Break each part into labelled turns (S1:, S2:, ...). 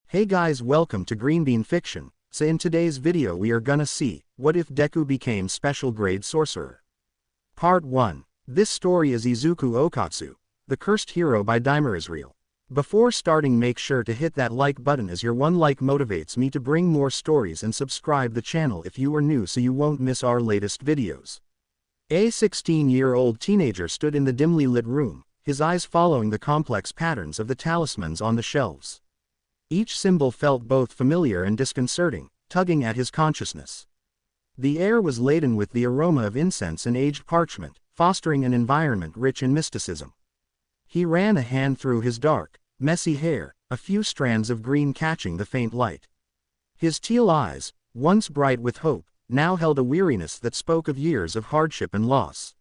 S1: Hey guys, welcome to Green Bean Fiction. So in today's video we are gonna see, what if Deku became special grade sorcerer? Part 1. This story is Izuku Okkotsu, the cursed hero by Dimerisreal. Before starting, make sure to hit that like button, as your one like motivates me to bring more stories, and subscribe the channel if you are new so you won't miss our latest videos. A 16-year-old teenager stood in the dimly lit room, his eyes following the complex patterns of the talismans on the shelves. Each symbol felt both familiar and disconcerting, tugging at his consciousness. The air was laden with the aroma of incense and aged parchment, fostering an environment rich in mysticism. He ran a hand through his dark, messy hair, a few strands of green catching the faint light. His teal eyes, once bright with hope, now held a weariness that spoke of years of hardship and loss.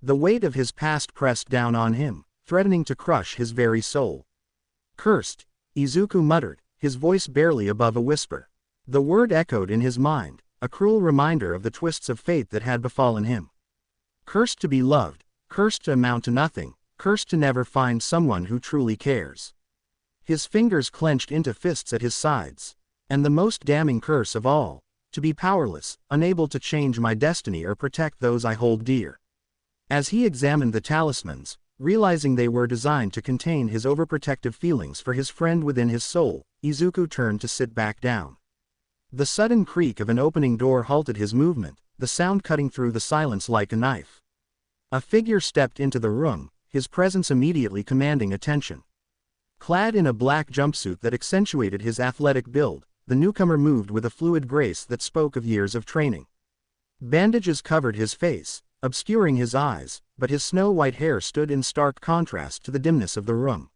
S1: The weight of his past pressed down on him, threatening to crush his very soul. "Cursed," Izuku muttered, his voice barely above a whisper. The word echoed in his mind, a cruel reminder of the twists of fate that had befallen him. Cursed to be loved, cursed to amount to nothing, cursed to never find someone who truly cares. His fingers clenched into fists at his sides. And the most damning curse of all, to be powerless, unable to change my destiny or protect those I hold dear. As he examined the talismans, realizing they were designed to contain his overprotective feelings for his friend within his soul, Izuku turned to sit back down. The sudden creak of an opening door halted his movement, the sound cutting through the silence like a knife. A figure stepped into the room, his presence immediately commanding attention. Clad in a black jumpsuit that accentuated his athletic build, the newcomer moved with a fluid grace that spoke of years of training. Bandages covered his face, obscuring his eyes, but his snow-white hair stood in stark contrast to the dimness of the room.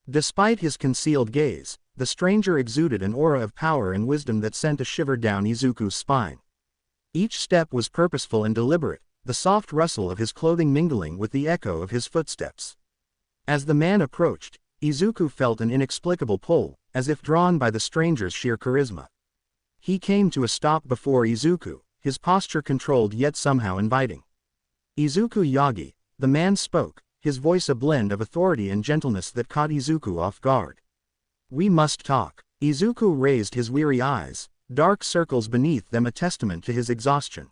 S1: Despite his concealed gaze, the stranger exuded an aura of power and wisdom that sent a shiver down Izuku's spine. Each step was purposeful and deliberate, the soft rustle of his clothing mingling with the echo of his footsteps. As the man approached, Izuku felt an inexplicable pull, as if drawn by the stranger's sheer charisma. He came to a stop before Izuku, his posture controlled yet somehow inviting. "Izuku Yagi," the man spoke, his voice a blend of authority and gentleness that caught Izuku off guard. "We must talk." Izuku raised his weary eyes, dark circles beneath them a testament to his exhaustion.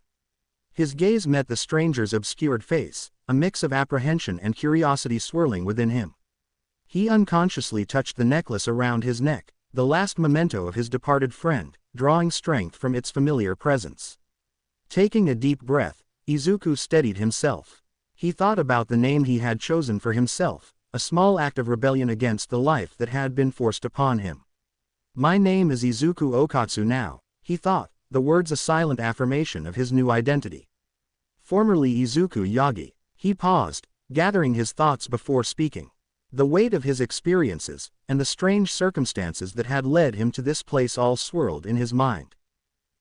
S1: His gaze met the stranger's obscured face, a mix of apprehension and curiosity swirling within him. He unconsciously touched the necklace around his neck, the last memento of his departed friend, drawing strength from its familiar presence. Taking a deep breath, Izuku steadied himself. He thought about the name he had chosen for himself, a small act of rebellion against the life that had been forced upon him. "My name is Izuku Okkotsu now," he thought, the words a silent affirmation of his new identity. "Formerly Izuku Yagi." He paused, gathering his thoughts before speaking. The weight of his experiences, and the strange circumstances that had led him to this place all swirled in his mind.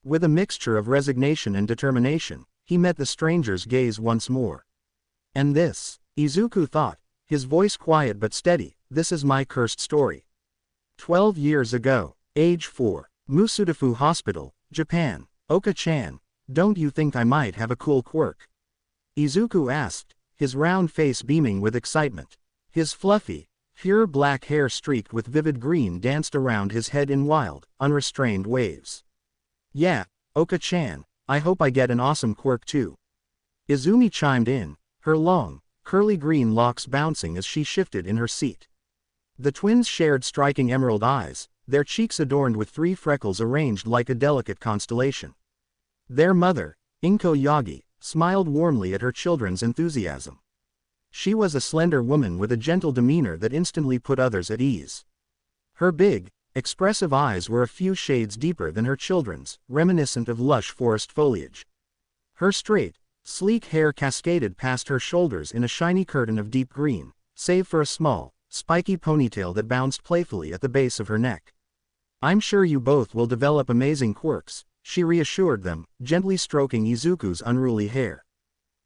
S1: With a mixture of resignation and determination, he met the stranger's gaze once more. "And this," Izuku thought, his voice quiet but steady, "this is my cursed story. 12 years ago, age 4, Musudafu Hospital, Japan. Oka-chan, don't you think I might have a cool quirk?" Izuku asked, his round face beaming with excitement. His fluffy, pure black hair streaked with vivid green danced around his head in wild, unrestrained waves. "Yeah, Oka-chan, I hope I get an awesome quirk too." Izumi chimed in, her long, curly green locks bouncing as she shifted in her seat. The twins shared striking emerald eyes, their cheeks adorned with 3 freckles arranged like a delicate constellation. Their mother, Inko Yagi, smiled warmly at her children's enthusiasm. She was a slender woman with a gentle demeanor that instantly put others at ease. Her big, expressive eyes were a few shades deeper than her children's, reminiscent of lush forest foliage. Her straight, sleek hair cascaded past her shoulders in a shiny curtain of deep green, save for a small, spiky ponytail that bounced playfully at the base of her neck. "I'm sure you both will develop amazing quirks," she reassured them, gently stroking Izuku's unruly hair.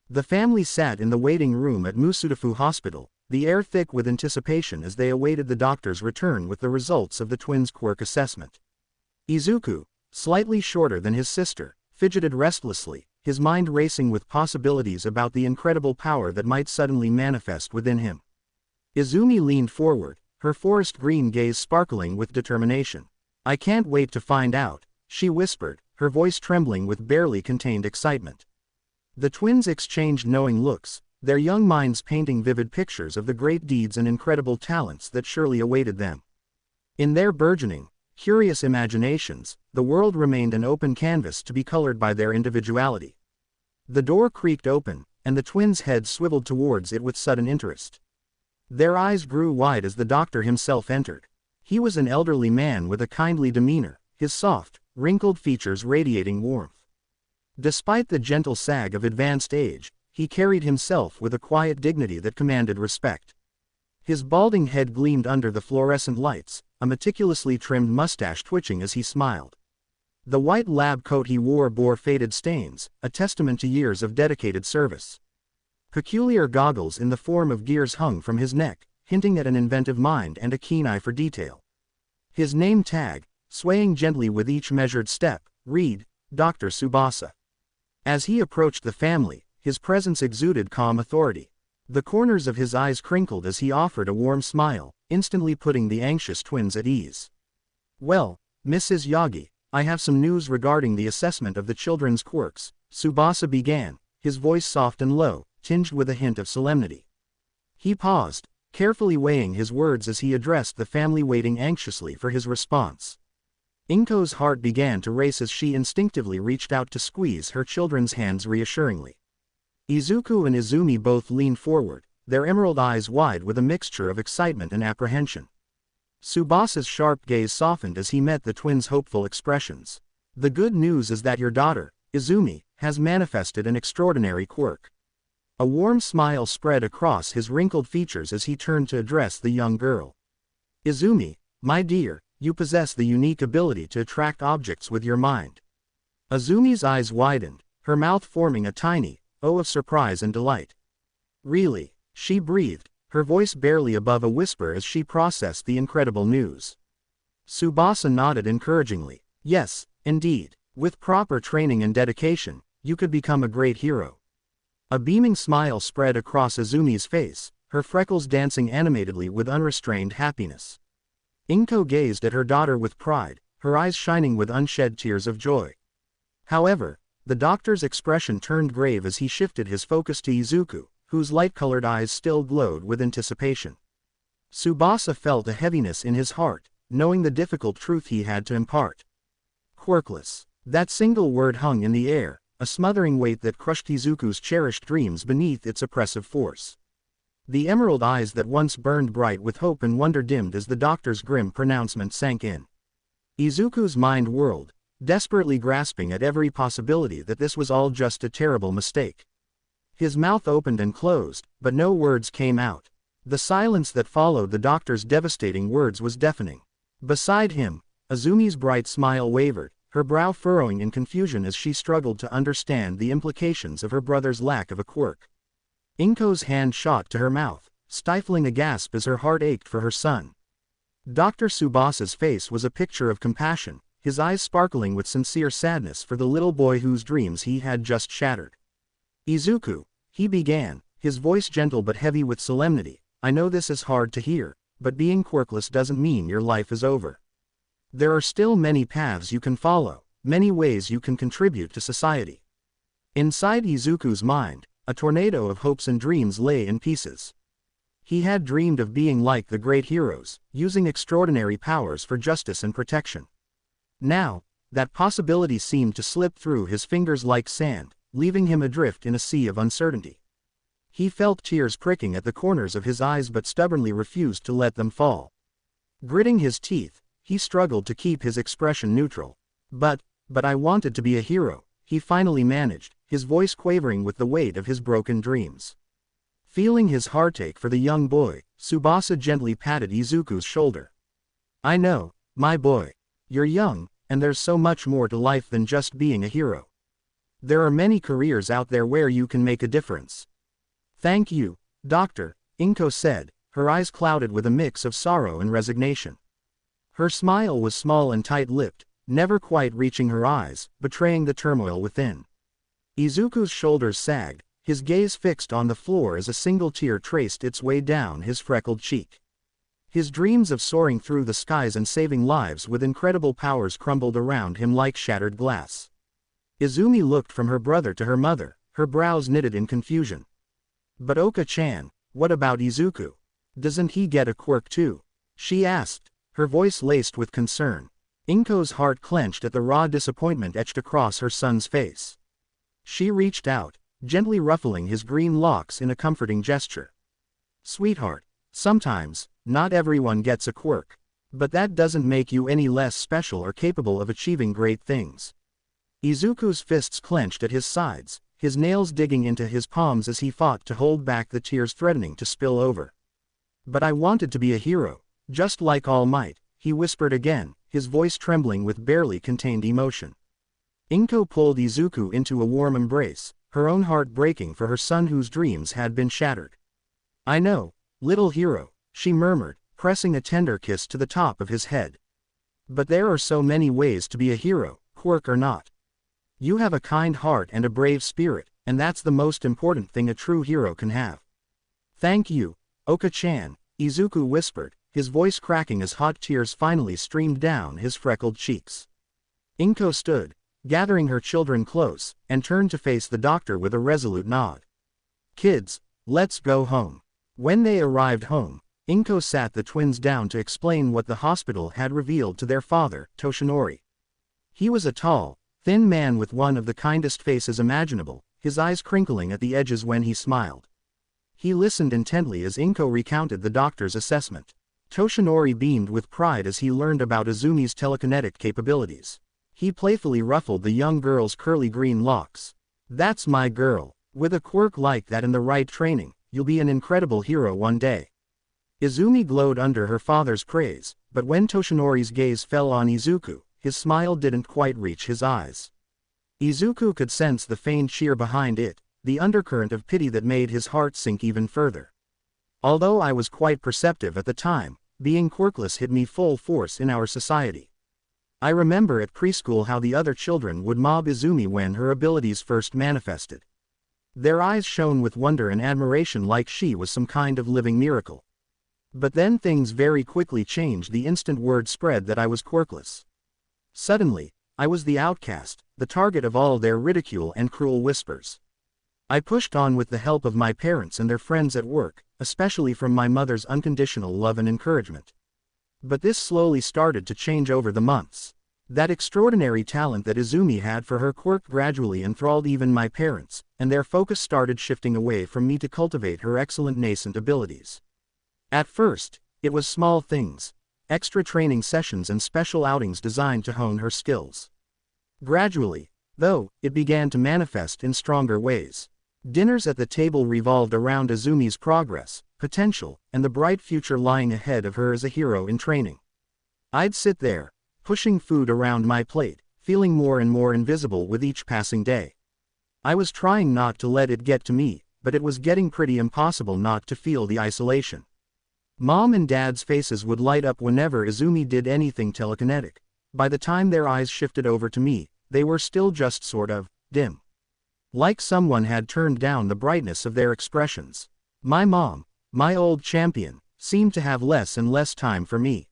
S1: The family sat in the waiting room at Musudafu Hospital, the air thick with anticipation as they awaited the doctor's return with the results of the twins' quirk assessment. Izuku, slightly shorter than his sister, fidgeted restlessly, his mind racing with possibilities about the incredible power that might suddenly manifest within him. Izumi leaned forward, her forest green gaze sparkling with determination. "I can't wait to find out," she whispered, her voice trembling with barely contained excitement. The twins exchanged knowing looks, their young minds painting vivid pictures of the great deeds and incredible talents that surely awaited them. In their burgeoning, curious imaginations, the world remained an open canvas to be colored by their individuality. The door creaked open, and the twins' heads swiveled towards it with sudden interest. Their eyes grew wide as the doctor himself entered. He was an elderly man with a kindly demeanor, his soft, wrinkled features radiating warmth. Despite the gentle sag of advanced age, he carried himself with a quiet dignity that commanded respect. His balding head gleamed under the fluorescent lights, a meticulously trimmed mustache twitching as he smiled. The white lab coat he wore bore faded stains, a testament to years of dedicated service. Peculiar goggles in the form of gears hung from his neck, hinting at an inventive mind and a keen eye for detail. His name tag, swaying gently with each measured step, read, Dr. Tsubasa. As he approached the family, his presence exuded calm authority. The corners of his eyes crinkled as he offered a warm smile, instantly putting the anxious twins at ease. "Well, Mrs. Yagi, I have some news regarding the assessment of the children's quirks," Tsubasa began, his voice soft and low, tinged with a hint of solemnity. He paused, carefully weighing his words as he addressed the family waiting anxiously for his response. Inko's heart began to race as she instinctively reached out to squeeze her children's hands reassuringly. Izuku and Izumi both leaned forward, their emerald eyes wide with a mixture of excitement and apprehension. Tsubasa's sharp gaze softened as he met the twins' hopeful expressions. "The good news is that your daughter, Izumi, has manifested an extraordinary quirk." A warm smile spread across his wrinkled features as he turned to address the young girl. "Izumi, my dear, you possess the unique ability to attract objects with your mind." Izumi's eyes widened, her mouth forming a tiny O of surprise and delight. "Really?" she breathed, her voice barely above a whisper as she processed the incredible news. Tsubasa nodded encouragingly. "Yes, indeed. With proper training and dedication, you could become a great hero." A beaming smile spread across Izumi's face, her freckles dancing animatedly with unrestrained happiness. Inko gazed at her daughter with pride, her eyes shining with unshed tears of joy. However, the doctor's expression turned grave as he shifted his focus to Izuku, whose light-colored eyes still glowed with anticipation. Tsubasa felt a heaviness in his heart, knowing the difficult truth he had to impart. Quirkless. That single word hung in the air, a smothering weight that crushed Izuku's cherished dreams beneath its oppressive force. The emerald eyes that once burned bright with hope and wonder dimmed as the doctor's grim pronouncement sank in. Izuku's mind whirled, desperately grasping at every possibility that this was all just a terrible mistake. His mouth opened and closed, but no words came out. The silence that followed the doctor's devastating words was deafening. Beside him, Izumi's bright smile wavered, her brow furrowing in confusion as she struggled to understand the implications of her brother's lack of a quirk. Inko's hand shot to her mouth, stifling a gasp as her heart ached for her son. Dr. Tsubasa's face was a picture of compassion, his eyes sparkling with sincere sadness for the little boy whose dreams he had just shattered. "Izuku," he began, his voice gentle but heavy with solemnity, "I know this is hard to hear, but being quirkless doesn't mean your life is over. There are still many paths you can follow, many ways you can contribute to society." Inside Izuku's mind, a tornado of hopes and dreams lay in pieces. He had dreamed of being like the great heroes, using extraordinary powers for justice and protection. Now, that possibility seemed to slip through his fingers like sand, leaving him adrift in a sea of uncertainty. He felt tears pricking at the corners of his eyes but stubbornly refused to let them fall. Gritting his teeth, he struggled to keep his expression neutral. But I wanted to be a hero," he finally managed, his voice quavering with the weight of his broken dreams. Feeling his heartache for the young boy, Tsubasa gently patted Izuku's shoulder. "I know, my boy. You're young, and there's so much more to life than just being a hero. There are many careers out there where you can make a difference." "Thank you, Doctor," Inko said, her eyes clouded with a mix of sorrow and resignation. Her smile was small and tight-lipped, never quite reaching her eyes, betraying the turmoil within. Izuku's shoulders sagged, his gaze fixed on the floor as a single tear traced its way down his freckled cheek. His dreams of soaring through the skies and saving lives with incredible powers crumbled around him like shattered glass. Izumi looked from her brother to her mother, her brows knitted in confusion. "But Oka-chan, what about Izuku? Doesn't he get a quirk too?" she asked, her voice laced with concern. Inko's heart clenched at the raw disappointment etched across her son's face. She reached out, gently ruffling his green locks in a comforting gesture. "Sweetheart, sometimes, not everyone gets a quirk. But that doesn't make you any less special or capable of achieving great things." Izuku's fists clenched at his sides, his nails digging into his palms as he fought to hold back the tears threatening to spill over. "But I wanted to be a hero, just like All Might," he whispered again, his voice trembling with barely contained emotion. Inko pulled Izuku into a warm embrace, her own heart breaking for her son whose dreams had been shattered. "I know, little hero," she murmured, pressing a tender kiss to the top of his head. "But there are so many ways to be a hero, quirk or not. You have a kind heart and a brave spirit, and that's the most important thing a true hero can have." "Thank you, Oka-chan," Izuku whispered, his voice cracking as hot tears finally streamed down his freckled cheeks. Inko stood, gathering her children close, and turned to face the doctor with a resolute nod. "Kids, let's go home." When they arrived home, Inko sat the twins down to explain what the hospital had revealed to their father, Toshinori. He was a tall, thin man with one of the kindest faces imaginable, his eyes crinkling at the edges when he smiled. He listened intently as Inko recounted the doctor's assessment. Toshinori beamed with pride as he learned about Izumi's telekinetic capabilities. He playfully ruffled the young girl's curly green locks. "That's my girl. With a quirk like that and the right training, you'll be an incredible hero one day." Izumi glowed under her father's praise, but when Toshinori's gaze fell on Izuku, his smile didn't quite reach his eyes. Izuku could sense the faint cheer behind it, the undercurrent of pity that made his heart sink even further. "Although I was quite perceptive at the time, being quirkless hit me full force in our society. I remember at preschool how the other children would mob Izumi when her abilities first manifested. Their eyes shone with wonder and admiration like she was some kind of living miracle. But then things very quickly changed the instant word spread that I was quirkless. Suddenly, I was the outcast, the target of all their ridicule and cruel whispers. I pushed on with the help of my parents and their friends at work, especially from my mother's unconditional love and encouragement. But this slowly started to change over the months. That extraordinary talent that Izumi had for her quirk gradually enthralled even my parents, and their focus started shifting away from me to cultivate her excellent nascent abilities. At first, it was small things, extra training sessions and special outings designed to hone her skills. Gradually, though, it began to manifest in stronger ways. Dinners at the table revolved around Izumi's progress, potential, and the bright future lying ahead of her as a hero in training. I'd sit there, pushing food around my plate, feeling more and more invisible with each passing day. I was trying not to let it get to me, but it was getting pretty impossible not to feel the isolation. Mom and Dad's faces would light up whenever Izumi did anything telekinetic. By the time their eyes shifted over to me, they were still just sort of dim. Like someone had turned down the brightness of their expressions. My mom, my old champion, seemed to have less and less time for me.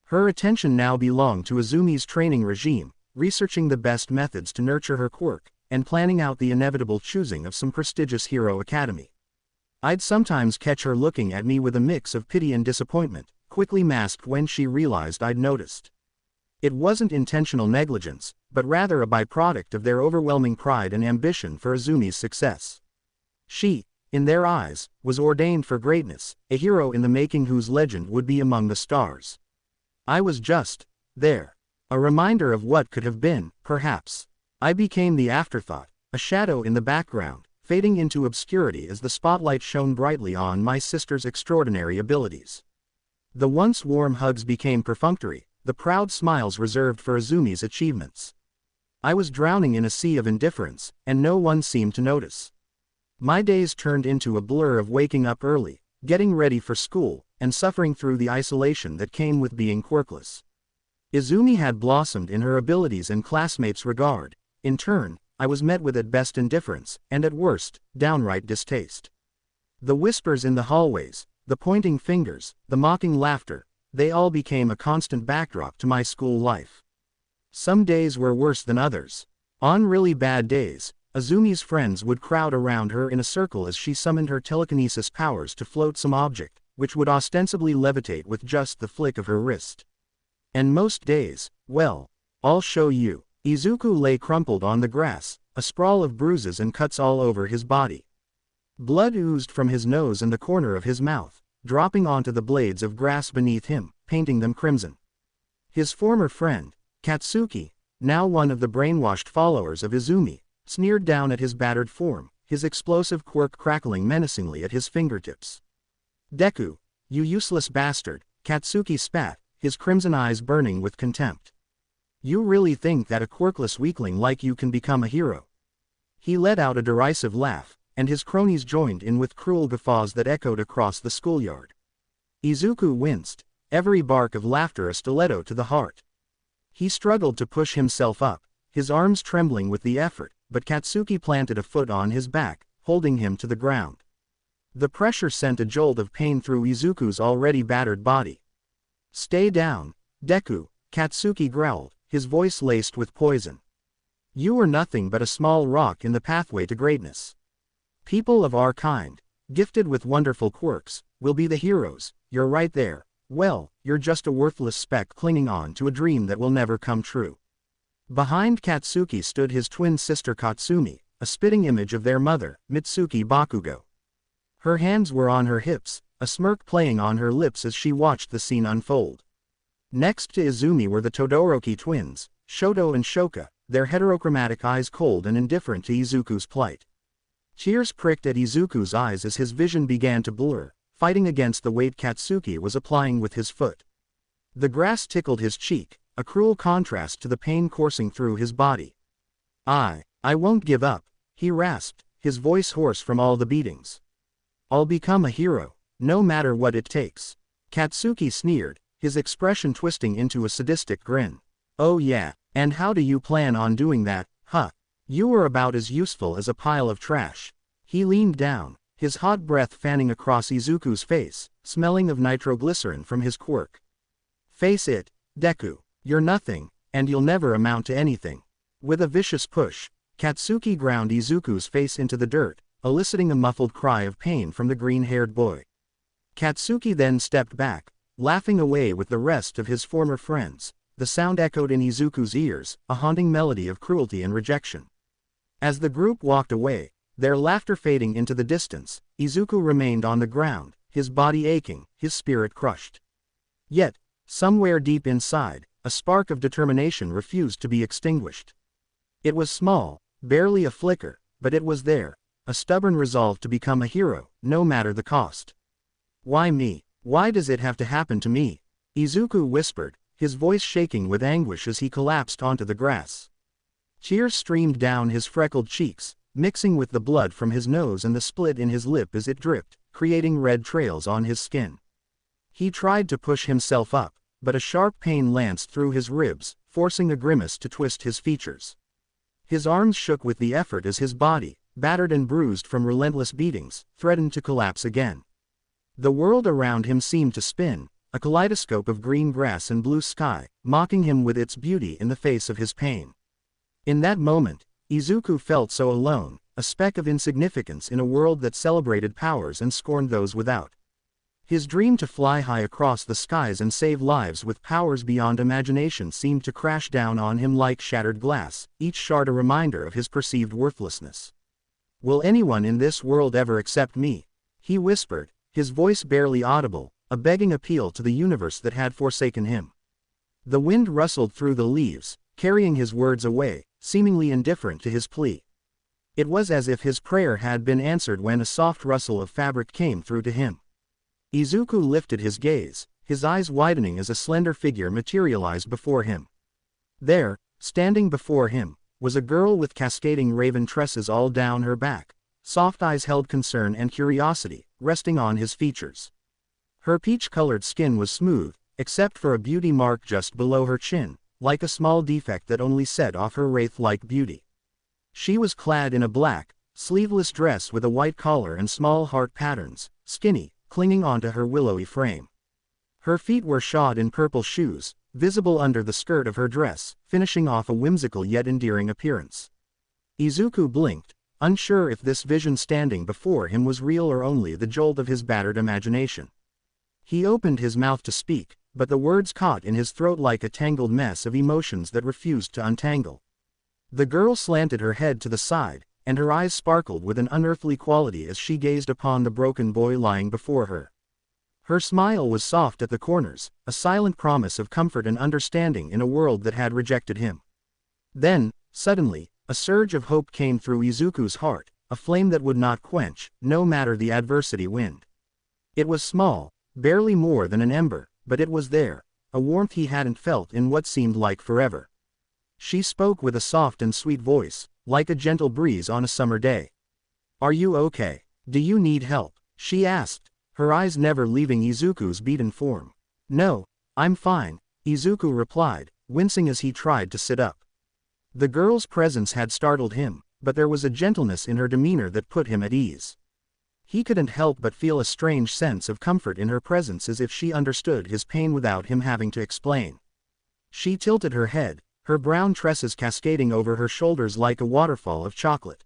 S1: Her attention now belonged to Izumi's training regime, researching the best methods to nurture her quirk, and planning out the inevitable choosing of some prestigious hero academy. I'd sometimes catch her looking at me with a mix of pity and disappointment, quickly masked when she realized I'd noticed. It wasn't intentional negligence, but rather a byproduct of their overwhelming pride and ambition for Izumi's success. She, in their eyes, was ordained for greatness, a hero in the making whose legend would be among the stars. I was just there. A reminder of what could have been, perhaps. I became the afterthought, a shadow in the background, fading into obscurity as the spotlight shone brightly on my sister's extraordinary abilities. The once warm hugs became perfunctory, the proud smiles reserved for Izumi's achievements. I was drowning in a sea of indifference, and no one seemed to notice. My days turned into a blur of waking up early, getting ready for school, and suffering through the isolation that came with being quirkless. Izumi had blossomed in her abilities and classmates' regard. In turn, I was met with at best indifference, and at worst, downright distaste. The whispers in the hallways, the The pointing fingers, the mocking laughter, they all became a constant backdrop to my school life. Some days were worse than others. On really bad days, Azumi's friends would crowd around her in a circle as she summoned her telekinesis powers to float some object, which would ostensibly levitate with just the flick of her wrist. And most days, well, I'll show you. Izuku lay crumpled on the grass, a sprawl of bruises and cuts all over his body. Blood oozed from his nose and the corner of his mouth, dropping onto the blades of grass beneath him, painting them crimson. His former friend, Katsuki, now one of the brainwashed followers of Izumi, sneered down at his battered form, his explosive quirk crackling menacingly at his fingertips. "Deku, you useless bastard," Katsuki spat, his crimson eyes burning with contempt. "You really think that a quirkless weakling like you can become a hero?" He let out a derisive laugh, and his cronies joined in with cruel guffaws that echoed across the schoolyard. Izuku winced, every bark of laughter a stiletto to the heart. He struggled to push himself up, his arms trembling with the effort, but Katsuki planted a foot on his back, holding him to the ground. The pressure sent a jolt of pain through Izuku's already battered body. "Stay down, Deku," Katsuki growled, his voice laced with poison. "You are nothing but a small rock in the pathway to greatness. People of our kind, gifted with wonderful quirks, will be the heroes. You're right there. Well, you're just a worthless speck clinging on to a dream that will never come true." Behind Katsuki stood his twin sister Katsumi, a spitting image of their mother, Mitsuki Bakugo. Her hands were on her hips, a smirk playing on her lips as she watched the scene unfold. Next to Izumi were the Todoroki twins, Shoto and Shoka, their heterochromatic eyes cold and indifferent to Izuku's plight. Tears pricked at Izuku's eyes as his vision began to blur, fighting against the weight Katsuki was applying with his foot. The grass tickled his cheek, a cruel contrast to the pain coursing through his body. I won't give up," he rasped, his voice hoarse from all the beatings. "I'll become a hero, no matter what it takes." Katsuki sneered, his expression twisting into a sadistic grin. "Oh yeah, and how do you plan on doing that, huh? You are about as useful as a pile of trash." He leaned down, his hot breath fanning across Izuku's face, smelling of nitroglycerin from his quirk. "Face it, Deku, you're nothing, and you'll never amount to anything." With a vicious push, Katsuki ground Izuku's face into the dirt, eliciting a muffled cry of pain from the green-haired boy. Katsuki then stepped back, laughing away with the rest of his former friends. The sound echoed in Izuku's ears, a haunting melody of cruelty and rejection. As the group walked away, their laughter fading into the distance, Izuku remained on the ground, his body aching, his spirit crushed. Yet, somewhere deep inside, a spark of determination refused to be extinguished. It was small, barely a flicker, but it was there, a stubborn resolve to become a hero, no matter the cost. "Why me? Why does it have to happen to me?" Izuku whispered, his voice shaking with anguish as he collapsed onto the grass. Tears streamed down his freckled cheeks, mixing with the blood from his nose and the split in his lip as it dripped, creating red trails on his skin. He tried to push himself up, but a sharp pain lanced through his ribs, forcing a grimace to twist his features. His arms shook with the effort as his body, battered and bruised from relentless beatings, threatened to collapse again. The world around him seemed to spin, a kaleidoscope of green grass and blue sky, mocking him with its beauty in the face of his pain. In that moment, Izuku felt so alone, a speck of insignificance in a world that celebrated powers and scorned those without. His dream to fly high across the skies and save lives with powers beyond imagination seemed to crash down on him like shattered glass, each shard a reminder of his perceived worthlessness. "Will anyone in this world ever accept me?" he whispered, his voice barely audible, a begging appeal to the universe that had forsaken him. The wind rustled through the leaves, carrying his words away, seemingly indifferent to his plea. It was as if his prayer had been answered when a soft rustle of fabric came through to him. Izuku lifted his gaze, his eyes widening as a slender figure materialized before him. There, standing before him, was a girl with cascading raven tresses all down her back. Soft eyes held concern and curiosity, resting on his features. Her peach-colored skin was smooth, except for a beauty mark just below her chin, like a small defect that only set off her wraith-like beauty. She was clad in a black, sleeveless dress with a white collar and small heart patterns, skinny, clinging onto her willowy frame. Her feet were shod in purple shoes, visible under the skirt of her dress, finishing off a whimsical yet endearing appearance. Izuku blinked, unsure if this vision standing before him was real or only the jolt of his battered imagination. He opened his mouth to speak, but the words caught in his throat like a tangled mess of emotions that refused to untangle. The girl slanted her head to the side, and her eyes sparkled with an unearthly quality as she gazed upon the broken boy lying before her. Her smile was soft at the corners, a silent promise of comfort and understanding in a world that had rejected him. Then, suddenly, a surge of hope came through Izuku's heart, a flame that would not quench, no matter the adversity wind. It was small, barely more than an ember, but it was there, a warmth he hadn't felt in what seemed like forever. She spoke with a soft and sweet voice, like a gentle breeze on a summer day. "Are you okay? Do you need help?" she asked, her eyes never leaving Izuku's beaten form. "No, I'm fine," Izuku replied, wincing as he tried to sit up. The girl's presence had startled him, but there was a gentleness in her demeanor that put him at ease. He couldn't help but feel a strange sense of comfort in her presence, as if she understood his pain without him having to explain. She tilted her head, her brown tresses cascading over her shoulders like a waterfall of chocolate.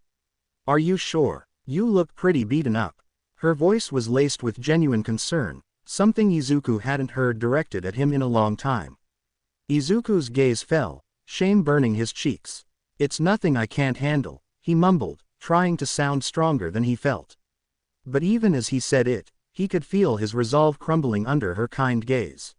S1: "Are you sure? You look pretty beaten up." Her voice was laced with genuine concern, something Izuku hadn't heard directed at him in a long time. Izuku's gaze fell, shame burning his cheeks. "It's nothing I can't handle," he mumbled, trying to sound stronger than he felt. But even as he said it, he could feel his resolve crumbling under her kind gaze.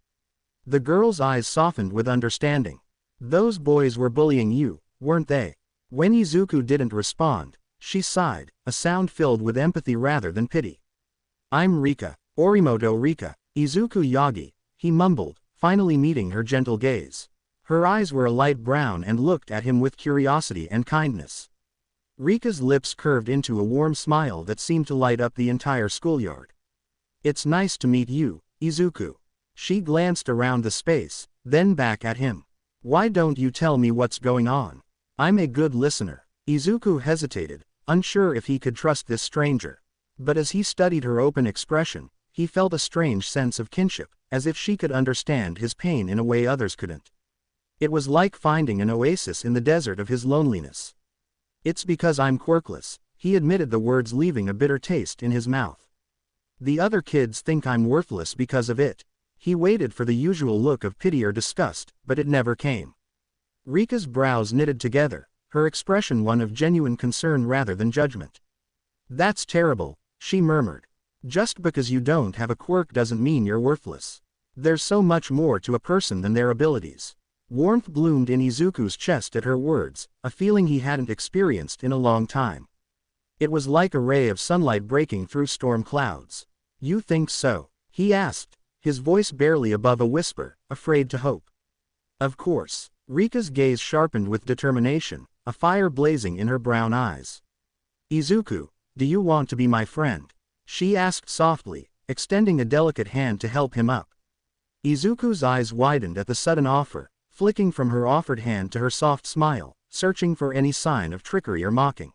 S1: The girl's eyes softened with understanding. "Those boys were bullying you, weren't they?" When Izuku didn't respond, she sighed, a sound filled with empathy rather than pity. "I'm Rika, Orimoto Rika, Izuku Yagi," he mumbled, finally meeting her gentle gaze. Her eyes were a light brown and looked at him with curiosity and kindness. Rika's lips curved into a warm smile that seemed to light up the entire schoolyard. "It's nice to meet you, Izuku." She glanced around the space, then back at him. "Why don't you tell me what's going on? I'm a good listener." Izuku hesitated, unsure if he could trust this stranger. But as he studied her open expression, he felt a strange sense of kinship, as if she could understand his pain in a way others couldn't. It was like finding an oasis in the desert of his loneliness. "It's because I'm quirkless," he admitted, the words leaving a bitter taste in his mouth. "The other kids think I'm worthless because of it." He waited for the usual look of pity or disgust, but it never came. Rika's brows knitted together, her expression one of genuine concern rather than judgment. "That's terrible," she murmured. "Just because you don't have a quirk doesn't mean you're worthless. There's so much more to a person than their abilities." Warmth bloomed in Izuku's chest at her words, a feeling he hadn't experienced in a long time. It was like a ray of sunlight breaking through storm clouds. "You think so?" he asked, his voice barely above a whisper, afraid to hope. "Of course." Rika's gaze sharpened with determination, a fire blazing in her brown eyes. "Izuku, do you want to be my friend?" she asked softly, extending a delicate hand to help him up. Izuku's eyes widened at the sudden offer, flicking from her offered hand to her soft smile, searching for any sign of trickery or mocking.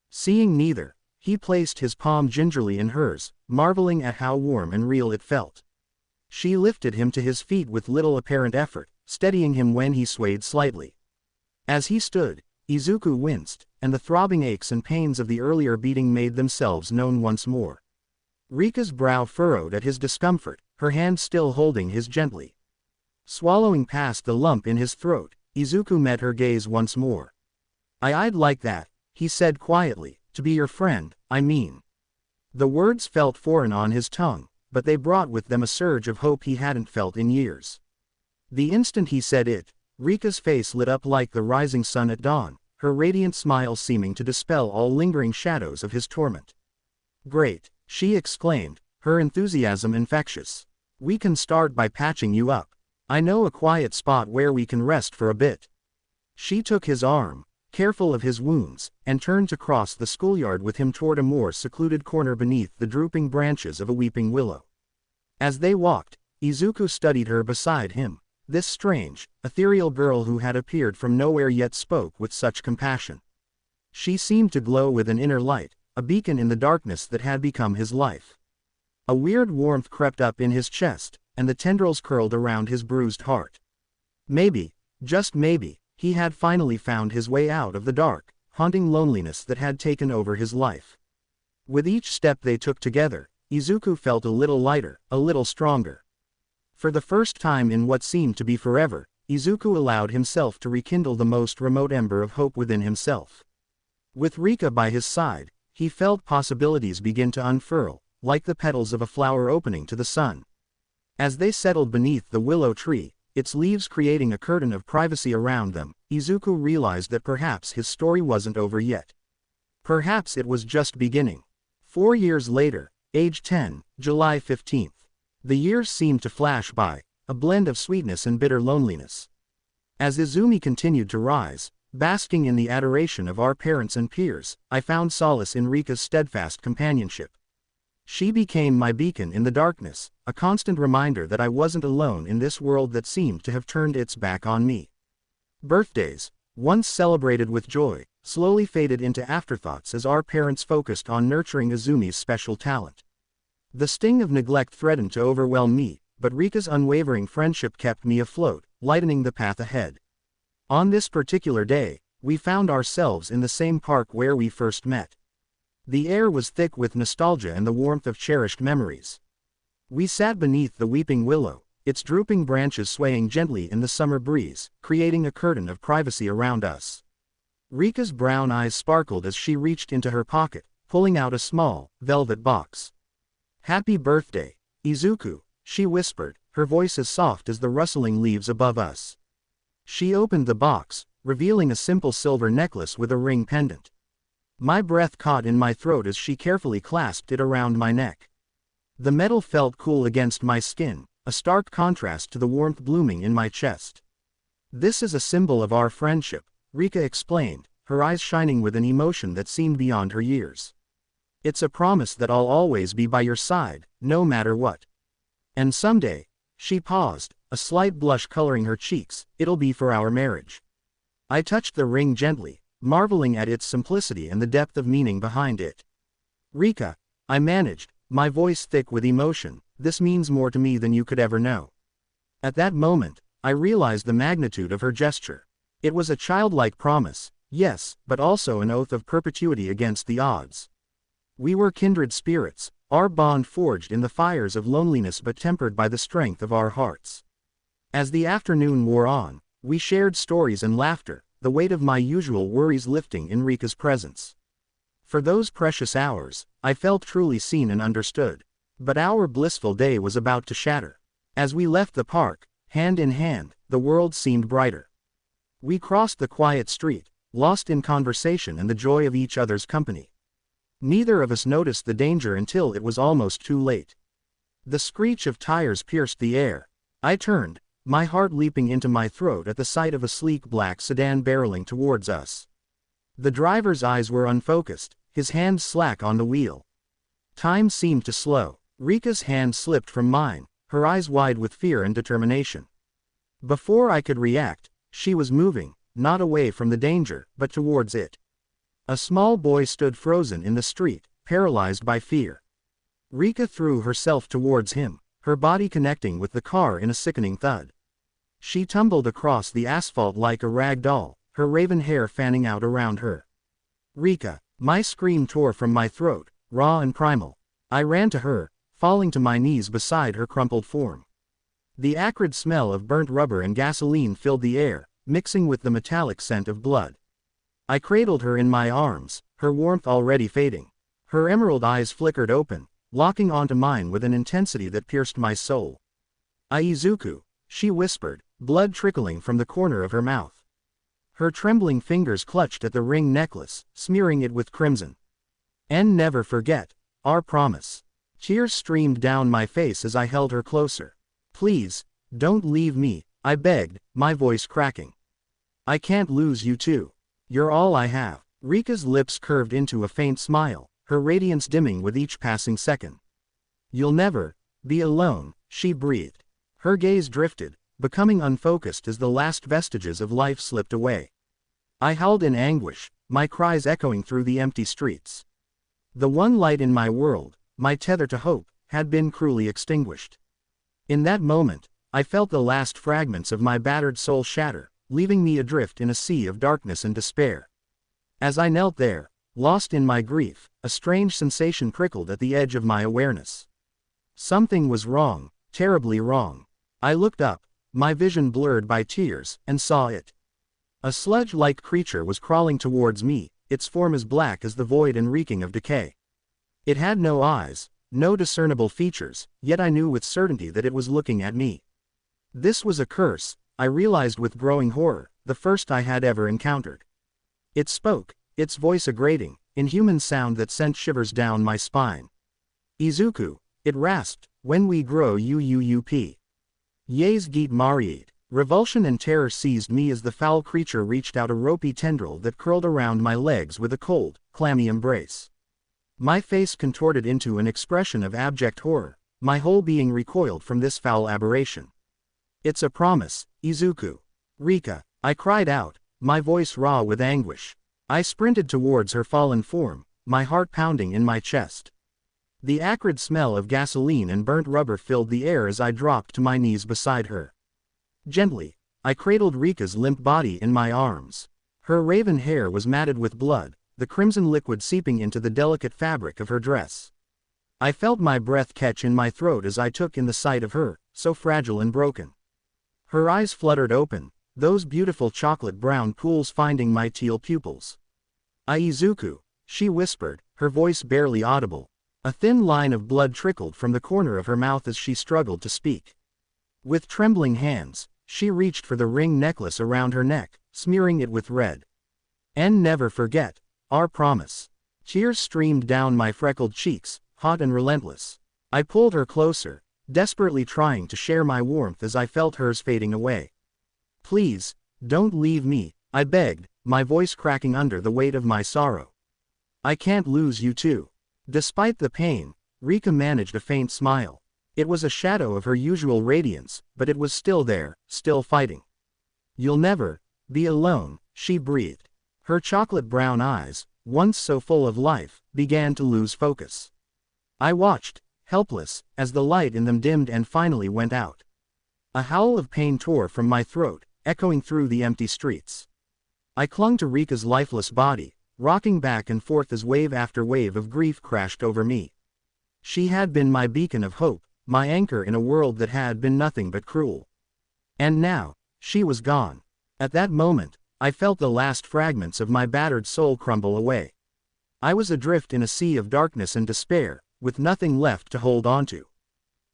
S1: Seeing neither, he placed his palm gingerly in hers, marveling at how warm and real it felt. She lifted him to his feet with little apparent effort, steadying him when he swayed slightly. As he stood, Izuku winced, and the throbbing aches and pains of the earlier beating made themselves known once more. Rika's brow furrowed at his discomfort, her hand still holding his gently. Swallowing past the lump in his throat, Izuku met her gaze once more. I'd like that," he said quietly, "to be your friend, I mean." The words felt foreign on his tongue, but they brought with them a surge of hope he hadn't felt in years. The instant he said it, Rika's face lit up like the rising sun at dawn, her radiant smile seeming to dispel all lingering shadows of his torment. "Great," she exclaimed, her enthusiasm infectious. "We can start by patching you up. I know a quiet spot where we can rest for a bit." She took his arm, careful of his wounds, and turned to cross the schoolyard with him toward a more secluded corner beneath the drooping branches of a weeping willow. As they walked, Izuku studied her beside him, this strange, ethereal girl who had appeared from nowhere yet spoke with such compassion. She seemed to glow with an inner light, a beacon in the darkness that had become his life. A weird warmth crept up in his chest, and the tendrils curled around his bruised heart. Maybe, just maybe, he had finally found his way out of the dark, haunting loneliness that had taken over his life. With each step they took together, Izuku felt a little lighter, a little stronger. For the first time in what seemed to be forever, Izuku allowed himself to rekindle the most remote ember of hope within himself. With Rika by his side, he felt possibilities begin to unfurl, like the petals of a flower opening to the sun. As they settled beneath the willow tree, its leaves creating a curtain of privacy around them, Izuku realized that perhaps his story wasn't over yet. Perhaps it was just beginning. 4 years later, age 10, July 15th. The years seemed to flash by, a blend of sweetness and bitter loneliness. As Izumi continued to rise, basking in the adoration of our parents and peers, I found solace in Rika's steadfast companionship. She became my beacon in the darkness, a constant reminder that I wasn't alone in this world that seemed to have turned its back on me. Birthdays, once celebrated with joy, slowly faded into afterthoughts as our parents focused on nurturing Izumi's special talent. The sting of neglect threatened to overwhelm me, but Rika's unwavering friendship kept me afloat, lightening the path ahead. On this particular day, we found ourselves in the same park where we first met. The air was thick with nostalgia and the warmth of cherished memories. We sat beneath the weeping willow, its drooping branches swaying gently in the summer breeze, creating a curtain of privacy around us. Rika's brown eyes sparkled as she reached into her pocket, pulling out a small, velvet box. "Happy birthday, Izuku," she whispered, her voice as soft as the rustling leaves above us. She opened the box, revealing a simple silver necklace with a ring pendant. My breath caught in my throat as she carefully clasped it around my neck. The metal felt cool against my skin, a stark contrast to the warmth blooming in my chest. "This is a symbol of our friendship," Rika explained, her eyes shining with an emotion that seemed beyond her years. "It's a promise that I'll always be by your side, no matter what. And someday," she paused, a slight blush coloring her cheeks, "it'll be for our marriage." I touched the ring gently, marveling at its simplicity and the depth of meaning behind it. "Rika," I managed, my voice thick with emotion, "this means more to me than you could ever know." At that moment, I realized the magnitude of her gesture. It was a childlike promise, yes, but also an oath of perpetuity against the odds. We were kindred spirits, our bond forged in the fires of loneliness but tempered by the strength of our hearts. As the afternoon wore on, we shared stories and laughter, the weight of my usual worries lifting in Rika's presence. For those precious hours, I felt truly seen and understood. But our blissful day was about to shatter. As we left the park, hand in hand, the world seemed brighter. We crossed the quiet street, lost in conversation and the joy of each other's company. Neither of us noticed the danger until it was almost too late. The screech of tires pierced the air. I turned, my heart leaping into my throat at the sight of a sleek black sedan barreling towards us. The driver's eyes were unfocused, his hands slack on the wheel. Time seemed to slow. Rika's hand slipped from mine, her eyes wide with fear and determination. Before I could react, she was moving, not away from the danger, but towards it. A small boy stood frozen in the street, paralyzed by fear. Rika threw herself towards him, her body connecting with the car in a sickening thud. She tumbled across the asphalt like a rag doll, her raven hair fanning out around her. "Rika!" My scream tore from my throat, raw and primal. I ran to her, falling to my knees beside her crumpled form. The acrid smell of burnt rubber and gasoline filled the air, mixing with the metallic scent of blood. I cradled her in my arms, her warmth already fading. Her emerald eyes flickered open, locking onto mine with an intensity that pierced my soul. "Izuku," she whispered, blood trickling from the corner of her mouth. Her trembling fingers clutched at the ring necklace, smearing it with crimson. "And never forget our promise." Tears streamed down my face as I held her closer. "Please, don't leave me," I begged, my voice cracking. "I can't lose you too. You're all I have." Rika's lips curved into a faint smile, her radiance dimming with each passing second. "You'll never be alone," she breathed. Her gaze drifted, becoming unfocused as the last vestiges of life slipped away. I howled in anguish, my cries echoing through the empty streets. The one light in my world, my tether to hope, had been cruelly extinguished. In that moment, I felt the last fragments of my battered soul shatter, leaving me adrift in a sea of darkness and despair. As I knelt there, lost in my grief, a strange sensation prickled at the edge of my awareness. Something was wrong, terribly wrong. I looked up, my vision blurred by tears, and saw it. A sludge-like creature was crawling towards me, its form as black as the void and reeking of decay. It had no eyes, no discernible features, yet I knew with certainty that it was looking at me. This was a curse, I realized with growing horror, the first I had ever encountered. It spoke, its voice a grating, inhuman sound that sent shivers down my spine. Izuku, it rasped, when we grow uup. Yes geet mariet. Revulsion and terror seized me as the foul creature reached out a ropey tendril that curled around my legs with a cold, clammy embrace. My face contorted into an expression of abject horror, my whole being recoiled from this foul aberration. It's a promise, Izuku. Rika, I cried out, my voice raw with anguish. I sprinted towards her fallen form, my heart pounding in my chest. The acrid smell of gasoline and burnt rubber filled the air as I dropped to my knees beside her. Gently, I cradled Rika's limp body in my arms. Her raven hair was matted with blood, the crimson liquid seeping into the delicate fabric of her dress. I felt my breath catch in my throat as I took in the sight of her, so fragile and broken. Her eyes fluttered open, those beautiful chocolate brown pools finding my teal pupils. Izuku, she whispered, her voice barely audible. A thin line of blood trickled from the corner of her mouth as she struggled to speak. With trembling hands, she reached for the ring necklace around her neck, smearing it with red. And never forget, our promise. Tears streamed down my freckled cheeks, hot and relentless. I pulled her closer, desperately trying to share my warmth as I felt hers fading away. Please, don't leave me, I begged, my voice cracking under the weight of my sorrow. I can't lose you too. Despite the pain, Rika managed a faint smile. It was a shadow of her usual radiance, but it was still there, still fighting. You'll never be alone, she breathed. Her chocolate brown eyes, once so full of life, began to lose focus. I watched, helpless, as the light in them dimmed and finally went out. A howl of pain tore from my throat, echoing through the empty streets. I clung to Rika's lifeless body, rocking back and forth as wave after wave of grief crashed over me. She had been my beacon of hope, my anchor in a world that had been nothing but cruel. And now, she was gone. At that moment, I felt the last fragments of my battered soul crumble away. I was adrift in a sea of darkness and despair, with nothing left to hold on to.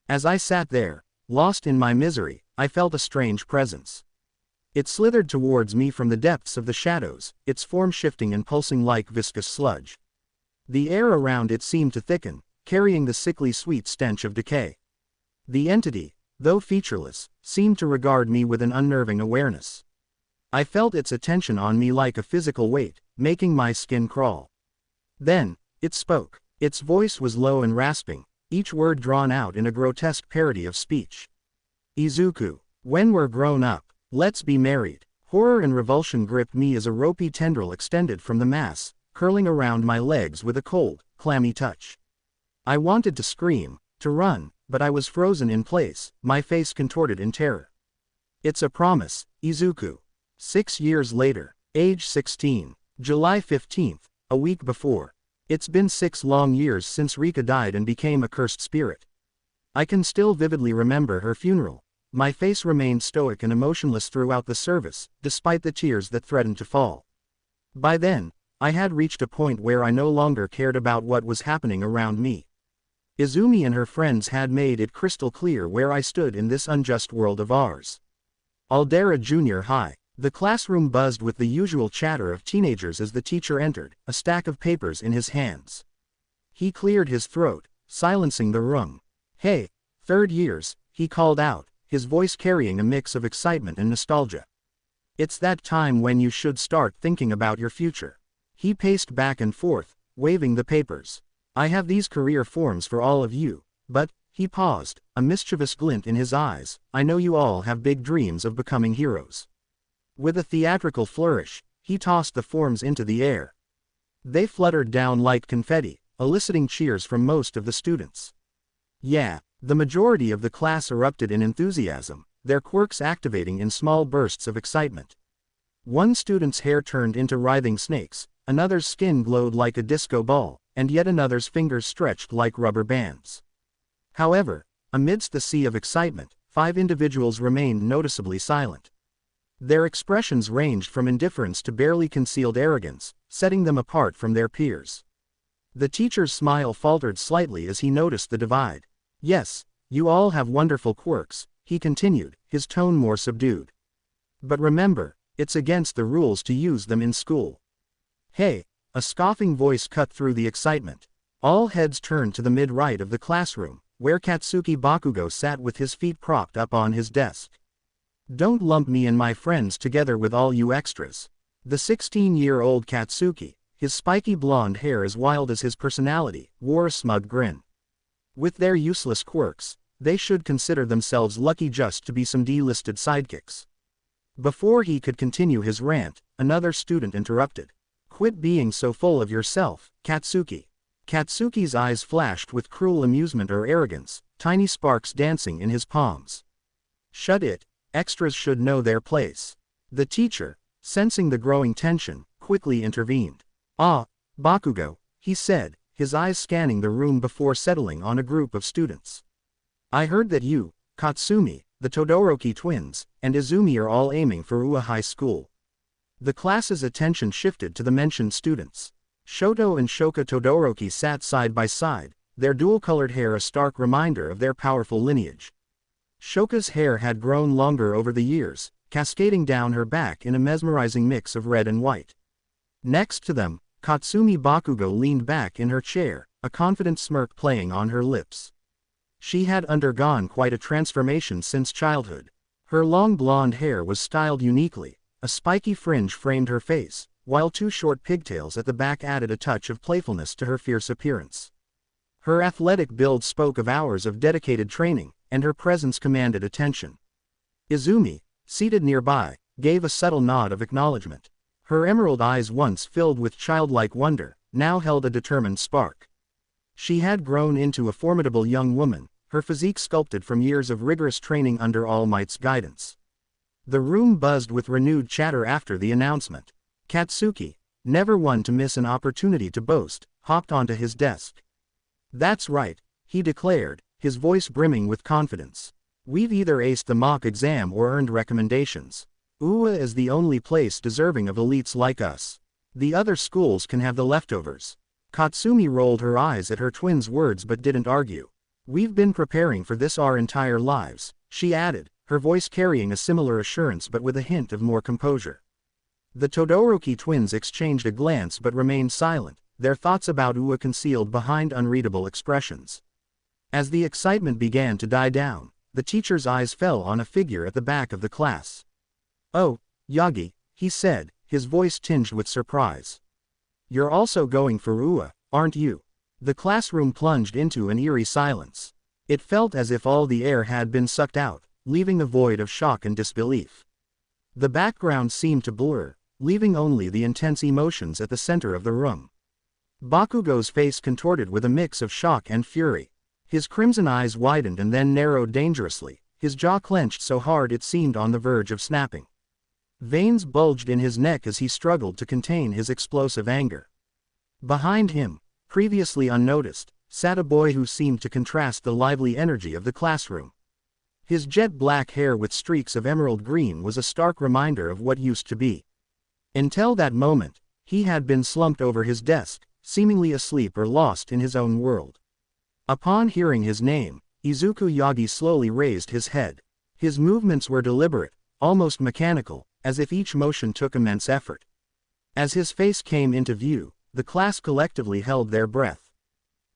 S1: As I sat there, lost in my misery, I felt a strange presence. It slithered towards me from the depths of the shadows, its form shifting and pulsing like viscous sludge. The air around it seemed to thicken, carrying the sickly sweet stench of decay. The entity, though featureless, seemed to regard me with an unnerving awareness. I felt its attention on me like a physical weight, making my skin crawl. Then, it spoke. Its voice was low and rasping, each word drawn out in a grotesque parody of speech. Izuku, when we're grown up, let's be married. Horror and revulsion gripped me as a ropey tendril extended from the mass, curling around my legs with a cold, clammy touch. I wanted to scream, to run, but I was frozen in place, my face contorted in terror. It's a promise, Izuku. 6 years later, age 16, July 15th, a week before. It's been 6 long years since Rika died and became a cursed spirit. I can still vividly remember her funeral. My face remained stoic and emotionless throughout the service, despite the tears that threatened to fall. By then, I had reached a point where I no longer cared about what was happening around me. Izumi and her friends had made it crystal clear where I stood in this unjust world of ours. Aldera Junior High. The classroom buzzed with the usual chatter of teenagers as the teacher entered, a stack of papers in his hands. He cleared his throat, silencing the room. Hey, third years, he called out, his voice carrying a mix of excitement and nostalgia. It's that time when you should start thinking about your future. He paced back and forth, waving the papers. I have these career forms for all of you, but, he paused, a mischievous glint in his eyes, I know you all have big dreams of becoming heroes. With a theatrical flourish, he tossed the forms into the air. They fluttered down like confetti, eliciting cheers from most of the students. Yeah, the majority of the class erupted in enthusiasm, their quirks activating in small bursts of excitement. One student's hair turned into writhing snakes, another's skin glowed like a disco ball, and yet another's fingers stretched like rubber bands. However, amidst the sea of excitement, 5 individuals remained noticeably silent. Their expressions ranged from indifference to barely concealed arrogance, setting them apart from their peers. The teacher's smile faltered slightly as he noticed the divide. Yes, you all have wonderful quirks, he continued, his tone more subdued. But remember, it's against the rules to use them in school. Hey, a scoffing voice cut through the excitement. All heads turned to the mid-right of the classroom, where Katsuki Bakugo sat with his feet propped up on his desk. Don't lump me and my friends together with all you extras. The 16-year-old Katsuki, his spiky blonde hair as wild as his personality, wore a smug grin. With their useless quirks, they should consider themselves lucky just to be some delisted sidekicks. Before he could continue his rant, another student interrupted. Quit being so full of yourself, Katsuki. Katsuki's eyes flashed with cruel amusement or arrogance, tiny sparks dancing in his palms. Shut it, extras should know their place. The teacher, sensing the growing tension, quickly intervened. Ah, Bakugo, he said, his eyes scanning the room before settling on a group of students. I heard that you, Katsumi, the Todoroki twins, and Izumi are all aiming for Ua High School. The class's attention shifted to the mentioned students. Shoto and Shoka Todoroki sat side by side, their dual-colored hair a stark reminder of their powerful lineage. Shoka's hair had grown longer over the years, cascading down her back in a mesmerizing mix of red and white. Next to them, Katsumi Bakugo leaned back in her chair, a confident smirk playing on her lips. She had undergone quite a transformation since childhood. Her long blonde hair was styled uniquely, a spiky fringe framed her face, while 2 short pigtails at the back added a touch of playfulness to her fierce appearance. Her athletic build spoke of hours of dedicated training, and her presence commanded attention. Izumi, seated nearby, gave a subtle nod of acknowledgement. Her emerald eyes, once filled with childlike wonder, now held a determined spark. She had grown into a formidable young woman, her physique sculpted from years of rigorous training under All Might's guidance. The room buzzed with renewed chatter after the announcement. Katsuki, never one to miss an opportunity to boast, hopped onto his desk. That's right, he declared, his voice brimming with confidence. We've either aced the mock exam or earned recommendations. Ua is the only place deserving of elites like us. The other schools can have the leftovers. Katsumi rolled her eyes at her twin's words but didn't argue. We've been preparing for this our entire lives, she added, her voice carrying a similar assurance but with a hint of more composure. The Todoroki twins exchanged a glance but remained silent, their thoughts about Ua concealed behind unreadable expressions. As the excitement began to die down, the teacher's eyes fell on a figure at the back of the class. Oh, Yagi, he said, his voice tinged with surprise. You're also going for Ua, aren't you? The classroom plunged into an eerie silence. It felt as if all the air had been sucked out, leaving a void of shock and disbelief. The background seemed to blur, leaving only the intense emotions at the center of the room. Bakugo's face contorted with a mix of shock and fury. His crimson eyes widened and then narrowed dangerously, his jaw clenched so hard it seemed on the verge of snapping. Veins bulged in his neck as he struggled to contain his explosive anger. Behind him, previously unnoticed, sat a boy who seemed to contrast the lively energy of the classroom. His jet black hair with streaks of emerald green was a stark reminder of what used to be. Until that moment, he had been slumped over his desk, seemingly asleep or lost in his own world. Upon hearing his name, Izuku Yagi slowly raised his head. His movements were deliberate, almost mechanical, as if each motion took immense effort. As his face came into view, the class collectively held their breath.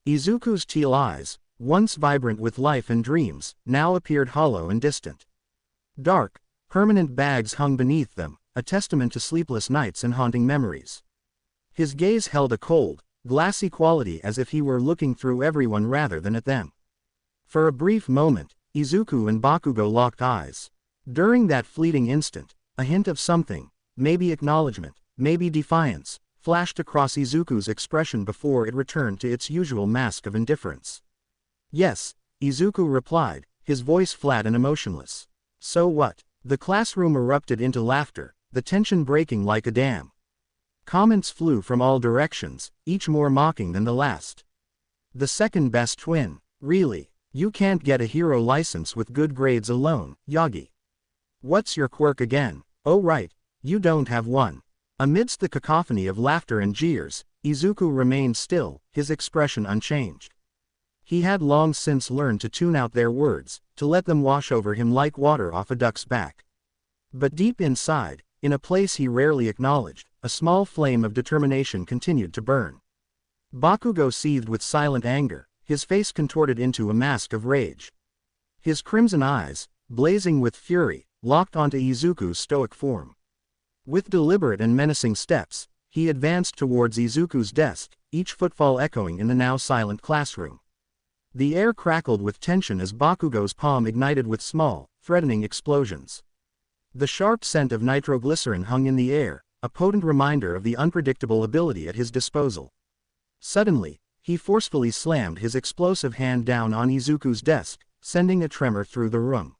S1: Izuku's teal eyes, once vibrant with life and dreams, now appeared hollow and distant. Dark, permanent bags hung beneath them, a testament to sleepless nights and haunting memories. His gaze held a cold, glassy quality as if he were looking through everyone rather than at them. For a brief moment, Izuku and Bakugo locked eyes. During that fleeting instant, a hint of something, maybe acknowledgement, maybe defiance, flashed across Izuku's expression before it returned to its usual mask of indifference. Yes, Izuku replied, his voice flat and emotionless. So what? The classroom erupted into laughter, the tension breaking like a dam. Comments flew from all directions, each more mocking than the last. The second best twin. Really? You can't get a hero license with good grades alone, Yagi. What's your quirk again? Oh right, you don't have one. Amidst the cacophony of laughter and jeers, Izuku remained still, his expression unchanged. He had long since learned to tune out their words, to let them wash over him like water off a duck's back. But deep inside, in a place he rarely acknowledged, a small flame of determination continued to burn. Bakugo seethed with silent anger, his face contorted into a mask of rage. His crimson eyes, blazing with fury, locked onto Izuku's stoic form. With deliberate and menacing steps, he advanced towards Izuku's desk, each footfall echoing in the now silent classroom. The air crackled with tension as Bakugo's palm ignited with small, threatening explosions. The sharp scent of nitroglycerin hung in the air, a potent reminder of the unpredictable ability at his disposal. Suddenly, he forcefully slammed his explosive hand down on Izuku's desk, sending a tremor through the room.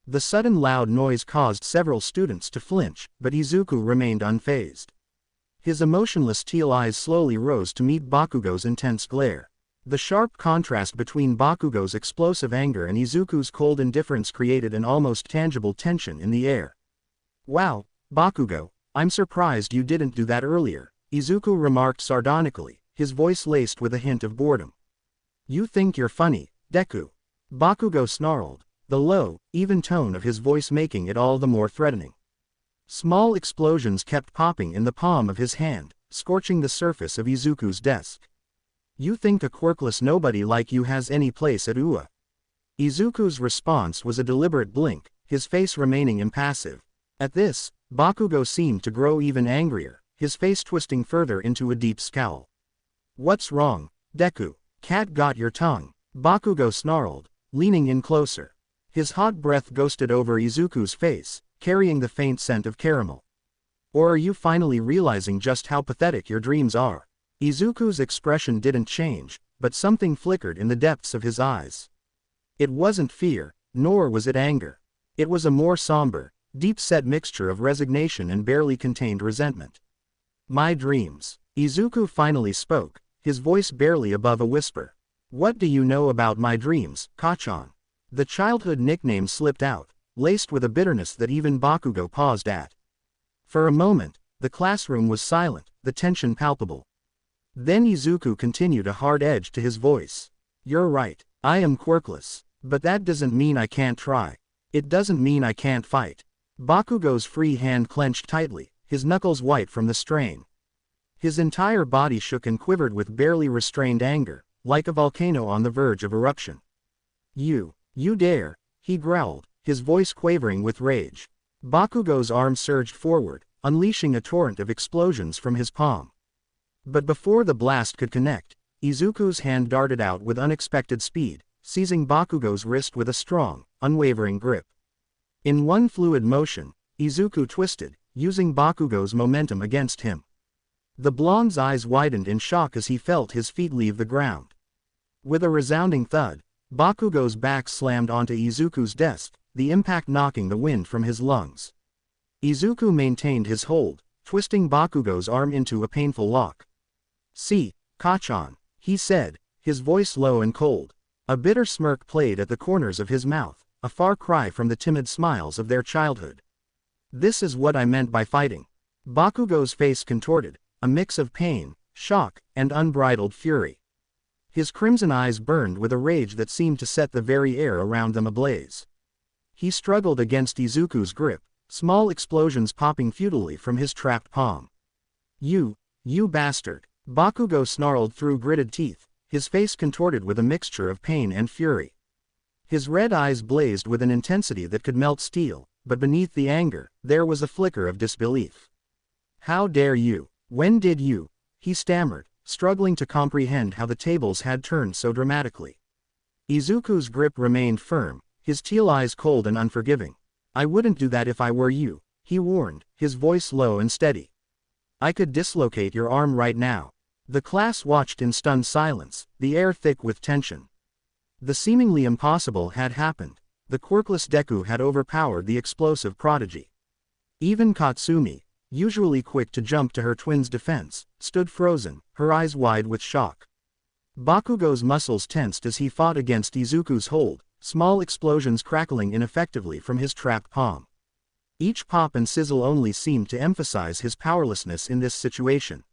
S1: The sudden loud noise caused several students to flinch, but Izuku remained unfazed. His emotionless teal eyes slowly rose to meet Bakugo's intense glare. The sharp contrast between Bakugo's explosive anger and Izuku's cold indifference created an almost tangible tension in the air. Wow, Bakugo, I'm surprised you didn't do that earlier, Izuku remarked sardonically, his voice laced with a hint of boredom. You think you're funny, Deku. Bakugo snarled, the low, even tone of his voice making it all the more threatening. Small explosions kept popping in the palm of his hand, scorching the surface of Izuku's desk. You think a quirkless nobody like you has any place at UA? Izuku's response was a deliberate blink, his face remaining impassive. At this, Bakugo seemed to grow even angrier, his face twisting further into a deep scowl. What's wrong, Deku? Cat got your tongue, Bakugo snarled, leaning in closer. His hot breath ghosted over Izuku's face, carrying the faint scent of caramel. Or are you finally realizing just how pathetic your dreams are? Izuku's expression didn't change, but something flickered in the depths of his eyes. It wasn't fear, nor was it anger. It was a more somber, deep-set mixture of resignation and barely contained resentment. My dreams. Izuku finally spoke, his voice barely above a whisper. What do you know about my dreams, Kachan? The childhood nickname slipped out, laced with a bitterness that even Bakugo paused at. For a moment, the classroom was silent, the tension palpable. Then Izuku continued, a hard edge to his voice. You're right, I am quirkless, but that doesn't mean I can't try. It doesn't mean I can't fight. Bakugo's free hand clenched tightly, his knuckles white from the strain. His entire body shook and quivered with barely restrained anger, like a volcano on the verge of eruption. You dare, he growled, his voice quavering with rage. Bakugo's arm surged forward, unleashing a torrent of explosions from his palm. But before the blast could connect, Izuku's hand darted out with unexpected speed, seizing Bakugo's wrist with a strong, unwavering grip. In one fluid motion, Izuku twisted, using Bakugo's momentum against him. The blonde's eyes widened in shock as he felt his feet leave the ground. With a resounding thud, Bakugo's back slammed onto Izuku's desk, the impact knocking the wind from his lungs. Izuku maintained his hold, twisting Bakugo's arm into a painful lock. See, Kachan, he said, his voice low and cold. A bitter smirk played at the corners of his mouth, a far cry from the timid smiles of their childhood. This is what I meant by fighting. Bakugo's face contorted, a mix of pain, shock, and unbridled fury. His crimson eyes burned with a rage that seemed to set the very air around them ablaze. He struggled against Izuku's grip, small explosions popping futilely from his trapped palm. You bastard! Bakugo snarled through gritted teeth, his face contorted with a mixture of pain and fury. His red eyes blazed with an intensity that could melt steel, but beneath the anger, there was a flicker of disbelief. How dare you? When did you? He stammered, struggling to comprehend how the tables had turned so dramatically. Izuku's grip remained firm, his teal eyes cold and unforgiving. I wouldn't do that if I were you, he warned, his voice low and steady. I could dislocate your arm right now. The class watched in stunned silence, the air thick with tension. The seemingly impossible had happened. The quirkless Deku had overpowered the explosive prodigy. Even Katsumi, usually quick to jump to her twin's defense, stood frozen, her eyes wide with shock. Bakugo's muscles tensed as he fought against Izuku's hold, small explosions crackling ineffectively from his trapped palm. Each pop and sizzle only seemed to emphasize his powerlessness in this situation.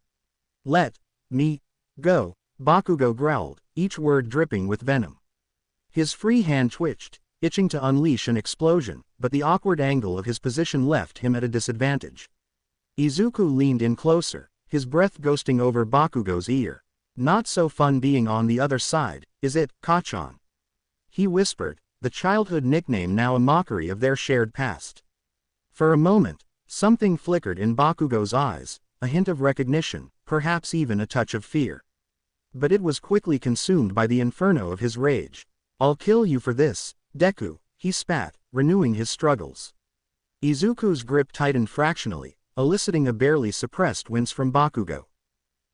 S1: "Let me go," Bakugo growled, each word dripping with venom. His free hand twitched, itching to unleash an explosion, but the awkward angle of his position left him at a disadvantage. Izuku leaned in closer, his breath ghosting over Bakugo's ear. "Not so fun being on the other side, is it, Kachan?" he whispered, the childhood nickname now a mockery of their shared past. For a moment, something flickered in Bakugo's eyes, a hint of recognition, perhaps even a touch of fear. But it was quickly consumed by the inferno of his rage. "I'll kill you for this, Deku," he spat, renewing his struggles. Izuku's grip tightened fractionally, eliciting a barely suppressed wince from Bakugo.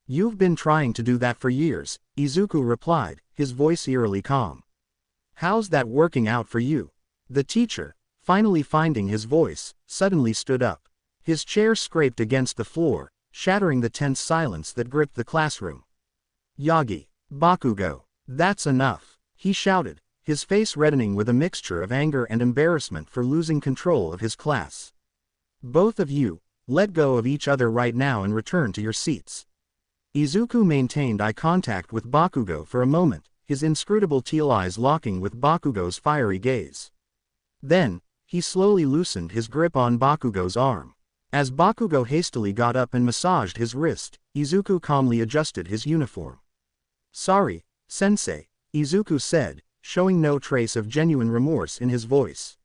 S1: "You've been trying to do that for years," Izuku replied, his voice eerily calm. "How's that working out for you?" The teacher, finally finding his voice, suddenly stood up. His chair scraped against the floor, shattering the tense silence that gripped the classroom. "Yagi, Bakugo, that's enough," he shouted, his face reddening with a mixture of anger and embarrassment for losing control of his class. "Both of you, let go of each other right now and return to your seats." Izuku maintained eye contact with Bakugo for a moment, his inscrutable teal eyes locking with Bakugo's fiery gaze. Then, he slowly loosened his grip on Bakugo's arm. As Bakugo hastily got up and massaged his wrist, Izuku calmly adjusted his uniform. "Sorry, sensei," Izuku said, showing no trace of genuine remorse in his voice.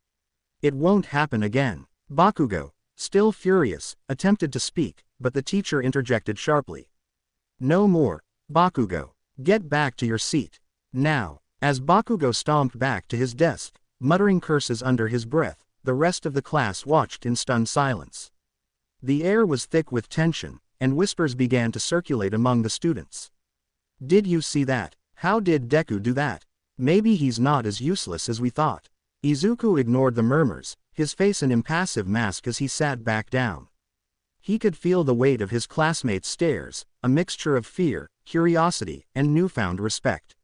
S1: "It won't happen again." Bakugo, still furious, attempted to speak, but the teacher interjected sharply. "No more, Bakugo. Get back to your seat. Now." As Bakugo stomped back to his desk, muttering curses under his breath, the rest of the class watched in stunned silence. The air was thick with tension, and whispers began to circulate among the students. "Did you see that? How did Deku do that? Maybe he's not as useless as we thought." Izuku ignored the murmurs, his face an impassive mask as he sat back down. He could feel the weight of his classmates' stares, a mixture of fear, curiosity, and newfound respect.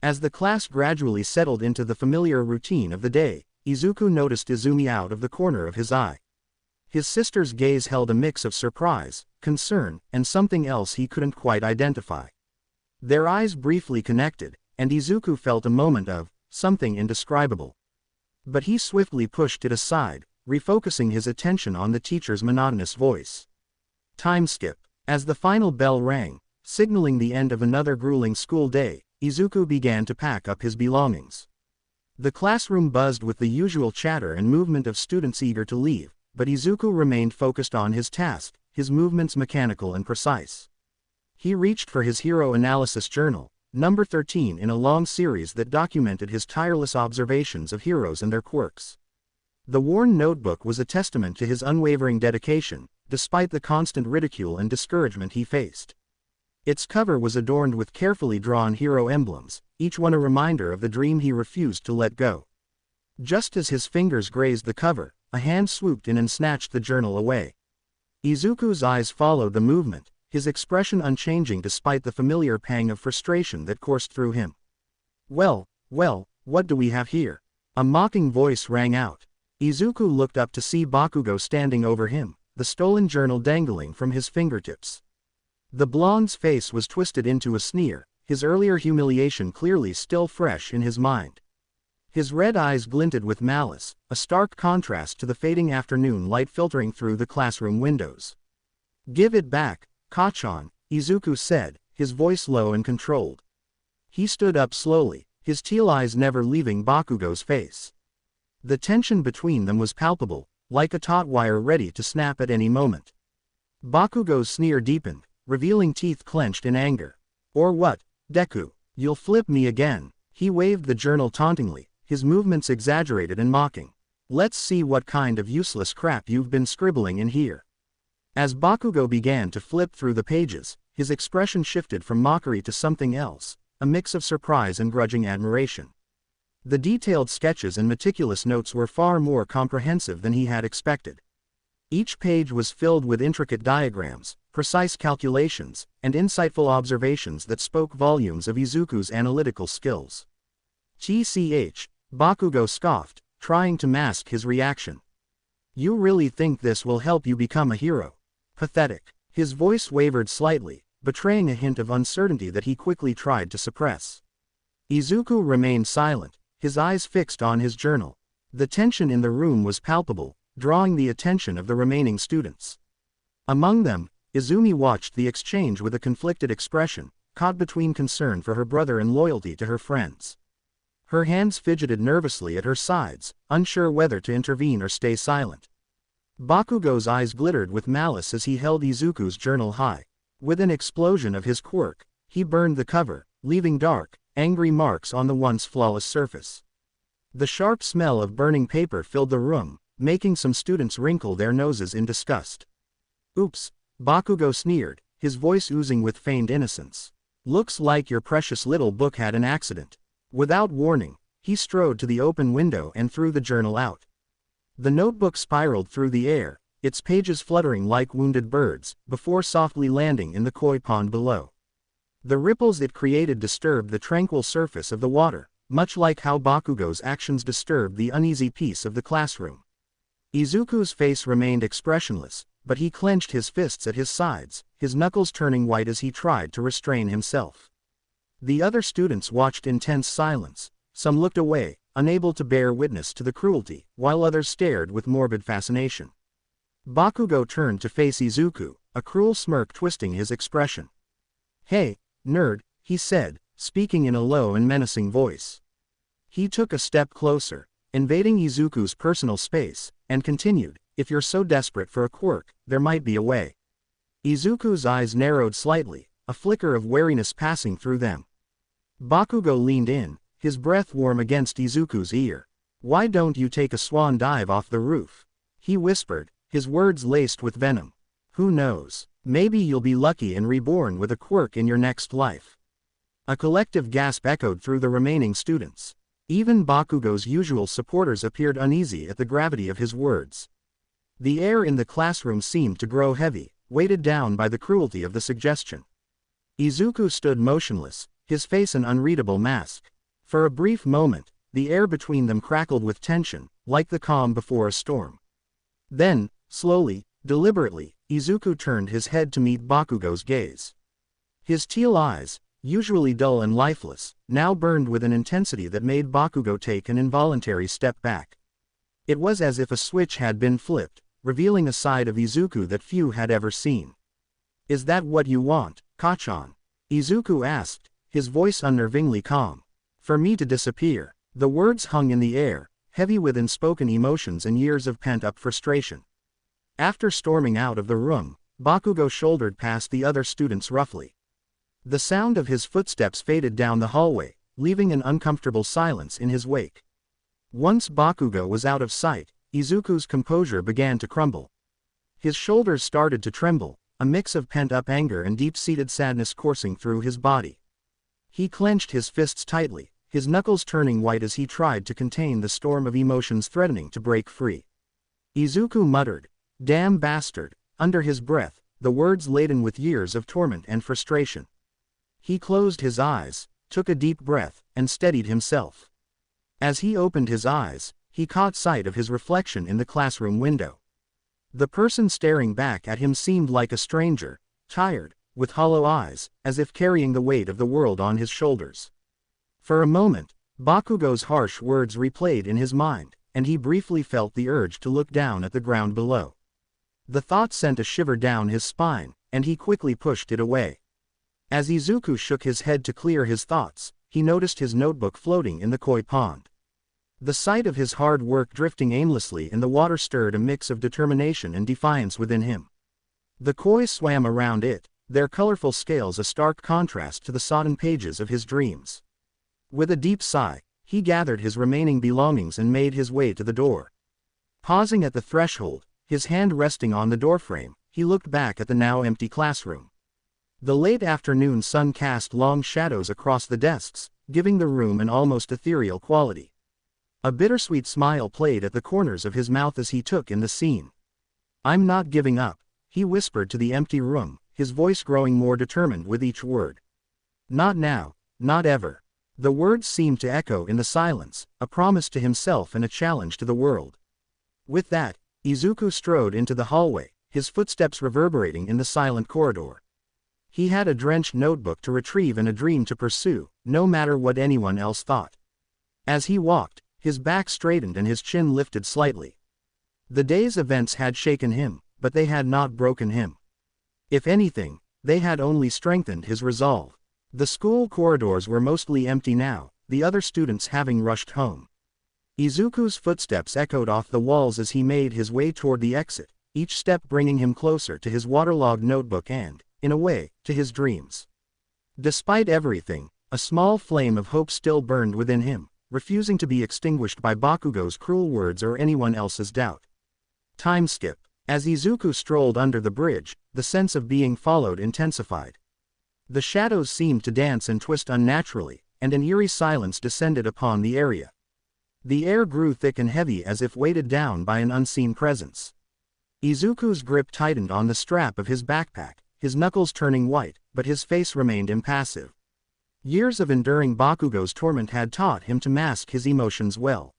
S1: As the class gradually settled into the familiar routine of the day, Izuku noticed Izumi out of the corner of his eye. His sister's gaze held a mix of surprise, concern, and something else he couldn't quite identify. Their eyes briefly connected, and Izuku felt a moment of something indescribable. But he swiftly pushed it aside, refocusing his attention on the teacher's monotonous voice. Time skip. As the final bell rang, signaling the end of another grueling school day, Izuku began to pack up his belongings. The classroom buzzed with the usual chatter and movement of students eager to leave, but Izuku remained focused on his task, his movements mechanical and precise. He reached for his hero analysis journal, number 13 in a long series that documented his tireless observations of heroes and their quirks. The worn notebook was a testament to his unwavering dedication, despite the constant ridicule and discouragement he faced. Its cover was adorned with carefully drawn hero emblems, each one a reminder of the dream he refused to let go. Just as his fingers grazed the cover, a hand swooped in and snatched the journal away. Izuku's eyes followed the movement, his expression unchanging despite the familiar pang of frustration that coursed through him. Well, what do we have here?" A mocking voice rang out. Izuku looked up to see Bakugo standing over him, the stolen journal dangling from his fingertips. The blonde's face was twisted into a sneer, his earlier humiliation clearly still fresh in his mind. His red eyes glinted with malice, a stark contrast to the fading afternoon light filtering through the classroom windows. "Give it back, Kachan," Izuku said, his voice low and controlled. He stood up slowly, his teal eyes never leaving Bakugo's face. The tension between them was palpable, like a taut wire ready to snap at any moment. Bakugo's sneer deepened, revealing teeth clenched in anger. "Or what, Deku? You'll flip me again." He waved the journal tauntingly, his movements exaggerated and mocking. "Let's see what kind of useless crap you've been scribbling in here." As Bakugo began to flip through the pages, his expression shifted from mockery to something else, a mix of surprise and grudging admiration. The detailed sketches and meticulous notes were far more comprehensive than he had expected. Each page was filled with intricate diagrams, precise calculations, and insightful observations that spoke volumes of Izuku's analytical skills. "Tch," Bakugo scoffed, trying to mask his reaction. "You really think this will help you become a hero? Pathetic." His voice wavered slightly, betraying a hint of uncertainty that he quickly tried to suppress. Izuku remained silent, his eyes fixed on his journal. The tension in the room was palpable, drawing the attention of the remaining students. Among them, Izumi watched the exchange with a conflicted expression, caught between concern for her brother and loyalty to her friends. Her hands fidgeted nervously at her sides, unsure whether to intervene or stay silent. Bakugo's eyes glittered with malice as he held Izuku's journal high. With an explosion of his quirk, he burned the cover, leaving dark, angry marks on the once flawless surface. The sharp smell of burning paper filled the room, making some students wrinkle their noses in disgust. "Oops," Bakugo sneered, his voice oozing with feigned innocence. "Looks like your precious little book had an accident." Without warning, he strode to the open window and threw the journal out. The notebook spiraled through the air, its pages fluttering like wounded birds, before softly landing in the koi pond below. The ripples it created disturbed the tranquil surface of the water, much like how Bakugo's actions disturbed the uneasy peace of the classroom. Izuku's face remained expressionless, but he clenched his fists at his sides, his knuckles turning white as he tried to restrain himself. The other students watched in tense silence. Some looked away, unable to bear witness to the cruelty, while others stared with morbid fascination. Bakugo turned to face Izuku, a cruel smirk twisting his expression. "Hey, nerd," he said, speaking in a low and menacing voice. He took a step closer, invading Izuku's personal space, and continued, "If you're so desperate for a quirk, there might be a way." Izuku's eyes narrowed slightly, a flicker of wariness passing through them. Bakugo leaned in, his breath warm against Izuku's ear. "Why don't you take a swan dive off the roof?" he whispered, his words laced with venom. "Who knows, maybe you'll be lucky and reborn with a quirk in your next life." A collective gasp echoed through the remaining students. Even Bakugo's usual supporters appeared uneasy at the gravity of his words. The air in the classroom seemed to grow heavy, weighted down by the cruelty of the suggestion. Izuku stood motionless, his face an unreadable mask. For a brief moment, the air between them crackled with tension, like the calm before a storm. Then, slowly, deliberately, Izuku turned his head to meet Bakugo's gaze. His teal eyes, usually dull and lifeless, now burned with an intensity that made Bakugo take an involuntary step back. It was as if a switch had been flipped, revealing a side of Izuku that few had ever seen. "Is that what you want, Kachan?" Izuku asked, his voice unnervingly calm. "For me to disappear?" The words hung in the air, heavy with unspoken emotions and years of pent-up frustration. After storming out of the room, Bakugo shouldered past the other students roughly. The sound of his footsteps faded down the hallway, leaving an uncomfortable silence in his wake. Once Bakugo was out of sight, Izuku's composure began to crumble. His shoulders started to tremble, a mix of pent-up anger and deep-seated sadness coursing through his body. He clenched his fists tightly, his knuckles turning white as he tried to contain the storm of emotions threatening to break free. Izuku muttered, "Damn bastard," under his breath, the words laden with years of torment and frustration. He closed his eyes, took a deep breath, and steadied himself. As he opened his eyes, he caught sight of his reflection in the classroom window. The person staring back at him seemed like a stranger, tired, with hollow eyes, as if carrying the weight of the world on his shoulders. For a moment, Bakugo's harsh words replayed in his mind, and he briefly felt the urge to look down at the ground below. The thought sent a shiver down his spine, and he quickly pushed it away. As Izuku shook his head to clear his thoughts, he noticed his notebook floating in the koi pond. The sight of his hard work drifting aimlessly in the water stirred a mix of determination and defiance within him. The koi swam around it, their colorful scales a stark contrast to the sodden pages of his dreams. With a deep sigh, he gathered his remaining belongings and made his way to the door. Pausing at the threshold, his hand resting on the doorframe, he looked back at the now empty classroom. The late afternoon sun cast long shadows across the desks, giving the room an almost ethereal quality. A bittersweet smile played at the corners of his mouth as he took in the scene. "I'm not giving up," he whispered to the empty room, his voice growing more determined with each word. "Not now, not ever." The words seemed to echo in the silence, a promise to himself and a challenge to the world. With that, Izuku strode into the hallway, his footsteps reverberating in the silent corridor. He had a drenched notebook to retrieve and a dream to pursue, no matter what anyone else thought. As he walked, his back straightened and his chin lifted slightly. The day's events had shaken him, but they had not broken him. If anything, they had only strengthened his resolve. The school corridors were mostly empty now, the other students having rushed home. Izuku's footsteps echoed off the walls as he made his way toward the exit, each step bringing him closer to his waterlogged notebook and, in a way, to his dreams. Despite everything, a small flame of hope still burned within him, refusing to be extinguished by Bakugo's cruel words or anyone else's doubt. Time skip. As Izuku strolled under the bridge, the sense of being followed intensified. The shadows seemed to dance and twist unnaturally, and an eerie silence descended upon the area. The air grew thick and heavy as if weighted down by an unseen presence. Izuku's grip tightened on the strap of his backpack, his knuckles turning white, but his face remained impassive. Years of enduring Bakugo's torment had taught him to mask his emotions well.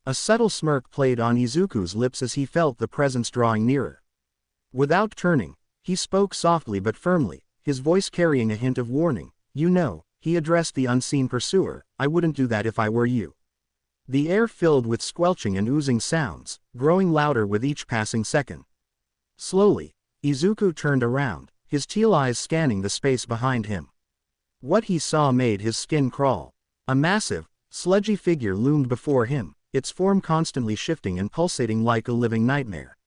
S1: A subtle smirk played on Izuku's lips as he felt the presence drawing nearer. Without turning, he spoke softly but firmly, his voice carrying a hint of warning. "You know," he addressed the unseen pursuer, "I wouldn't do that if I were you." The air filled with squelching and oozing sounds, growing louder with each passing second. Slowly, Izuku turned around, his teal eyes scanning the space behind him. What he saw made his skin crawl. A massive, sludgy figure loomed before him, its form constantly shifting and pulsating like a living nightmare.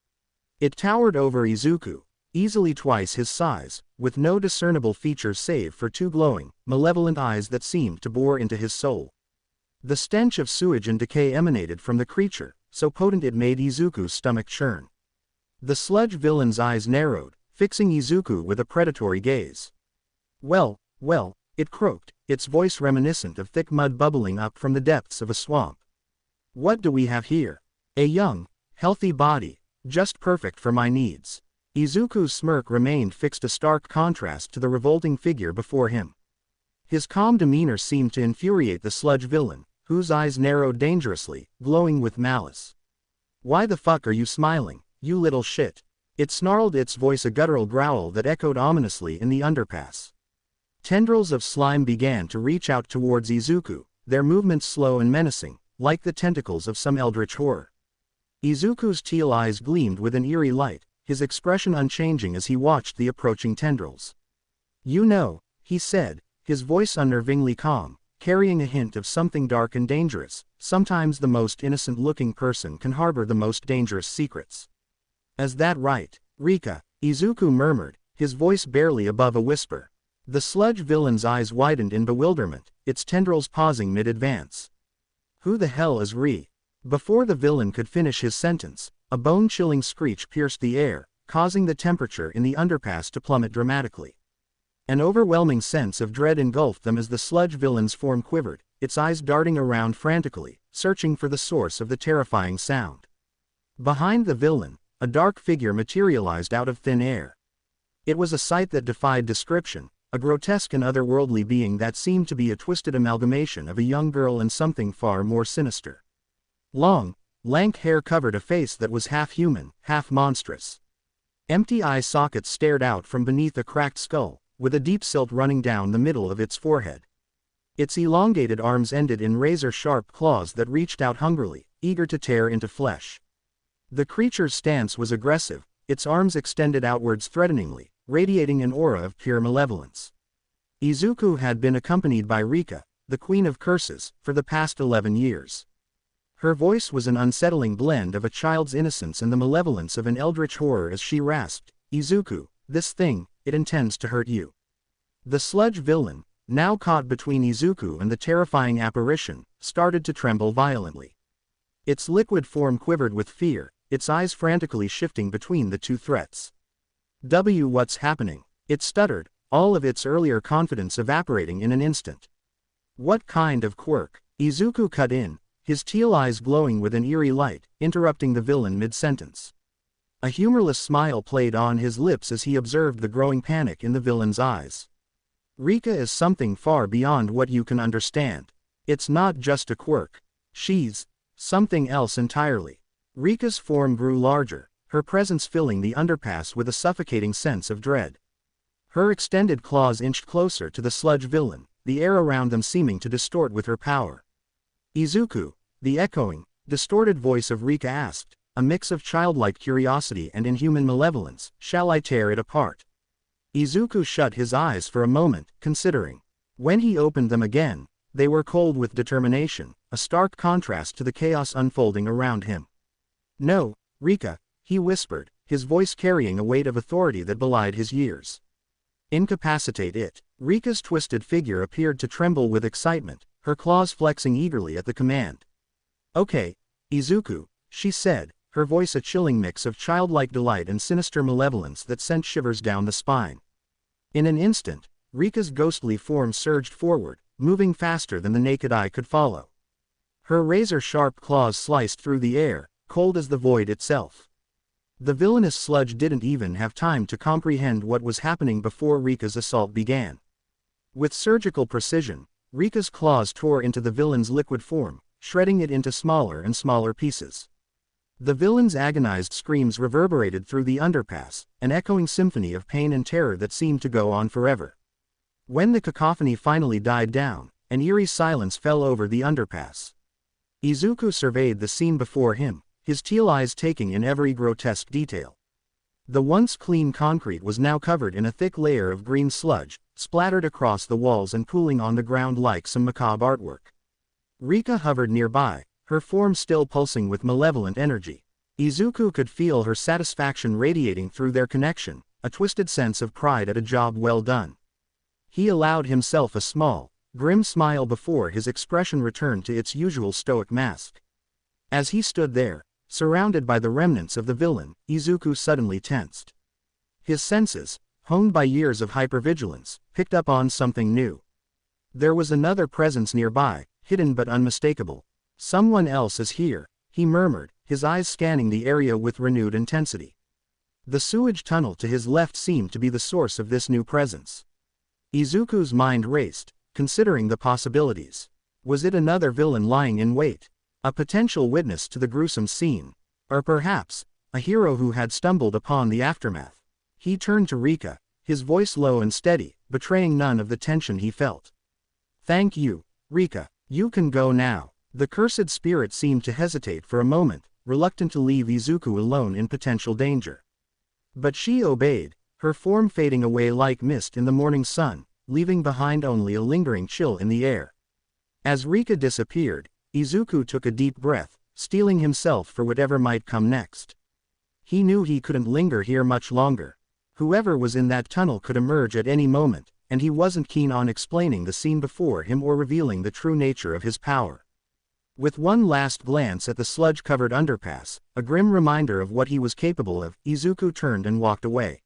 S1: It towered over Izuku, easily twice his size, with no discernible features save for two glowing, malevolent eyes that seemed to bore into his soul. The stench of sewage and decay emanated from the creature, so potent it made Izuku's stomach churn. The sludge villain's eyes narrowed, fixing Izuku with a predatory gaze. Well, it croaked, its voice reminiscent of thick mud bubbling up from the depths of a swamp. "What do we have here? A young, healthy body, just perfect for my needs." Izuku's smirk remained fixed, a stark contrast to the revolting figure before him. His calm demeanor seemed to infuriate the sludge villain, whose eyes narrowed dangerously, glowing with malice. "Why the fuck are you smiling, you little shit?" It snarled, its voice a guttural growl that echoed ominously in the underpass. Tendrils of slime began to reach out towards Izuku, their movements slow and menacing, like the tentacles of some eldritch horror. Izuku's teal eyes gleamed with an eerie light, his expression unchanging as he watched the approaching tendrils. "You know," he said, his voice unnervingly calm, carrying a hint of something dark and dangerous. "Sometimes the most innocent-looking person can harbor the most dangerous secrets." "Is that right, Rika?" Izuku murmured, his voice barely above a whisper. The sludge villain's eyes widened in bewilderment, its tendrils pausing mid-advance. "Who the hell is Ri?" Before the villain could finish his sentence, a bone-chilling screech pierced the air, causing the temperature in the underpass to plummet dramatically. An overwhelming sense of dread engulfed them as the sludge villain's form quivered, its eyes darting around frantically, searching for the source of the terrifying sound. Behind the villain, a dark figure materialized out of thin air. It was a sight that defied description, a grotesque and otherworldly being that seemed to be a twisted amalgamation of a young girl and something far more sinister. Long, lank hair covered a face that was half human, half monstrous. Empty eye sockets stared out from beneath a cracked skull, with a deep silt running down the middle of its forehead. Its elongated arms ended in razor-sharp claws that reached out hungrily, eager to tear into flesh. The creature's stance was aggressive, its arms extended outwards threateningly, radiating an aura of pure malevolence. Izuku had been accompanied by Rika, the Queen of Curses, for the past 11 years. Her voice was an unsettling blend of a child's innocence and the malevolence of an eldritch horror as she rasped, "Izuku, this thing, it intends to hurt you." The sludge villain, now caught between Izuku and the terrifying apparition, started to tremble violently. Its liquid form quivered with fear, its eyes frantically shifting between the two threats. What's happening?" It stuttered, all of its earlier confidence evaporating in an instant. What kind of quirk? Izuku cut in, his teal eyes glowing with an eerie light, interrupting the villain mid-sentence. A humorless smile played on his lips as he observed the growing panic in the villain's eyes. Rika is something far beyond what you can understand. It's not just a quirk. She's something else entirely. Rika's form grew larger, her presence filling the underpass with a suffocating sense of dread. Her extended claws inched closer to the sludge villain, the air around them seeming to distort with her power. Izuku, the echoing, distorted voice of Rika asked, a mix of childlike curiosity and inhuman malevolence, shall I tear it apart? Izuku shut his eyes for a moment, considering. When he opened them again, they were cold with determination, a stark contrast to the chaos unfolding around him. No, Rika, he whispered, his voice carrying a weight of authority that belied his years. Incapacitate it. Rika's twisted figure appeared to tremble with excitement, her claws flexing eagerly at the command. Okay, Izuku, she said, her voice a chilling mix of childlike delight and sinister malevolence that sent shivers down the spine. In an instant, Rika's ghostly form surged forward, moving faster than the naked eye could follow. Her razor-sharp claws sliced through the air, cold as the void itself. The villainous sludge didn't even have time to comprehend what was happening before Rika's assault began. With surgical precision, Rika's claws tore into the villain's liquid form, shredding it into smaller and smaller pieces. The villain's agonized screams reverberated through the underpass, an echoing symphony of pain and terror that seemed to go on forever. When the cacophony finally died down, an eerie silence fell over the underpass. Izuku surveyed the scene before him, his teal eyes taking in every grotesque detail. The once clean concrete was now covered in a thick layer of green sludge, splattered across the walls and pooling on the ground like some macabre artwork. Rika hovered nearby, her form still pulsing with malevolent energy. Izuku could feel her satisfaction radiating through their connection, a twisted sense of pride at a job well done. He allowed himself a small, grim smile before his expression returned to its usual stoic mask. As he stood there, surrounded by the remnants of the villain, Izuku suddenly tensed. His senses, honed by years of hypervigilance, picked up on something new. There was another presence nearby, hidden but unmistakable. Someone else is here, he murmured, his eyes scanning the area with renewed intensity. The sewage tunnel to his left seemed to be the source of this new presence. Izuku's mind raced, considering the possibilities. Was it another villain lying in wait? A potential witness to the gruesome scene? Or perhaps, a hero who had stumbled upon the aftermath? He turned to Rika, his voice low and steady, betraying none of the tension he felt. Thank you, Rika. You can go now. The cursed spirit seemed to hesitate for a moment, reluctant to leave Izuku alone in potential danger. But she obeyed, her form fading away like mist in the morning sun, leaving behind only a lingering chill in the air. As Rika disappeared, Izuku took a deep breath, steeling himself for whatever might come next. He knew he couldn't linger here much longer. Whoever was in that tunnel could emerge at any moment, and he wasn't keen on explaining the scene before him or revealing the true nature of his power. With one last glance at the sludge-covered underpass, a grim reminder of what he was capable of, Izuku turned and walked away.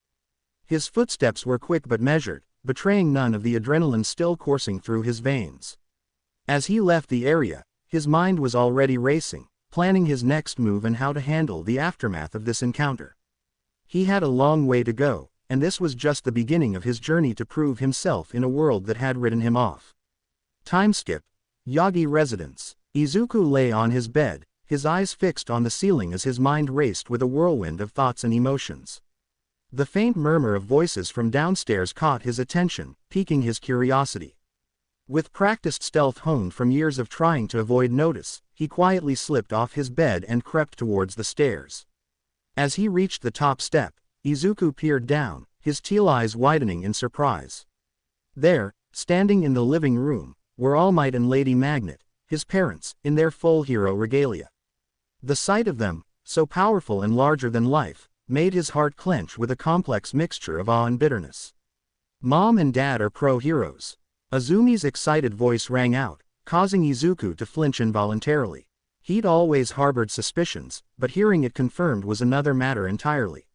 S1: His footsteps were quick but measured, betraying none of the adrenaline still coursing through his veins. As he left the area, his mind was already racing, planning his next move and how to handle the aftermath of this encounter. He had a long way to go, and this was just the beginning of his journey to prove himself in a world that had written him off. Time skip. Yagi residence. Izuku lay on his bed, his eyes fixed on the ceiling as his mind raced with a whirlwind of thoughts and emotions. The faint murmur of voices from downstairs caught his attention, piquing his curiosity. With practiced stealth honed from years of trying to avoid notice, he quietly slipped off his bed and crept towards the stairs. As he reached the top step, Izuku peered down, his teal eyes widening in surprise. There, standing in the living room, were All Might and Lady Magnet, his parents, in their full hero regalia. The sight of them, so powerful and larger than life, made his heart clench with a complex mixture of awe and bitterness. Mom and Dad are pro-heroes. Azumi's excited voice rang out, causing Izuku to flinch involuntarily. He'd always harbored suspicions, but hearing it confirmed was another matter entirely.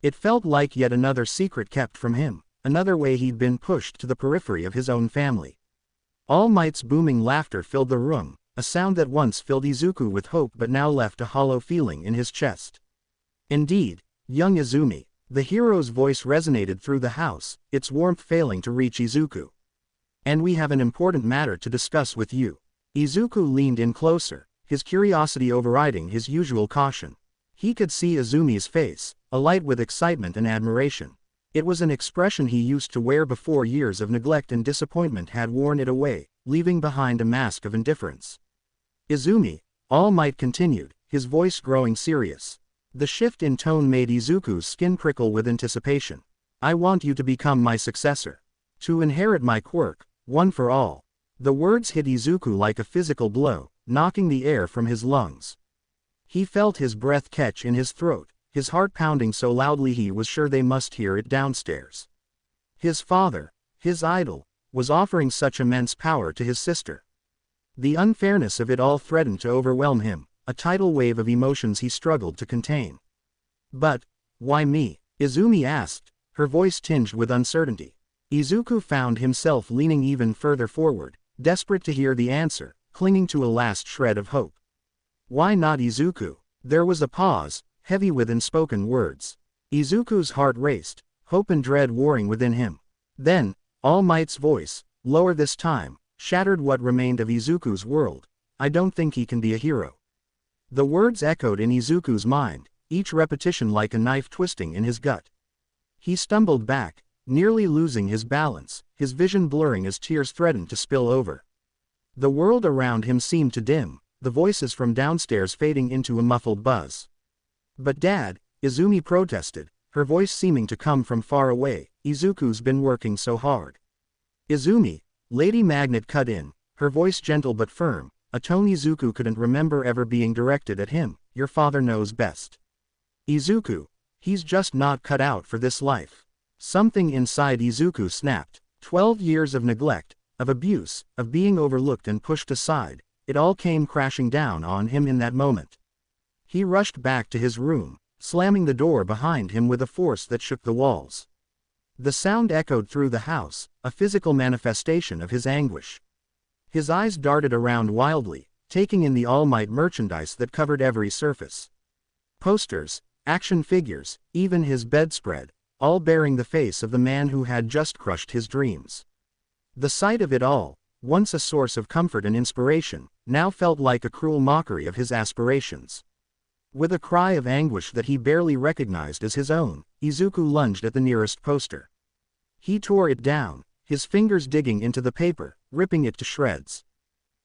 S1: It felt like yet another secret kept from him, another way he'd been pushed to the periphery of his own family. All Might's booming laughter filled the room, a sound that once filled Izuku with hope but now left a hollow feeling in his chest. Indeed, young Izumi, the hero's voice resonated through the house, its warmth failing to reach Izuku. And we have an important matter to discuss with you. Izuku leaned in closer, his curiosity overriding his usual caution. He could see Izumi's face, alight with excitement and admiration. It was an expression he used to wear before years of neglect and disappointment had worn it away, leaving behind a mask of indifference. Izumi, All Might continued, his voice growing serious. The shift in tone made Izuku's skin prickle with anticipation. I want you to become my successor. To inherit my quirk, one for all. The words hit Izuku like a physical blow, knocking the air from his lungs. He felt his breath catch in his throat, his heart pounding so loudly he was sure they must hear it downstairs. His father, his idol, was offering such immense power to his sister. The unfairness of it all threatened to overwhelm him, a tidal wave of emotions he struggled to contain. But, why me? Izumi asked, her voice tinged with uncertainty. Izuku found himself leaning even further forward, desperate to hear the answer, clinging to a last shred of hope. Why not Izuku? There was a pause, heavy with unspoken words. Izuku's heart raced, hope and dread warring within him. Then, All Might's voice, lower this time, shattered what remained of Izuku's world. I don't think he can be a hero. The words echoed in Izuku's mind, each repetition like a knife twisting in his gut. He stumbled back, nearly losing his balance, his vision blurring as tears threatened to spill over. The world around him seemed to dim, the voices from downstairs fading into a muffled buzz. But Dad, Izumi protested, her voice seeming to come from far away, Izuku's been working so hard. Izumi, Lady Magnet cut in, her voice gentle but firm, a tone Izuku couldn't remember ever being directed at him. Your father knows best. Izuku, he's just not cut out for this life. Something inside Izuku snapped. 12 years of neglect, of abuse, of being overlooked and pushed aside, it all came crashing down on him in that moment. He rushed back to his room, slamming the door behind him with a force that shook the walls. The sound echoed through the house, a physical manifestation of his anguish. His eyes darted around wildly, taking in the All Might merchandise that covered every surface. Posters, action figures, even his bedspread, all bearing the face of the man who had just crushed his dreams. The sight of it all, once a source of comfort and inspiration, now felt like a cruel mockery of his aspirations. With a cry of anguish that he barely recognized as his own, Izuku lunged at the nearest poster. He tore it down, his fingers digging into the paper, ripping it to shreds.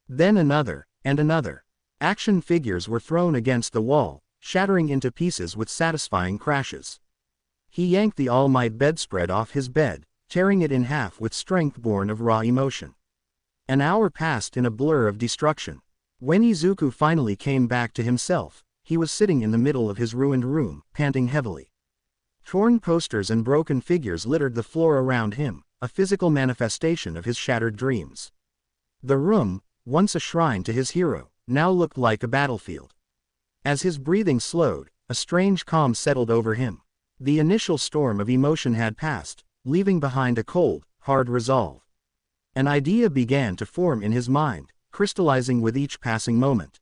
S1: Then another, and another. Action figures were thrown against the wall, shattering into pieces with satisfying crashes. He yanked the All Might bedspread off his bed, tearing it in half with strength born of raw emotion. An hour passed in a blur of destruction. When Izuku finally came back to himself, he was sitting in the middle of his ruined room, panting heavily. Torn posters and broken figures littered the floor around him, a physical manifestation of his shattered dreams. The room, once a shrine to his hero, now looked like a battlefield. As his breathing slowed, a strange calm settled over him. The initial storm of emotion had passed, leaving behind a cold, hard resolve. An idea began to form in his mind, crystallizing with each passing moment.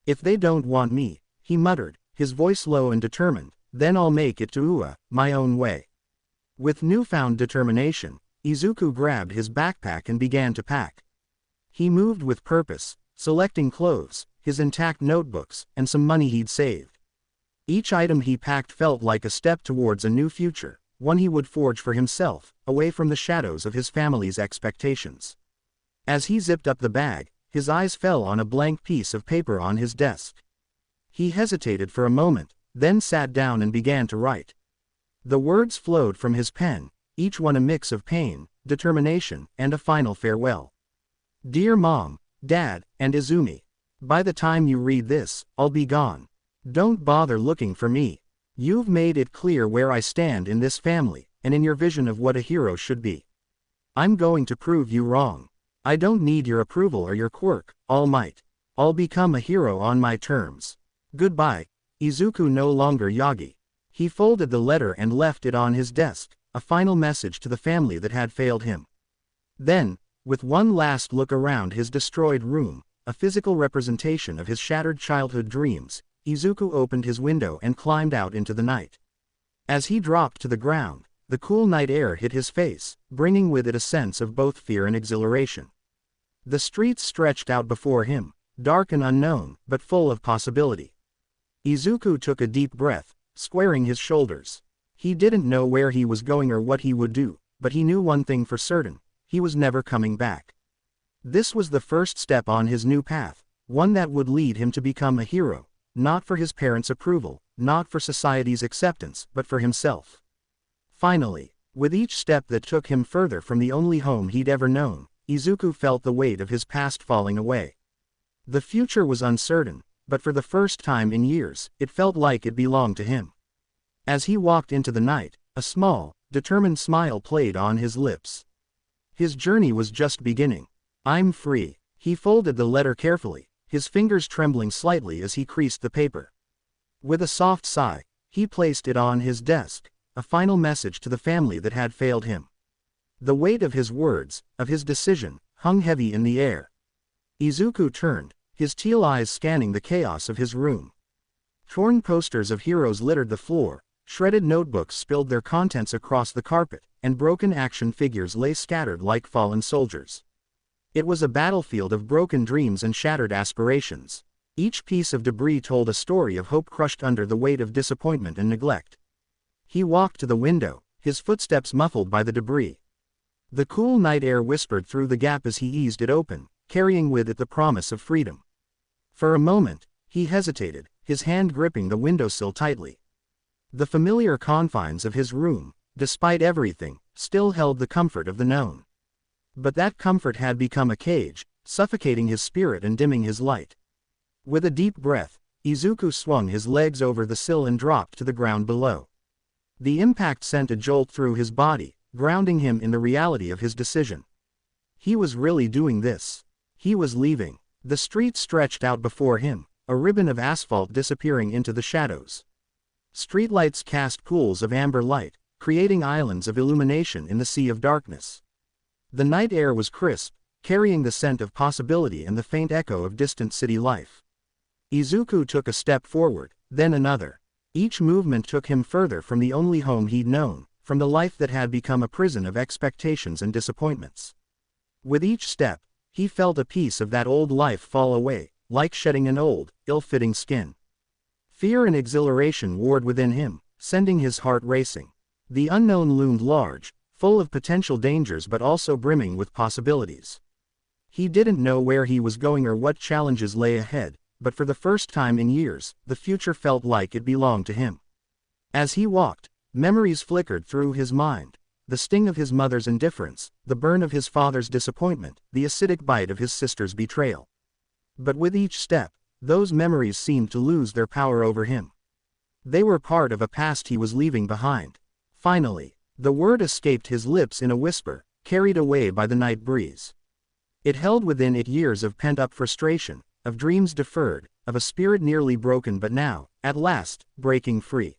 S1: If they don't want me, he muttered, his voice low and determined, then I'll make it to Ua, my own way. With newfound determination, Izuku grabbed his backpack and began to pack. He moved with purpose, selecting clothes, his intact notebooks, and some money he'd saved. Each item he packed felt like a step towards a new future, one he would forge for himself, away from the shadows of his family's expectations. As he zipped up the bag, his eyes fell on a blank piece of paper on his desk. He hesitated for a moment, then sat down and began to write. The words flowed from his pen, each one a mix of pain, determination, and a final farewell. Dear Mom, Dad, and Izumi. By the time you read this, I'll be gone. Don't bother looking for me. You've made it clear where I stand in this family, and in your vision of what a hero should be. I'm going to prove you wrong. I don't need your approval or your quirk, All Might. I'll become a hero on my terms. Goodbye, Izuku no longer Yagi. He folded the letter and left it on his desk, a final message to the family that had failed him. Then, with one last look around his destroyed room, a physical representation of his shattered childhood dreams, Izuku opened his window and climbed out into the night. As he dropped to the ground, the cool night air hit his face, bringing with it a sense of both fear and exhilaration. The streets stretched out before him, dark and unknown, but full of possibility. Izuku took a deep breath, squaring his shoulders. He didn't know where he was going or what he would do, but he knew one thing for certain: he was never coming back. This was the first step on his new path, one that would lead him to become a hero, not for his parents' approval, not for society's acceptance, but for himself. Finally, with each step that took him further from the only home he'd ever known, Izuku felt the weight of his past falling away. The future was uncertain, but for the first time in years, it felt like it belonged to him. As he walked into the night, a small, determined smile played on his lips. His journey was just beginning. "I'm free." He folded the letter carefully, his fingers trembling slightly as he creased the paper. With a soft sigh, he placed it on his desk, a final message to the family that had failed him. The weight of his words, of his decision, hung heavy in the air. Izuku turned, his teal eyes scanning the chaos of his room. Torn posters of heroes littered the floor, shredded notebooks spilled their contents across the carpet, and broken action figures lay scattered like fallen soldiers. It was a battlefield of broken dreams and shattered aspirations. Each piece of debris told a story of hope crushed under the weight of disappointment and neglect. He walked to the window, his footsteps muffled by the debris. The cool night air whispered through the gap as he eased it open, carrying with it the promise of freedom. For a moment, he hesitated, his hand gripping the windowsill tightly. The familiar confines of his room, despite everything, still held the comfort of the known. But that comfort had become a cage, suffocating his spirit and dimming his light. With a deep breath, Izuku swung his legs over the sill and dropped to the ground below. The impact sent a jolt through his body, grounding him in the reality of his decision. He was really doing this. He was leaving. The street stretched out before him, a ribbon of asphalt disappearing into the shadows. Streetlights cast pools of amber light, creating islands of illumination in the sea of darkness. The night air was crisp, carrying the scent of possibility and the faint echo of distant city life. Izuku took a step forward, then another. Each movement took him further from the only home he'd known, from the life that had become a prison of expectations and disappointments. With each step, he felt a piece of that old life fall away, like shedding an old, ill-fitting skin. Fear and exhilaration warred within him, sending his heart racing. The unknown loomed large, full of potential dangers but also brimming with possibilities. He didn't know where he was going or what challenges lay ahead, but for the first time in years, the future felt like it belonged to him. As he walked, memories flickered through his mind. The sting of his mother's indifference, the burn of his father's disappointment, the acidic bite of his sister's betrayal. But with each step, those memories seemed to lose their power over him. They were part of a past he was leaving behind. Finally, the word escaped his lips in a whisper, carried away by the night breeze. It held within it years of pent-up frustration, of dreams deferred, of a spirit nearly broken but now, at last, breaking free.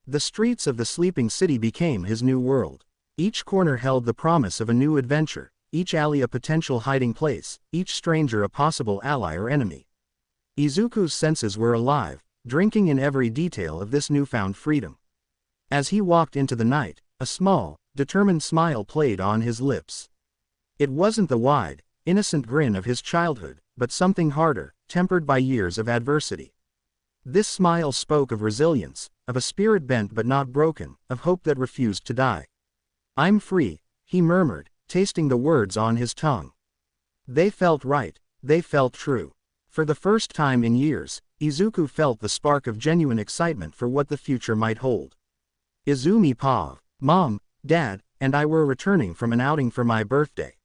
S1: The streets of the sleeping city became his new world. Each corner held the promise of a new adventure, each alley a potential hiding place, each stranger a possible ally or enemy. Izuku's senses were alive, drinking in every detail of this newfound freedom. As he walked into the night, a small, determined smile played on his lips. It wasn't the wide, innocent grin of his childhood, but something harder, tempered by years of adversity. This smile spoke of resilience, of a spirit bent but not broken, of hope that refused to die. "I'm free," he murmured, tasting the words on his tongue. They felt right, they felt true. For the first time in years, Izuku felt the spark of genuine excitement for what the future might hold. Izumi Pav, Mom, Dad, and I were returning from an outing for my birthday.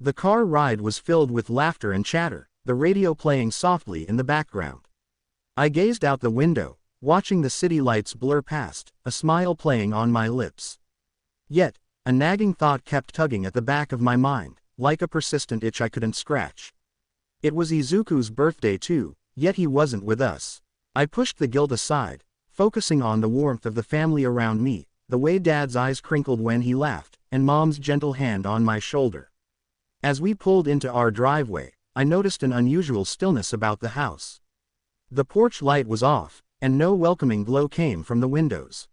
S1: The car ride was filled with laughter and chatter, the radio playing softly in the background. I gazed out the window, watching the city lights blur past, a smile playing on my lips. Yet, a nagging thought kept tugging at the back of my mind, like a persistent itch I couldn't scratch. It was Izuku's birthday too, yet he wasn't with us. I pushed the guilt aside, focusing on the warmth of the family around me, the way Dad's eyes crinkled when he laughed, and Mom's gentle hand on my shoulder. As we pulled into our driveway, I noticed an unusual stillness about the house. The porch light was off, and no welcoming glow came from the windows.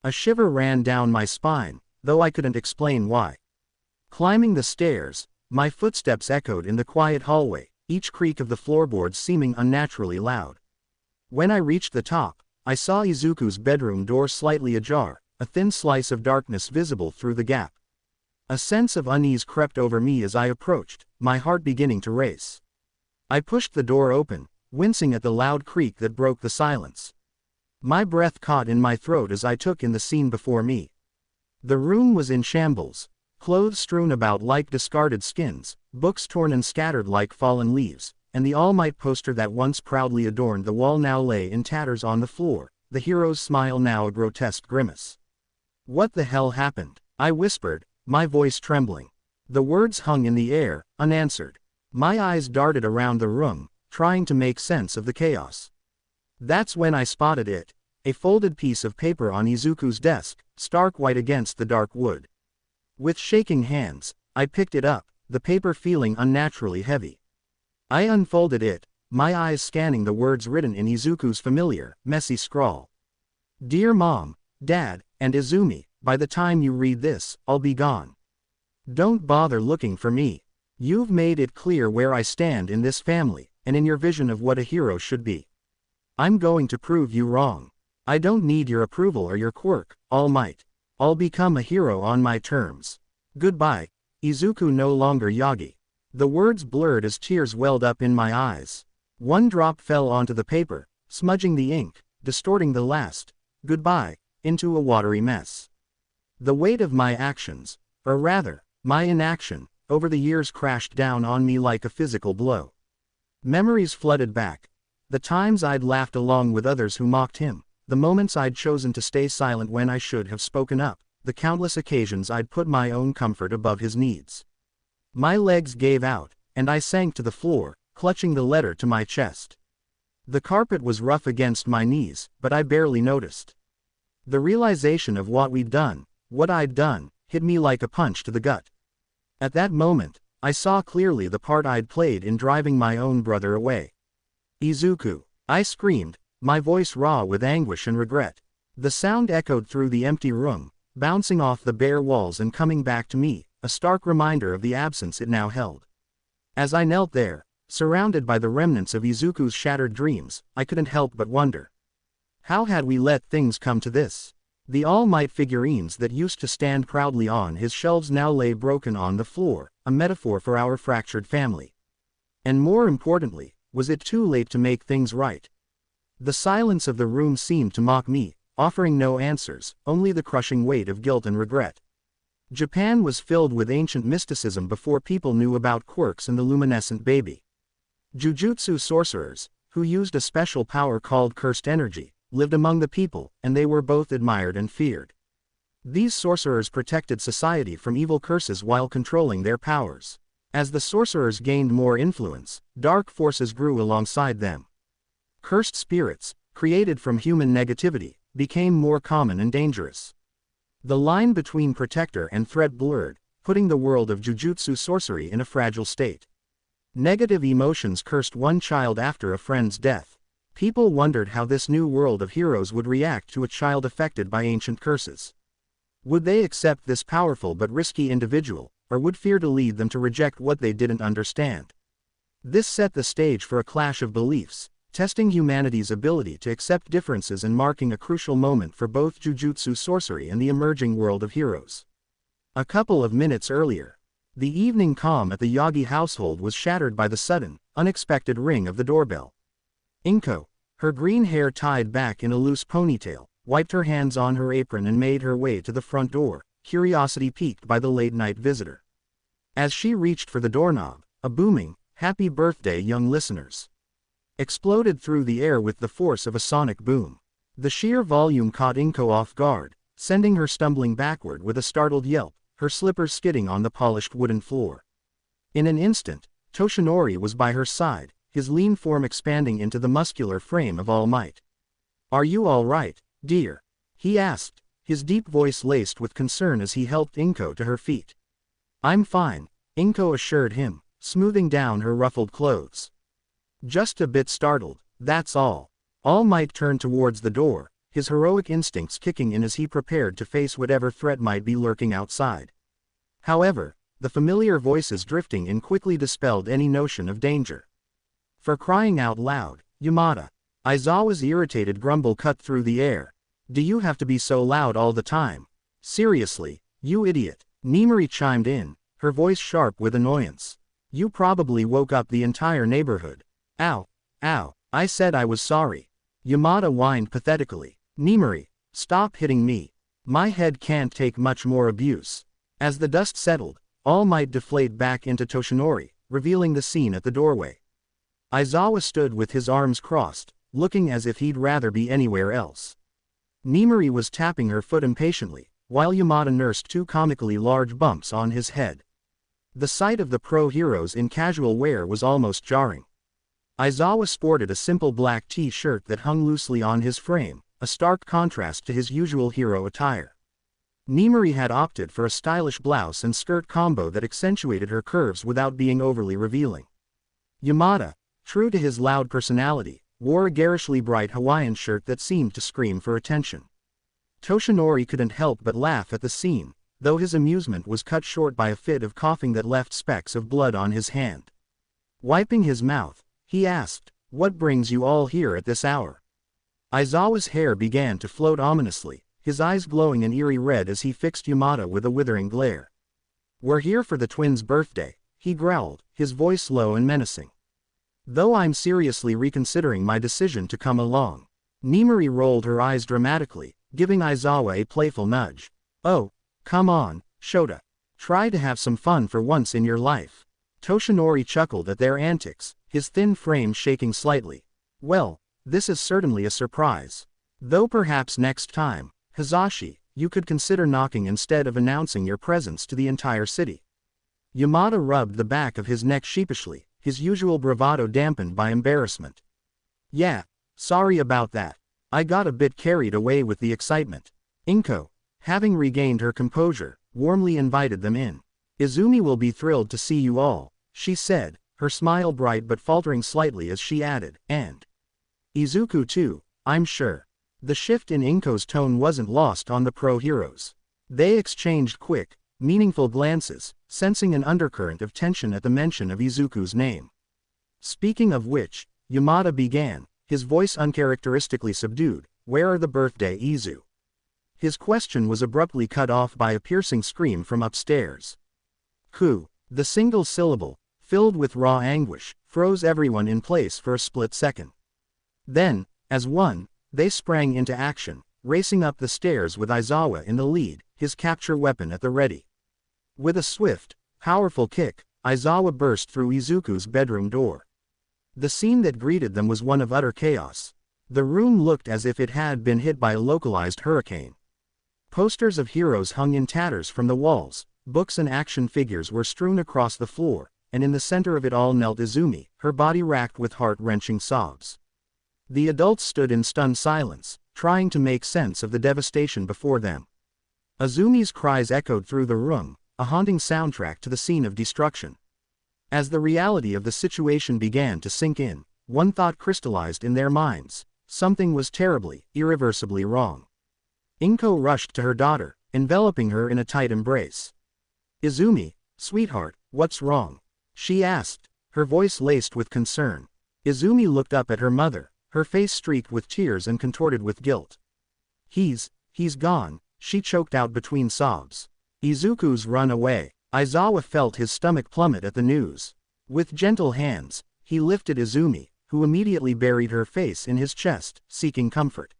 S1: A shiver ran down my spine, though I couldn't explain why. Climbing the stairs, my footsteps echoed in the quiet hallway, each creak of the floorboards seeming unnaturally loud. When I reached the top, I saw Izuku's bedroom door slightly ajar, a thin slice of darkness visible through the gap. A sense of unease crept over me as I approached, my heart beginning to race. I pushed the door open, wincing at the loud creak that broke the silence. My breath caught in my throat as I took in the scene before me. The room was in shambles, clothes strewn about like discarded skins, books torn and scattered like fallen leaves, and the All Might poster that once proudly adorned the wall now lay in tatters on the floor, the hero's smile now a grotesque grimace. "What the hell happened?" I whispered, my voice trembling. The words hung in the air, unanswered. My eyes darted around the room, trying to make sense of the chaos. That's when I spotted it, a folded piece of paper on Izuku's desk, stark white against the dark wood. With shaking hands, I picked it up, the paper feeling unnaturally heavy. I unfolded it, my eyes scanning the words written in Izuku's familiar, messy scrawl. "Dear Mom, Dad, and Izumi, by the time you read this, I'll be gone. Don't bother looking for me. You've made it clear where I stand in this family, and in your vision of what a hero should be. I'm going to prove you wrong. I don't need your approval or your quirk, All Might. I'll become a hero on my terms. Goodbye, Izuku no longer Yagi." The words blurred as tears welled up in my eyes. One drop fell onto the paper, smudging the ink, distorting the last "goodbye" into a watery mess. The weight of my actions, or rather, my inaction, over the years crashed down on me like a physical blow. Memories flooded back. The times I'd laughed along with others who mocked him, the moments I'd chosen to stay silent when I should have spoken up, the countless occasions I'd put my own comfort above his needs. My legs gave out, and I sank to the floor, clutching the letter to my chest. The carpet was rough against my knees, but I barely noticed. The realization of what I'd done, hit me like a punch to the gut. At that moment, I saw clearly the part I'd played in driving my own brother away. "Izuku!" I screamed, my voice raw with anguish and regret. The sound echoed through the empty room, bouncing off the bare walls and coming back to me, a stark reminder of the absence it now held. As I knelt there, surrounded by the remnants of Izuku's shattered dreams, I couldn't help but wonder. How had we let things come to this? The All Might figurines that used to stand proudly on his shelves now lay broken on the floor, a metaphor for our fractured family. And more importantly, was it too late to make things right? The silence of the room seemed to mock me, offering no answers, only the crushing weight of guilt and regret. Japan was filled with ancient mysticism before people knew about quirks and the luminescent baby. Jujutsu sorcerers, who used a special power called cursed energy, lived among the people, and they were both admired and feared. These sorcerers protected society from evil curses while controlling their powers. As the sorcerers gained more influence, dark forces grew alongside them. Cursed spirits, created from human negativity, became more common and dangerous. The line between protector and threat blurred, putting the world of Jujutsu sorcery in a fragile state. Negative emotions cursed one child after a friend's death. People wondered how this new world of heroes would react to a child affected by ancient curses. Would they accept this powerful but risky individual, or would fear to lead them to reject what they didn't understand? This set the stage for a clash of beliefs, testing humanity's ability to accept differences and marking a crucial moment for both Jujutsu sorcery and the emerging world of heroes. A couple of minutes earlier, the evening calm at the Yagi household was shattered by the sudden, unexpected ring of the doorbell. Inko, her green hair tied back in a loose ponytail, wiped her hands on her apron and made her way to the front door, curiosity piqued by the late-night visitor. As she reached for the doorknob, a booming, "Happy birthday, young listeners!" exploded through the air with the force of a sonic boom. The sheer volume caught Inko off guard, sending her stumbling backward with a startled yelp, her slippers skidding on the polished wooden floor. In an instant, Toshinori was by her side, his lean form expanding into the muscular frame of All Might. "Are you all right, dear?" he asked, his deep voice laced with concern as he helped Inko to her feet. "I'm fine," Inko assured him, smoothing down her ruffled clothes. "Just a bit startled, that's all." All Might turned towards the door, his heroic instincts kicking in as he prepared to face whatever threat might be lurking outside. However, the familiar voices drifting in quickly dispelled any notion of danger. "For crying out loud, Yamada." Aizawa's irritated grumble cut through the air. "Do you have to be so loud all the time? Seriously, you idiot." Nimari chimed in, her voice sharp with annoyance. "You probably woke up the entire neighborhood." "Ow, ow, I said I was sorry." Yamada whined pathetically. "Nimari, stop hitting me. My head can't take much more abuse." As the dust settled, All Might deflated back into Toshinori, revealing the scene at the doorway. Aizawa stood with his arms crossed, looking as if he'd rather be anywhere else. Nimari was tapping her foot impatiently, while Yamada nursed two comically large bumps on his head. The sight of the pro-heroes in casual wear was almost jarring. Aizawa sported a simple black t-shirt that hung loosely on his frame, a stark contrast to his usual hero attire. Nimari had opted for a stylish blouse and skirt combo that accentuated her curves without being overly revealing. Yamada, true to his loud personality, wore a garishly bright Hawaiian shirt that seemed to scream for attention. Toshinori couldn't help but laugh at the scene, though his amusement was cut short by a fit of coughing that left specks of blood on his hand. Wiping his mouth, he asked, "What brings you all here at this hour?" Aizawa's hair began to float ominously, his eyes glowing an eerie red as he fixed Yamada with a withering glare. "We're here for the twins' birthday," he growled, his voice low and menacing. "Though I'm seriously reconsidering my decision to come along." Nimari rolled her eyes dramatically, giving Aizawa a playful nudge. "Oh, come on, Shota. Try to have some fun for once in your life." Toshinori chuckled at their antics, his thin frame shaking slightly. "Well, this is certainly a surprise. Though perhaps next time, Hazashi, you could consider knocking instead of announcing your presence to the entire city." Yamada rubbed the back of his neck sheepishly, his usual bravado dampened by embarrassment. "Yeah, sorry about that. I got a bit carried away with the excitement." Inko, having regained her composure, warmly invited them in. "Izumi will be thrilled to see you all," she said, her smile bright but faltering slightly as she added, "and Izuku too, I'm sure." The shift in Inko's tone wasn't lost on the pro-heroes. They exchanged quick, meaningful glances, sensing an undercurrent of tension at the mention of Izuku's name. "Speaking of which," Yamada began, his voice uncharacteristically subdued, "where are the birthday Izu?" His question was abruptly cut off by a piercing scream from upstairs. "Ku." The single syllable, filled with raw anguish, froze everyone in place for a split second. Then, as one, they sprang into action, racing up the stairs with Aizawa in the lead, his capture weapon at the ready. With a swift, powerful kick, Aizawa burst through Izuku's bedroom door. The scene that greeted them was one of utter chaos. The room looked as if it had been hit by a localized hurricane. Posters of heroes hung in tatters from the walls, books and action figures were strewn across the floor, and in the center of it all knelt Izumi, her body racked with heart-wrenching sobs. The adults stood in stunned silence, trying to make sense of the devastation before them. Izumi's cries echoed through the room, a haunting soundtrack to the scene of destruction. As the reality of the situation began to sink in, one thought crystallized in their minds: something was terribly, irreversibly wrong. Inko rushed to her daughter, enveloping her in a tight embrace. "Izumi, sweetheart, what's wrong?" she asked, her voice laced with concern. Izumi looked up at her mother, her face streaked with tears and contorted with guilt. He's gone," she choked out between sobs. "Izuku's run away." Aizawa felt his stomach plummet at the news. With gentle hands, he lifted Izumi, who immediately buried her face in his chest, seeking comfort.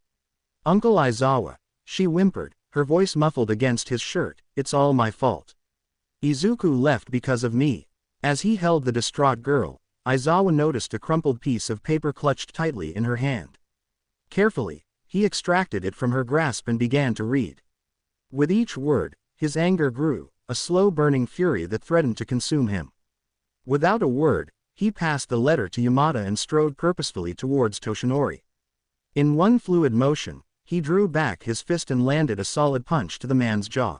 S1: "Uncle Aizawa," she whimpered, her voice muffled against his shirt, "it's all my fault. Izuku left because of me." As he held the distraught girl, Aizawa noticed a crumpled piece of paper clutched tightly in her hand. Carefully, he extracted it from her grasp and began to read. With each word, his anger grew, a slow-burning fury that threatened to consume him. Without a word, he passed the letter to Yamada and strode purposefully towards Toshinori. In one fluid motion, He drew back his fist and landed a solid punch to the man's jaw.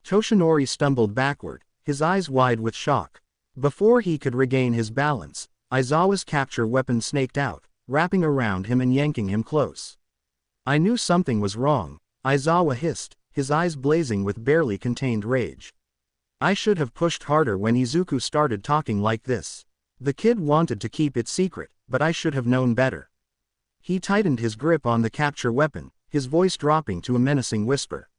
S1: Toshinori stumbled backward, his eyes wide with shock. Before he could regain his balance, Aizawa's capture weapon snaked out, wrapping around him and yanking him close. I knew something was wrong, Aizawa hissed, his eyes blazing with barely contained rage. I should have pushed harder when Izuku started talking like this. The kid wanted to keep it secret, but I should have known better. He tightened his grip on the capture weapon, his voice dropping to a menacing whisper.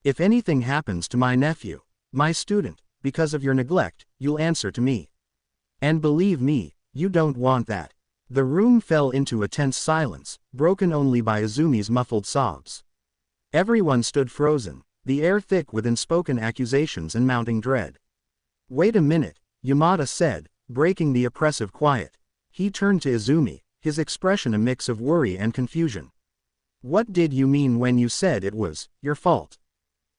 S1: If anything happens to my nephew, my student, because of your neglect, you'll answer to me. And believe me, you don't want that. The room fell into a tense silence, broken only by Izumi's muffled sobs. Everyone stood frozen, the air thick with unspoken accusations and mounting dread. Wait a minute, Yamada said, breaking the oppressive quiet. He turned to Izumi, his expression a mix of worry and confusion. What did you mean when you said it was your fault?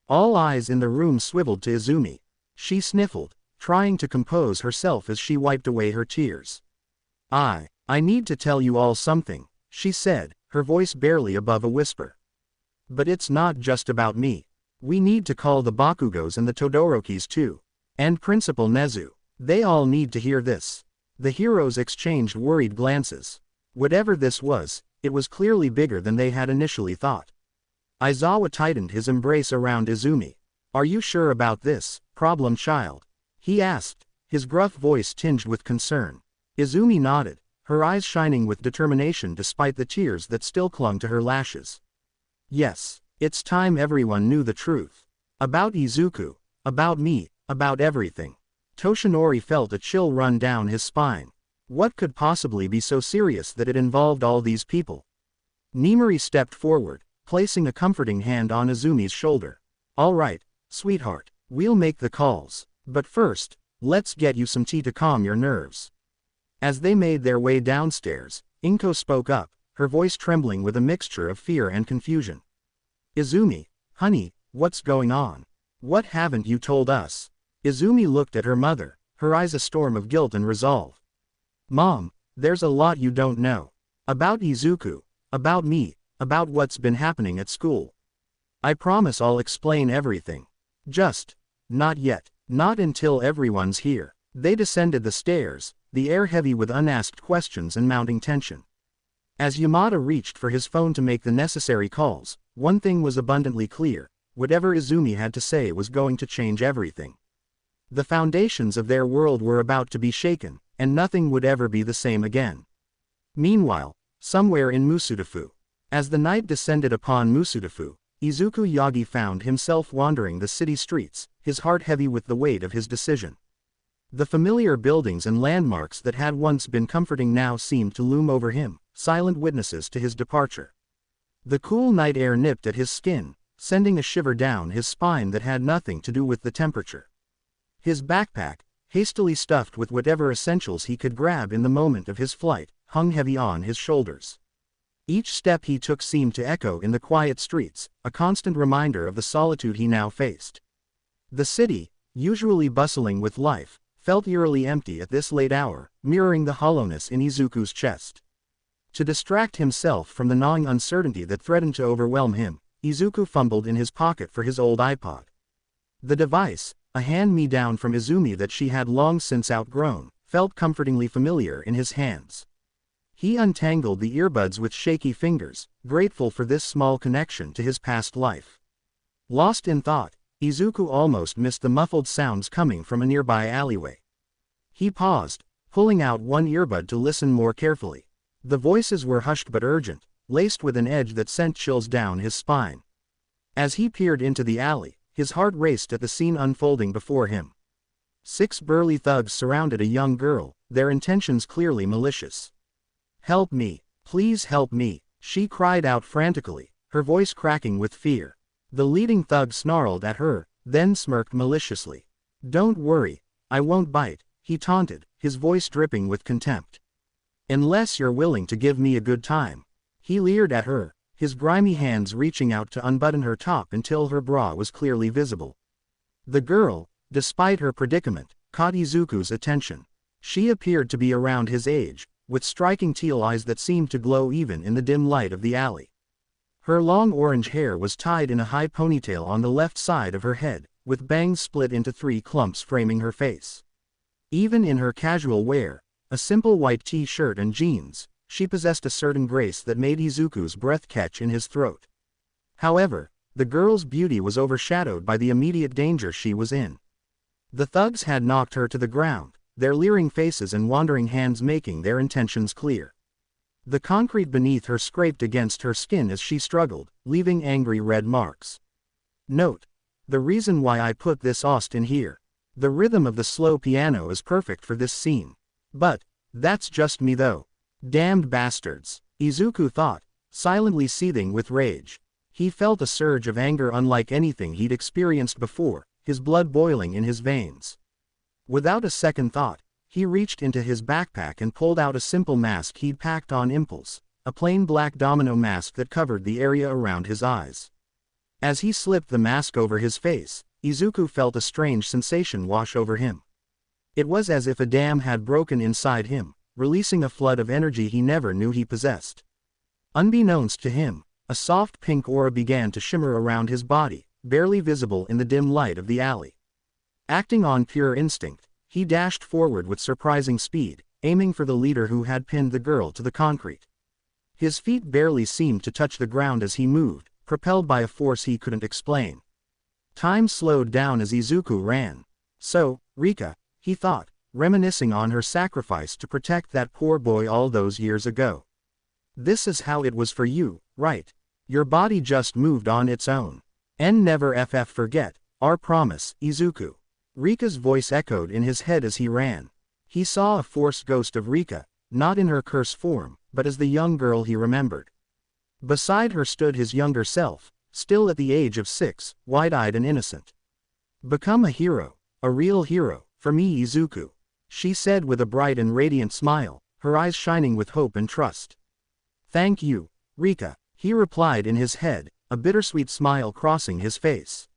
S1: All eyes in the room swiveled to Izumi. She sniffled, trying to compose herself as she wiped away her tears. I need to tell you all something, she said, her voice barely above a whisper. But it's not just about me. We need to call the Bakugos and the Todorokis too. And Principal Nezu. They all need to hear this. The heroes exchanged worried glances. Whatever this was, it was clearly bigger than they had initially thought. Aizawa tightened his embrace around Izumi. Are you sure about this, problem child? He asked, his gruff voice tinged with concern. Izumi nodded, her eyes shining with determination despite the tears that still clung to her lashes. Yes, it's time everyone knew the truth. About Izuku, about me, about everything. Toshinori felt a chill run down his spine. What could possibly be so serious that it involved all these people? Nimari stepped forward, placing a comforting hand on Izumi's shoulder. All right, sweetheart, we'll make the calls, but first, let's get you some tea to calm your nerves. As they made their way downstairs, Inko spoke up, her voice trembling with a mixture of fear and confusion. Izumi, honey, what's going on? What haven't you told us? Izumi looked at her mother, her eyes a storm of guilt and resolve. Mom, there's a lot you don't know. About Izuku, about me, about what's been happening at school. I promise I'll explain everything. Just, not yet, not until everyone's here. They descended the stairs, the air heavy with unasked questions and mounting tension. As Yamada reached for his phone to make the necessary calls, one thing was abundantly clear: whatever Izumi had to say was going to change everything. The foundations of their world were about to be shaken, and nothing would ever be the same again. Meanwhile, somewhere in Musudafu, as the night descended upon Musudafu, Izuku Yagi found himself wandering the city streets, his heart heavy with the weight of his decision. The familiar buildings and landmarks that had once been comforting now seemed to loom over him, silent witnesses to his departure. The cool night air nipped at his skin, sending a shiver down his spine that had nothing to do with the temperature. His backpack, hastily stuffed with whatever essentials he could grab in the moment of his flight, hung heavy on his shoulders. Each step he took seemed to echo in the quiet streets, a constant reminder of the solitude he now faced. The city, usually bustling with life, felt eerily empty at this late hour, mirroring the hollowness in Izuku's chest. To distract himself from the gnawing uncertainty that threatened to overwhelm him, Izuku fumbled in his pocket for his old iPod. The device, a hand-me-down from Izumi that she had long since outgrown, felt comfortingly familiar in his hands. He untangled the earbuds with shaky fingers, grateful for this small connection to his past life. Lost in thought, Izuku almost missed the muffled sounds coming from a nearby alleyway. He paused, pulling out one earbud to listen more carefully. The voices were hushed but urgent, laced with an edge that sent chills down his spine. As he peered into the alley, his heart raced at the scene unfolding before him. 6 burly thugs surrounded a young girl, their intentions clearly malicious. "Help me, please help me," she cried out frantically, her voice cracking with fear. The leading thug snarled at her, then smirked maliciously. "Don't worry, I won't bite," he taunted, his voice dripping with contempt. "Unless you're willing to give me a good time." He leered at her, his grimy hands reaching out to unbutton her top until her bra was clearly visible. The girl, despite her predicament, caught Izuku's attention. She appeared to be around his age, with striking teal eyes that seemed to glow even in the dim light of the alley. Her long orange hair was tied in a high ponytail on the left side of her head, with bangs split into 3 clumps framing her face. Even in her casual wear, a simple white t-shirt and jeans, she possessed a certain grace that made Izuku's breath catch in his throat. However, the girl's beauty was overshadowed by the immediate danger she was in. The thugs had knocked her to the ground, their leering faces and wandering hands making their intentions clear. The concrete beneath her scraped against her skin as she struggled, leaving angry red marks. Note: the reason why I put this ost in here. The rhythm of the slow piano is perfect for this scene. But, that's just me though. Damned bastards, Izuku thought, silently seething with rage. He felt a surge of anger unlike anything he'd experienced before, his blood boiling in his veins. Without a second thought, he reached into his backpack and pulled out a simple mask he'd packed on impulse, a plain black domino mask that covered the area around his eyes. As he slipped the mask over his face, Izuku felt a strange sensation wash over him. It was as if a dam had broken inside him, releasing a flood of energy he never knew he possessed. Unbeknownst to him, a soft pink aura began to shimmer around his body, barely visible in the dim light of the alley. Acting on pure instinct, he dashed forward with surprising speed, aiming for the leader who had pinned the girl to the concrete. His feet barely seemed to touch the ground as he moved, propelled by a force he couldn't explain. Time slowed down as Izuku ran. So, Rika, he thought, reminiscing on her sacrifice to protect that poor boy all those years ago. This is how it was for you, right? Your body just moved on its own. And never forget our promise, Izuku. Rika's voice echoed in his head as he ran. He saw a forced ghost of Rika, not in her curse form, but as the young girl he remembered. Beside her stood his younger self, still at the age of 6, wide-eyed and innocent. Become a hero, a real hero, for me Izuku, she said with a bright and radiant smile, her eyes shining with hope and trust. Thank you, Rika, he replied in his head, a bittersweet smile crossing his face.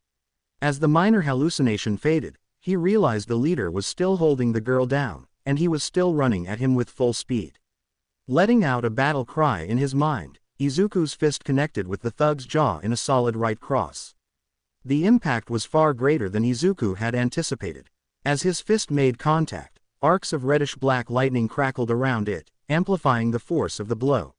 S1: As the minor hallucination faded, he realized the leader was still holding the girl down, and he was still running at him with full speed. Letting out a battle cry in his mind, Izuku's fist connected with the thug's jaw in a solid right cross. The impact was far greater than Izuku had anticipated. As his fist made contact, arcs of reddish-black lightning crackled around it, amplifying the force of the blow.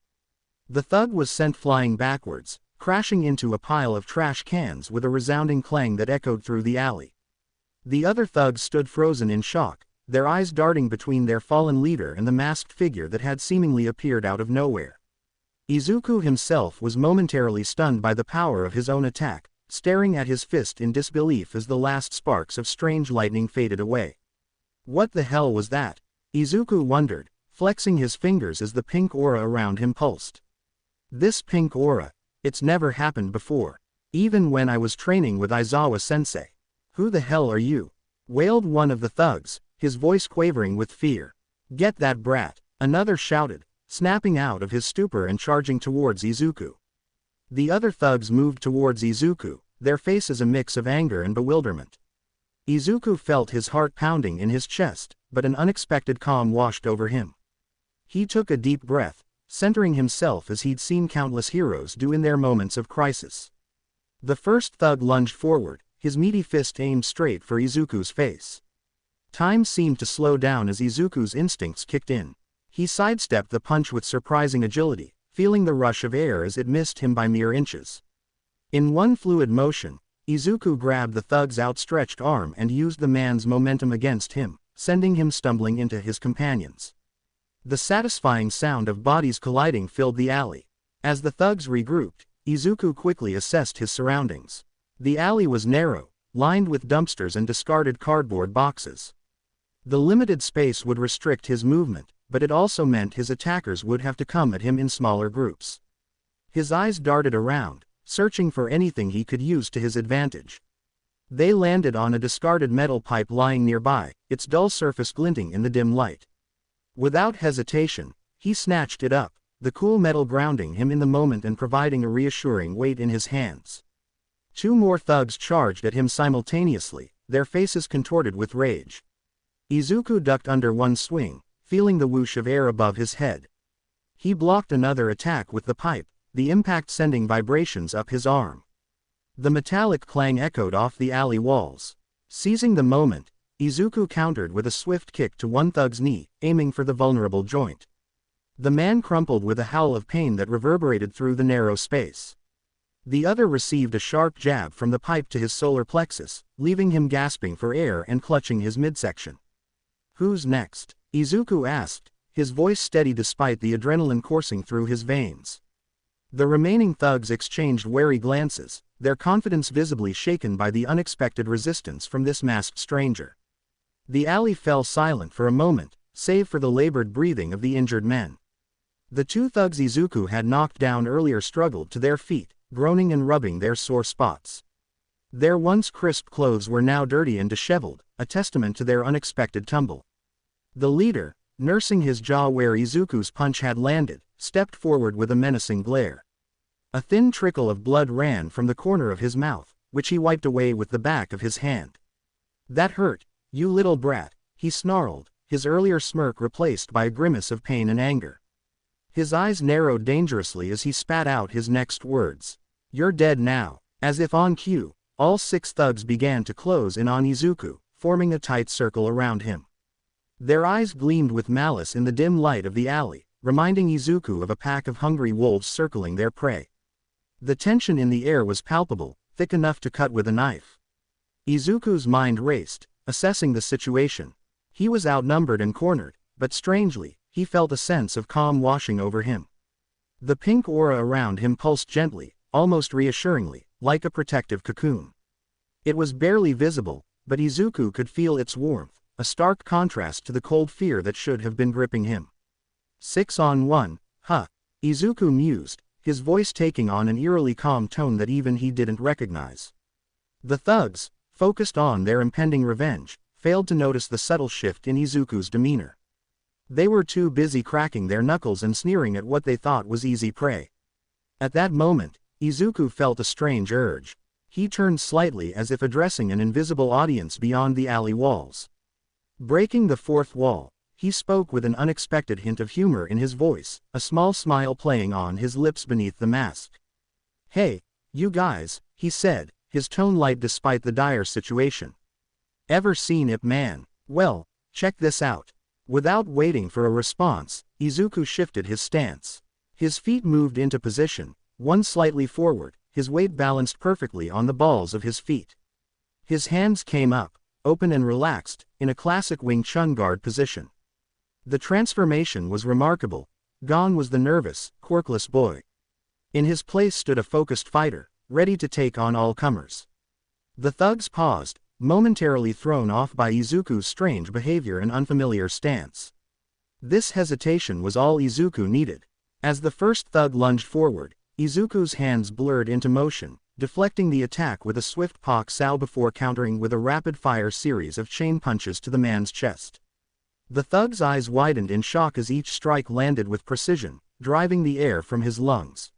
S1: The thug was sent flying backwards, crashing into a pile of trash cans with a resounding clang that echoed through the alley. The other thugs stood frozen in shock, their eyes darting between their fallen leader and the masked figure that had seemingly appeared out of nowhere. Izuku himself was momentarily stunned by the power of his own attack, staring at his fist in disbelief as the last sparks of strange lightning faded away. What the hell was that? Izuku wondered, flexing his fingers as the pink aura around him pulsed. This pink aura, it's never happened before. Even when I was training with Aizawa-sensei. Who the hell are you? Wailed one of the thugs, his voice quavering with fear. Get that brat, another shouted, snapping out of his stupor and charging towards Izuku. The other thugs moved towards Izuku, their faces a mix of anger and bewilderment. Izuku felt his heart pounding in his chest, but an unexpected calm washed over him. He took a deep breath, centering himself as he'd seen countless heroes do in their moments of crisis. The first thug lunged forward, his meaty fist aimed straight for Izuku's face. Time seemed to slow down as Izuku's instincts kicked in. He sidestepped the punch with surprising agility, feeling the rush of air as it missed him by mere inches. In one fluid motion, Izuku grabbed the thug's outstretched arm and used the man's momentum against him, sending him stumbling into his companions. The satisfying sound of bodies colliding filled the alley. As the thugs regrouped, Izuku quickly assessed his surroundings. The alley was narrow, lined with dumpsters and discarded cardboard boxes. The limited space would restrict his movement, but it also meant his attackers would have to come at him in smaller groups. His eyes darted around, searching for anything he could use to his advantage. They landed on a discarded metal pipe lying nearby, its dull surface glinting in the dim light. Without hesitation, he snatched it up, the cool metal grounding him in the moment and providing a reassuring weight in his hands. Two more thugs charged at him simultaneously, their faces contorted with rage. Izuku ducked under one swing, feeling the whoosh of air above his head. He blocked another attack with the pipe, the impact sending vibrations up his arm. The metallic clang echoed off the alley walls. Seizing the moment, Izuku countered with a swift kick to one thug's knee, aiming for the vulnerable joint. The man crumpled with a howl of pain that reverberated through the narrow space. The other received a sharp jab from the pipe to his solar plexus, leaving him gasping for air and clutching his midsection. "Who's next?" Izuku asked, his voice steady despite the adrenaline coursing through his veins. The remaining thugs exchanged wary glances, their confidence visibly shaken by the unexpected resistance from this masked stranger. The alley fell silent for a moment, save for the labored breathing of the injured men. The two thugs Izuku had knocked down earlier struggled to their feet, groaning and rubbing their sore spots. Their once crisp clothes were now dirty and disheveled, a testament to their unexpected tumble. The leader, nursing his jaw where Izuku's punch had landed, stepped forward with a menacing glare. A thin trickle of blood ran from the corner of his mouth, which he wiped away with the back of his hand. "That hurt, you little brat," he snarled, his earlier smirk replaced by a grimace of pain and anger. His eyes narrowed dangerously as he spat out his next words. "You're dead now." As if on cue, all 6 thugs began to close in on Izuku, forming a tight circle around him. Their eyes gleamed with malice in the dim light of the alley, reminding Izuku of a pack of hungry wolves circling their prey. The tension in the air was palpable, thick enough to cut with a knife. Izuku's mind raced, assessing the situation. He was outnumbered and cornered, but strangely, he felt a sense of calm washing over him. The pink aura around him pulsed gently, almost reassuringly, like a protective cocoon. It was barely visible, but Izuku could feel its warmth, a stark contrast to the cold fear that should have been gripping him. 6 on 1, huh? Izuku mused, his voice taking on an eerily calm tone that even he didn't recognize. The thugs, focused on their impending revenge, failed to notice the subtle shift in Izuku's demeanor. They were too busy cracking their knuckles and sneering at what they thought was easy prey. At that moment, Izuku felt a strange urge. He turned slightly as if addressing an invisible audience beyond the alley walls. Breaking the fourth wall, he spoke with an unexpected hint of humor in his voice, a small smile playing on his lips beneath the mask. "Hey, you guys," he said, his tone light despite the dire situation. "Ever seen Ip Man? Well, check this out." Without waiting for a response, Izuku shifted his stance. His feet moved into position, one slightly forward, his weight balanced perfectly on the balls of his feet. His hands came up, open and relaxed, in a classic Wing Chun guard position. The transformation was remarkable. Gone was the nervous, quirkless boy. In his place stood a focused fighter, ready to take on all comers. The thugs paused, momentarily thrown off by Izuku's strange behavior and unfamiliar stance. This hesitation was all Izuku needed. As the first thug lunged forward, Izuku's hands blurred into motion, deflecting the attack with a swift pak sao before countering with a rapid-fire series of chain punches to the man's chest. The thug's eyes widened in shock as each strike landed with precision, driving the air from his lungs.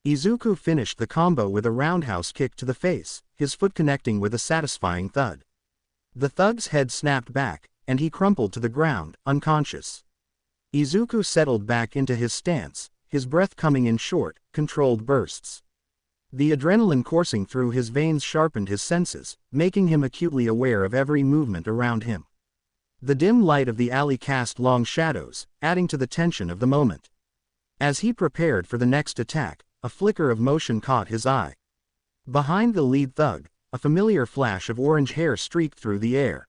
S1: Izuku finished the combo with a roundhouse kick to the face, his foot connecting with a satisfying thud. The thug's head snapped back, and he crumpled to the ground, unconscious. Izuku settled back into his stance, his breath coming in short, controlled bursts. The adrenaline coursing through his veins sharpened his senses, making him acutely aware of every movement around him. The dim light of the alley cast long shadows, adding to the tension of the moment. As he prepared for the next attack, a flicker of motion caught his eye. Behind the lead thug, a familiar flash of orange hair streaked through the air.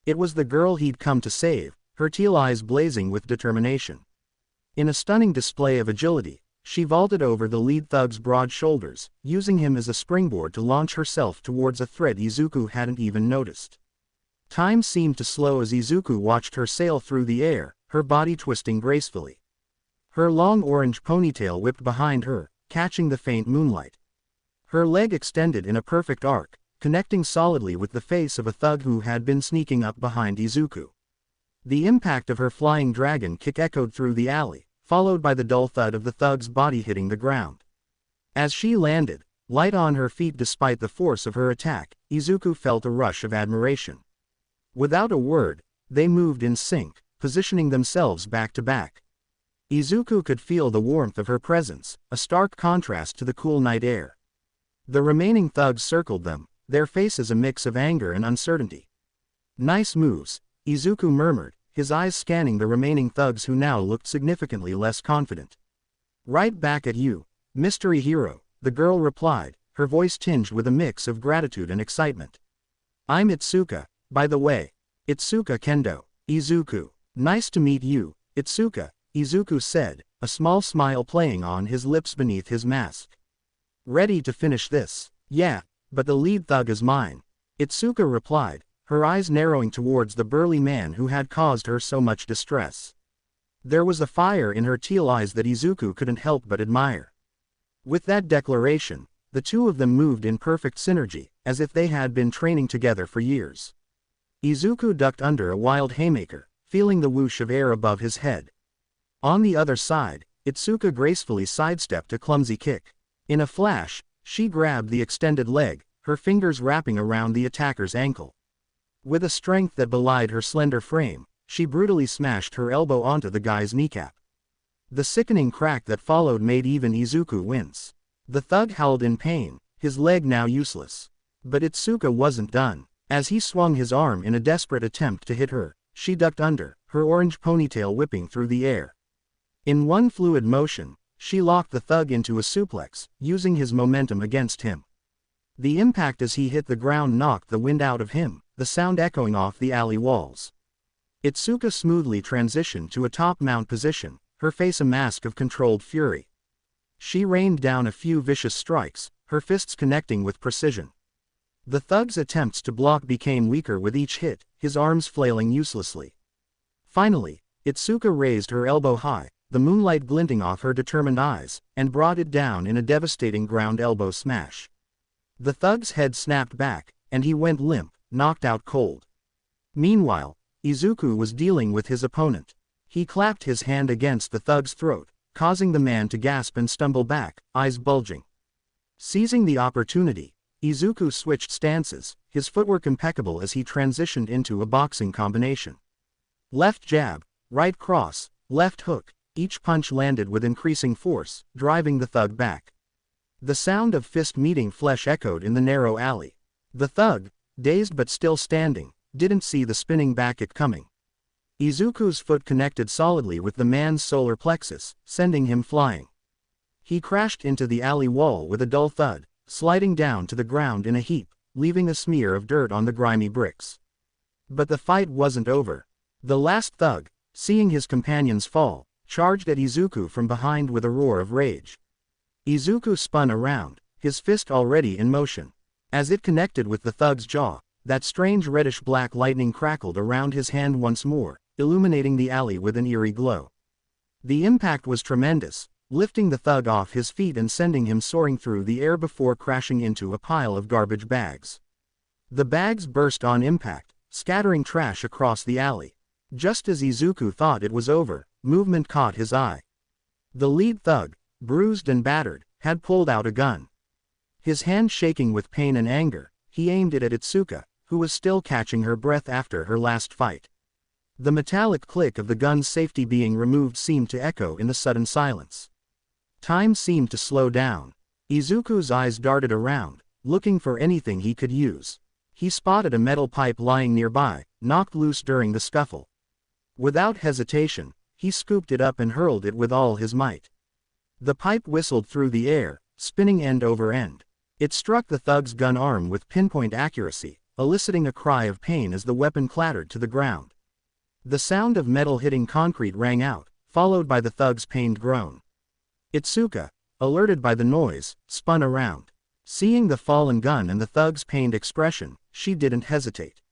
S1: It was the girl he'd come to save, her teal eyes blazing with determination. In a stunning display of agility, she vaulted over the lead thug's broad shoulders, using him as a springboard to launch herself towards a threat Izuku hadn't even noticed. Time seemed to slow as Izuku watched her sail through the air, her body twisting gracefully. Her long orange ponytail whipped behind her, catching the faint moonlight. Her leg extended in a perfect arc, connecting solidly with the face of a thug who had been sneaking up behind Izuku. The impact of her flying dragon kick echoed through the alley, followed by the dull thud of the thug's body hitting the ground. As she landed, light on her feet despite the force of her attack, Izuku felt a rush of admiration. Without a word, they moved in sync, positioning themselves back to back. Izuku could feel the warmth of her presence, a stark contrast to the cool night air. The remaining thugs circled them, their faces a mix of anger and uncertainty. "Nice moves," Izuku murmured, his eyes scanning the remaining thugs who now looked significantly less confident. "Right back at you, mystery hero," the girl replied, her voice tinged with a mix of gratitude and excitement. "I'm Itsuka, by the way. Itsuka Kendo, Izuku. Nice to meet you, Itsuka," Izuku said, a small smile playing on his lips beneath his mask. "Ready to finish this?" "Yeah, but the lead thug is mine," Itsuka replied, her eyes narrowing towards the burly man who had caused her so much distress. There was a fire in her teal eyes that Izuku couldn't help but admire. With that declaration, the two of them moved in perfect synergy, as if they had been training together for years. Izuku ducked under a wild haymaker, feeling the whoosh of air above his head. On the other side, Itsuka gracefully sidestepped a clumsy kick. In a flash, she grabbed the extended leg, her fingers wrapping around the attacker's ankle. With a strength that belied her slender frame, she brutally smashed her elbow onto the guy's kneecap. The sickening crack that followed made even Izuku wince. The thug howled in pain, his leg now useless. But Itsuka wasn't done. As he swung his arm in a desperate attempt to hit her, she ducked under, her orange ponytail whipping through the air. In one fluid motion, she locked the thug into a suplex, using his momentum against him. The impact as he hit the ground knocked the wind out of him, the sound echoing off the alley walls. Itsuka smoothly transitioned to a top mount position, her face a mask of controlled fury. She rained down a few vicious strikes, her fists connecting with precision. The thug's attempts to block became weaker with each hit, his arms flailing uselessly. Finally, Itsuka raised her elbow high, the moonlight glinting off her determined eyes, and brought it down in a devastating ground elbow smash. The thug's head snapped back, and he went limp, knocked out cold. Meanwhile, Izuku was dealing with his opponent. He clapped his hand against the thug's throat, causing the man to gasp and stumble back, eyes bulging. Seizing the opportunity, Izuku switched stances, his footwork impeccable as he transitioned into a boxing combination. Left jab, right cross, left hook, each punch landed with increasing force, driving the thug back. The sound of fist meeting flesh echoed in the narrow alley. The thug, dazed but still standing, didn't see the spinning back kick coming. Izuku's foot connected solidly with the man's solar plexus, sending him flying. He crashed into the alley wall with a dull thud, sliding down to the ground in a heap, leaving a smear of dirt on the grimy bricks. But the fight wasn't over. The last thug, seeing his companions fall, charged at Izuku from behind with a roar of rage. Izuku spun around, his fist already in motion. As it connected with the thug's jaw, that strange reddish-black lightning crackled around his hand once more, illuminating the alley with an eerie glow. The impact was tremendous, lifting the thug off his feet and sending him soaring through the air before crashing into a pile of garbage bags. The bags burst on impact, scattering trash across the alley. Just as Izuku thought it was over, movement caught his eye. The lead thug, bruised and battered, had pulled out a gun. His hand shaking with pain and anger, he aimed it at Itsuka, who was still catching her breath after her last fight. The metallic click of the gun's safety being removed seemed to echo in the sudden silence. Time seemed to slow down. Izuku's eyes darted around, looking for anything he could use. He spotted a metal pipe lying nearby, knocked loose during the scuffle. Without hesitation, he scooped it up and hurled it with all his might. The pipe whistled through the air, spinning end over end. It struck the thug's gun arm with pinpoint accuracy, eliciting a cry of pain as the weapon clattered to the ground. The sound of metal hitting concrete rang out, followed by the thug's pained groan. Itsuka, alerted by the noise, spun around. Seeing the fallen gun and the thug's pained expression, she didn't hesitate.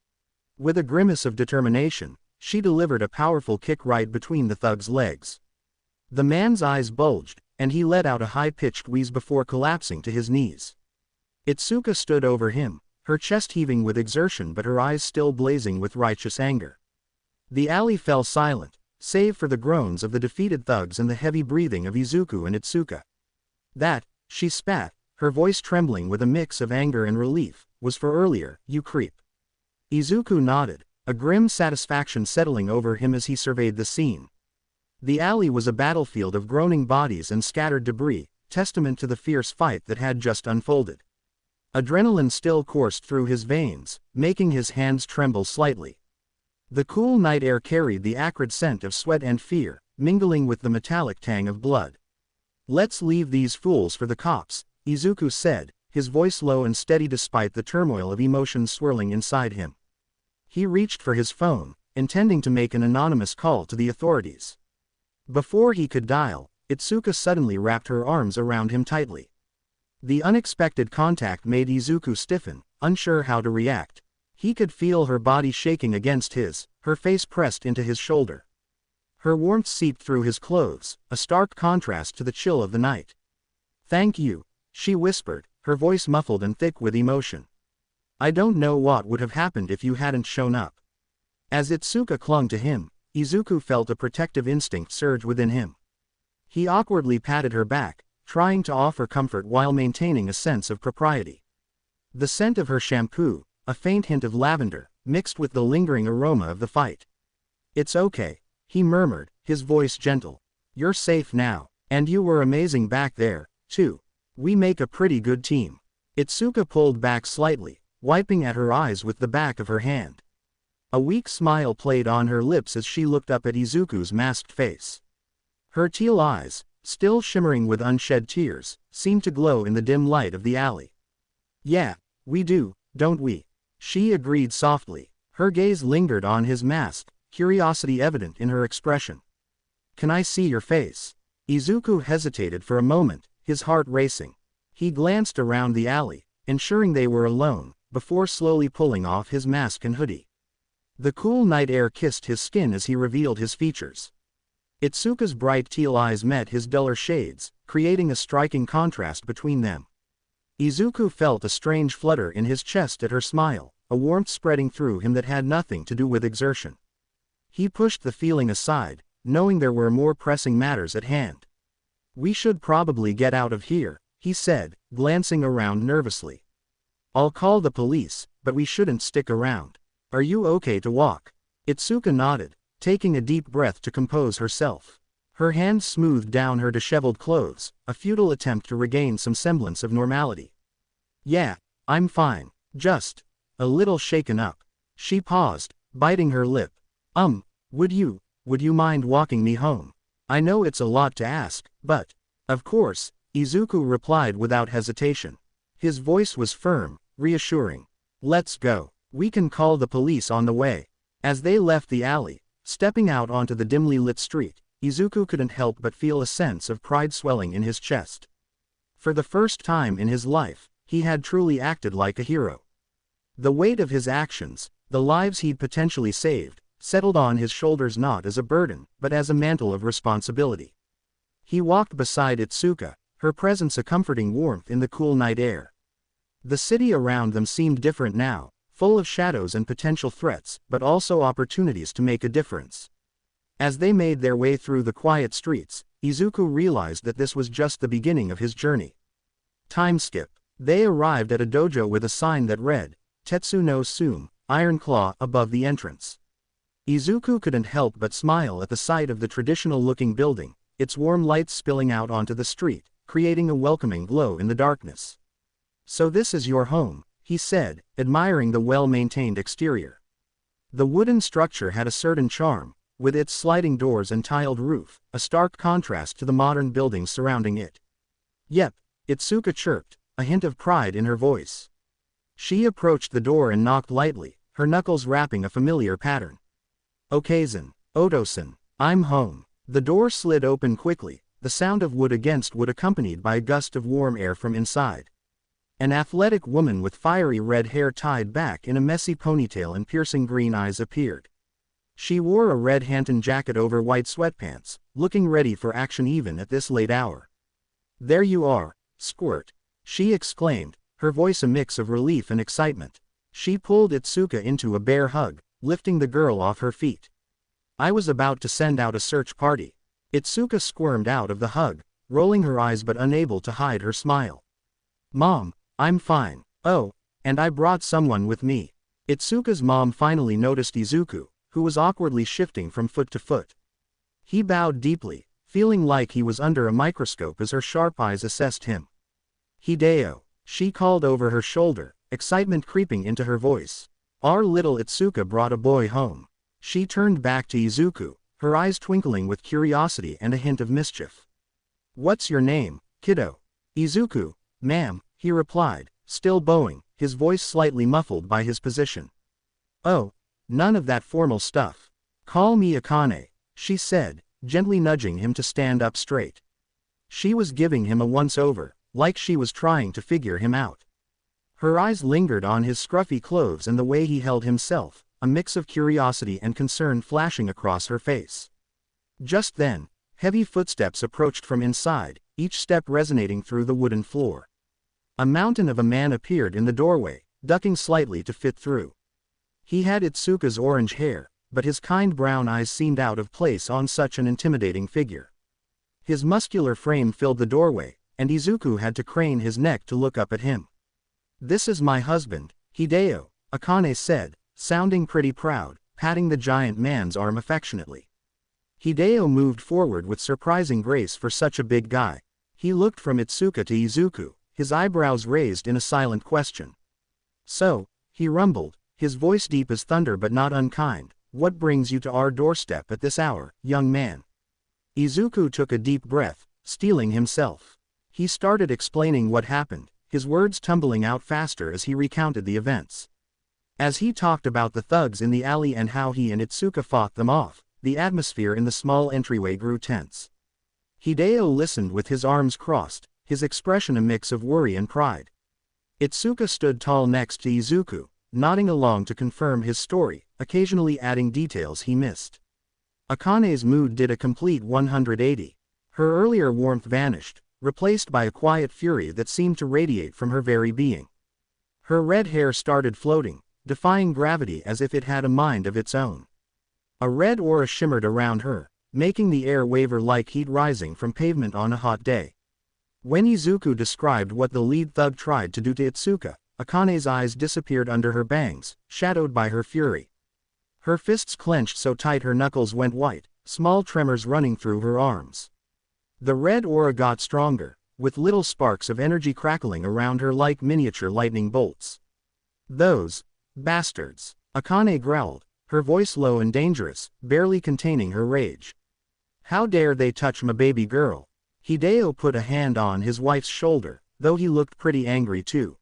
S1: With a grimace of determination, she delivered a powerful kick right between the thug's legs. The man's eyes bulged, and he let out a high-pitched wheeze before collapsing to his knees. Itsuka stood over him, her chest heaving with exertion but her eyes still blazing with righteous anger. The alley fell silent, save for the groans of the defeated thugs and the heavy breathing of Izuku and Itsuka. That, she spat, her voice trembling with a mix of anger and relief, was for earlier, you creep. Izuku nodded, a grim satisfaction settling over him as he surveyed the scene. The alley was a battlefield of groaning bodies and scattered debris, testament to the fierce fight that had just unfolded. Adrenaline still coursed through his veins, making his hands tremble slightly. The cool night air carried the acrid scent of sweat and fear, mingling with the metallic tang of blood. "Let's leave these fools for the cops," Izuku said, his voice low and steady despite the turmoil of emotions swirling inside him. He reached for his phone, intending to make an anonymous call to the authorities. Before he could dial, Itsuka suddenly wrapped her arms around him tightly. The unexpected contact made Izuku stiffen, unsure how to react. He could feel her body shaking against his, her face pressed into his shoulder. Her warmth seeped through his clothes, a stark contrast to the chill of the night. "Thank you," she whispered, her voice muffled and thick with emotion. "I don't know what would have happened if you hadn't shown up." As Itsuka clung to him, Izuku felt a protective instinct surge within him. He awkwardly patted her back, trying to offer comfort while maintaining a sense of propriety. The scent of her shampoo, a faint hint of lavender, mixed with the lingering aroma of the fight. "It's okay," he murmured, his voice gentle. "You're safe now, and you were amazing back there, too. We make a pretty good team." Itsuka pulled back slightly, wiping at her eyes with the back of her hand. A weak smile played on her lips as she looked up at Izuku's masked face. Her teal eyes, still shimmering with unshed tears, seemed to glow in the dim light of the alley. "Yeah, we do, don't we?" she agreed softly. Her gaze lingered on his mask, curiosity evident in her expression. "Can I see your face?" Izuku hesitated for a moment, his heart racing. He glanced around the alley, ensuring they were alone, before slowly pulling off his mask and hoodie. The cool night air kissed his skin as he revealed his features. Itsuka's bright teal eyes met his duller shades, creating a striking contrast between them. Izuku felt a strange flutter in his chest at her smile, a warmth spreading through him that had nothing to do with exertion. He pushed the feeling aside, knowing there were more pressing matters at hand. "We should probably get out of here," he said, glancing around nervously. "I'll call the police, but we shouldn't stick around. Are you okay to walk?" Itsuka nodded, taking a deep breath to compose herself. Her hand smoothed down her disheveled clothes, a futile attempt to regain some semblance of normality. "Yeah, I'm fine, just a little shaken up." She paused, biting her lip. Would you mind walking me home? I know it's a lot to ask, but..." "Of course," Izuku replied without hesitation. His voice was firm, reassuring. "Let's go. We can call the police on the way." As they left the alley, stepping out onto the dimly lit street, Izuku couldn't help but feel a sense of pride swelling in his chest. For the first time in his life, he had truly acted like a hero. The weight of his actions, the lives he'd potentially saved, settled on his shoulders not as a burden, but as a mantle of responsibility. He walked beside Itsuka, her presence a comforting warmth in the cool night air. The city around them seemed different now, full of shadows and potential threats, but also opportunities to make a difference. As they made their way through the quiet streets, Izuku realized that this was just the beginning of his journey. Time skip. They arrived at a dojo with a sign that read, "Tetsu no Sume, Iron Claw," above the entrance. Izuku couldn't help but smile at the sight of the traditional-looking building, its warm lights spilling out onto the street, creating a welcoming glow in the darkness. "So this is your home," he said, admiring the well-maintained exterior. The wooden structure had a certain charm, with its sliding doors and tiled roof, a stark contrast to the modern buildings surrounding it. "Yep," Itsuka chirped, a hint of pride in her voice. She approached the door and knocked lightly, her knuckles rapping a familiar pattern. "Okazen, Otosan, I'm home." The door slid open quickly, the sound of wood against wood accompanied by a gust of warm air from inside. An athletic woman with fiery red hair tied back in a messy ponytail and piercing green eyes appeared. She wore a red Hanton jacket over white sweatpants, looking ready for action even at this late hour. "There you are, Squirt," she exclaimed, her voice a mix of relief and excitement. She pulled Itsuka into a bear hug, lifting the girl off her feet. "I was about to send out a search party." Itsuka squirmed out of the hug, rolling her eyes but unable to hide her smile. "Mom, I'm fine. Oh, and I brought someone with me." Itsuka's mom finally noticed Izuku, who was awkwardly shifting from foot to foot. He bowed deeply, feeling like he was under a microscope as her sharp eyes assessed him. Hideo, she called over her shoulder, excitement creeping into her voice. Our little Itsuka brought a boy home. She turned back to Izuku, her eyes twinkling with curiosity and a hint of mischief. What's your name, kiddo? Izuku, ma'am, he replied, still bowing, his voice slightly muffled by his position. Oh, none of that formal stuff. Call me Akane, she said, gently nudging him to stand up straight. She was giving him a once-over, like she was trying to figure him out. Her eyes lingered on his scruffy clothes and the way he held himself, a mix of curiosity and concern flashing across her face. Just then, heavy footsteps approached from inside, each step resonating through the wooden floor. A mountain of a man appeared in the doorway, ducking slightly to fit through. He had Itsuka's orange hair, but his kind brown eyes seemed out of place on such an intimidating figure. His muscular frame filled the doorway, and Izuku had to crane his neck to look up at him. This is my husband, Hideo, Akane said, sounding pretty proud, patting the giant man's arm affectionately. Hideo moved forward with surprising grace for such a big guy. He looked from Itsuka to Izuku, his eyebrows raised in a silent question. So, he rumbled, his voice deep as thunder but not unkind, what brings you to our doorstep at this hour, young man? Izuku took a deep breath, steeling himself. He started explaining what happened, his words tumbling out faster as he recounted the events. As he talked about the thugs in the alley and how he and Itsuka fought them off, the atmosphere in the small entryway grew tense. Hideo listened with his arms crossed, his expression a mix of worry and pride. Itsuka stood tall next to Izuku, nodding along to confirm his story, occasionally adding details he missed. Akane's mood did a complete 180. Her earlier warmth vanished, replaced by a quiet fury that seemed to radiate from her very being. Her red hair started floating, defying gravity as if it had a mind of its own. A red aura shimmered around her, making the air waver like heat rising from pavement on a hot day. When Izuku described what the lead thug tried to do to Itsuka, Akane's eyes disappeared under her bangs, shadowed by her fury. Her fists clenched so tight her knuckles went white, small tremors running through her arms. The red aura got stronger, with little sparks of energy crackling around her like miniature lightning bolts. Those bastards, Akane growled, her voice low and dangerous, barely containing her rage. How dare they touch my baby girl? Hideo put a hand on his wife's shoulder, though he looked pretty angry too.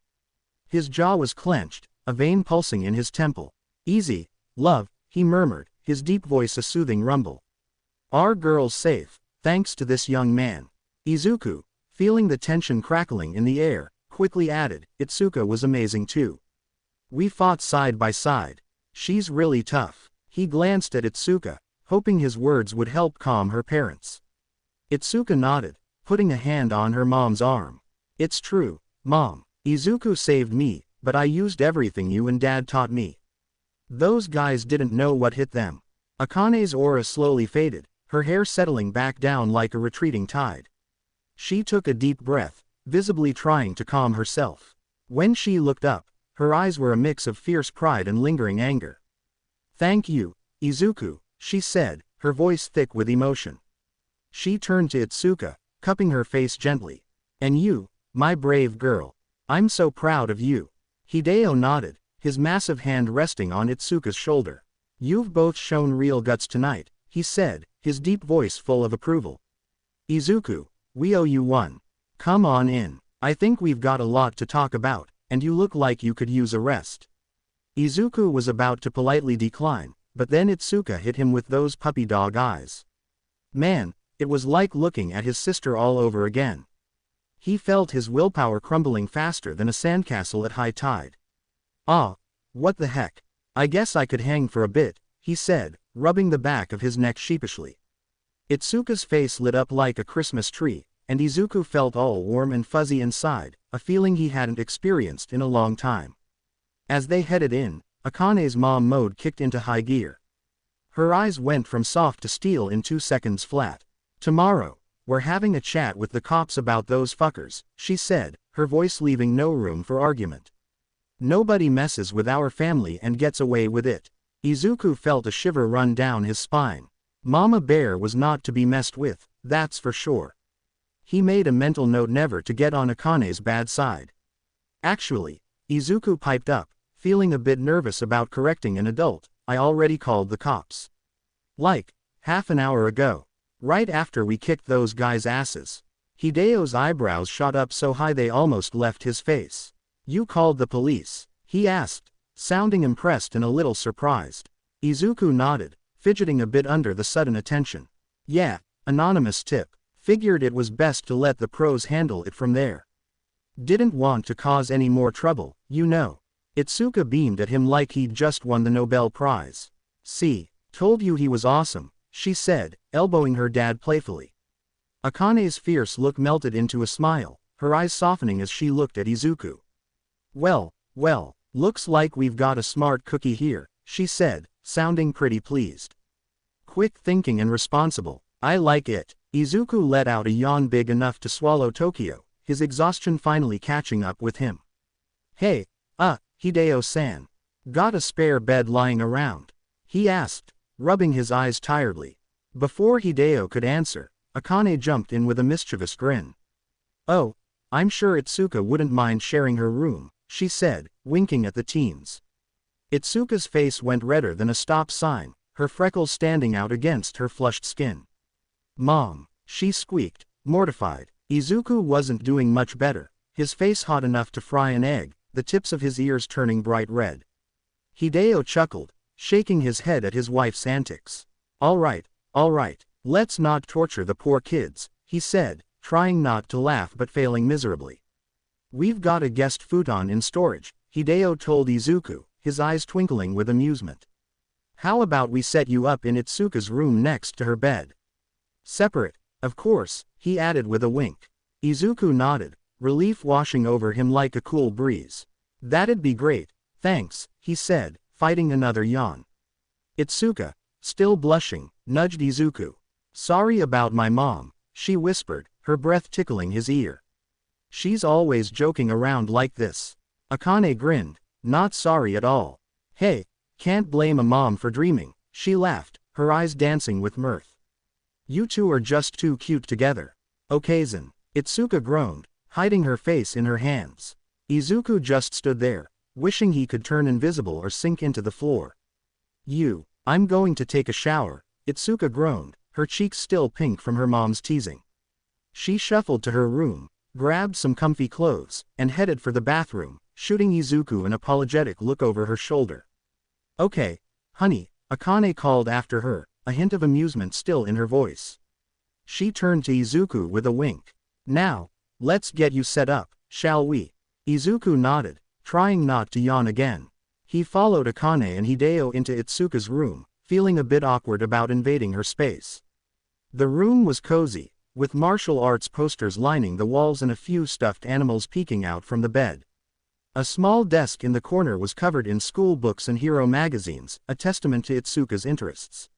S1: His jaw was clenched, a vein pulsing in his temple. Easy, love, he murmured, his deep voice a soothing rumble. Our girl's safe, thanks to this young man. Izuku, feeling the tension crackling in the air, quickly added, Itsuka was amazing too. We fought side by side. She's really tough. He glanced at Itsuka, hoping his words would help calm her parents. Itsuka nodded, putting a hand on her mom's arm. It's true, Mom. Izuku saved me, but I used everything you and Dad taught me. Those guys didn't know what hit them. Akane's aura slowly faded, her hair settling back down like a retreating tide. She took a deep breath, visibly trying to calm herself. When she looked up, her eyes were a mix of fierce pride and lingering anger. Thank you, Izuku, she said, her voice thick with emotion. She turned to Itsuka, cupping her face gently. And you, my brave girl. I'm so proud of you. Hideo nodded, his massive hand resting on Itsuka's shoulder. You've both shown real guts tonight, he said, his deep voice full of approval. Izuku, we owe you one. Come on in. I think we've got a lot to talk about, and you look like you could use a rest. Izuku was about to politely decline, but then Itsuka hit him with those puppy dog eyes. Man, it was like looking at his sister all over again. He felt his willpower crumbling faster than a sandcastle at high tide. Ah, what the heck? I guess I could hang for a bit, he said, rubbing the back of his neck sheepishly. Itsuka's face lit up like a Christmas tree, and Izuku felt all warm and fuzzy inside, a feeling he hadn't experienced in a long time. As they headed in, Akane's mom mode kicked into high gear. Her eyes went from soft to steel in 2 seconds flat. Tomorrow, we're having a chat with the cops about those fuckers, she said, her voice leaving no room for argument. Nobody messes with our family and gets away with it. Izuku felt a shiver run down his spine. Mama Bear was not to be messed with, that's for sure. He made a mental note never to get on Akane's bad side. Actually, Izuku piped up, feeling a bit nervous about correcting an adult. I already called the cops. Like, half an hour ago. Right after we kicked those guys' asses. Hideo's eyebrows shot up so high they almost left his face. You called the police? He asked, sounding impressed and a little surprised. Izuku nodded, fidgeting a bit under the sudden attention. Yeah, anonymous tip. Figured it was best to let the pros handle it from there. Didn't want to cause any more trouble, you know. Itsuka beamed at him like he'd just won the Nobel Prize. See, told you he was awesome, she said, elbowing her dad playfully. Akane's fierce look melted into a smile, her eyes softening as she looked at Izuku. Well, looks like we've got a smart cookie here, she said, sounding pretty pleased. Quick thinking and responsible, I like it. Izuku let out a yawn big enough to swallow Tokyo, his exhaustion finally catching up with him. Hey, Hideo-san. Got a spare bed lying around? He asked, rubbing his eyes tiredly. Before Hideo could answer, Akane jumped in with a mischievous grin. Oh, I'm sure Itsuka wouldn't mind sharing her room, she said, winking at the teens. Itsuka's face went redder than a stop sign, her freckles standing out against her flushed skin. Mom, she squeaked, mortified. Izuku wasn't doing much better, his face hot enough to fry an egg, the tips of his ears turning bright red. Hideo chuckled, shaking his head at his wife's antics. All right, let's not torture the poor kids, he said, trying not to laugh but failing miserably. We've got a guest futon in storage, Hideo told Izuku, his eyes twinkling with amusement. How about we set you up in Itsuka's room next to her bed? Separate, of course, he added with a wink. Izuku nodded, relief washing over him like a cool breeze. That'd be great, thanks, he said, fighting another yawn. Itsuka, still blushing, nudged Izuku. Sorry about my mom, she whispered, her breath tickling his ear. She's always joking around like this. Akane grinned, not sorry at all. Hey, can't blame a mom for dreaming, she laughed, her eyes dancing with mirth. You two are just too cute together. Okazen, Itsuka groaned, hiding her face in her hands. Izuku just stood there, wishing he could turn invisible or sink into the floor. I'm going to take a shower, Itsuka groaned, her cheeks still pink from her mom's teasing. She shuffled to her room, grabbed some comfy clothes, and headed for the bathroom, shooting Izuku an apologetic look over her shoulder. Okay, honey, Akane called after her, a hint of amusement still in her voice. She turned to Izuku with a wink. Now, let's get you set up, shall we? Izuku nodded, trying not to yawn again. He followed Akane and Hideo into Itsuka's room, feeling a bit awkward about invading her space. The room was cozy, with martial arts posters lining the walls and a few stuffed animals peeking out from the bed. A small desk in the corner was covered in school books and hero magazines, a testament to Itsuka's interests.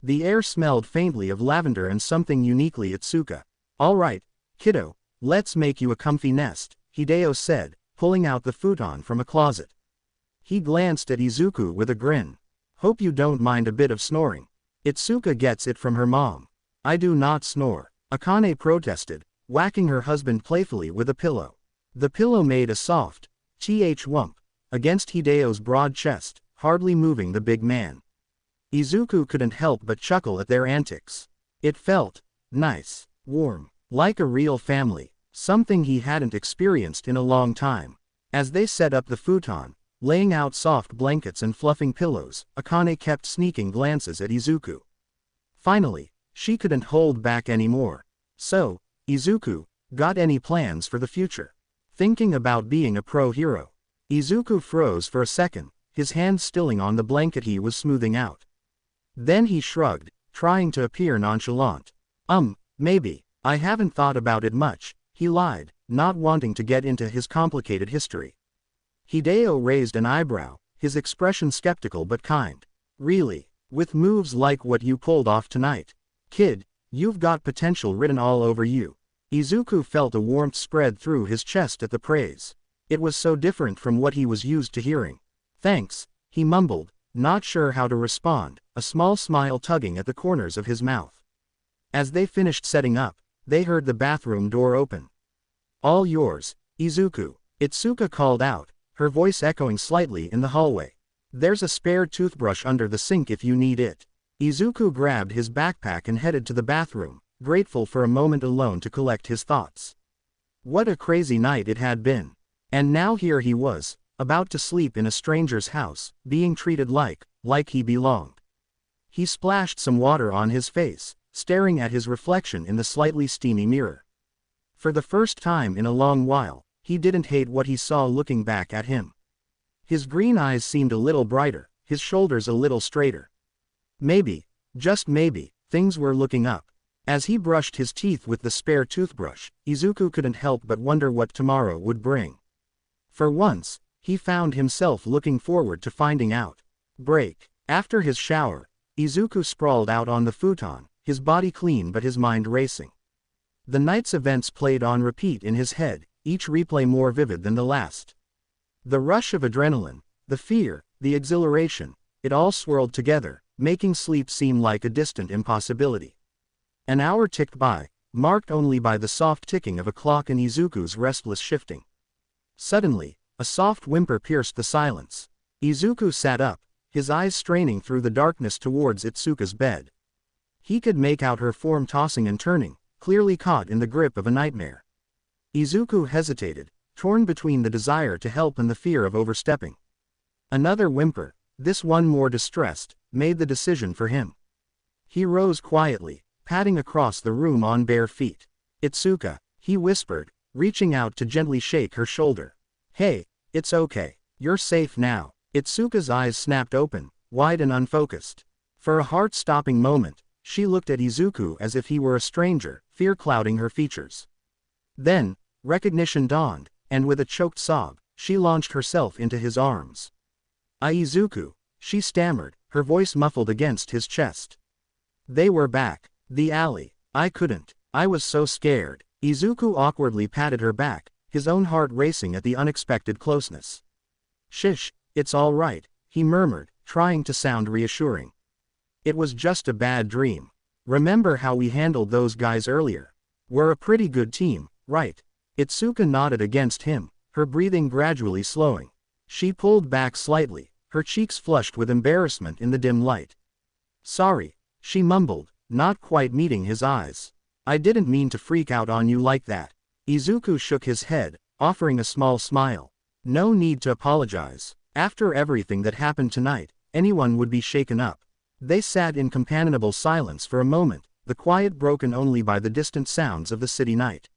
S1: The air smelled faintly of lavender and something uniquely Itsuka. All right, kiddo, let's make you a comfy nest, Hideo said, pulling out the futon from a closet. He glanced at Izuku with a grin. Hope you don't mind a bit of snoring. Itsuka gets it from her mom. I do not snore, Akane protested, whacking her husband playfully with a pillow. The pillow made a soft whump against Hideo's broad chest, hardly moving the big man. Izuku couldn't help but chuckle at their antics. It felt nice, warm, like a real family, something he hadn't experienced in a long time. As they set up the futon, laying out soft blankets and fluffing pillows, Akane kept sneaking glances at Izuku. Finally, she couldn't hold back anymore. So, Izuku, got any plans for the future? Thinking about being a pro hero? Izuku froze for a second, his hand stilling on the blanket he was smoothing out. Then he shrugged, trying to appear nonchalant. Maybe, I haven't thought about it much, he lied, not wanting to get into his complicated history. Hideo raised an eyebrow, his expression skeptical but kind. Really, with moves like what you pulled off tonight? Kid, you've got potential written all over you. Izuku felt a warmth spread through his chest at the praise. It was so different from what he was used to hearing. Thanks, he mumbled, not sure how to respond, a small smile tugging at the corners of his mouth. As they finished setting up, they heard the bathroom door open. "All yours, Izuku," Itsuka called out, her voice echoing slightly in the hallway. "There's a spare toothbrush under the sink if you need it." Izuku grabbed his backpack and headed to the bathroom, grateful for a moment alone to collect his thoughts. What a crazy night it had been. And now here he was, about to sleep in a stranger's house, being treated like he belonged. He splashed some water on his face, staring at his reflection in the slightly steamy mirror. For the first time in a long while, he didn't hate what he saw looking back at him. His green eyes seemed a little brighter, his shoulders a little straighter. Maybe, just maybe, things were looking up. As he brushed his teeth with the spare toothbrush, Izuku couldn't help but wonder what tomorrow would bring. For once, he found himself looking forward to finding out. Break. After his shower, Izuku sprawled out on the futon, his body clean but his mind racing. The night's events played on repeat in his head, each replay more vivid than the last. The rush of adrenaline, the fear, the exhilaration, it all swirled together, making sleep seem like a distant impossibility. An hour ticked by, marked only by the soft ticking of a clock and Izuku's restless shifting. Suddenly, a soft whimper pierced the silence. Izuku sat up, his eyes straining through the darkness towards Itsuka's bed. He could make out her form tossing and turning, clearly caught in the grip of a nightmare. Izuku hesitated, torn between the desire to help and the fear of overstepping. Another whimper, this one more distressed, made the decision for him. He rose quietly, padding across the room on bare feet. "Itsuka," he whispered, reaching out to gently shake her shoulder. "Hey, it's okay. You're safe now." Itsuka's eyes snapped open, wide and unfocused. For a heart-stopping moment, she looked at Izuku as if he were a stranger, fear clouding her features. Then, recognition dawned, and with a choked sob, she launched herself into his arms. "Izuku," she stammered, her voice muffled against his chest. They were back. The alley. "I couldn't. I was so scared." Izuku awkwardly patted her back, his own heart racing at the unexpected closeness. "Shish, it's all right," he murmured, trying to sound reassuring. "It was just a bad dream. Remember how we handled those guys earlier? We're a pretty good team, right?" Itsuka nodded against him, her breathing gradually slowing. She pulled back slightly, her cheeks flushed with embarrassment in the dim light. "Sorry," she mumbled, not quite meeting his eyes. "I didn't mean to freak out on you like that." Izuku shook his head, offering a small smile. "No need to apologize. After everything that happened tonight, anyone would be shaken up." They sat in companionable silence for a moment, the quiet broken only by the distant sounds of the city night.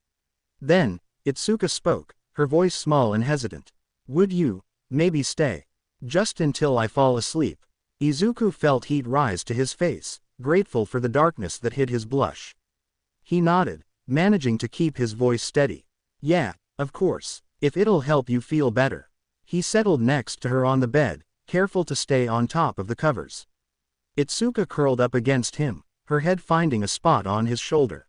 S1: Then, Itsuka spoke, her voice small and hesitant. "Would you, maybe stay? Just until I fall asleep?" Izuku felt heat rise to his face, grateful for the darkness that hid his blush. He nodded, managing to keep his voice steady. "Yeah, of course, if it'll help you feel better." He settled next to her on the bed, careful to stay on top of the covers. Itsuka curled up against him, her head finding a spot on his shoulder.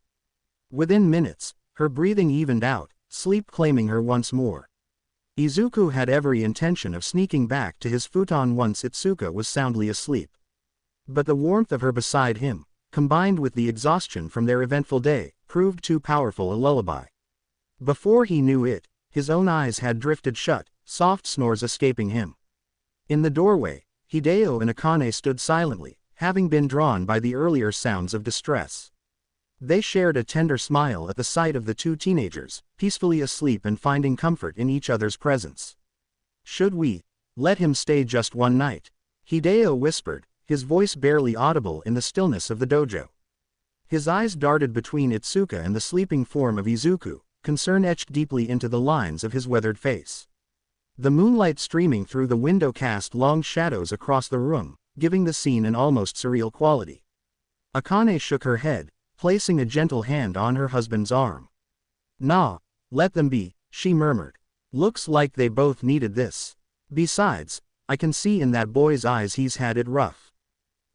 S1: Within minutes, her breathing evened out, sleep claiming her once more. Izuku had every intention of sneaking back to his futon once Itsuka was soundly asleep. But the warmth of her beside him, combined with the exhaustion from their eventful day, proved too powerful a lullaby. Before he knew it, his own eyes had drifted shut, soft snores escaping him. In the doorway, Hideo and Akane stood silently, having been drawn by the earlier sounds of distress. They shared a tender smile at the sight of the two teenagers, peacefully asleep and finding comfort in each other's presence. "Should we let him stay just one night?" Hideo whispered, his voice barely audible in the stillness of the dojo. His eyes darted between Itsuka and the sleeping form of Izuku, concern etched deeply into the lines of his weathered face. The moonlight streaming through the window cast long shadows across the room, giving the scene an almost surreal quality. Akane shook her head, placing a gentle hand on her husband's arm. "Nah, let them be," she murmured. "Looks like they both needed this. Besides, I can see in that boy's eyes he's had it rough.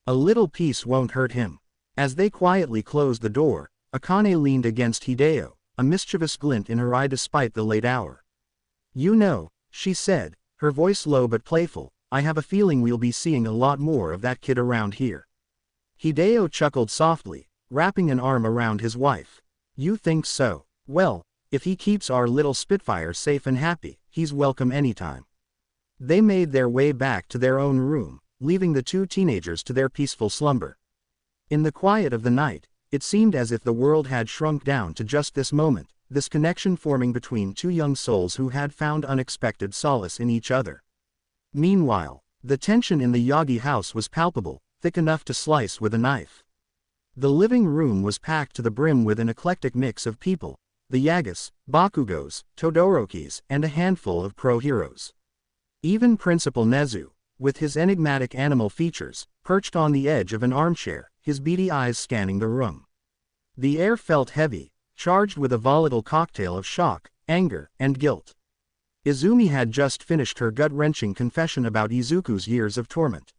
S1: A little peace won't hurt him." As they quietly closed the door, Akane leaned against Hideo, a mischievous glint in her eye despite the late hour. "You know," she said, her voice low but playful, I have a feeling we'll be seeing a lot more of that kid around here. Hideo chuckled softly, wrapping an arm around his wife. You think so? Well, if he keeps our little Spitfire safe and happy, he's welcome anytime. They made their way back to their own room, leaving the two teenagers to their peaceful slumber. In the quiet of the night, it seemed as if the world had shrunk down to just this moment, this connection forming between two young souls who had found unexpected solace in each other. Meanwhile, the tension in the Yagi house was palpable, thick enough to slice with a knife. The living room was packed to the brim with an eclectic mix of people, the Yagas, Bakugos, Todorokis, and a handful of pro-heroes. Even Principal Nezu, with his enigmatic animal features, perched on the edge of an armchair, his beady eyes scanning the room. The air felt heavy, charged with a volatile cocktail of shock, anger, and guilt. Izumi had just finished her gut-wrenching confession about Izuku's years of torment.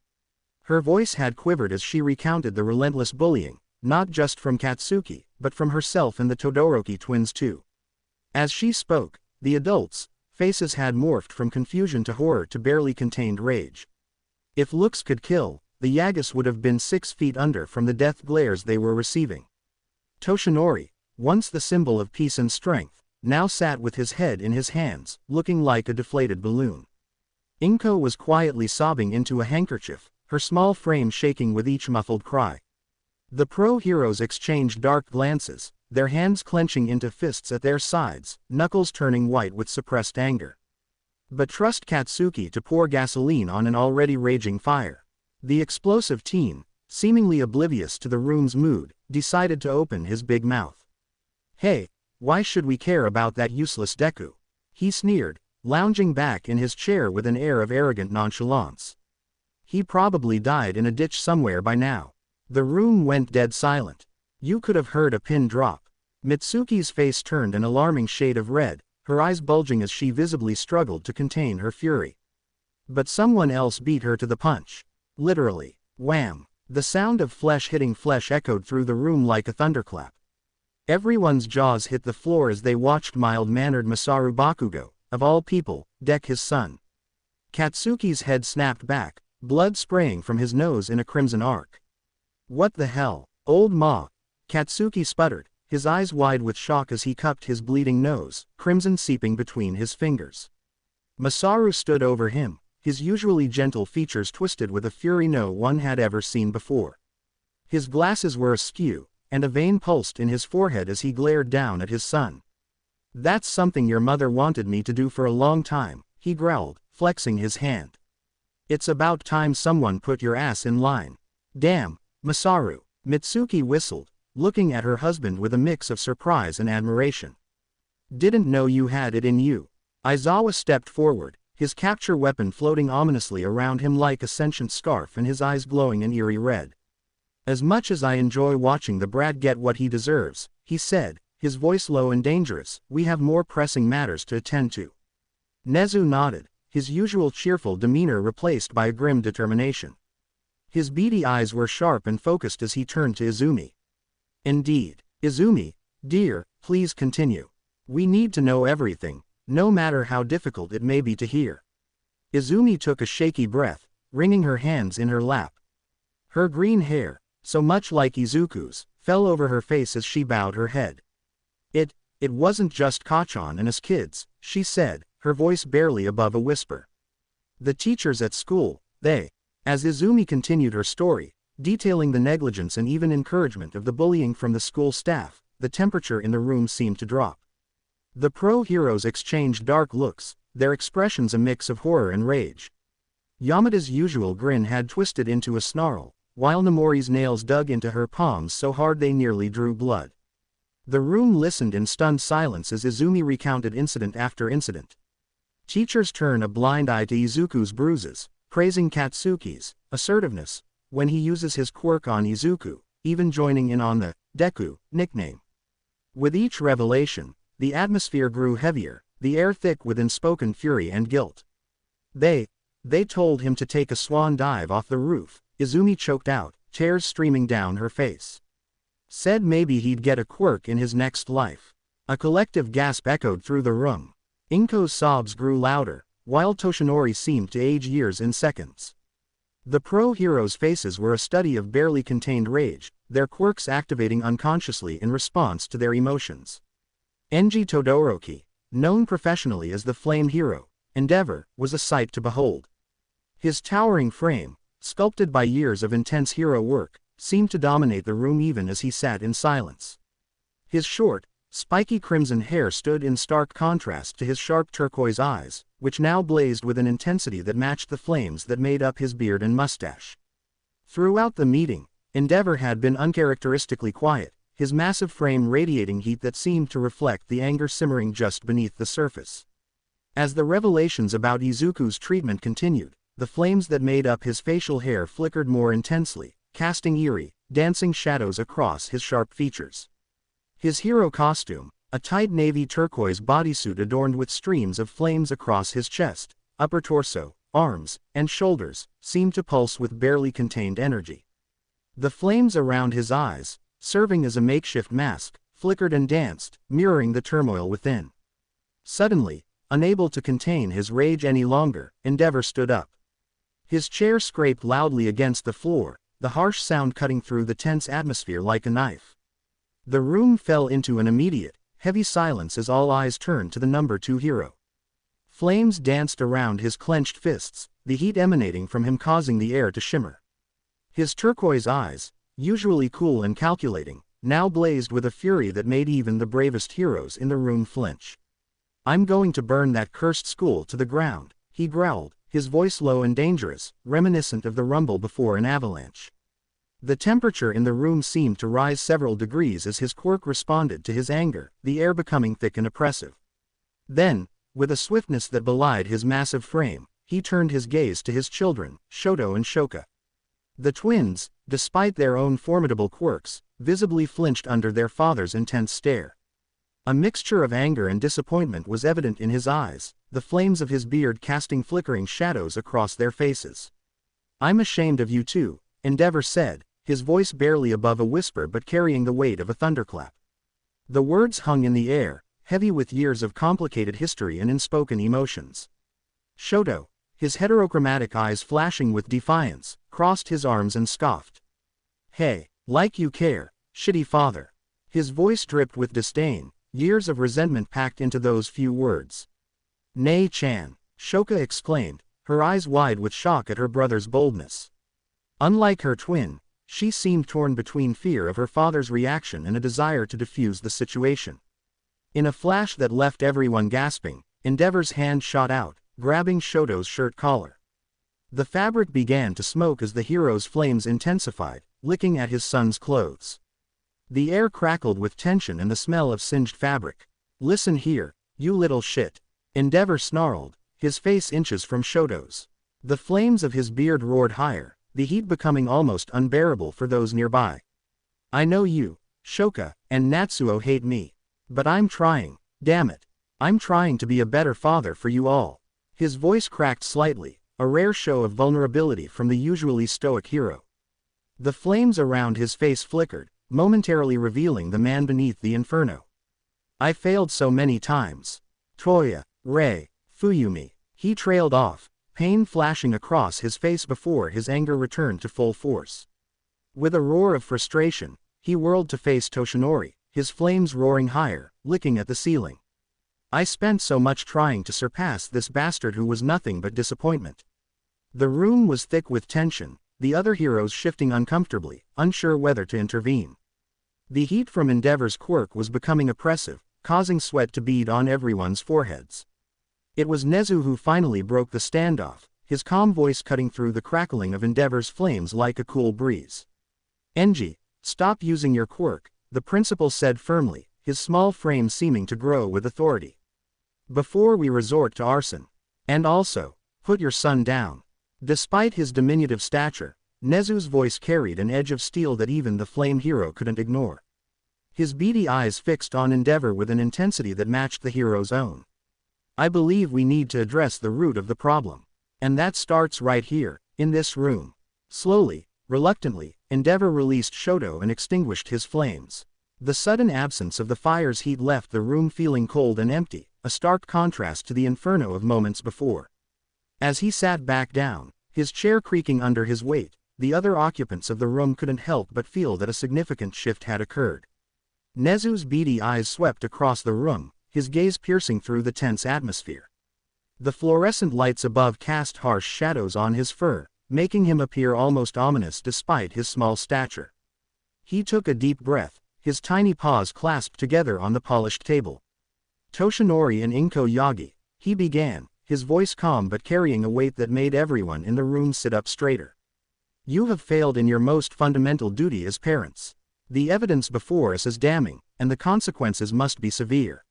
S1: Her voice had quivered as she recounted the relentless bullying, not just from Katsuki, but from herself and the Todoroki twins too. As she spoke, the adults' faces had morphed from confusion to horror to barely contained rage. If looks could kill, the Yagas would have been 6 feet under from the death glares they were receiving. Toshinori, once the symbol of peace and strength, now sat with his head in his hands, looking like a deflated balloon. Inko was quietly sobbing into a handkerchief, her small frame shaking with each muffled cry. The pro-heroes exchanged dark glances, their hands clenching into fists at their sides, knuckles turning white with suppressed anger. But trust Katsuki to pour gasoline on an already raging fire. The explosive teen, seemingly oblivious to the room's mood, decided to open his big mouth. Hey, why should we care about that useless Deku? He sneered, lounging back in his chair with an air of arrogant nonchalance. He probably died in a ditch somewhere by now. The room went dead silent. You could have heard a pin drop. Mitsuki's face turned an alarming shade of red, her eyes bulging as she visibly struggled to contain her fury. But someone else beat her to the punch. Literally. Wham! The sound of flesh hitting flesh echoed through the room like a thunderclap. Everyone's jaws hit the floor as they watched mild-mannered Masaru Bakugo, of all people, deck his son. Katsuki's head snapped back, blood spraying from his nose in a crimson arc. What the hell, old ma? Katsuki sputtered, his eyes wide with shock as he cupped his bleeding nose, crimson seeping between his fingers. Masaru stood over him, his usually gentle features twisted with a fury no one had ever seen before. His glasses were askew, and a vein pulsed in his forehead as he glared down at his son. That's something your mother wanted me to do for a long time, he growled, flexing his hand. It's about time someone put your ass in line. Damn, Masaru, Mitsuki whistled, looking at her husband with a mix of surprise and admiration. Didn't know you had it in you. Aizawa stepped forward, his capture weapon floating ominously around him like a sentient scarf and his eyes glowing an eerie red. As much as I enjoy watching the brat get what he deserves, he said, his voice low and dangerous, we have more pressing matters to attend to. Nezu nodded, his usual cheerful demeanor replaced by a grim determination. His beady eyes were sharp and focused as he turned to Izumi. Indeed. Izumi, dear, please continue. We need to know everything, no matter how difficult it may be to hear. Izumi took a shaky breath, wringing her hands in her lap. Her green hair, so much like Izuku's, fell over her face as she bowed her head. It wasn't just Kachan and us kids, she said, her voice barely above a whisper. The teachers at school, they. As Izumi continued her story, detailing the negligence and even encouragement of the bullying from the school staff, the temperature in the room seemed to drop. The pro-heroes exchanged dark looks, their expressions a mix of horror and rage. Yamada's usual grin had twisted into a snarl, while Nomori's nails dug into her palms so hard they nearly drew blood. The room listened in stunned silence as Izumi recounted incident after incident. Teachers turn a blind eye to Izuku's bruises, praising Katsuki's assertiveness when he uses his quirk on Izuku, even joining in on the Deku nickname. With each revelation, the atmosphere grew heavier, the air thick with unspoken fury and guilt. They told him to take a swan dive off the roof, Izumi choked out, tears streaming down her face. Said maybe he'd get a quirk in his next life. A collective gasp echoed through the room. Inko's sobs grew louder, while Toshinori seemed to age years in seconds. The pro heroes' faces were a study of barely contained rage, their quirks activating unconsciously in response to their emotions. Enji Todoroki, known professionally as the Flame Hero, Endeavor, was a sight to behold. His towering frame, sculpted by years of intense hero work, seemed to dominate the room even as he sat in silence. His short, spiky crimson hair stood in stark contrast to his sharp turquoise eyes, which now blazed with an intensity that matched the flames that made up his beard and mustache. Throughout the meeting, Endeavor had been uncharacteristically quiet, his massive frame radiating heat that seemed to reflect the anger simmering just beneath the surface. As the revelations about Izuku's treatment continued, the flames that made up his facial hair flickered more intensely, casting eerie, dancing shadows across his sharp features. His hero costume, a tight navy turquoise bodysuit adorned with streams of flames across his chest, upper torso, arms, and shoulders, seemed to pulse with barely contained energy. The flames around his eyes, serving as a makeshift mask, flickered and danced, mirroring the turmoil within. Suddenly, unable to contain his rage any longer, Endeavor stood up. His chair scraped loudly against the floor, the harsh sound cutting through the tense atmosphere like a knife. The room fell into an immediate, heavy silence as all eyes turned to the number 2 hero. Flames danced around his clenched fists, the heat emanating from him causing the air to shimmer. His turquoise eyes, usually cool and calculating, now blazed with a fury that made even the bravest heroes in the room flinch. "I'm going to burn that cursed school to the ground," he growled, his voice low and dangerous, reminiscent of the rumble before an avalanche. The temperature in the room seemed to rise several degrees as his quirk responded to his anger, the air becoming thick and oppressive. Then, with a swiftness that belied his massive frame, he turned his gaze to his children, Shoto and Shoka. The twins, despite their own formidable quirks, visibly flinched under their father's intense stare. A mixture of anger and disappointment was evident in his eyes, the flames of his beard casting flickering shadows across their faces. "I'm ashamed of you too," Endeavor said, his voice barely above a whisper but carrying the weight of a thunderclap. The words hung in the air, heavy with years of complicated history and unspoken emotions. Shoto, his heterochromatic eyes flashing with defiance, crossed his arms and scoffed. "Hey, like you care, shitty father." His voice dripped with disdain, years of resentment packed into those few words. "Nei-chan," Shoka exclaimed, her eyes wide with shock at her brother's boldness. Unlike her twin, she seemed torn between fear of her father's reaction and a desire to defuse the situation. In a flash that left everyone gasping, Endeavor's hand shot out, grabbing Shoto's shirt collar. The fabric began to smoke as the hero's flames intensified, licking at his son's clothes. The air crackled with tension and the smell of singed fabric. "Listen here, you little shit," Endeavor snarled, his face inches from Shoto's. The flames of his beard roared higher, the heat becoming almost unbearable for those nearby. "I know you, Shoka, and Natsuo hate me. But I'm trying, damn it. I'm trying to be a better father for you all." His voice cracked slightly, a rare show of vulnerability from the usually stoic hero. The flames around his face flickered, momentarily revealing the man beneath the inferno. "I failed so many times. Toya, Rei, Fuyumi," he trailed off, pain flashing across his face before his anger returned to full force. With a roar of frustration, he whirled to face Toshinori, his flames roaring higher, licking at the ceiling. "I spent so much trying to surpass this bastard who was nothing but disappointment." The room was thick with tension, the other heroes shifting uncomfortably, unsure whether to intervene. The heat from Endeavor's quirk was becoming oppressive, causing sweat to bead on everyone's foreheads. It was Nezu who finally broke the standoff, his calm voice cutting through the crackling of Endeavor's flames like a cool breeze. "Enji, stop using your quirk," the principal said firmly, his small frame seeming to grow with authority. "Before we resort to arson. And also, put your son down." Despite his diminutive stature, Nezu's voice carried an edge of steel that even the flame hero couldn't ignore. His beady eyes fixed on Endeavor with an intensity that matched the hero's own. "I believe we need to address the root of the problem. And that starts right here, in this room." Slowly, reluctantly, Endeavor released Shoto and extinguished his flames. The sudden absence of the fire's heat left the room feeling cold and empty, a stark contrast to the inferno of moments before. As he sat back down, his chair creaking under his weight, the other occupants of the room couldn't help but feel that a significant shift had occurred. Nezu's beady eyes swept across the room, his gaze piercing through the tense atmosphere. The fluorescent lights above cast harsh shadows on his fur, making him appear almost ominous despite his small stature. He took a deep breath, his tiny paws clasped together on the polished table. "Toshinori and Inko Yagi," he began, his voice calm but carrying a weight that made everyone in the room sit up straighter. "You have failed in your most fundamental duty as parents. The evidence before us is damning, and the consequences must be severe."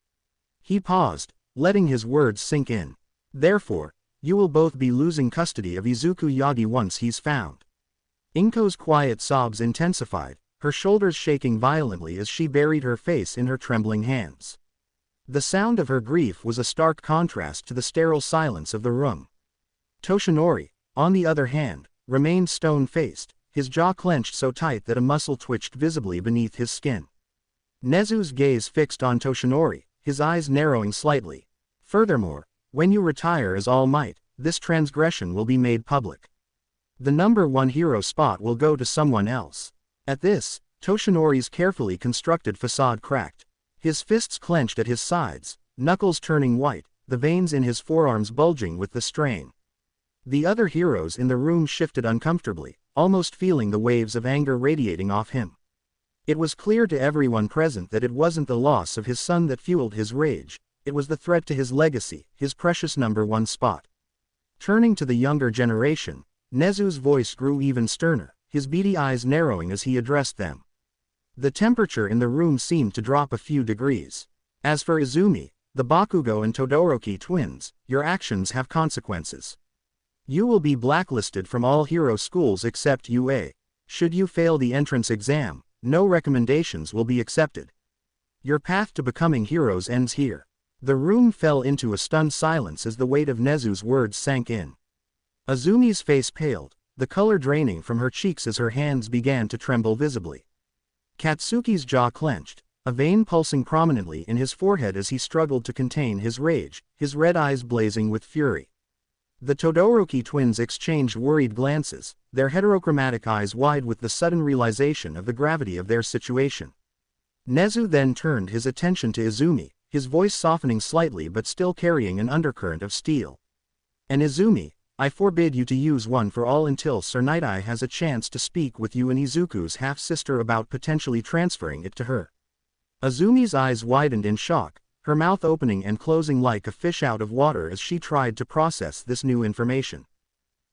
S1: He paused, letting his words sink in. "Therefore, you will both be losing custody of Izuku Yagi once he's found." Inko's quiet sobs intensified, her shoulders shaking violently as she buried her face in her trembling hands. The sound of her grief was a stark contrast to the sterile silence of the room. Toshinori, on the other hand, remained stone-faced, his jaw clenched so tight that a muscle twitched visibly beneath his skin. Nezu's gaze fixed on Toshinori, his eyes narrowing slightly. "Furthermore, when you retire as All Might, this transgression will be made public. The #1 hero spot will go to someone else." At this, Toshinori's carefully constructed facade cracked. His fists clenched at his sides, knuckles turning white, the veins in his forearms bulging with the strain. The other heroes in the room shifted uncomfortably, almost feeling the waves of anger radiating off him. It was clear to everyone present that it wasn't the loss of his son that fueled his rage, it was the threat to his legacy, his precious #1 spot. Turning to the younger generation, Nezu's voice grew even sterner, his beady eyes narrowing as he addressed them. The temperature in the room seemed to drop a few degrees. "As for Izumi, the Bakugo and Todoroki twins, your actions have consequences. You will be blacklisted from all hero schools except UA. Should you fail the entrance exam, no recommendations will be accepted. Your path to becoming heroes ends here." The room fell into a stunned silence as the weight of Nezu's words sank in. Azumi's face paled, the color draining from her cheeks as her hands began to tremble visibly. Katsuki's jaw clenched, a vein pulsing prominently in his forehead as he struggled to contain his rage, his red eyes blazing with fury. The Todoroki twins exchanged worried glances, their heterochromatic eyes wide with the sudden realization of the gravity of their situation. Nezu then turned his attention to Izumi, his voice softening slightly but still carrying an undercurrent of steel. "And Izumi, I forbid you to use one for all until Sir Night-Eye has a chance to speak with you and Izuku's half-sister about potentially transferring it to her." Azumi's eyes widened in shock, her mouth opening and closing like a fish out of water as she tried to process this new information.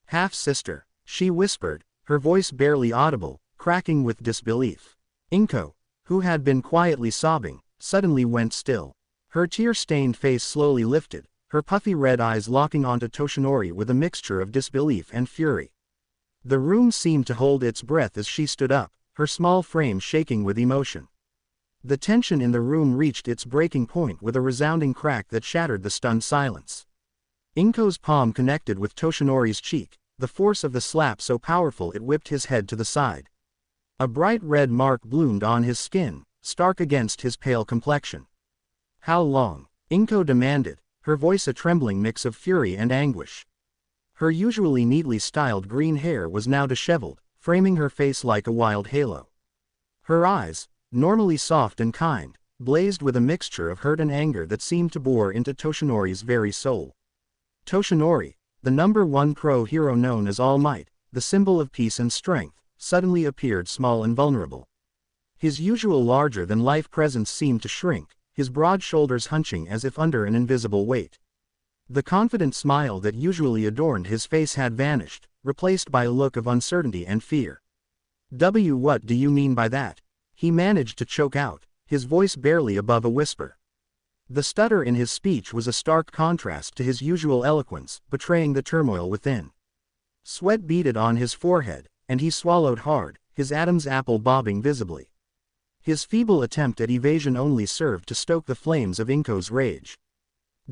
S1: "Half-sister," she whispered, her voice barely audible, cracking with disbelief. Inko, who had been quietly sobbing, suddenly went still. Her tear-stained face slowly lifted, her puffy red eyes locking onto Toshinori with a mixture of disbelief and fury. The room seemed to hold its breath as she stood up, her small frame shaking with emotion. The tension in the room reached its breaking point with a resounding crack that shattered the stunned silence. Inko's palm connected with Toshinori's cheek, the force of the slap so powerful it whipped his head to the side. A bright red mark bloomed on his skin, stark against his pale complexion. "How long?" Inko demanded, her voice a trembling mix of fury and anguish. Her usually neatly styled green hair was now disheveled, framing her face like a wild halo. Her eyes, normally soft and kind, blazed with a mixture of hurt and anger that seemed to bore into Toshinori's very soul. Toshinori, the #1 pro hero known as All Might, the symbol of peace and strength, suddenly appeared small and vulnerable. His usual larger-than-life presence seemed to shrink, his broad shoulders hunching as if under an invisible weight. The confident smile that usually adorned his face had vanished, replaced by a look of uncertainty and fear. What do you mean by that?" he managed to choke out, his voice barely above a whisper. The stutter in his speech was a stark contrast to his usual eloquence, betraying the turmoil within. Sweat beaded on his forehead, and he swallowed hard, his Adam's apple bobbing visibly. His feeble attempt at evasion only served to stoke the flames of Inko's rage.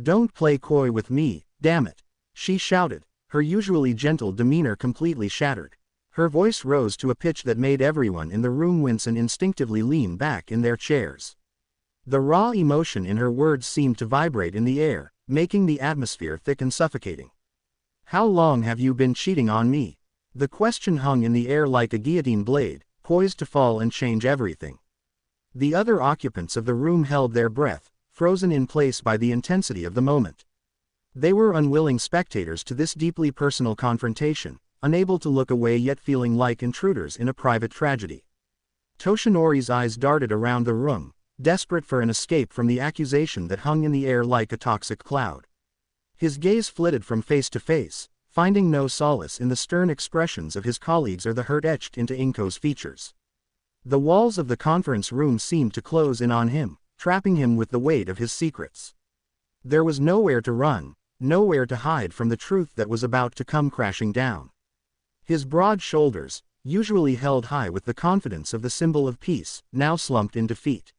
S1: "Don't play coy with me, damn it," she shouted, her usually gentle demeanor completely shattered. Her voice rose to a pitch that made everyone in the room wince and instinctively lean back in their chairs. The raw emotion in her words seemed to vibrate in the air, making the atmosphere thick and suffocating. How long have you been cheating on me? The question hung in the air like a guillotine blade, poised to fall and change everything. The other occupants of the room held their breath, frozen in place by the intensity of the moment. They were unwilling spectators to this deeply personal confrontation, unable to look away yet feeling like intruders in a private tragedy. Toshinori's eyes darted around the room, desperate for an escape from the accusation that hung in the air like a toxic cloud. His gaze flitted from face to face, finding no solace in the stern expressions of his colleagues or the hurt etched into Inko's features. The walls of the conference room seemed to close in on him, trapping him with the weight of his secrets. There was nowhere to run, nowhere to hide from the truth that was about to come crashing down. His broad shoulders, usually held high with the confidence of the symbol of peace, now slumped in defeat.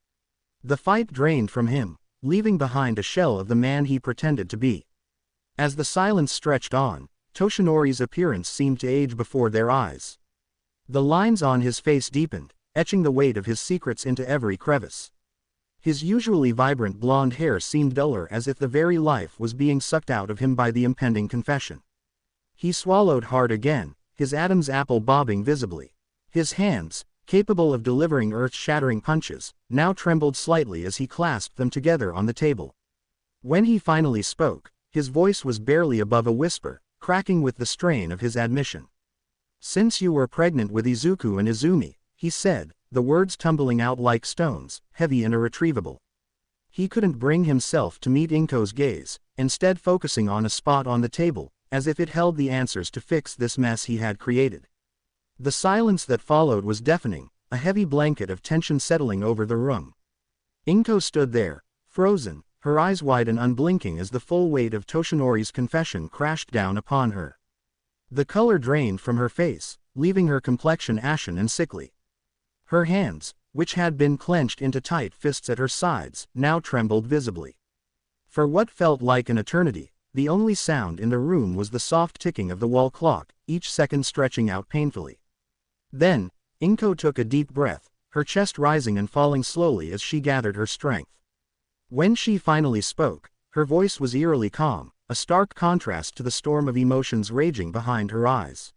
S1: The fight drained from him, leaving behind a shell of the man he pretended to be. As the silence stretched on, Toshinori's appearance seemed to age before their eyes. The lines on his face deepened, etching the weight of his secrets into every crevice. His usually vibrant blonde hair seemed duller, as if the very life was being sucked out of him by the impending confession. He swallowed hard again, his Adam's apple bobbing visibly. His hands, capable of delivering earth-shattering punches, now trembled slightly as he clasped them together on the table. When he finally spoke, his voice was barely above a whisper, cracking with the strain of his admission. "Since you were pregnant with Izuku and Izumi," he said, the words tumbling out like stones, heavy and irretrievable. He couldn't bring himself to meet Inko's gaze, instead focusing on a spot on the table, as if it held the answers to fix this mess he had created. The silence that followed was deafening, a heavy blanket of tension settling over the room. Inko stood there, frozen, her eyes wide and unblinking as the full weight of Toshinori's confession crashed down upon her. The color drained from her face, leaving her complexion ashen and sickly. Her hands, which had been clenched into tight fists at her sides, now trembled visibly. For what felt like an eternity, the only sound in the room was the soft ticking of the wall clock, each second stretching out painfully. Then, Inko took a deep breath, her chest rising and falling slowly as she gathered her strength. When she finally spoke, her voice was eerily calm, a stark contrast to the storm of emotions raging behind her eyes.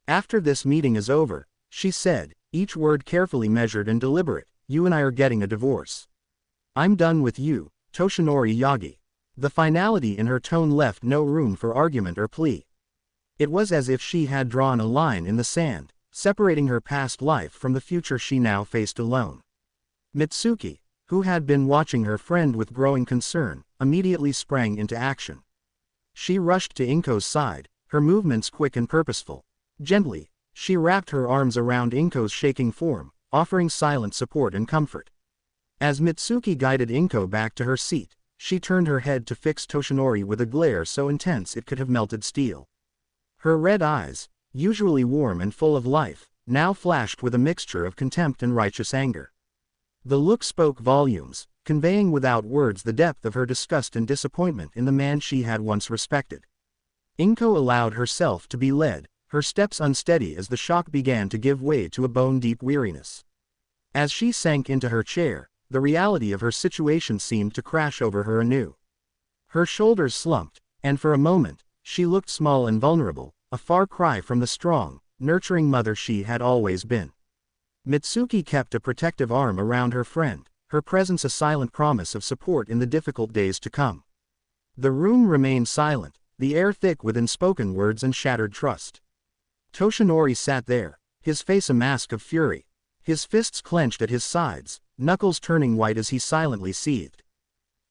S1: "After this meeting is over," she said, each word carefully measured and deliberate, "you and I are getting a divorce. I'm done with you, Toshinori Yagi." The finality in her tone left no room for argument or plea. It was as if she had drawn a line in the sand, separating her past life from the future she now faced alone. Mitsuki, who had been watching her friend with growing concern, immediately sprang into action. She rushed to Inko's side, her movements quick and purposeful. Gently, she wrapped her arms around Inko's shaking form, offering silent support and comfort. As Mitsuki guided Inko back to her seat, she turned her head to fix Toshinori with a glare so intense it could have melted steel. Her red eyes, usually warm and full of life, now flashed with a mixture of contempt and righteous anger. The look spoke volumes, conveying without words the depth of her disgust and disappointment in the man she had once respected. Inko allowed herself to be led, her steps unsteady as the shock began to give way to a bone-deep weariness. As she sank into her chair, the reality of her situation seemed to crash over her anew. Her shoulders slumped, and for a moment, she looked small and vulnerable, a far cry from the strong, nurturing mother she had always been. Mitsuki kept a protective arm around her friend, her presence a silent promise of support in the difficult days to come. The room remained silent, the air thick with unspoken words and shattered trust. Toshinori sat there, his face a mask of fury, his fists clenched at his sides, knuckles turning white as he silently seethed.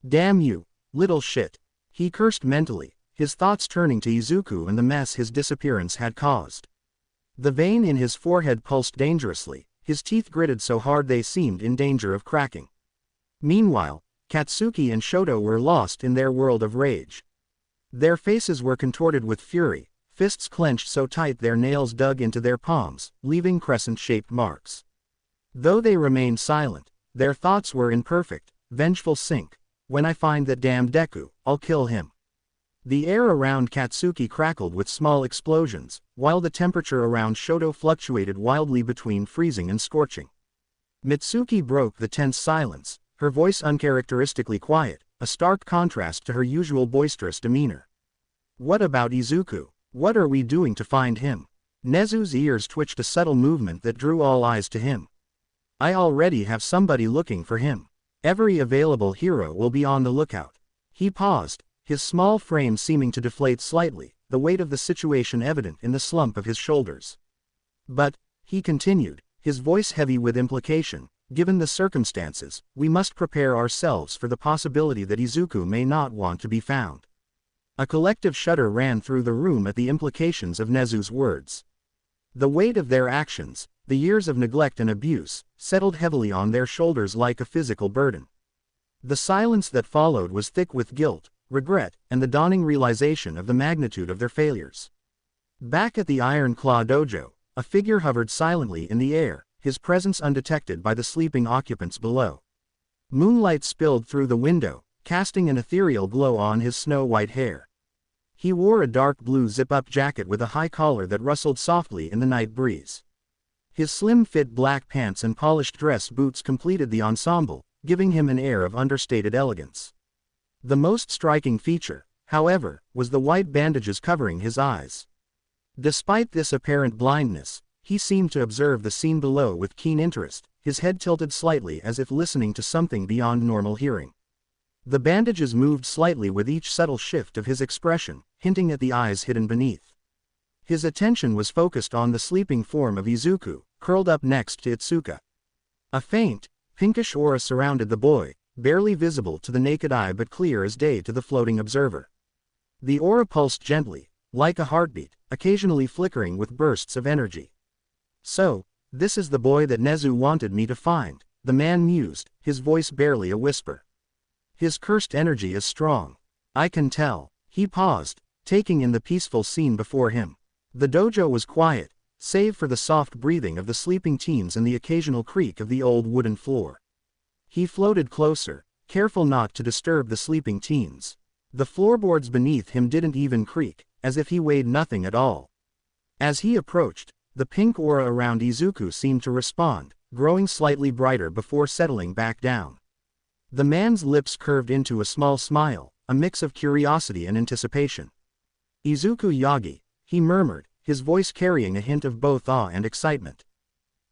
S1: "Damn you, little shit," he cursed mentally, his thoughts turning to Izuku and the mess his disappearance had caused. The vein in his forehead pulsed dangerously, his teeth gritted so hard they seemed in danger of cracking. Meanwhile, Katsuki and Shoto were lost in their world of rage. Their faces were contorted with fury, fists clenched so tight their nails dug into their palms, leaving crescent-shaped marks. Though they remained silent, their thoughts were in perfect, vengeful sync. "When I find that damned Deku, I'll kill him." The air around Katsuki crackled with small explosions, while the temperature around Shoto fluctuated wildly between freezing and scorching. Mitsuki broke the tense silence, her voice uncharacteristically quiet, a stark contrast to her usual boisterous demeanor. What about Izuku? What are we doing to find him? Nezu's ears twitched a subtle movement that drew all eyes to him. I already have somebody looking for him. Every available hero will be on the lookout. He paused, his small frame seeming to deflate slightly, the weight of the situation evident in the slump of his shoulders. But, he continued, his voice heavy with implication, given the circumstances, we must prepare ourselves for the possibility that Izuku may not want to be found. A collective shudder ran through the room at the implications of Nezu's words. The weight of their actions, the years of neglect and abuse, settled heavily on their shoulders like a physical burden. The silence that followed was thick with guilt, regret, and the dawning realization of the magnitude of their failures. Back at the Iron Claw dojo, a figure hovered silently in the air, his presence undetected by the sleeping occupants below. Moonlight spilled through the window, casting an ethereal glow on his snow-white hair. He wore a dark blue zip-up jacket with a high collar that rustled softly in the night breeze. His slim-fit black pants and polished dress boots completed the ensemble, giving him an air of understated elegance. The most striking feature, however, was the white bandages covering his eyes. Despite this apparent blindness, he seemed to observe the scene below with keen interest, his head tilted slightly as if listening to something beyond normal hearing. The bandages moved slightly with each subtle shift of his expression, hinting at the eyes hidden beneath. His attention was focused on the sleeping form of Izuku, curled up next to Itsuka. A faint, pinkish aura surrounded the boy, barely visible to the naked eye but clear as day to the floating observer. The aura pulsed gently, like a heartbeat, occasionally flickering with bursts of energy. So, this is the boy that Nezu wanted me to find, the man mused, his voice barely a whisper. His cursed energy is strong. I can tell. He paused, taking in the peaceful scene before him. The dojo was quiet, save for the soft breathing of the sleeping teens and the occasional creak of the old wooden floor. He floated closer, careful not to disturb the sleeping teens. The floorboards beneath him didn't even creak, as if he weighed nothing at all. As he approached, the pink aura around Izuku seemed to respond, growing slightly brighter before settling back down. The man's lips curved into a small smile, a mix of curiosity and anticipation. Izuku Yagi, he murmured, his voice carrying a hint of both awe and excitement.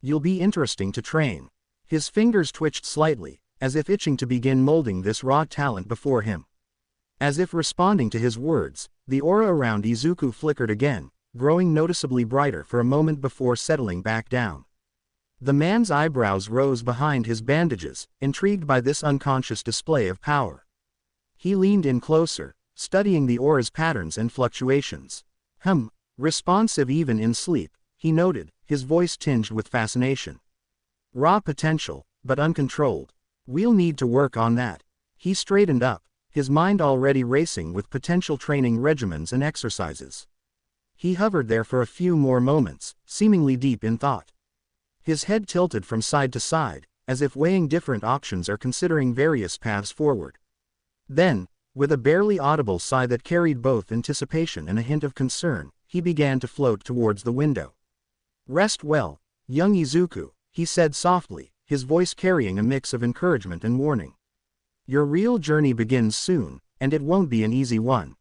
S1: You'll be interesting to train. His fingers twitched slightly, as if itching to begin molding this raw talent before him. As if responding to his words, the aura around Izuku flickered again, growing noticeably brighter for a moment before settling back down. The man's eyebrows rose behind his bandages, intrigued by this unconscious display of power. He leaned in closer, studying the aura's patterns and fluctuations. Responsive even in sleep, he noted, his voice tinged with fascination. Raw potential, but uncontrolled. We'll need to work on that. He straightened up, his mind already racing with potential training regimens and exercises. He hovered there for a few more moments, seemingly deep in thought. His head tilted from side to side, as if weighing different options or considering various paths forward. Then, with a barely audible sigh that carried both anticipation and a hint of concern, he began to float towards the window. Rest well, young Izuku, he said softly, his voice carrying a mix of encouragement and warning. Your real journey begins soon, and it won't be an easy one.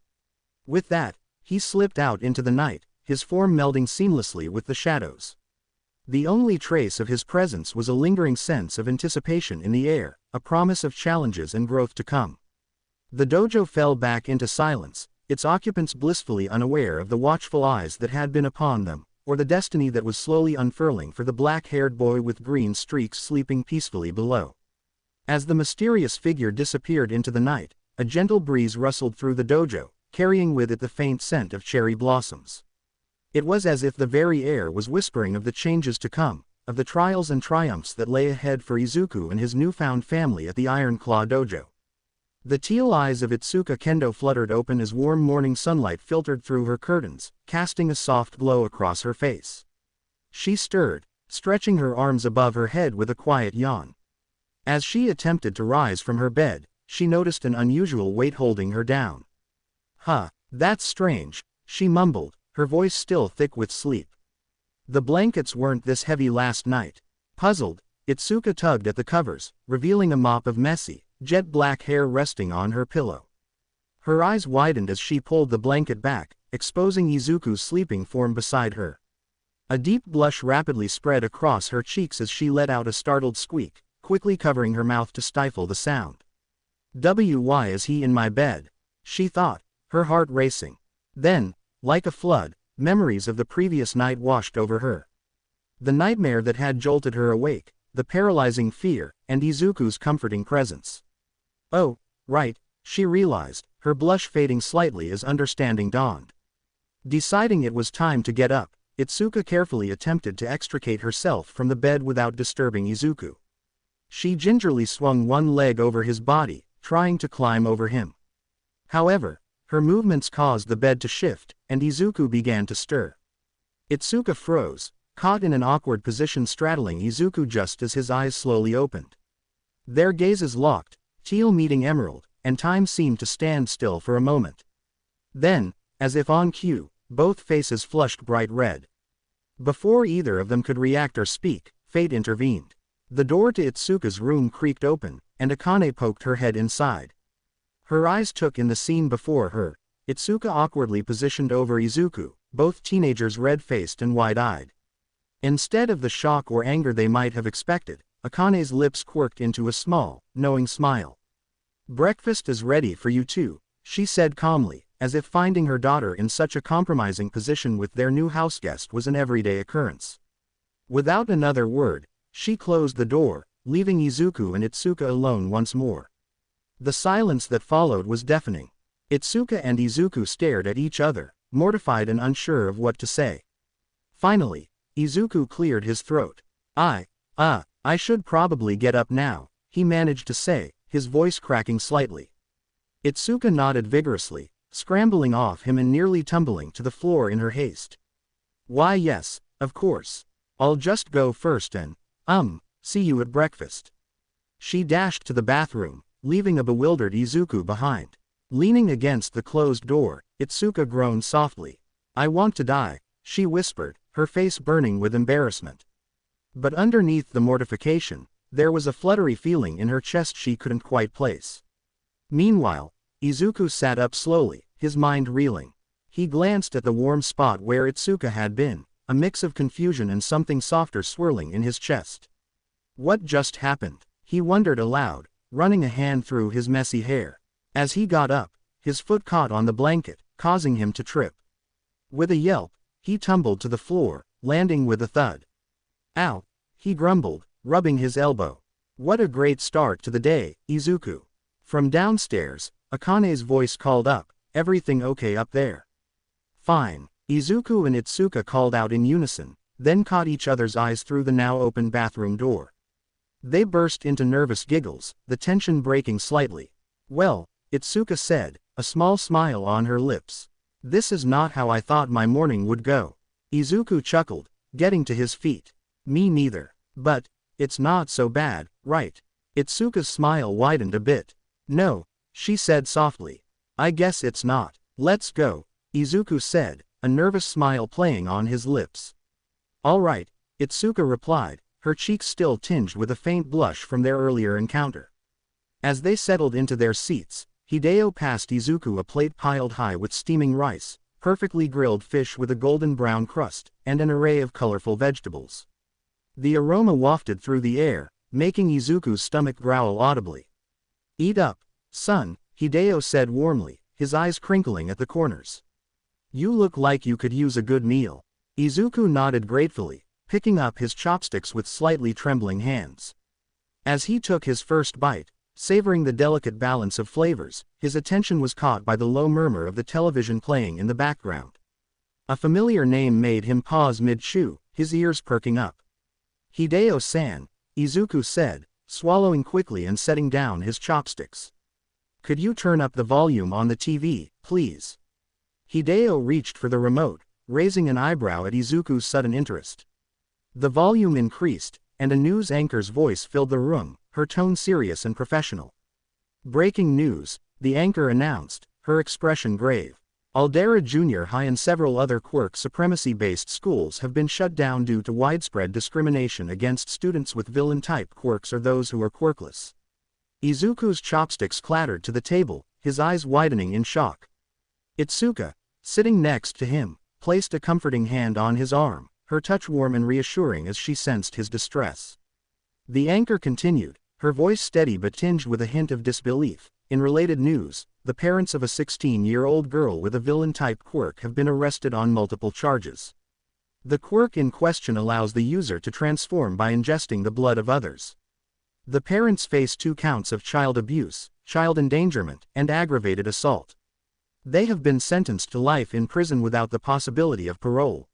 S1: With that, he slipped out into the night, his form melding seamlessly with the shadows. The only trace of his presence was a lingering sense of anticipation in the air, a promise of challenges and growth to come. The dojo fell back into silence, its occupants blissfully unaware of the watchful eyes that had been upon them, or the destiny that was slowly unfurling for the black-haired boy with green streaks sleeping peacefully below. As the mysterious figure disappeared into the night, a gentle breeze rustled through the dojo, carrying with it the faint scent of cherry blossoms. It was as if the very air was whispering of the changes to come, of the trials and triumphs that lay ahead for Izuku and his newfound family at the Iron Claw dojo. The teal eyes of Itsuka Kendo fluttered open as warm morning sunlight filtered through her curtains, casting a soft glow across her face. She stirred, stretching her arms above her head with a quiet yawn. As she attempted to rise from her bed, she noticed an unusual weight holding her down. That's strange, she mumbled, her voice still thick with sleep. The blankets weren't this heavy last night. Puzzled, Itsuka tugged at the covers, revealing a mop of messy, jet black hair resting on her pillow. Her eyes widened as she pulled the blanket back, exposing Izuku's sleeping form beside her. A deep blush rapidly spread across her cheeks as she let out a startled squeak, quickly covering her mouth to stifle the sound. Why is he in my bed? She thought, her heart racing. Then, like a flood, memories of the previous night washed over her. The nightmare that had jolted her awake, the paralyzing fear, and Izuku's comforting presence. Oh, right, she realized, her blush fading slightly as understanding dawned. Deciding it was time to get up, Itsuka carefully attempted to extricate herself from the bed without disturbing Izuku. She gingerly swung one leg over his body, trying to climb over him. However, her movements caused the bed to shift, and Izuku began to stir. Itsuka froze, caught in an awkward position straddling Izuku just as his eyes slowly opened. Their gazes locked, teal meeting emerald, and time seemed to stand still for a moment. Then, as if on cue, both faces flushed bright red. Before either of them could react or speak, fate intervened. The door to Itsuka's room creaked open, and Akane poked her head inside. Her eyes took in the scene before her, Itsuka awkwardly positioned over Izuku, both teenagers red-faced and wide-eyed. Instead of the shock or anger they might have expected, Akane's lips quirked into a small, knowing smile. "Breakfast is ready for you two," she said calmly, as if finding her daughter in such a compromising position with their new houseguest was an everyday occurrence. Without another word, she closed the door, leaving Izuku and Itsuka alone once more. The silence that followed was deafening. Itsuka and Izuku stared at each other, mortified and unsure of what to say. Finally, Izuku cleared his throat. I should probably get up now," he managed to say, his voice cracking slightly. Itsuka nodded vigorously, scrambling off him and nearly tumbling to the floor in her haste. "Why yes, of course. I'll just go first and, see you at breakfast." She dashed to the bathroom, leaving a bewildered Izuku behind. Leaning against the closed door, Itsuka groaned softly. "I want to die," she whispered, her face burning with embarrassment. But underneath the mortification, there was a fluttery feeling in her chest she couldn't quite place. Meanwhile, Izuku sat up slowly, his mind reeling. He glanced at the warm spot where Itsuka had been, a mix of confusion and something softer swirling in his chest. What just happened? He wondered aloud, running a hand through his messy hair. As he got up, his foot caught on the blanket, causing him to trip. With a yelp, he tumbled to the floor, landing with a thud. "Ow," he grumbled, rubbing his elbow. "What a great start to the day, Izuku." From downstairs, Akane's voice called up, "Everything okay up there?" "Fine," Izuku and Itsuka called out in unison, then caught each other's eyes through the now open bathroom door. They burst into nervous giggles, the tension breaking slightly. "Well," Itsuka said, a small smile on her lips. "This is not how I thought my morning would go." Izuku chuckled, getting to his feet. "Me neither. But, it's not so bad, right?" Itsuka's smile widened a bit. "No," she said softly. "I guess it's not. Let's go," Izuku said, a nervous smile playing on his lips. "All right," Itsuka replied, her cheeks still tinged with a faint blush from their earlier encounter. As they settled into their seats, Hideo passed Izuku a plate piled high with steaming rice, perfectly grilled fish with a golden brown crust, and an array of colorful vegetables. The aroma wafted through the air, making Izuku's stomach growl audibly. "Eat up, son," Hideo said warmly, his eyes crinkling at the corners. "You look like you could use a good meal." Izuku nodded gratefully, picking up his chopsticks with slightly trembling hands. As he took his first bite, savoring the delicate balance of flavors, his attention was caught by the low murmur of the television playing in the background. A familiar name made him pause mid-chew, his ears perking up. "Hideo-san," Izuku said, swallowing quickly and setting down his chopsticks. "Could you turn up the volume on the TV, please?" Hideo reached for the remote, raising an eyebrow at Izuku's sudden interest. The volume increased, and a news anchor's voice filled the room, her tone serious and professional. "Breaking news," the anchor announced, her expression grave. Aldera Junior High and several other quirk supremacy-based schools have been shut down due to widespread discrimination against students with villain-type quirks or those who are quirkless. Izuku's chopsticks clattered to the table, his eyes widening in shock. Itsuka, sitting next to him, placed a comforting hand on his arm, her touch warm and reassuring as she sensed his distress. The anchor continued, her voice steady but tinged with a hint of disbelief. In related news, the parents of a 16-year-old girl with a villain-type quirk have been arrested on multiple charges. The quirk in question allows the user to transform by ingesting the blood of others. The parents face 2 counts of child abuse, child endangerment, and aggravated assault. They have been sentenced to life in prison without the possibility of parole.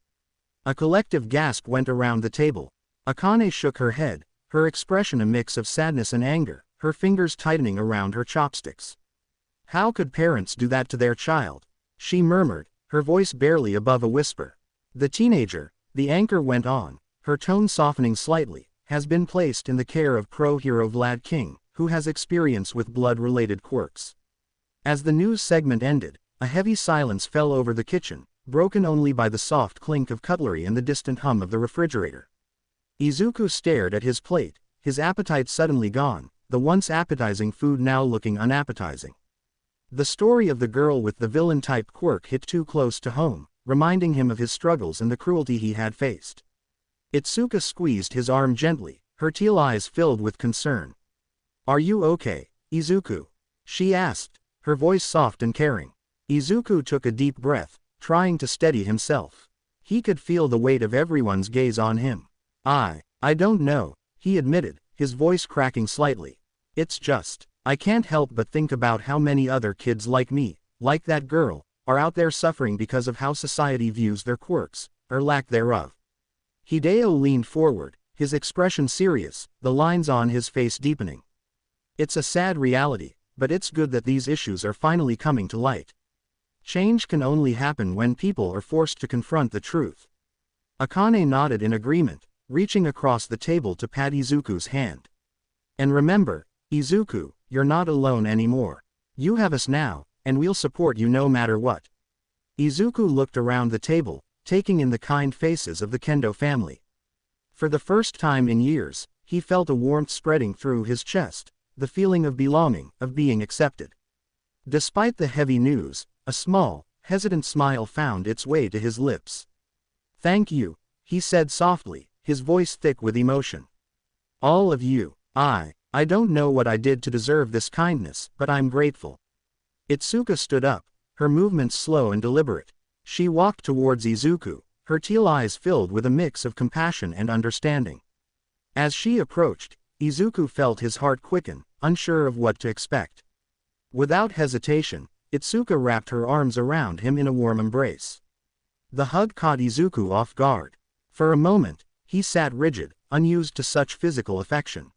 S1: A collective gasp went around the table. Akane shook her head, her expression a mix of sadness and anger, her fingers tightening around her chopsticks. How could parents do that to their child? She murmured, her voice barely above a whisper. The teenager, the anchor went on, her tone softening slightly, has been placed in the care of pro-hero Vlad King, who has experience with blood-related quirks. As the news segment ended, a heavy silence fell over the kitchen, broken only by the soft clink of cutlery and the distant hum of the refrigerator. Izuku stared at his plate, his appetite suddenly gone, the once appetizing food now looking unappetizing. The story of the girl with the villain-type quirk hit too close to home, reminding him of his struggles and the cruelty he had faced. Itsuka squeezed his arm gently, her teal eyes filled with concern. "Are you okay, Izuku?" she asked, her voice soft and caring. Izuku took a deep breath, trying to steady himself. He could feel the weight of everyone's gaze on him. I don't know," he admitted, his voice cracking slightly. "It's just, I can't help but think about how many other kids like me, like that girl, are out there suffering because of how society views their quirks, or lack thereof." Hideo leaned forward, his expression serious, the lines on his face deepening. "It's a sad reality, but it's good that these issues are finally coming to light. Change can only happen when people are forced to confront the truth." Akane nodded in agreement, reaching across the table to pat Izuku's hand. "And remember, Izuku, you're not alone anymore. You have us now, and we'll support you no matter what." Izuku looked around the table, taking in the kind faces of the Kendo family. For the first time in years, he felt a warmth spreading through his chest, the feeling of belonging, of being accepted. Despite the heavy news, a small, hesitant smile found its way to his lips. "Thank you," he said softly, his voice thick with emotion. "All of you. I don't know what I did to deserve this kindness, but I'm grateful." Itsuka stood up, her movements slow and deliberate. She walked towards Izuku, her teal eyes filled with a mix of compassion and understanding. As she approached, Izuku felt his heart quicken, unsure of what to expect. Without hesitation, Itsuka wrapped her arms around him in a warm embrace. The hug caught Izuku off guard. For a moment, he sat rigid, unused to such physical affection.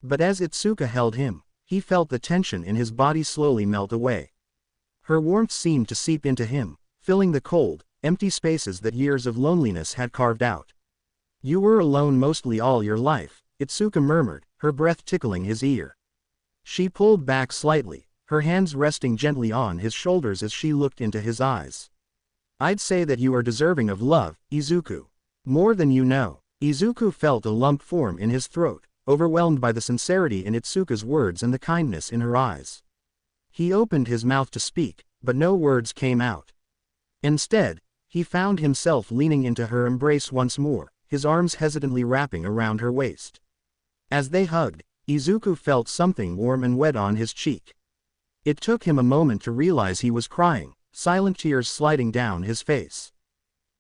S1: But as Itsuka held him, he felt the tension in his body slowly melt away. Her warmth seemed to seep into him, filling the cold, empty spaces that years of loneliness had carved out. "You were alone mostly all your life," Itsuka murmured, her breath tickling his ear. She pulled back slightly, her hands resting gently on his shoulders as she looked into his eyes. "I'd say that you are deserving of love, Izuku. More than you know." Izuku felt a lump form in his throat, overwhelmed by the sincerity in Itsuka's words and the kindness in her eyes. He opened his mouth to speak, but no words came out. Instead, he found himself leaning into her embrace once more, his arms hesitantly wrapping around her waist. As they hugged, Izuku felt something warm and wet on his cheek. It took him a moment to realize he was crying, silent tears sliding down his face.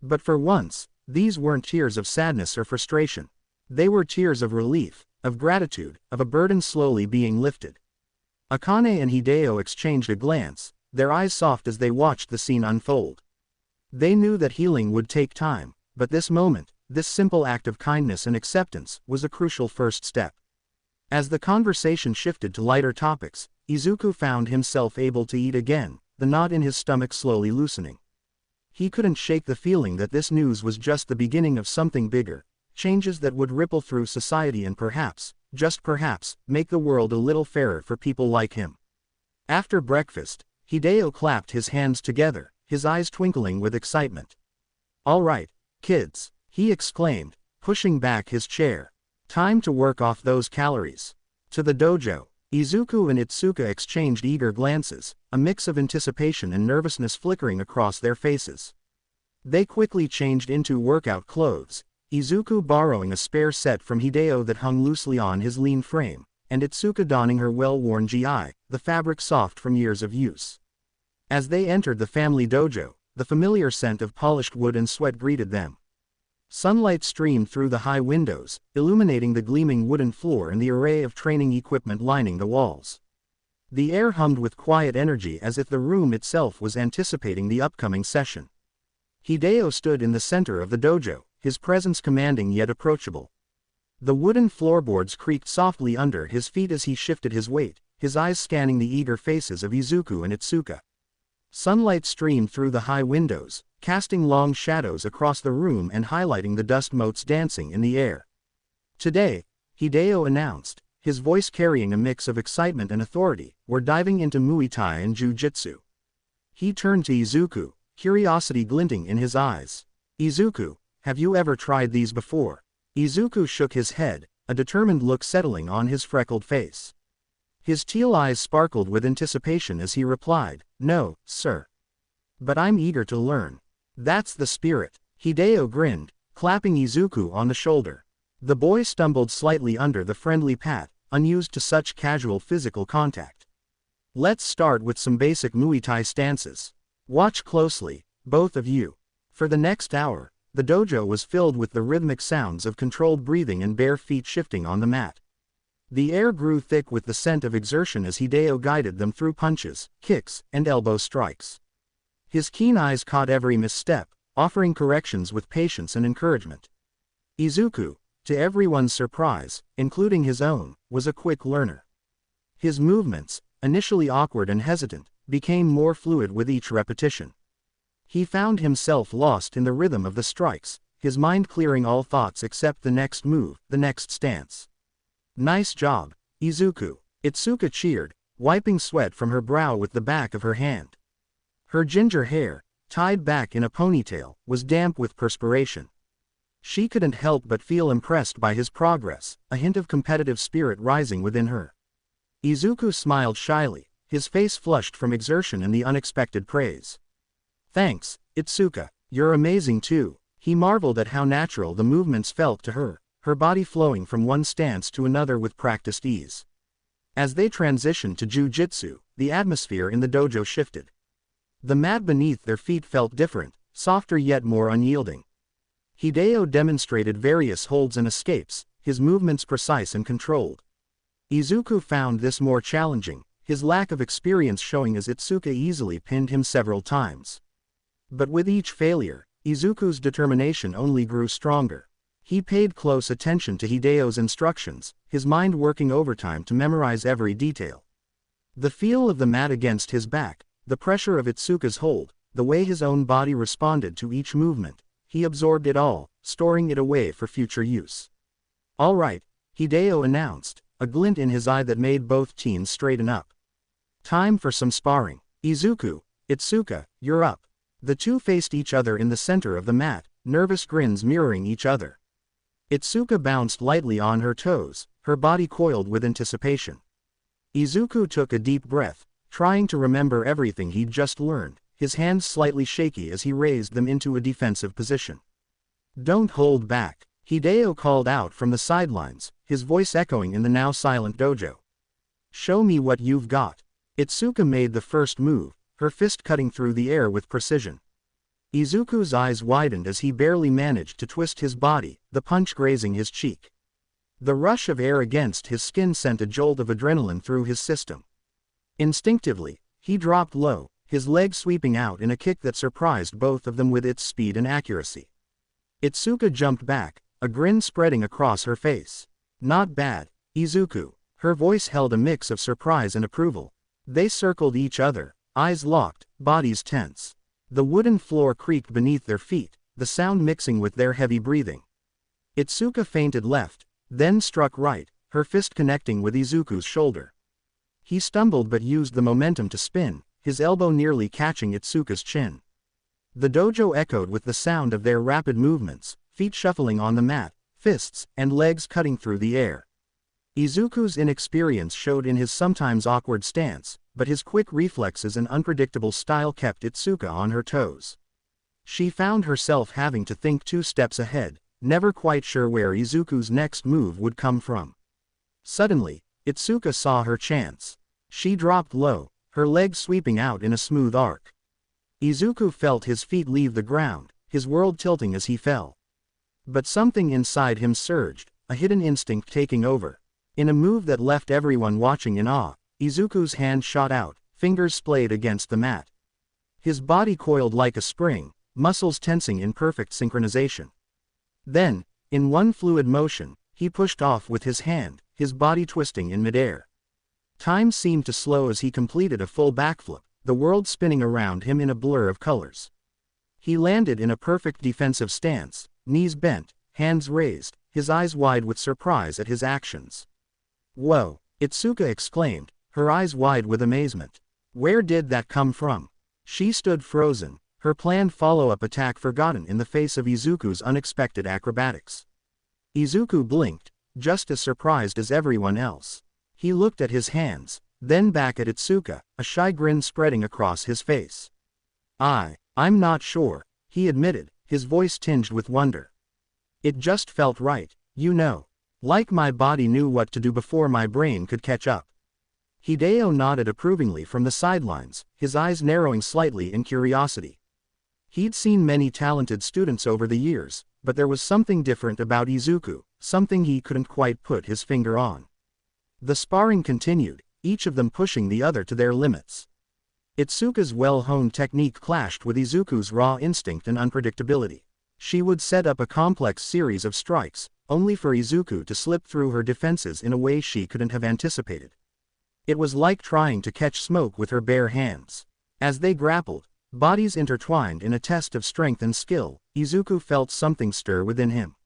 S1: But for once, these weren't tears of sadness or frustration. They were tears of relief, of gratitude, of a burden slowly being lifted. Akane and Hideo exchanged a glance, their eyes soft as they watched the scene unfold. They knew that healing would take time, but this moment, this simple act of kindness and acceptance, was a crucial first step. As the conversation shifted to lighter topics, Izuku found himself able to eat again, the knot in his stomach slowly loosening. He couldn't shake the feeling that this news was just the beginning of something bigger, changes that would ripple through society and perhaps, just perhaps, make the world a little fairer for people like him. After breakfast, Hideo clapped his hands together, his eyes twinkling with excitement. "All right, kids," he exclaimed, pushing back his chair. "Time to work off those calories." To the dojo, Izuku and Itsuka exchanged eager glances, a mix of anticipation and nervousness flickering across their faces. They quickly changed into workout clothes, Izuku borrowing a spare set from Hideo that hung loosely on his lean frame, and Itsuka donning her well-worn gi, the fabric soft from years of use. As they entered the family dojo, the familiar scent of polished wood and sweat greeted them. Sunlight streamed through the high windows, illuminating the gleaming wooden floor and the array of training equipment lining the walls. The air hummed with quiet energy as if the room itself was anticipating the upcoming session. Hideo stood in the center of the dojo, his presence commanding yet approachable. The wooden floorboards creaked softly under his feet as he shifted his weight, his eyes scanning the eager faces of Izuku and Itsuka. Sunlight streamed through the high windows, casting long shadows across the room and highlighting the dust motes dancing in the air. "Today," Hideo announced, his voice carrying a mix of excitement and authority, "we're diving into Muay Thai and Jiu-Jitsu." He turned to Izuku, curiosity glinting in his eyes. "Izuku, have you ever tried these before?" Izuku shook his head, a determined look settling on his freckled face. His teal eyes sparkled with anticipation as he replied, "No, sir. But I'm eager to learn." "That's the spirit." Hideo grinned, clapping Izuku on the shoulder. The boy stumbled slightly under the friendly pat, unused to such casual physical contact. "Let's start with some basic Muay Thai stances. Watch closely, both of you." For the next hour, the dojo was filled with the rhythmic sounds of controlled breathing and bare feet shifting on the mat. The air grew thick with the scent of exertion as Hideo guided them through punches, kicks, and elbow strikes. His keen eyes caught every misstep, offering corrections with patience and encouragement. Izuku, to everyone's surprise, including his own, was a quick learner. His movements, initially awkward and hesitant, became more fluid with each repetition. He found himself lost in the rhythm of the strikes, his mind clearing all thoughts except the next move, the next stance. "Nice job, Izuku," Itsuka cheered, wiping sweat from her brow with the back of her hand. Her ginger hair, tied back in a ponytail, was damp with perspiration. She couldn't help but feel impressed by his progress, a hint of competitive spirit rising within her. Izuku smiled shyly, his face flushed from exertion and the unexpected praise. "Thanks, Itsuka, you're amazing too." He marveled at how natural the movements felt to her, her body flowing from one stance to another with practiced ease. As they transitioned to Jiu-Jitsu, the atmosphere in the dojo shifted. The mat beneath their feet felt different, softer yet more unyielding. Hideo demonstrated various holds and escapes, his movements precise and controlled. Izuku found this more challenging, his lack of experience showing as Itsuka easily pinned him several times. But with each failure, Izuku's determination only grew stronger. He paid close attention to Hideo's instructions, his mind working overtime to memorize every detail. The feel of the mat against his back, the pressure of Itsuka's hold, the way his own body responded to each movement, he absorbed it all, storing it away for future use. "All right," Hideo announced, a glint in his eye that made both teens straighten up. "Time for some sparring. Izuku, Itsuka, you're up." The two faced each other in the center of the mat, nervous grins mirroring each other. Itsuka bounced lightly on her toes, her body coiled with anticipation. Izuku took a deep breath, trying to remember everything he'd just learned, his hands slightly shaky as he raised them into a defensive position. "Don't hold back," Hideo called out from the sidelines, his voice echoing in the now silent dojo. "Show me what you've got." Itsuka made the first move, her fist cutting through the air with precision. Izuku's eyes widened as he barely managed to twist his body, the punch grazing his cheek. The rush of air against his skin sent a jolt of adrenaline through his system. Instinctively, he dropped low, his leg sweeping out in a kick that surprised both of them with its speed and accuracy. Itsuka jumped back, a grin spreading across her face. "Not bad, Izuku." Her voice held a mix of surprise and approval. They circled each other, eyes locked, bodies tense. The wooden floor creaked beneath their feet, the sound mixing with their heavy breathing. Itsuka feinted left, then struck right, her fist connecting with Izuku's shoulder. He stumbled but used the momentum to spin, his elbow nearly catching Itsuka's chin. The dojo echoed with the sound of their rapid movements, feet shuffling on the mat, fists and legs cutting through the air. Izuku's inexperience showed in his sometimes awkward stance, but his quick reflexes and unpredictable style kept Itsuka on her toes. She found herself having to think 2 steps ahead, never quite sure where Izuku's next move would come from. Suddenly, Itsuka saw her chance. She dropped low, her legs sweeping out in a smooth arc. Izuku felt his feet leave the ground, his world tilting as he fell. But something inside him surged, a hidden instinct taking over. In a move that left everyone watching in awe, Izuku's hand shot out, fingers splayed against the mat. His body coiled like a spring, muscles tensing in perfect synchronization. Then, in one fluid motion, he pushed off with his hand, his body twisting in midair. Time seemed to slow as he completed a full backflip, the world spinning around him in a blur of colors. He landed in a perfect defensive stance, knees bent, hands raised, his eyes wide with surprise at his actions. "Whoa!" Itsuka exclaimed, her eyes wide with amazement. Where did that come from? She stood frozen, her planned follow-up attack forgotten in the face of Izuku's unexpected acrobatics. Izuku blinked, just as surprised as everyone else. He looked at his hands, then back at Itsuka, a shy grin spreading across his face. I'm not sure," he admitted, his voice tinged with wonder. "It just felt right, you know. Like my body knew what to do before my brain could catch up." Hideo nodded approvingly from the sidelines, his eyes narrowing slightly in curiosity. He'd seen many talented students over the years, but there was something different about Izuku, something he couldn't quite put his finger on. The sparring continued, each of them pushing the other to their limits. Itsuka's well-honed technique clashed with Izuku's raw instinct and unpredictability. She would set up a complex series of strikes, only for Izuku to slip through her defenses in a way she couldn't have anticipated. It was like trying to catch smoke with her bare hands. As they grappled, bodies intertwined in a test of strength and skill, Izuku felt something stir within him.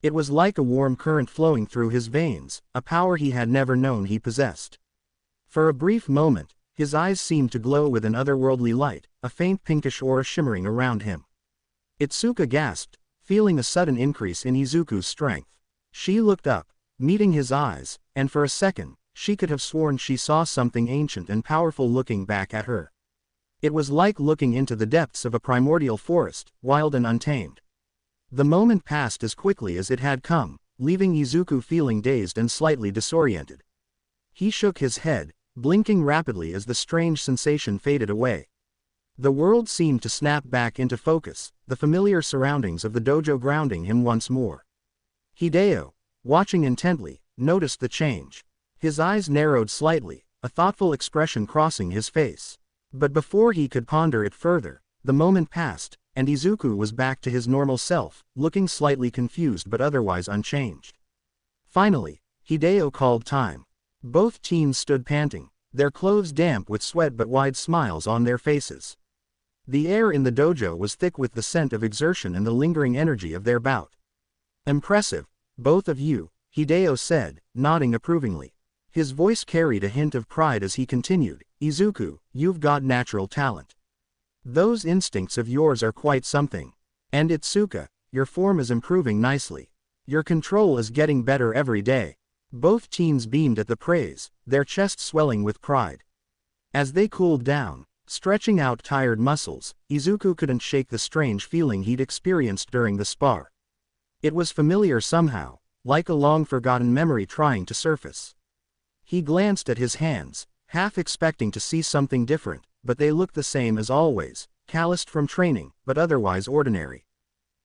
S1: It was like a warm current flowing through his veins, a power he had never known he possessed. For a brief moment, his eyes seemed to glow with an otherworldly light, a faint pinkish aura shimmering around him. Itsuka gasped, feeling a sudden increase in Izuku's strength. She looked up, meeting his eyes, and for a second, she could have sworn she saw something ancient and powerful looking back at her. It was like looking into the depths of a primordial forest, wild and untamed. The moment passed as quickly as it had come, leaving Izuku feeling dazed and slightly disoriented. He shook his head, blinking rapidly as the strange sensation faded away. The world seemed to snap back into focus, the familiar surroundings of the dojo grounding him once more. Hideo, watching intently, noticed the change. His eyes narrowed slightly, a thoughtful expression crossing his face. But before he could ponder it further, the moment passed, and Izuku was back to his normal self, looking slightly confused but otherwise unchanged. Finally, Hideo called time. Both teams stood panting, their clothes damp with sweat but wide smiles on their faces. The air in the dojo was thick with the scent of exertion and the lingering energy of their bout. "Impressive, both of you," Hideo said, nodding approvingly. His voice carried a hint of pride as he continued, "Izuku, you've got natural talent. Those instincts of yours are quite something. And Itsuka, your form is improving nicely. Your control is getting better every day." Both teams beamed at the praise, their chests swelling with pride. As they cooled down, stretching out tired muscles, Izuku couldn't shake the strange feeling he'd experienced during the spar. It was familiar somehow, like a long-forgotten memory trying to surface. He glanced at his hands, half expecting to see something different, but they looked the same as always, calloused from training, but otherwise ordinary.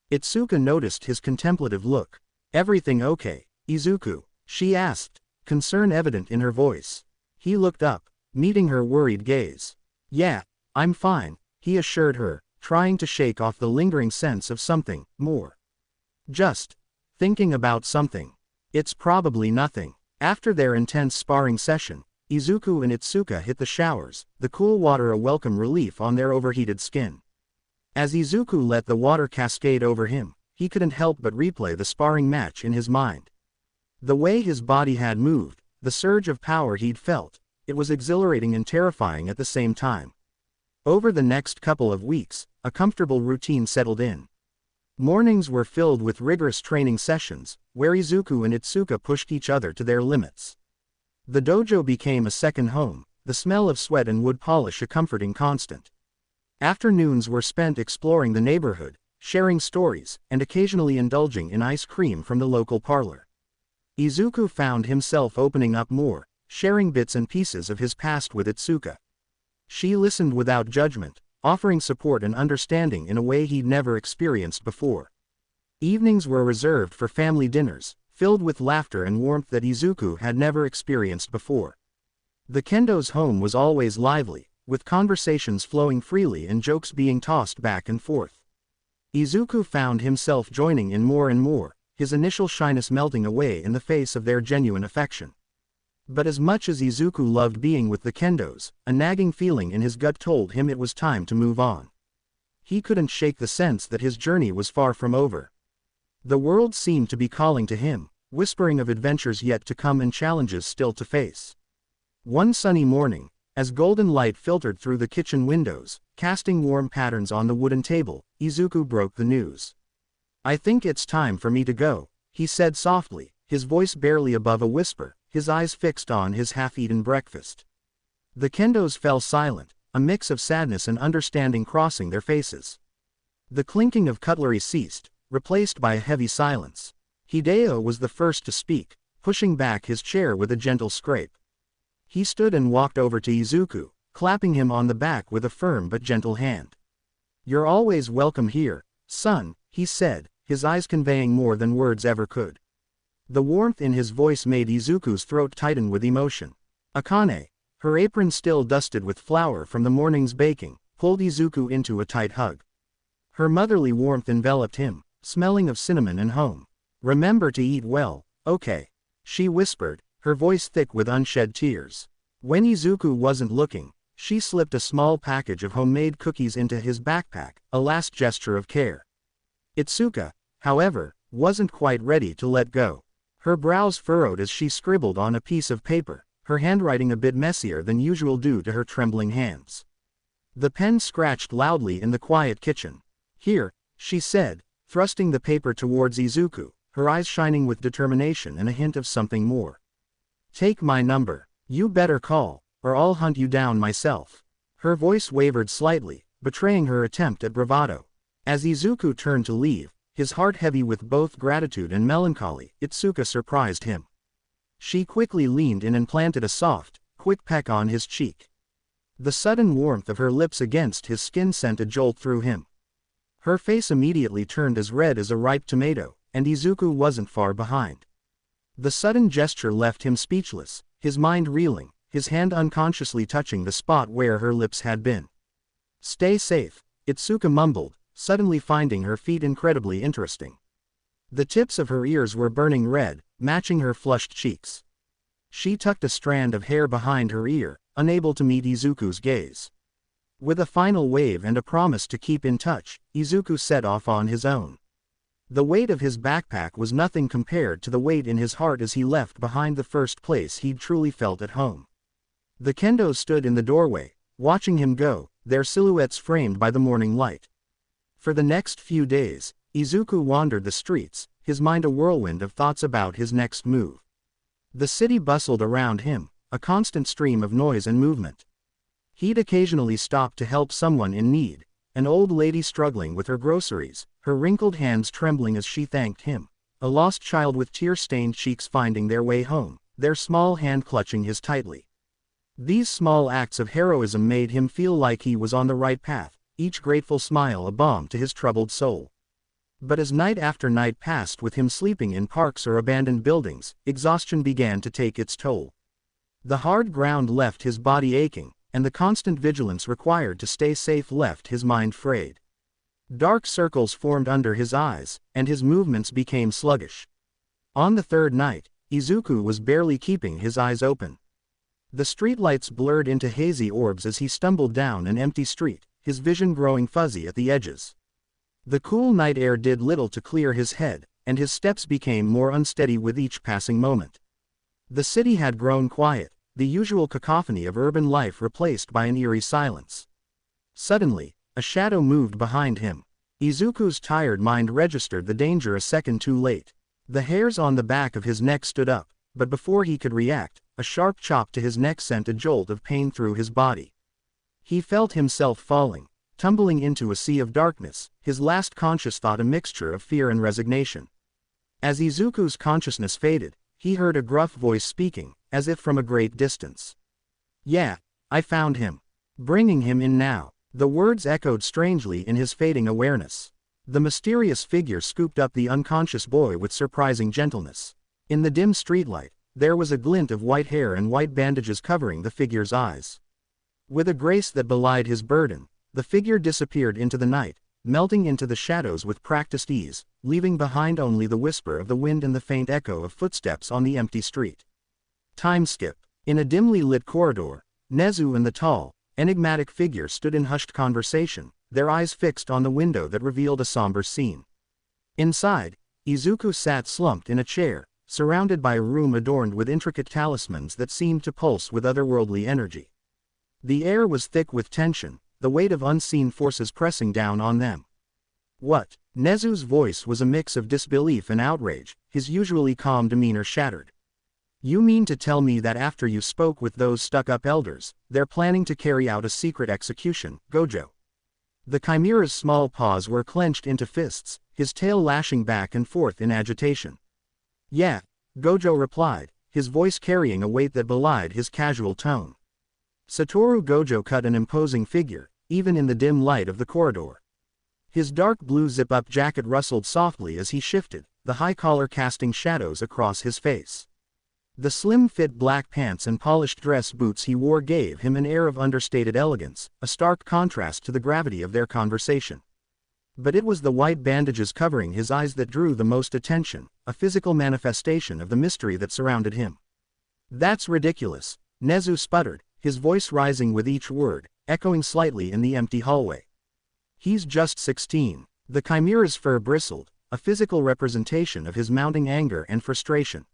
S1: Itsuka noticed his contemplative look. "Everything okay, Izuku?" she asked, concern evident in her voice. He looked up, meeting her worried gaze. "Yeah, I'm fine," he assured her, trying to shake off the lingering sense of something more. "Just thinking about something. It's probably nothing." After their intense sparring session, Izuku and Itsuka hit the showers, the cool water a welcome relief on their overheated skin. As Izuku let the water cascade over him, he couldn't help but replay the sparring match in his mind. The way his body had moved, the surge of power he'd felt, it was exhilarating and terrifying at the same time. Over the next couple of weeks, a comfortable routine settled in. Mornings were filled with rigorous training sessions, where Izuku and Itsuka pushed each other to their limits. The dojo became a second home, the smell of sweat and wood polish a comforting constant. Afternoons were spent exploring the neighborhood, sharing stories, and occasionally indulging in ice cream from the local parlor. Izuku found himself opening up more, sharing bits and pieces of his past with Itsuka. She listened without judgment, offering support and understanding in a way he'd never experienced before. Evenings were reserved for family dinners, filled with laughter and warmth that Izuku had never experienced before. The Kendo's home was always lively, with conversations flowing freely and jokes being tossed back and forth. Izuku found himself joining in more and more, his initial shyness melting away in the face of their genuine affection. But as much as Izuku loved being with the Kendos, a nagging feeling in his gut told him it was time to move on. He couldn't shake the sense that his journey was far from over. The world seemed to be calling to him, whispering of adventures yet to come and challenges still to face. One sunny morning, as golden light filtered through the kitchen windows, casting warm patterns on the wooden table, Izuku broke the news. "I think it's time for me to go," he said softly, his voice barely above a whisper, his eyes fixed on his half-eaten breakfast. The Kendos fell silent, a mix of sadness and understanding crossing their faces. The clinking of cutlery ceased, replaced by a heavy silence. Hideo was the first to speak, pushing back his chair with a gentle scrape. He stood and walked over to Izuku, clapping him on the back with a firm but gentle hand. "You're always welcome here, son," he said, his eyes conveying more than words ever could. The warmth in his voice made Izuku's throat tighten with emotion. Akane, her apron still dusted with flour from the morning's baking, pulled Izuku into a tight hug. Her motherly warmth enveloped him, smelling of cinnamon and home. "Remember to eat well, okay?" she whispered, her voice thick with unshed tears. When Izuku wasn't looking, she slipped a small package of homemade cookies into his backpack, a last gesture of care. Itsuka, however, wasn't quite ready to let go. Her brows furrowed as she scribbled on a piece of paper, her handwriting a bit messier than usual due to her trembling hands. The pen scratched loudly in the quiet kitchen. "Here," she said, thrusting the paper towards Izuku, her eyes shining with determination and a hint of something more. "Take my number. You better call, or I'll hunt you down myself." Her voice wavered slightly, betraying her attempt at bravado. As Izuku turned to leave, his heart heavy with both gratitude and melancholy, Itsuka surprised him. She quickly leaned in and planted a soft, quick peck on his cheek. The sudden warmth of her lips against his skin sent a jolt through him. Her face immediately turned as red as a ripe tomato, and Izuku wasn't far behind. The sudden gesture left him speechless, his mind reeling, his hand unconsciously touching the spot where her lips had been. "Stay safe," Itsuka mumbled, suddenly finding her feet incredibly interesting. The tips of her ears were burning red, matching her flushed cheeks. She tucked a strand of hair behind her ear, unable to meet Izuku's gaze. With a final wave and a promise to keep in touch, Izuku set off on his own. The weight of his backpack was nothing compared to the weight in his heart as he left behind the first place he'd truly felt at home. The Kendos stood in the doorway, watching him go, their silhouettes framed by the morning light. For the next few days, Izuku wandered the streets, his mind a whirlwind of thoughts about his next move. The city bustled around him, a constant stream of noise and movement. He'd occasionally stop to help someone in need, an old lady struggling with her groceries, her wrinkled hands trembling as she thanked him, a lost child with tear-stained cheeks finding their way home, their small hand clutching his tightly. These small acts of heroism made him feel like he was on the right path, each grateful smile a balm to his troubled soul. But as night after night passed with him sleeping in parks or abandoned buildings, exhaustion began to take its toll. The hard ground left his body aching, and the constant vigilance required to stay safe left his mind frayed. Dark circles formed under his eyes, and his movements became sluggish. On the third night, Izuku was barely keeping his eyes open. The streetlights blurred into hazy orbs as he stumbled down an empty street, his vision growing fuzzy at the edges. The cool night air did little to clear his head, and his steps became more unsteady with each passing moment. The city had grown quiet, the usual cacophony of urban life replaced by an eerie silence. Suddenly, a shadow moved behind him. Izuku's tired mind registered the danger a second too late. The hairs on the back of his neck stood up, but before he could react, a sharp chop to his neck sent a jolt of pain through his body. He felt himself falling, tumbling into a sea of darkness, his last conscious thought a mixture of fear and resignation. As Izuku's consciousness faded, he heard a gruff voice speaking, as if from a great distance. "Yeah, I found him. Bringing him in now." The words echoed strangely in his fading awareness. The mysterious figure scooped up the unconscious boy with surprising gentleness. In the dim streetlight, there was a glint of white hair and white bandages covering the figure's eyes. With a grace that belied his burden, the figure disappeared into the night, melting into the shadows with practiced ease, leaving behind only the whisper of the wind and the faint echo of footsteps on the empty street. Time skip. In a dimly lit corridor, Nezu and the tall, enigmatic figure stood in hushed conversation, their eyes fixed on the window that revealed a somber scene. Inside, Izuku sat slumped in a chair, surrounded by a room adorned with intricate talismans that seemed to pulse with otherworldly energy. The air was thick with tension, the weight of unseen forces pressing down on them. "What?" Nezu's voice was a mix of disbelief and outrage, his usually calm demeanor shattered. "You mean to tell me that after you spoke with those stuck-up elders, they're planning to carry out a secret execution, Gojo?" The chimera's small paws were clenched into fists, his tail lashing back and forth in agitation. "Yeah," Gojo replied, his voice carrying a weight that belied his casual tone. Satoru Gojo cut an imposing figure, even in the dim light of the corridor. His dark blue zip-up jacket rustled softly as he shifted, the high collar casting shadows across his face. The slim-fit black pants and polished dress boots he wore gave him an air of understated elegance, a stark contrast to the gravity of their conversation. But it was the white bandages covering his eyes that drew the most attention, a physical manifestation of the mystery that surrounded him. "That's ridiculous," Nezu sputtered, his voice rising with each word, echoing slightly in the empty hallway. "He's just 16. The chimera's fur bristled, a physical representation of his mounting anger and frustration.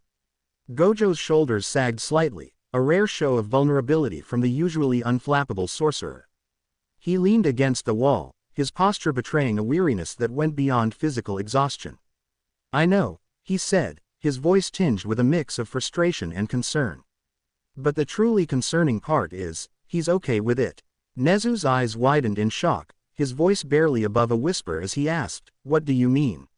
S1: Gojo's shoulders sagged slightly, a rare show of vulnerability from the usually unflappable sorcerer. He leaned against the wall, his posture betraying a weariness that went beyond physical exhaustion. "I know," he said, his voice tinged with a mix of frustration and concern. "But the truly concerning part is, he's okay with it." Nezu's eyes widened in shock, his voice barely above a whisper as he asked, "What do you mean?"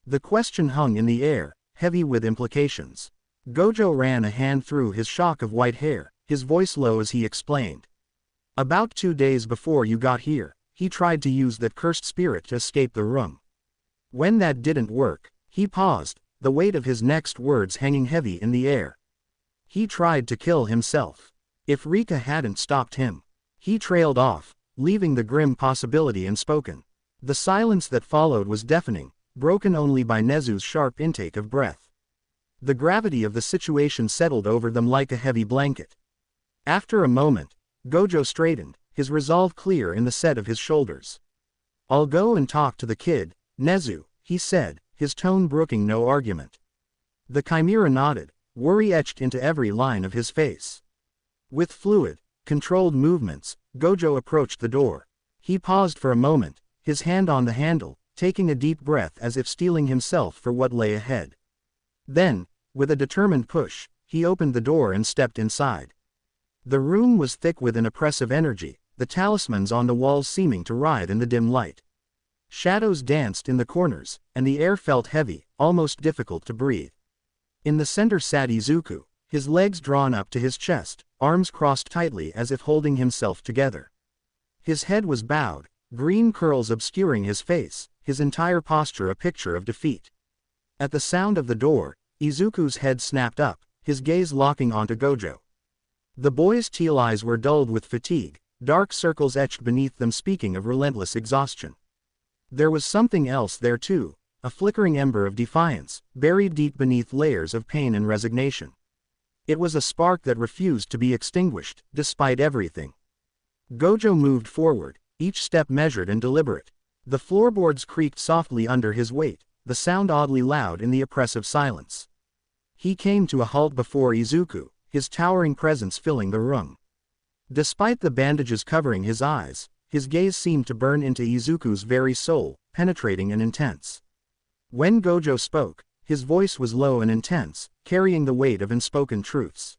S1: The question hung in the air, heavy with implications. Gojo ran a hand through his shock of white hair, his voice low as he explained. "About 2 days before you got here, he tried to use that cursed spirit to escape the room. When that didn't work," he paused, the weight of his next words hanging heavy in the air. "He tried to kill himself. If Rika hadn't stopped him." He trailed off, leaving the grim possibility unspoken. The silence that followed was deafening, broken only by Nezu's sharp intake of breath. The gravity of the situation settled over them like a heavy blanket. After a moment, Gojo straightened, his resolve clear in the set of his shoulders. "I'll go and talk to the kid, Nezu," he said, his tone brooking no argument. The chimera nodded, worry etched into every line of his face. With fluid, controlled movements, Gojo approached the door. He paused for a moment, his hand on the handle, taking a deep breath as if steeling himself for what lay ahead. Then, with a determined push, he opened the door and stepped inside. The room was thick with an oppressive energy, the talismans on the walls seeming to writhe in the dim light. Shadows danced in the corners, and the air felt heavy, almost difficult to breathe. In the center sat Izuku, his legs drawn up to his chest, arms crossed tightly as if holding himself together. His head was bowed, green curls obscuring his face, his entire posture a picture of defeat. At the sound of the door, Izuku's head snapped up, his gaze locking onto Gojo. The boy's teal eyes were dulled with fatigue, dark circles etched beneath them speaking of relentless exhaustion. There was something else there too, a flickering ember of defiance, buried deep beneath layers of pain and resignation. It was a spark that refused to be extinguished, despite everything. Gojo moved forward, each step measured and deliberate. The floorboards creaked softly under his weight, the sound oddly loud in the oppressive silence. He came to a halt before Izuku, his towering presence filling the room. Despite the bandages covering his eyes, his gaze seemed to burn into Izuku's very soul, penetrating and intense. When Gojo spoke, his voice was low and intense, carrying the weight of unspoken truths.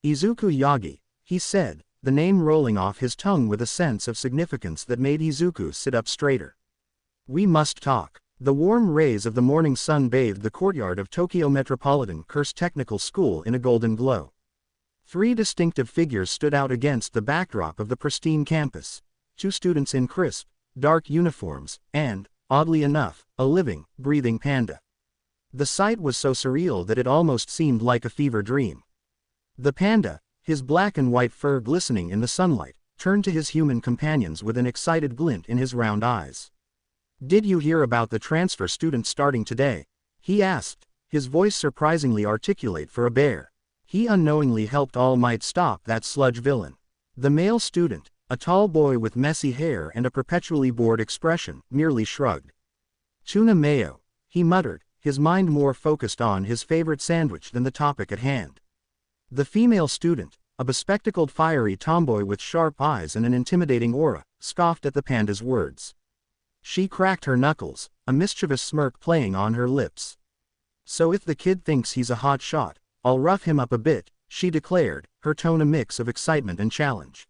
S1: Izuku Yagi, he said, the name rolling off his tongue with a sense of significance that made Izuku sit up straighter. We must talk. The warm rays of the morning sun bathed the courtyard of Tokyo Metropolitan Curse Technical School in a golden glow. 3 distinctive figures stood out against the backdrop of the pristine campus. 2 students in crisp, dark uniforms, and, oddly enough, a living, breathing panda. The sight was so surreal that it almost seemed like a fever dream. The panda, his black and white fur glistening in the sunlight, turned to his human companions with an excited glint in his round eyes. "Did you hear about the transfer student starting today?" he asked, his voice surprisingly articulate for a bear. He unknowingly helped All Might stop that sludge villain. The male student, a tall boy with messy hair and a perpetually bored expression, merely shrugged. "Tuna mayo," he muttered, his mind more focused on his favorite sandwich than the topic at hand. The female student, a bespectacled fiery tomboy with sharp eyes and an intimidating aura, scoffed at the panda's words. She cracked her knuckles, a mischievous smirk playing on her lips. "So if the kid thinks he's a hot shot, I'll rough him up a bit," she declared, her tone a mix of excitement and challenge.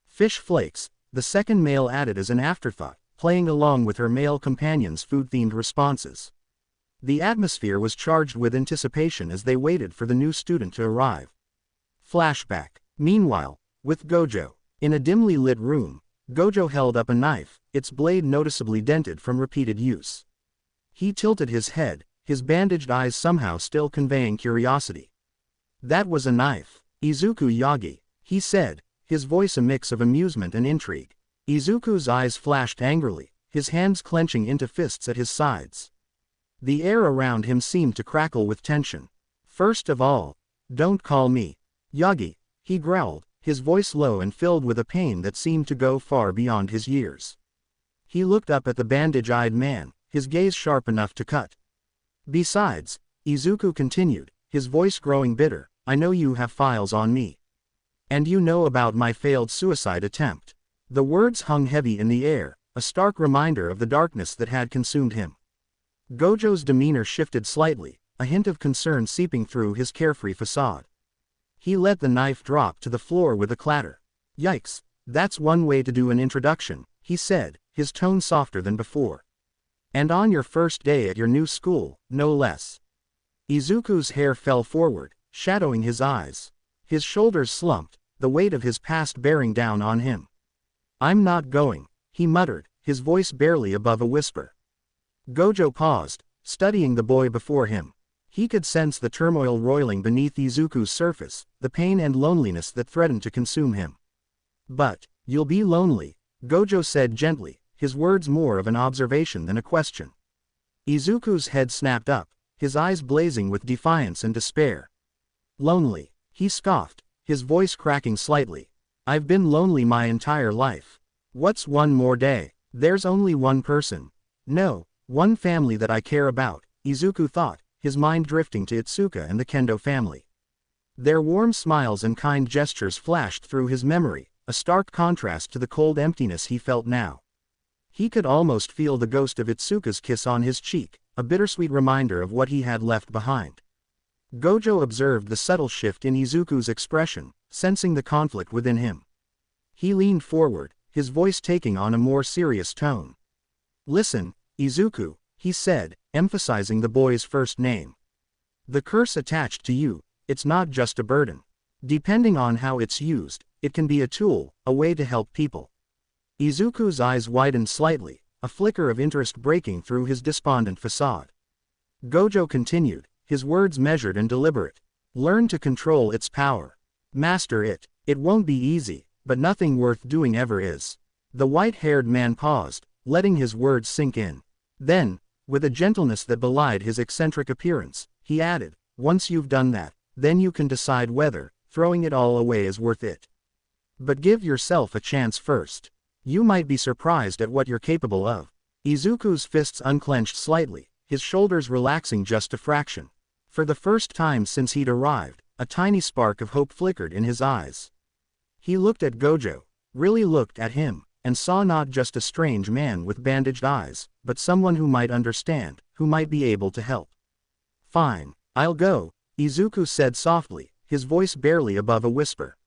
S1: "Fish flakes," the second male added as an afterthought, playing along with her male companion's food-themed responses. The atmosphere was charged with anticipation as they waited for the new student to arrive. Flashback. Meanwhile, with Gojo. In a dimly lit room, Gojo held up a knife, its blade noticeably dented from repeated use. He tilted his head, his bandaged eyes somehow still conveying curiosity. "That was a knife, Izuku Yagi," he said, his voice a mix of amusement and intrigue. Izuku's eyes flashed angrily, his hands clenching into fists at his sides. The air around him seemed to crackle with tension. "First of all, don't call me Yagi," he growled, his voice low and filled with a pain that seemed to go far beyond his years. He looked up at the bandage-eyed man, his gaze sharp enough to cut. "Besides," Izuku continued, his voice growing bitter, "I know you have files on me. And you know about my failed suicide attempt." The words hung heavy in the air, a stark reminder of the darkness that had consumed him. Gojo's demeanor shifted slightly, a hint of concern seeping through his carefree facade. He let the knife drop to the floor with a clatter. "Yikes, that's one way to do an introduction," he said, his tone softer than before. "And on your first day at your new school, no less." Izuku's hair fell forward, shadowing his eyes. His shoulders slumped, the weight of his past bearing down on him. "I'm not going," he muttered, his voice barely above a whisper. Gojo paused, studying the boy before him. He could sense the turmoil roiling beneath Izuku's surface, the pain and loneliness that threatened to consume him. "But, you'll be lonely," Gojo said gently, his words more of an observation than a question. Izuku's head snapped up, his eyes blazing with defiance and despair. "Lonely," he scoffed, his voice cracking slightly. "I've been lonely my entire life. What's one more day? There's only one person. No, one family that I care about," Izuku thought, his mind drifting to Itsuka and the Kendo family. Their warm smiles and kind gestures flashed through his memory, a stark contrast to the cold emptiness he felt now. He could almost feel the ghost of Itsuka's kiss on his cheek, a bittersweet reminder of what he had left behind. Gojo observed the subtle shift in Izuku's expression, sensing the conflict within him. He leaned forward, his voice taking on a more serious tone. "Listen, Izuku," he said, emphasizing the boy's first name. "The curse attached to you, it's not just a burden. Depending on how it's used, it can be a tool, a way to help people." Izuku's eyes widened slightly, a flicker of interest breaking through his despondent facade. Gojo continued, his words measured and deliberate. "Learn to control its power. Master it. It won't be easy, but nothing worth doing ever is." The white-haired man paused, letting his words sink in. Then, with a gentleness that belied his eccentric appearance, he added, "Once you've done that, then you can decide whether throwing it all away is worth it. But give yourself a chance first. You might be surprised at what you're capable of." Izuku's fists unclenched slightly, his shoulders relaxing just a fraction. For the first time since he'd arrived, a tiny spark of hope flickered in his eyes. He looked at Gojo, really looked at him, and saw not just a strange man with bandaged eyes, but someone who might understand, who might be able to help. "Fine, I'll go," Izuku said softly, his voice barely above a whisper.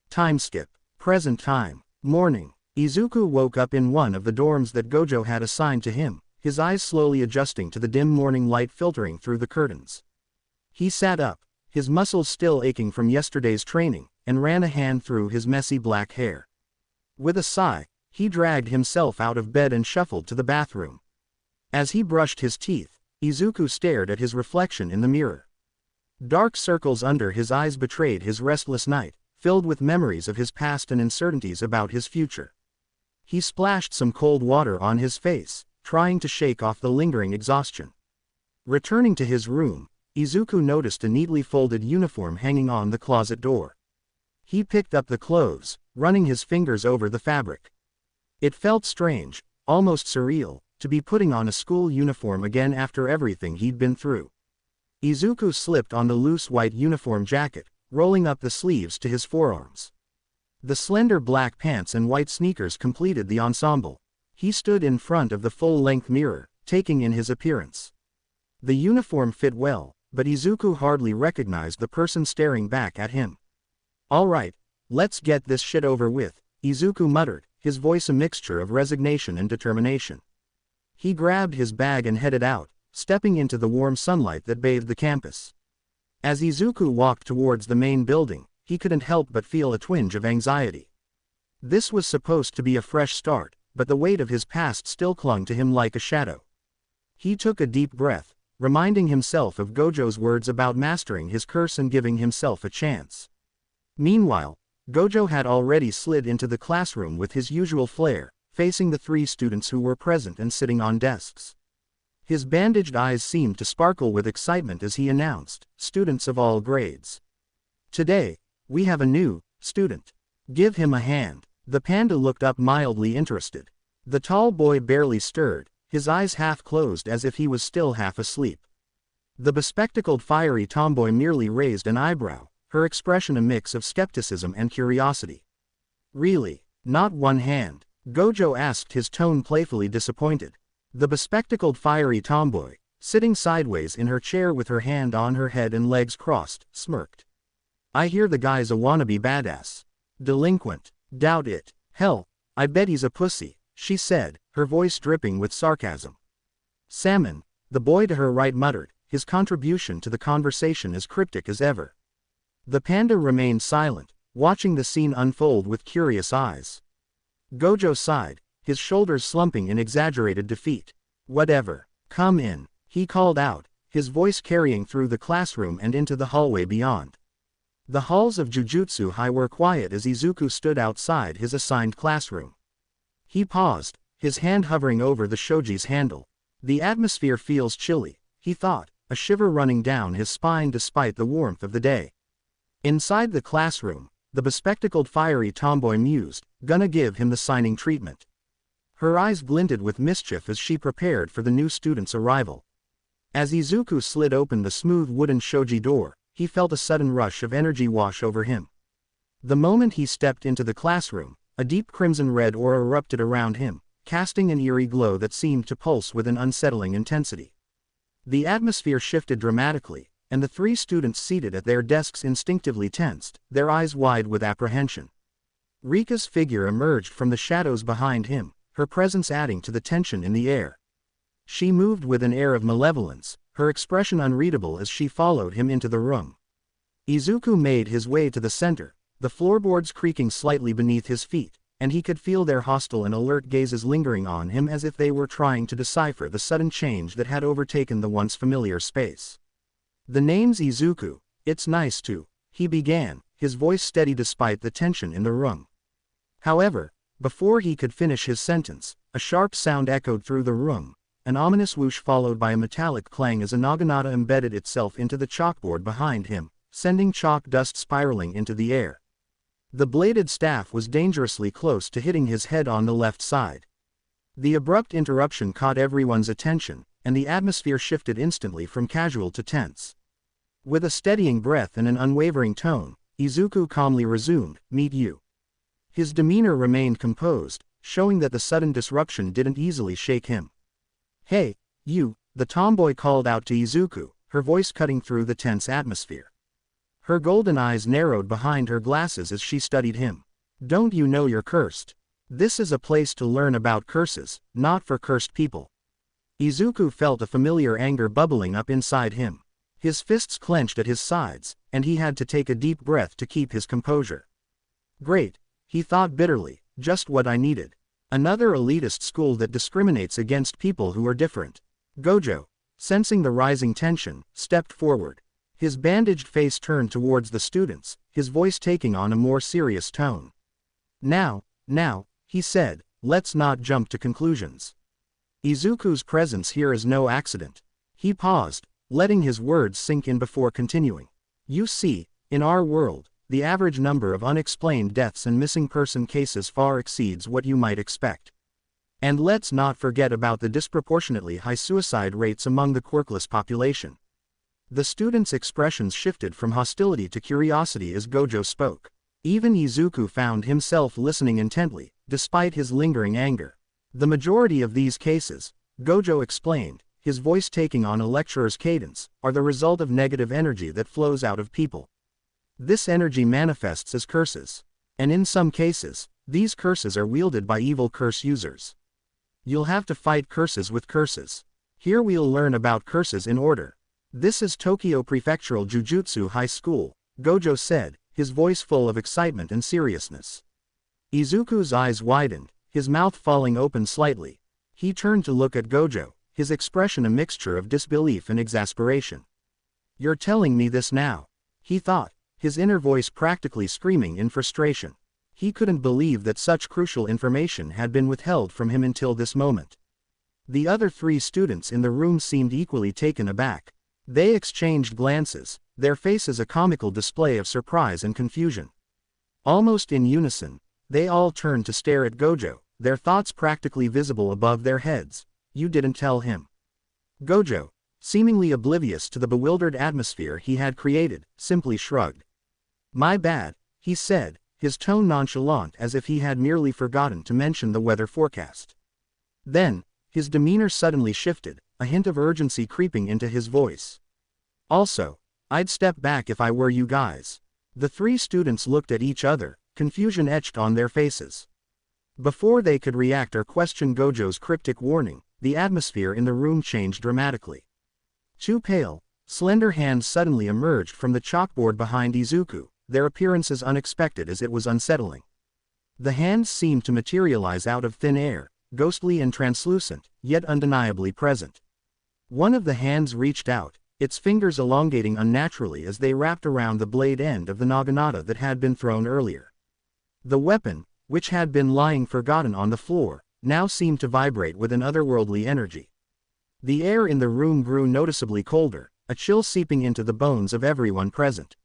S1: Time skip. Present time. Morning. Izuku woke up in one of the dorms that Gojo had assigned to him, his eyes slowly adjusting to the dim morning light filtering through the curtains. He sat up, his muscles still aching from yesterday's training, and ran a hand through his messy black hair. With a sigh, he dragged himself out of bed and shuffled to the bathroom. As he brushed his teeth, Izuku stared at his reflection in the mirror. Dark circles under his eyes betrayed his restless night, filled with memories of his past and uncertainties about his future. He splashed some cold water on his face, trying to shake off the lingering exhaustion. Returning to his room, Izuku noticed a neatly folded uniform hanging on the closet door. He picked up the clothes, running his fingers over the fabric. It felt strange, almost surreal, to be putting on a school uniform again after everything he'd been through. Izuku slipped on the loose white uniform jacket, rolling up the sleeves to his forearms. The slender black pants and white sneakers completed the ensemble. He stood in front of the full-length mirror, taking in his appearance. The uniform fit well, but Izuku hardly recognized the person staring back at him. "All right, let's get this shit over with," Izuku muttered, his voice a mixture of resignation and determination. He grabbed his bag and headed out, stepping into the warm sunlight that bathed the campus. As Izuku walked towards the main building, he couldn't help but feel a twinge of anxiety. This was supposed to be a fresh start, but the weight of his past still clung to him like a shadow. He took a deep breath, reminding himself of Gojo's words about mastering his curse and giving himself a chance. Meanwhile, Gojo had already slid into the classroom with his usual flair, facing the 3 students who were present and sitting on desks. His bandaged eyes seemed to sparkle with excitement as he announced, "Students of all grades. Today, we have a new student. Give him a hand." The panda looked up mildly interested. The tall boy barely stirred, his eyes half closed as if he was still half asleep. The bespectacled fiery tomboy merely raised an eyebrow, her expression a mix of skepticism and curiosity. "Really? Not one hand?" Gojo asked, his tone playfully disappointed. The bespectacled fiery tomboy, sitting sideways in her chair with her hand on her head and legs crossed, smirked. "I hear the guy's a wannabe badass. Delinquent. Doubt it. Hell, I bet he's a pussy," she said, her voice dripping with sarcasm. "Salmon," the boy to her right muttered, his contribution to the conversation as cryptic as ever. The panda remained silent, watching the scene unfold with curious eyes. Gojo sighed, his shoulders slumping in exaggerated defeat. "Whatever. Come in," he called out, his voice carrying through the classroom and into the hallway beyond. The halls of Jujutsu High were quiet as Izuku stood outside his assigned classroom. He paused, his hand hovering over the shoji's handle. "The atmosphere feels chilly," he thought, a shiver running down his spine despite the warmth of the day. Inside the classroom, the bespectacled fiery tomboy mused, "Gonna give him the signing treatment." Her eyes glinted with mischief as she prepared for the new student's arrival. As Izuku slid open the smooth wooden shoji door, he felt a sudden rush of energy wash over him. The moment he stepped into the classroom, a deep crimson-red aura erupted around him, casting an eerie glow that seemed to pulse with an unsettling intensity. The atmosphere shifted dramatically, and the 3 students seated at their desks instinctively tensed, their eyes wide with apprehension. Rika's figure emerged from the shadows behind him, her presence adding to the tension in the air. She moved with an air of malevolence, her expression unreadable as she followed him into the room. Izuku made his way to the center, the floorboards creaking slightly beneath his feet, and he could feel their hostile and alert gazes lingering on him as if they were trying to decipher the sudden change that had overtaken the once familiar space. "The name's Izuku, it's nice to," he began, his voice steady despite the tension in the room. However, before he could finish his sentence, a sharp sound echoed through the room, an ominous whoosh followed by a metallic clang as a naginata embedded itself into the chalkboard behind him, sending chalk dust spiraling into the air. The bladed staff was dangerously close to hitting his head on the left side. The abrupt interruption caught everyone's attention, and the atmosphere shifted instantly from casual to tense. With a steadying breath and an unwavering tone, Izuku calmly resumed, "Meet you." His demeanor remained composed, showing that the sudden disruption didn't easily shake him. "Hey, you," the tomboy called out to Izuku, her voice cutting through the tense atmosphere. Her golden eyes narrowed behind her glasses as she studied him. "Don't you know you're cursed? This is a place to learn about curses, not for cursed people." Izuku felt a familiar anger bubbling up inside him. His fists clenched at his sides, and he had to take a deep breath to keep his composure. Great, he thought bitterly, just what I needed. Another elitist school that discriminates against people who are different. Gojo, sensing the rising tension, stepped forward. His bandaged face turned towards the students, his voice taking on a more serious tone. Now, he said, let's not jump to conclusions. Izuku's presence here is no accident. He paused, letting his words sink in before continuing. You see, in our world, the average number of unexplained deaths and missing person cases far exceeds what you might expect. And let's not forget about the disproportionately high suicide rates among the quirkless population. The students' expressions shifted from hostility to curiosity as Gojo spoke. Even Izuku found himself listening intently, despite his lingering anger. The majority of these cases, Gojo explained, his voice taking on a lecturer's cadence, are the result of negative energy that flows out of people. This energy manifests as curses. And in some cases, these curses are wielded by evil curse users. You'll have to fight curses with curses. Here we'll learn about curses in order. This is Tokyo Prefectural Jujutsu High School, Gojo said, his voice full of excitement and seriousness. Izuku's eyes widened, his mouth falling open slightly. He turned to look at Gojo, his expression a mixture of disbelief and exasperation. You're telling me this now? He thought, his inner voice practically screaming in frustration. He couldn't believe that such crucial information had been withheld from him until this moment. The other three students in the room seemed equally taken aback. They exchanged glances, their faces a comical display of surprise and confusion. Almost in unison, they all turned to stare at Gojo, their thoughts practically visible above their heads. You didn't tell him. Gojo, seemingly oblivious to the bewildered atmosphere he had created, simply shrugged. My bad, he said, his tone nonchalant as if he had merely forgotten to mention the weather forecast. Then, his demeanor suddenly shifted, a hint of urgency creeping into his voice. Also, I'd step back if I were you guys. The three students looked at each other, confusion etched on their faces. Before they could react or question Gojo's cryptic warning, the atmosphere in the room changed dramatically. Two pale, slender hands suddenly emerged from the chalkboard behind Izuku, their appearance as unexpected as it was unsettling. The hands seemed to materialize out of thin air, ghostly and translucent, yet undeniably present. One of the hands reached out, its fingers elongating unnaturally as they wrapped around the blade end of the naginata that had been thrown earlier. The weapon, which had been lying forgotten on the floor, now seemed to vibrate with an otherworldly energy. The air in the room grew noticeably colder, a chill seeping into the bones of everyone present.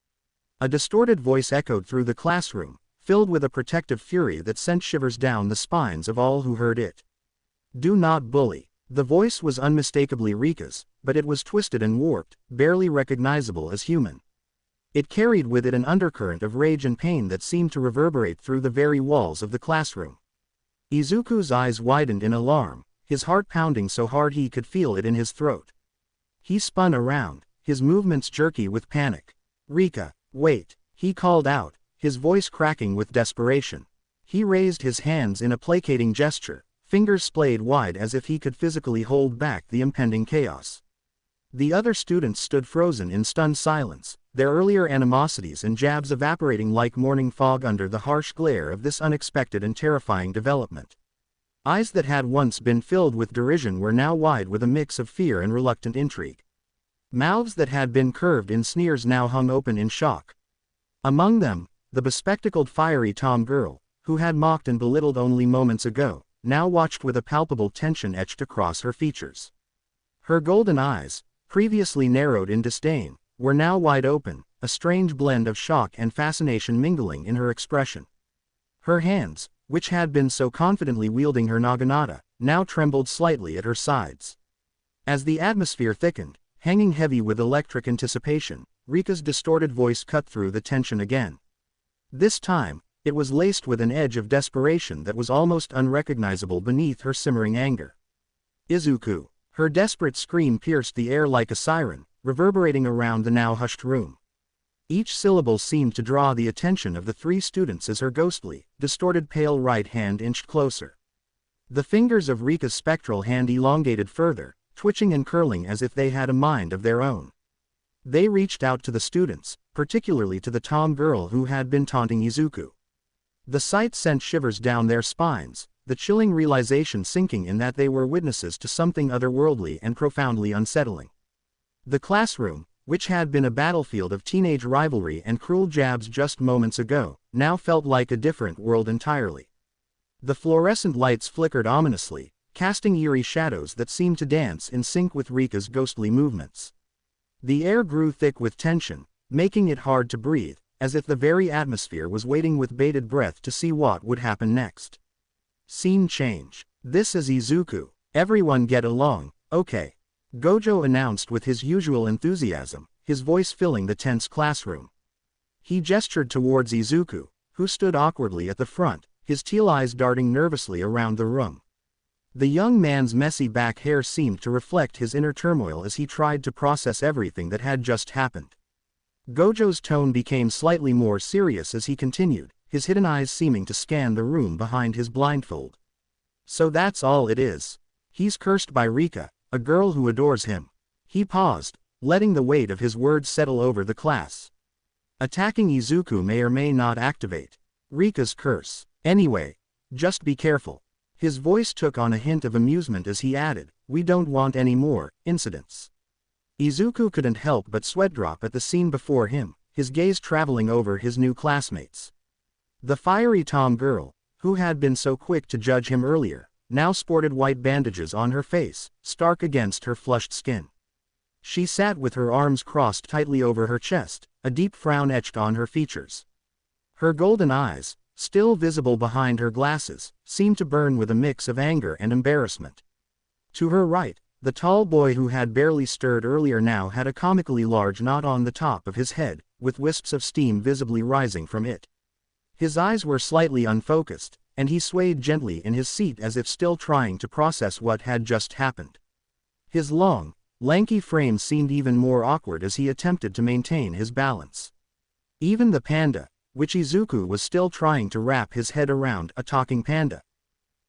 S1: A distorted voice echoed through the classroom, filled with a protective fury that sent shivers down the spines of all who heard it. Do not bully. The voice was unmistakably Rika's, but it was twisted and warped, barely recognizable as human. It carried with it an undercurrent of rage and pain that seemed to reverberate through the very walls of the classroom. Izuku's eyes widened in alarm, his heart pounding so hard he could feel it in his throat. He spun around, his movements jerky with panic. Rika, wait, he called out, his voice cracking with desperation. He raised his hands in a placating gesture, fingers splayed wide as if he could physically hold back the impending chaos. The other students stood frozen in stunned silence, their earlier animosities and jabs evaporating like morning fog under the harsh glare of this unexpected and terrifying development. Eyes that had once been filled with derision were now wide with a mix of fear and reluctant intrigue. Mouths that had been curved in sneers now hung open in shock. Among them, the bespectacled fiery tom girl, who had mocked and belittled only moments ago, now watched with a palpable tension etched across her features. Her golden eyes, previously narrowed in disdain, were now wide open, a strange blend of shock and fascination mingling in her expression. Her hands, which had been so confidently wielding her naginata, now trembled slightly at her sides. As the atmosphere thickened, hanging heavy with electric anticipation, Rika's distorted voice cut through the tension again. This time, it was laced with an edge of desperation that was almost unrecognizable beneath her simmering anger. Izuku! Her desperate scream pierced the air like a siren, reverberating around the now hushed room. Each syllable seemed to draw the attention of the three students as her ghostly, distorted pale right hand inched closer. The fingers of Rika's spectral hand elongated further, twitching and curling as if they had a mind of their own. They reached out to the students, particularly to the tom girl who had been taunting Izuku. The sight sent shivers down their spines, the chilling realization sinking in that they were witnesses to something otherworldly and profoundly unsettling. The classroom, which had been a battlefield of teenage rivalry and cruel jabs just moments ago, now felt like a different world entirely. The fluorescent lights flickered ominously, casting eerie shadows that seemed to dance in sync with Rika's ghostly movements. The air grew thick with tension, making it hard to breathe, as if the very atmosphere was waiting with bated breath to see what would happen next. Scene change. This is Izuku. Everyone get along, okay? Gojo announced with his usual enthusiasm, his voice filling the tense classroom. He gestured towards Izuku, who stood awkwardly at the front, his teal eyes darting nervously around the room. The young man's messy back hair seemed to reflect his inner turmoil as he tried to process everything that had just happened. Gojo's tone became slightly more serious as he continued, his hidden eyes seeming to scan the room behind his blindfold. So that's all it is. He's cursed by Rika, a girl who adores him. He paused, letting the weight of his words settle over the class. Attacking Izuku may or may not activate Rika's curse. Anyway, just be careful. His voice took on a hint of amusement as he added, we don't want any more incidents. Izuku couldn't help but sweat drop at the scene before him, his gaze traveling over his new classmates. The fiery tom girl, who had been so quick to judge him earlier, now sported white bandages on her face, stark against her flushed skin. She sat with her arms crossed tightly over her chest, a deep frown etched on her features. Her golden eyes, still visible behind her glasses, seemed to burn with a mix of anger and embarrassment. To her right, the tall boy who had barely stirred earlier now had a comically large knot on the top of his head, with wisps of steam visibly rising from it. His eyes were slightly unfocused, and he swayed gently in his seat as if still trying to process what had just happened. His long, lanky frame seemed even more awkward as he attempted to maintain his balance. Even the panda, which Izuku was still trying to wrap his head around, a talking panda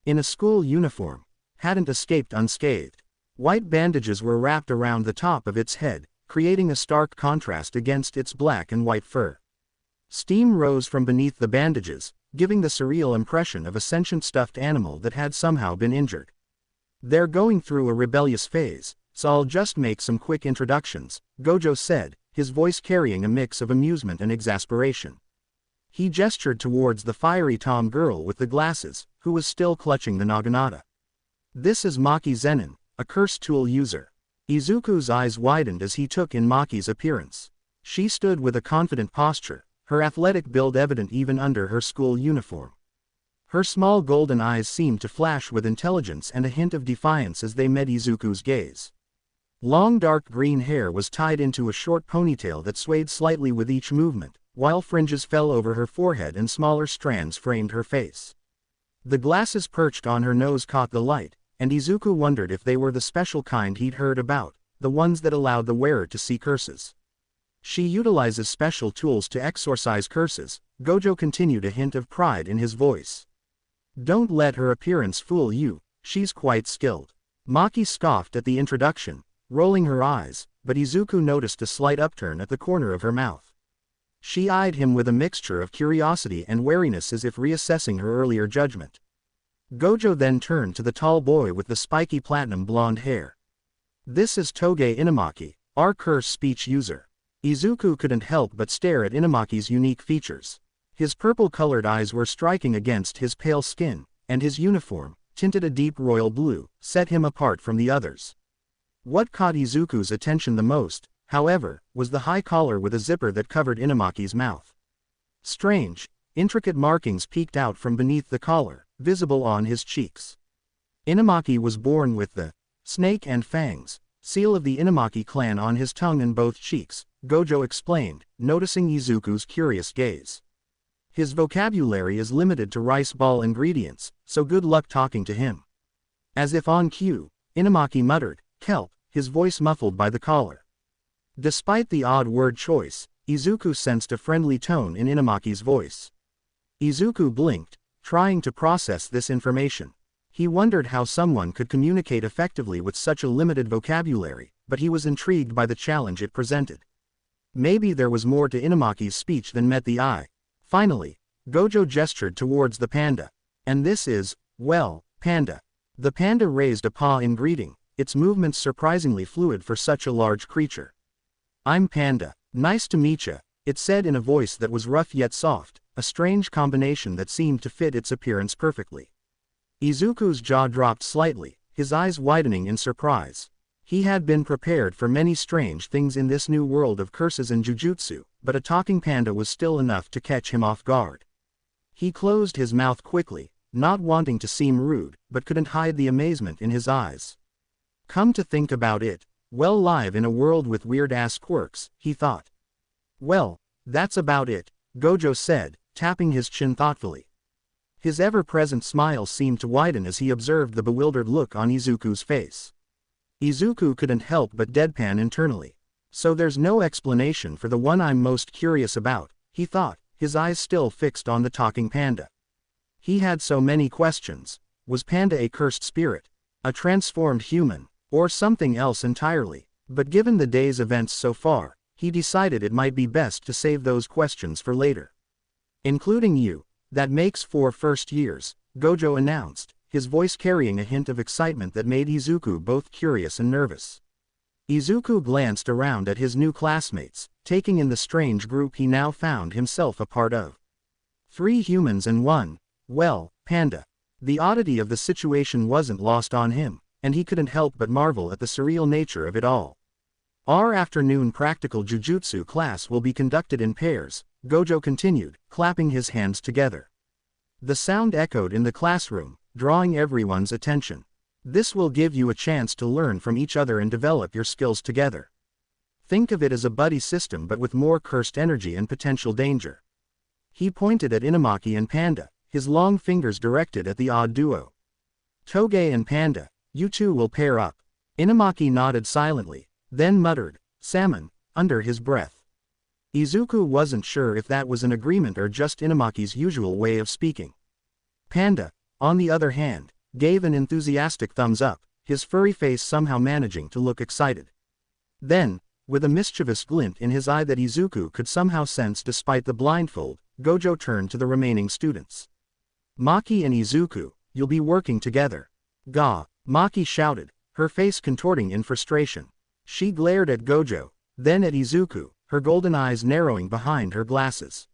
S1: in a school uniform, hadn't escaped unscathed. White bandages were wrapped around the top of its head, creating a stark contrast against its black and white fur. Steam rose from beneath the bandages, giving the surreal impression of a sentient stuffed animal that had somehow been injured. They're going through a rebellious phase, so I'll just make some quick introductions, Gojo said, his voice carrying a mix of amusement and exasperation. He gestured towards the fiery tom girl with the glasses, who was still clutching the naginata. This is Maki Zenin, a curse tool user. Izuku's eyes widened as he took in Maki's appearance. She stood with a confident posture, her athletic build evident even under her school uniform. Her small golden eyes seemed to flash with intelligence and a hint of defiance as they met Izuku's gaze. Long dark green hair was tied into a short ponytail that swayed slightly with each movement, while fringes fell over her forehead and smaller strands framed her face. The glasses perched on her nose caught the light, and Izuku wondered if they were the special kind he'd heard about, the ones that allowed the wearer to see curses. She utilizes special tools to exorcise curses, Gojo continued, a hint of pride in his voice. Don't let her appearance fool you, she's quite skilled. Maki scoffed at the introduction, rolling her eyes, but Izuku noticed a slight upturn at the corner of her mouth. She eyed him with a mixture of curiosity and wariness as if reassessing her earlier judgment. Gojo then turned to the tall boy with the spiky platinum blonde hair. This is Toge Inumaki, our curse speech user. Izuku couldn't help but stare at Inumaki's unique features. His purple-colored eyes were striking against his pale skin, and his uniform, tinted a deep royal blue, set him apart from the others. What caught Izuku's attention the most, however, was the high collar with a zipper that covered Inumaki's mouth. Strange, intricate markings peeked out from beneath the collar, visible on his cheeks. Inumaki was born with the snake and fangs seal of the Inumaki clan on his tongue and both cheeks, Gojo explained, noticing Izuku's curious gaze. His vocabulary is limited to rice ball ingredients, so good luck talking to him. As if on cue, Inumaki muttered, kelp, his voice muffled by the collar. Despite the odd word choice, Izuku sensed a friendly tone in Inamaki's voice. Izuku blinked, trying to process this information. He wondered how someone could communicate effectively with such a limited vocabulary, but he was intrigued by the challenge it presented. Maybe there was more to Inamaki's speech than met the eye. Finally, Gojo gestured towards the panda. And this is, well, panda. The panda raised a paw in greeting, its movements surprisingly fluid for such a large creature. I'm Panda. Nice to meetcha, it said in a voice that was rough yet soft, a strange combination that seemed to fit its appearance perfectly. Izuku's jaw dropped slightly, his eyes widening in surprise. He had been prepared for many strange things in this new world of curses and jujutsu, but a talking panda was still enough to catch him off guard. He closed his mouth quickly, not wanting to seem rude, but couldn't hide the amazement in his eyes. Come to think about it, well, live in a world with weird-ass quirks, he thought. Well, that's about it, Gojo said, tapping his chin thoughtfully. His ever-present smile seemed to widen as he observed the bewildered look on Izuku's face. Izuku couldn't help but deadpan internally. So there's no explanation for the one I'm most curious about, he thought, his eyes still fixed on the talking panda. He had so many questions. Was Panda a cursed spirit? A transformed human? Or something else entirely? But given the day's events so far, he decided it might be best to save those questions for later. Including you. That makes 4 first years, Gojo announced, his voice carrying a hint of excitement that made Izuku both curious and nervous. Izuku glanced around at his new classmates, taking in the strange group he now found himself a part of. 3 humans and 1, well, panda. The oddity of the situation wasn't lost on him, and he couldn't help but marvel at the surreal nature of it all. Our afternoon practical jujutsu class will be conducted in pairs, Gojo continued, clapping his hands together. The sound echoed in the classroom, drawing everyone's attention. This will give you a chance to learn from each other and develop your skills together. Think of it as a buddy system but with more cursed energy and potential danger. He pointed at Inamaki and Panda, his long fingers directed at the odd duo. Toge and Panda, you two will pair up. Inamaki nodded silently, then muttered, salmon, under his breath. Izuku wasn't sure if that was an agreement or just Inamaki's usual way of speaking. Panda, on the other hand, gave an enthusiastic thumbs up, his furry face somehow managing to look excited. Then, with a mischievous glint in his eye that Izuku could somehow sense despite the blindfold, Gojo turned to the remaining students. Maki and Izuku, you'll be working together. Ga, Maki shouted, her face contorting in frustration. She glared at Gojo, then at Izuku, her golden eyes narrowing behind her glasses.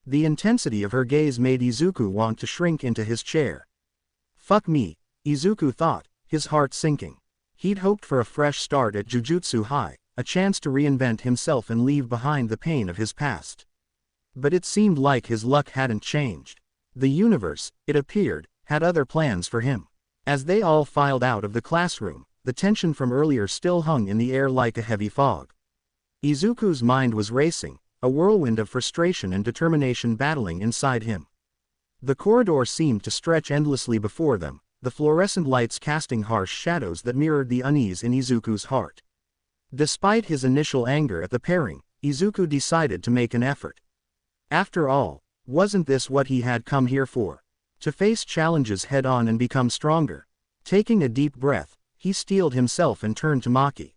S1: The intensity of her gaze made Izuku want to shrink into his chair. Fuck me, Izuku thought, his heart sinking. He'd hoped for a fresh start at Jujutsu High, a chance to reinvent himself and leave behind the pain of his past. But it seemed like his luck hadn't changed. The universe, it appeared, had other plans for him. As they all filed out of the classroom, the tension from earlier still hung in the air like a heavy fog. Izuku's mind was racing, a whirlwind of frustration and determination battling inside him. The corridor seemed to stretch endlessly before them, the fluorescent lights casting harsh shadows that mirrored the unease in Izuku's heart. Despite his initial anger at the pairing, Izuku decided to make an effort. After all, wasn't this what he had come here for? To face challenges head-on and become stronger. Taking a deep breath, he steeled himself and turned to Maki.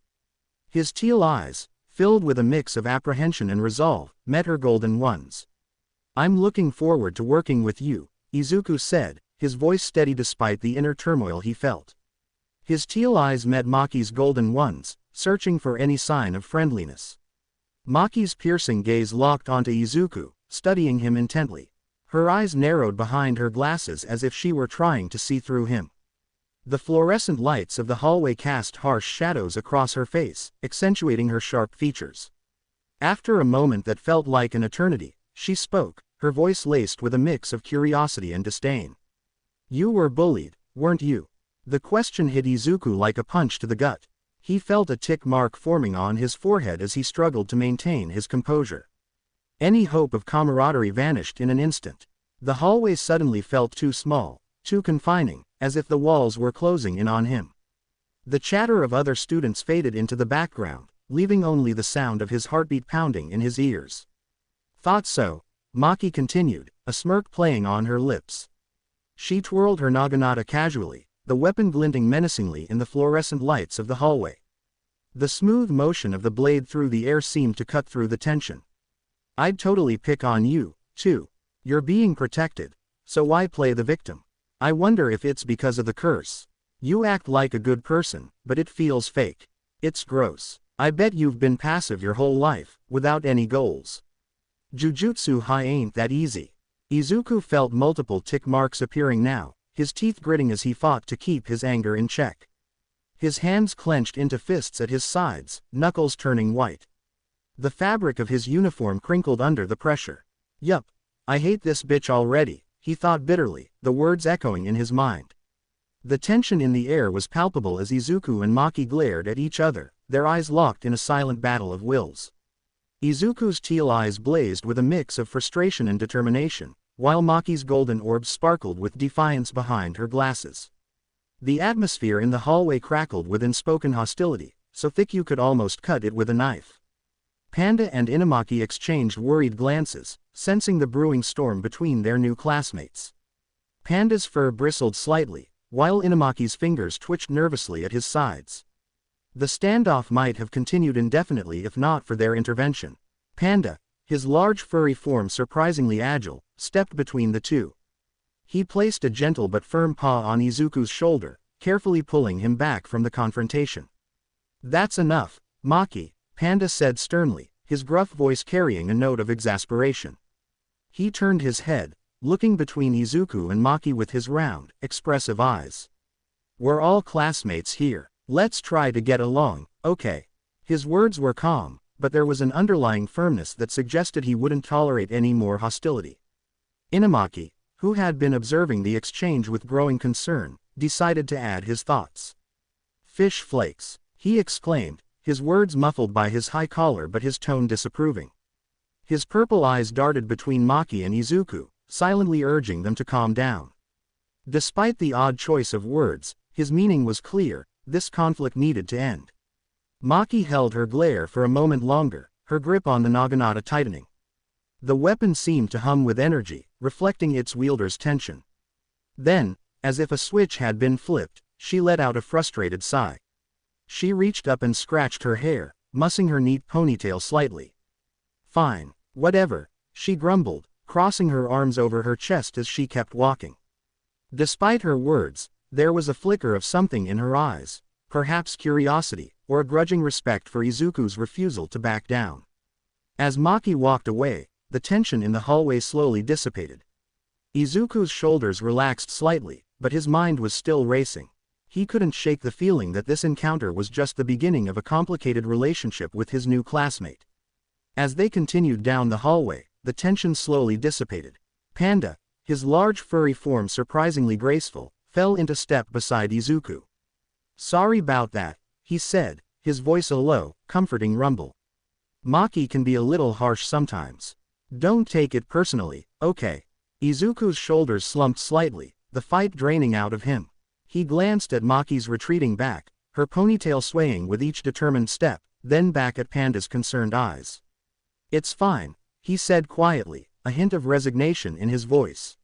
S1: His teal eyes, filled with a mix of apprehension and resolve, met her golden ones. I'm looking forward to working with you, Izuku said, his voice steady despite the inner turmoil he felt. His teal eyes met Maki's golden ones, searching for any sign of friendliness. Maki's piercing gaze locked onto Izuku, studying him intently. Her eyes narrowed behind her glasses as if she were trying to see through him. The fluorescent lights of the hallway cast harsh shadows across her face, accentuating her sharp features. After a moment that felt like an eternity, she spoke, her voice laced with a mix of curiosity and disdain. You were bullied, weren't you? The question hit Izuku like a punch to the gut. He felt a tick mark forming on his forehead as he struggled to maintain his composure. Any hope of camaraderie vanished in an instant. The hallway suddenly felt too small, too confining, as if the walls were closing in on him. The chatter of other students faded into the background, leaving only the sound of his heartbeat pounding in his ears. Thought so, Maki continued, a smirk playing on her lips. She twirled her naginata casually, the weapon glinting menacingly in the fluorescent lights of the hallway. The smooth motion of the blade through the air seemed to cut through the tension. I'd totally pick on you, too. You're being protected, so why play the victim? I wonder if it's because of the curse. You act like a good person, but it feels fake. It's gross. I bet you've been passive your whole life, without any goals. Jujutsu high ain't that easy. Izuku felt multiple tick marks appearing now, his teeth gritting as he fought to keep his anger in check. His hands clenched into fists at his sides, knuckles turning white. The fabric of his uniform crinkled under the pressure. Yup, I hate this bitch already, he thought bitterly, the words echoing in his mind. The tension in the air was palpable as Izuku and Maki glared at each other, their eyes locked in a silent battle of wills. Izuku's teal eyes blazed with a mix of frustration and determination, while Maki's golden orbs sparkled with defiance behind her glasses. The atmosphere in the hallway crackled with unspoken hostility, so thick you could almost cut it with a knife. Panda and Inumaki exchanged worried glances, sensing the brewing storm between their new classmates. Panda's fur bristled slightly, while Inumaki's fingers twitched nervously at his sides. The standoff might have continued indefinitely if not for their intervention. Panda, his large furry form surprisingly agile, stepped between the two. He placed a gentle but firm paw on Izuku's shoulder, carefully pulling him back from the confrontation. That's enough, Maki, Panda said sternly, his gruff voice carrying a note of exasperation. He turned his head, looking between Izuku and Maki with his round, expressive eyes. We're all classmates here. Let's try to get along, okay? His words were calm, but there was an underlying firmness that suggested he wouldn't tolerate any more hostility. Inumaki, who had been observing the exchange with growing concern, decided to add his thoughts. Fish flakes, he exclaimed, his words muffled by his high collar but his tone disapproving. His purple eyes darted between Maki and Izuku, silently urging them to calm down. Despite the odd choice of words, his meaning was clear, this conflict needed to end. Maki held her glare for a moment longer, her grip on the naginata tightening. The weapon seemed to hum with energy, reflecting its wielder's tension. Then, as if a switch had been flipped, she let out a frustrated sigh. She reached up and scratched her hair, mussing her neat ponytail slightly. Fine, whatever, she grumbled, crossing her arms over her chest as she kept walking. Despite her words, there was a flicker of something in her eyes, perhaps curiosity, or a grudging respect for Izuku's refusal to back down. As Maki walked away, the tension in the hallway slowly dissipated. Izuku's shoulders relaxed slightly, but his mind was still racing. He couldn't shake the feeling that this encounter was just the beginning of a complicated relationship with his new classmate. As they continued down the hallway, the tension slowly dissipated. Panda, his large furry form surprisingly graceful, fell into step beside Izuku. Sorry about that, he said, his voice a low, comforting rumble. Maki can be a little harsh sometimes. Don't take it personally, okay? Izuku's shoulders slumped slightly, the fight draining out of him. He glanced at Maki's retreating back, her ponytail swaying with each determined step, then back at Panda's concerned eyes. It's fine, he said quietly, a hint of resignation in his voice.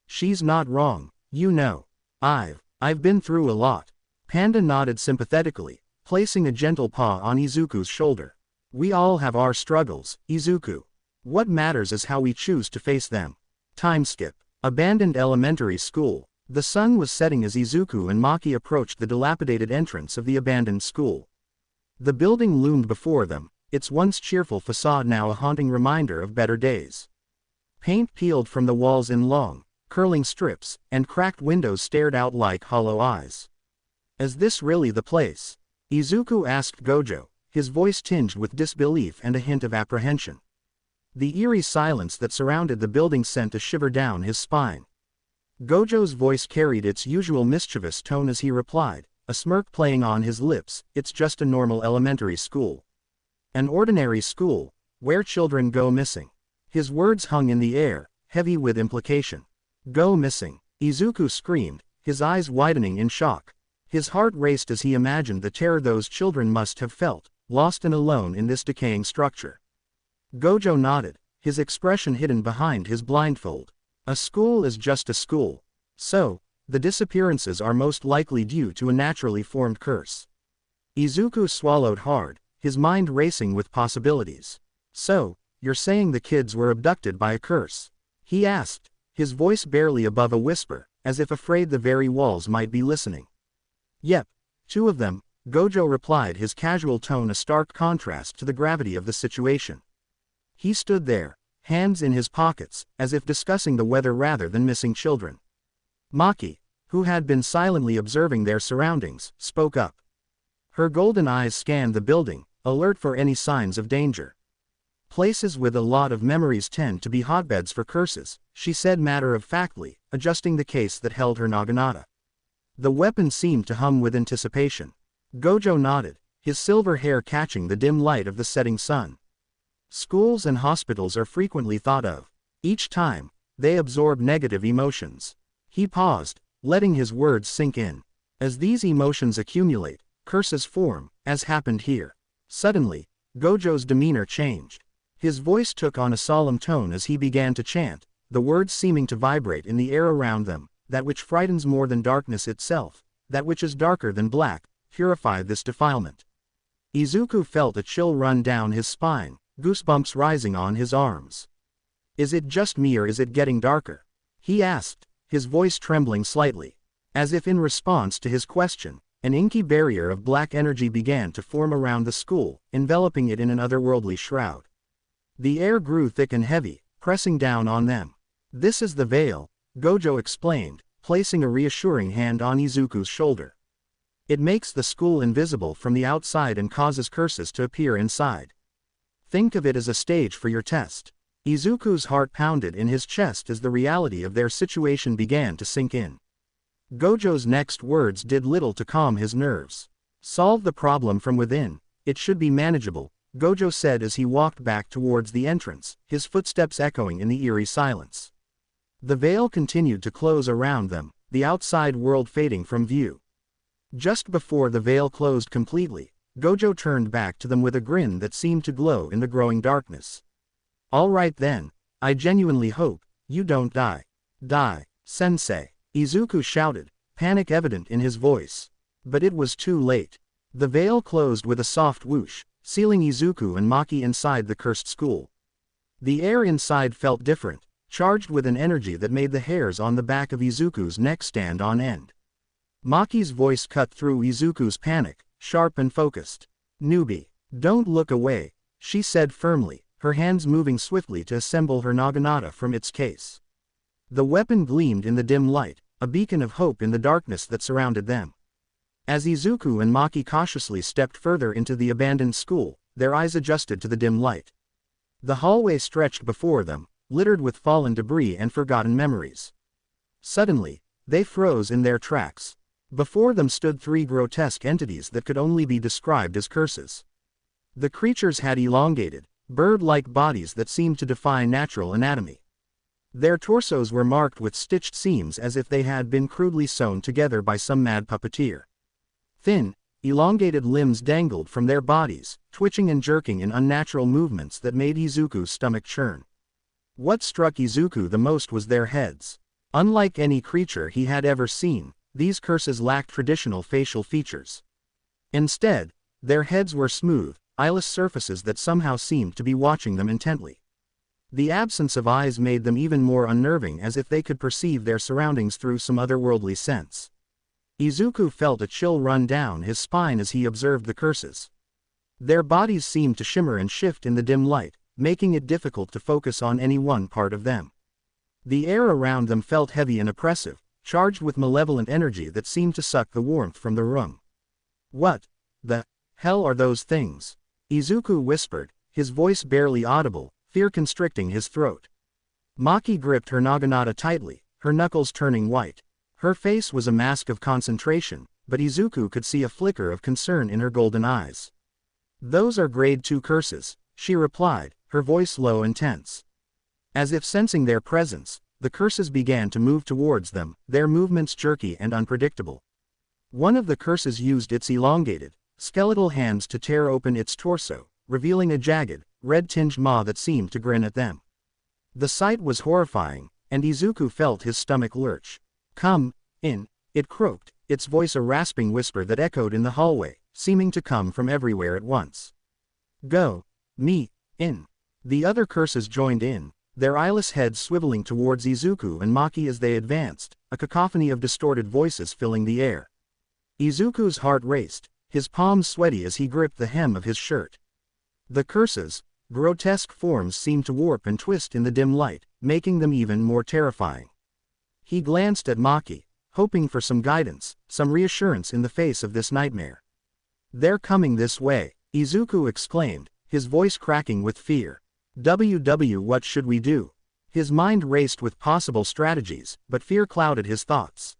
S1: She's not wrong, you know. I've been through a lot. Panda nodded sympathetically, placing a gentle paw on Izuku's shoulder. We all have our struggles, Izuku. What matters is how we choose to face them. Time skip. Abandoned elementary school. The sun was setting as Izuku and Maki approached the dilapidated entrance of the abandoned school. The building loomed before them, its once cheerful facade now a haunting reminder of better days. Paint peeled from the walls in long, curling strips, and cracked windows stared out like hollow eyes. Is this really the place? Izuku asked Gojo, his voice tinged with disbelief and a hint of apprehension. The eerie silence that surrounded the building sent a shiver down his spine. Gojo's voice carried its usual mischievous tone as he replied, a smirk playing on his lips, it's just a normal elementary school. An ordinary school, where children go missing. His words hung in the air, heavy with implication. Go missing, Izuku screamed, his eyes widening in shock. His heart raced as he imagined the terror those children must have felt, lost and alone in this decaying structure. Gojo nodded, his expression hidden behind his blindfold. A school is just a school. So, the disappearances are most likely due to a naturally formed curse. Izuku swallowed hard, his mind racing with possibilities. So, you're saying the kids were abducted by a curse? He asked, his voice barely above a whisper, as if afraid the very walls might be listening. Yep, 2 of them, Gojo replied, his casual tone a stark contrast to the gravity of the situation. He stood there, hands in his pockets, as if discussing the weather rather than missing children. Maki, who had been silently observing their surroundings, spoke up. Her golden eyes scanned the building, alert for any signs of danger. Places with a lot of memories tend to be hotbeds for curses, she said matter-of-factly, adjusting the case that held her naginata. The weapon seemed to hum with anticipation. Gojo nodded, his silver hair catching the dim light of the setting sun. Schools and hospitals are frequently thought of. Each time, they absorb negative emotions. He paused, letting his words sink in. As these emotions accumulate, curses form, as happened here. Suddenly, Gojo's demeanor changed. His voice took on a solemn tone as he began to chant, the words seeming to vibrate in the air around them. That which frightens more than darkness itself, that which is darker than black, purify this defilement. Izuku felt a chill run down his spine, goosebumps rising on his arms. Is it just me or is it getting darker? He asked, his voice trembling slightly. As if in response to his question, an inky barrier of black energy began to form around the school, enveloping it in an otherworldly shroud. The air grew thick and heavy, pressing down on them. This is the veil, Gojo explained, placing a reassuring hand on Izuku's shoulder. It makes the school invisible from the outside and causes curses to appear inside. Think of it as a stage for your test. Izuku's heart pounded in his chest as the reality of their situation began to sink in. Gojo's next words did little to calm his nerves. Solve the problem from within, it should be manageable, Gojo said as he walked back towards the entrance, his footsteps echoing in the eerie silence. The veil continued to close around them, the outside world fading from view. Just before the veil closed completely, Gojo turned back to them with a grin that seemed to glow in the growing darkness. All right then, I genuinely hope you don't die. Die, sensei, Izuku shouted, panic evident in his voice. But it was too late. The veil closed with a soft whoosh, sealing Izuku and Maki inside the cursed school. The air inside felt different, charged with an energy that made the hairs on the back of Izuku's neck stand on end. Maki's voice cut through Izuku's panic, sharp and focused. Newbie, don't look away, she said firmly, her hands moving swiftly to assemble her naginata from its case. The weapon gleamed in the dim light, a beacon of hope in the darkness that surrounded them. As Izuku and Maki cautiously stepped further into the abandoned school, their eyes adjusted to the dim light. The hallway stretched before them, littered with fallen debris and forgotten memories. Suddenly, they froze in their tracks. Before them stood 3 grotesque entities that could only be described as curses. The creatures had elongated, bird-like bodies that seemed to defy natural anatomy. Their torsos were marked with stitched seams as if they had been crudely sewn together by some mad puppeteer. Thin, elongated limbs dangled from their bodies, twitching and jerking in unnatural movements that made Izuku's stomach churn. What struck Izuku the most was their heads. Unlike any creature he had ever seen, these curses lacked traditional facial features. Instead, their heads were smooth, eyeless surfaces that somehow seemed to be watching them intently. The absence of eyes made them even more unnerving, as if they could perceive their surroundings through some otherworldly sense. Izuku felt a chill run down his spine as he observed the curses. Their bodies seemed to shimmer and shift in the dim light, making it difficult to focus on any one part of them. The air around them felt heavy and oppressive, charged with malevolent energy that seemed to suck the warmth from the room. What the hell are those things? Izuku whispered, his voice barely audible, fear constricting his throat. Maki gripped her naginata tightly, her knuckles turning white. Her face was a mask of concentration, but Izuku could see a flicker of concern in her golden eyes. Those are grade 2 curses, she replied, her voice low and tense. As if sensing their presence, the curses began to move towards them, their movements jerky and unpredictable. One of the curses used its elongated, skeletal hands to tear open its torso, revealing a jagged, red-tinged maw that seemed to grin at them. The sight was horrifying, and Izuku felt his stomach lurch. "Come in," it croaked, its voice a rasping whisper that echoed in the hallway, seeming to come from everywhere at once. "Go. Me. In." The other curses joined in, their eyeless heads swiveling towards Izuku and Maki as they advanced, a cacophony of distorted voices filling the air. Izuku's heart raced, his palms sweaty as he gripped the hem of his shirt. The curses, grotesque forms seemed to warp and twist in the dim light, making them even more terrifying. He glanced at Maki, hoping for some guidance, some reassurance in the face of this nightmare. "They're coming this way," Izuku exclaimed, his voice cracking with fear. What should we do?" His mind raced with possible strategies, but fear clouded his thoughts.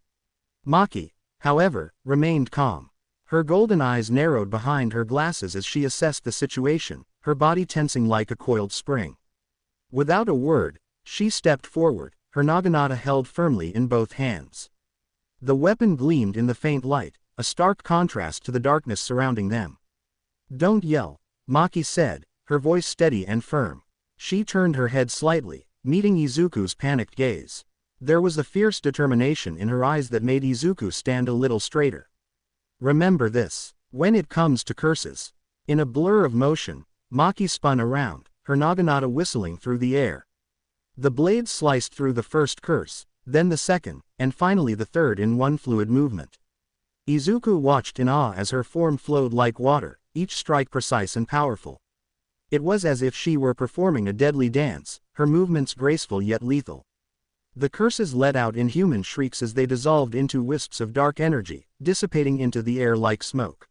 S1: Maki, however, remained calm. Her golden eyes narrowed behind her glasses as she assessed the situation, her body tensing like a coiled spring. Without a word, she stepped forward, her naginata held firmly in both hands. The weapon gleamed in the faint light, a stark contrast to the darkness surrounding them. "Don't yell," Maki said, her voice steady and firm. She turned her head slightly, meeting Izuku's panicked gaze. There was a fierce determination in her eyes that made Izuku stand a little straighter. "Remember this, when it comes to curses." In a blur of motion, Maki spun around, her naginata whistling through the air. The blade sliced through the first curse, then the second, and finally the third in one fluid movement. Izuku watched in awe as her form flowed like water, each strike precise and powerful. It was as if she were performing a deadly dance, her movements graceful yet lethal. The curses let out inhuman shrieks as they dissolved into wisps of dark energy, dissipating into the air like smoke.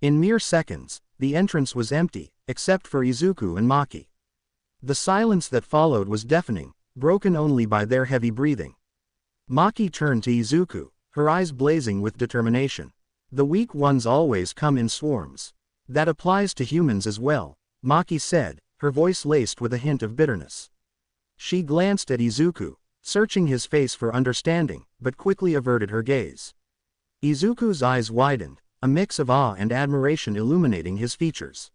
S1: In mere seconds, the entrance was empty, except for Izuku and Maki. The silence that followed was deafening, broken only by their heavy breathing. Maki turned to Izuku, her eyes blazing with determination. "The weak ones always come in swarms. That applies to humans as well," Maki said, her voice laced with a hint of bitterness. She glanced at Izuku, searching his face for understanding, but quickly averted her gaze. Izuku's eyes widened, a mix of awe and admiration illuminating his features.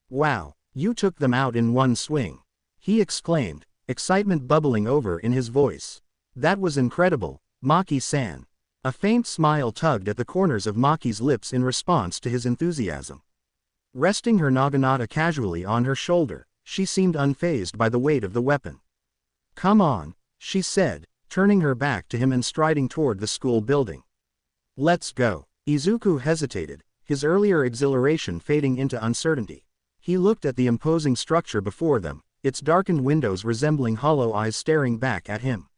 S1: "Wow, you took them out in one swing," he exclaimed, excitement bubbling over in his voice. "That was incredible, Maki-san." A faint smile tugged at the corners of Maki's lips in response to his enthusiasm. Resting her naginata casually on her shoulder, she seemed unfazed by the weight of the weapon. "Come on," she said, turning her back to him and striding toward the school building. "Let's go." Izuku hesitated, his earlier exhilaration fading into uncertainty. He looked at the imposing structure before them, its darkened windows resembling hollow eyes staring back at him.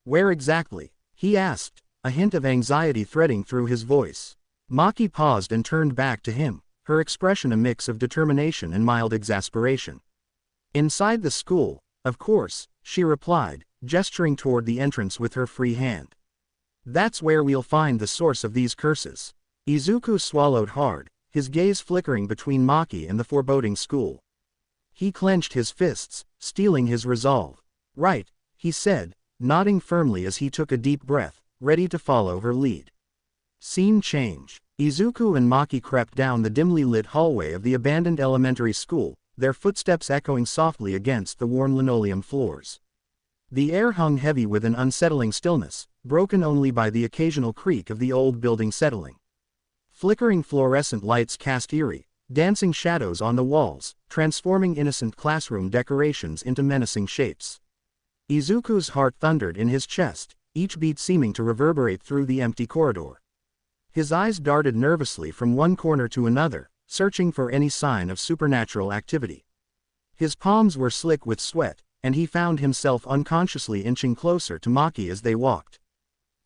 S1: Where exactly?" he asked, a hint of anxiety threading through his voice. Maki paused and turned back to him, her expression a mix of determination and mild exasperation. "Inside the school, of course," she replied, gesturing toward the entrance with her free hand. "That's where we'll find the source of these curses." Izuku swallowed hard, his gaze flickering between Maki and the foreboding school. He clenched his fists, steeling his resolve. "Right," he said, nodding firmly as he took a deep breath, ready to follow her lead. Scene change. Izuku and Maki crept down the dimly lit hallway of the abandoned elementary school, their footsteps echoing softly against the worn linoleum floors. The air hung heavy with an unsettling stillness, broken only by the occasional creak of the old building settling. Flickering fluorescent lights cast eerie, dancing shadows on the walls, transforming innocent classroom decorations into menacing shapes. Izuku's heart thundered in his chest, each beat seeming to reverberate through the empty corridor. His eyes darted nervously from one corner to another, searching for any sign of supernatural activity. His palms were slick with sweat, and he found himself unconsciously inching closer to Maki as they walked.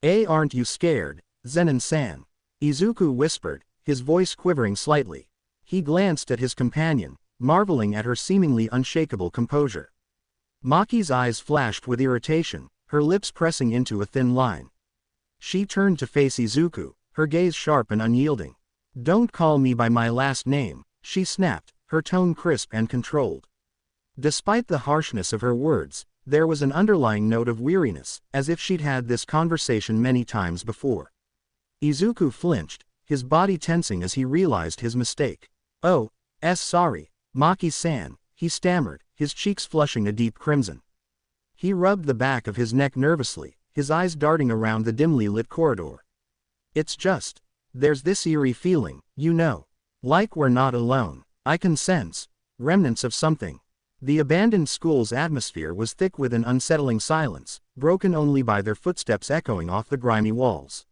S1: Aren't you scared, Zenin-san?" Izuku whispered, his voice quivering slightly. He glanced at his companion, marveling at her seemingly unshakable composure. Maki's eyes flashed with irritation, her lips pressing into a thin line. She turned to face Izuku, her gaze sharp and unyielding. "Don't call me by my last name," she snapped, her tone crisp and controlled. Despite the harshness of her words, there was an underlying note of weariness, as if she'd had this conversation many times before. Izuku flinched, his body tensing as he realized his mistake. "Oh, sorry, Maki-san," he stammered, his cheeks flushing a deep crimson. He rubbed the back of his neck nervously, his eyes darting around the dimly lit corridor. "It's just, there's this eerie feeling, you know. Like we're not alone. I can sense remnants of something." The abandoned school's atmosphere was thick with an unsettling silence, broken only by their footsteps echoing off the grimy walls.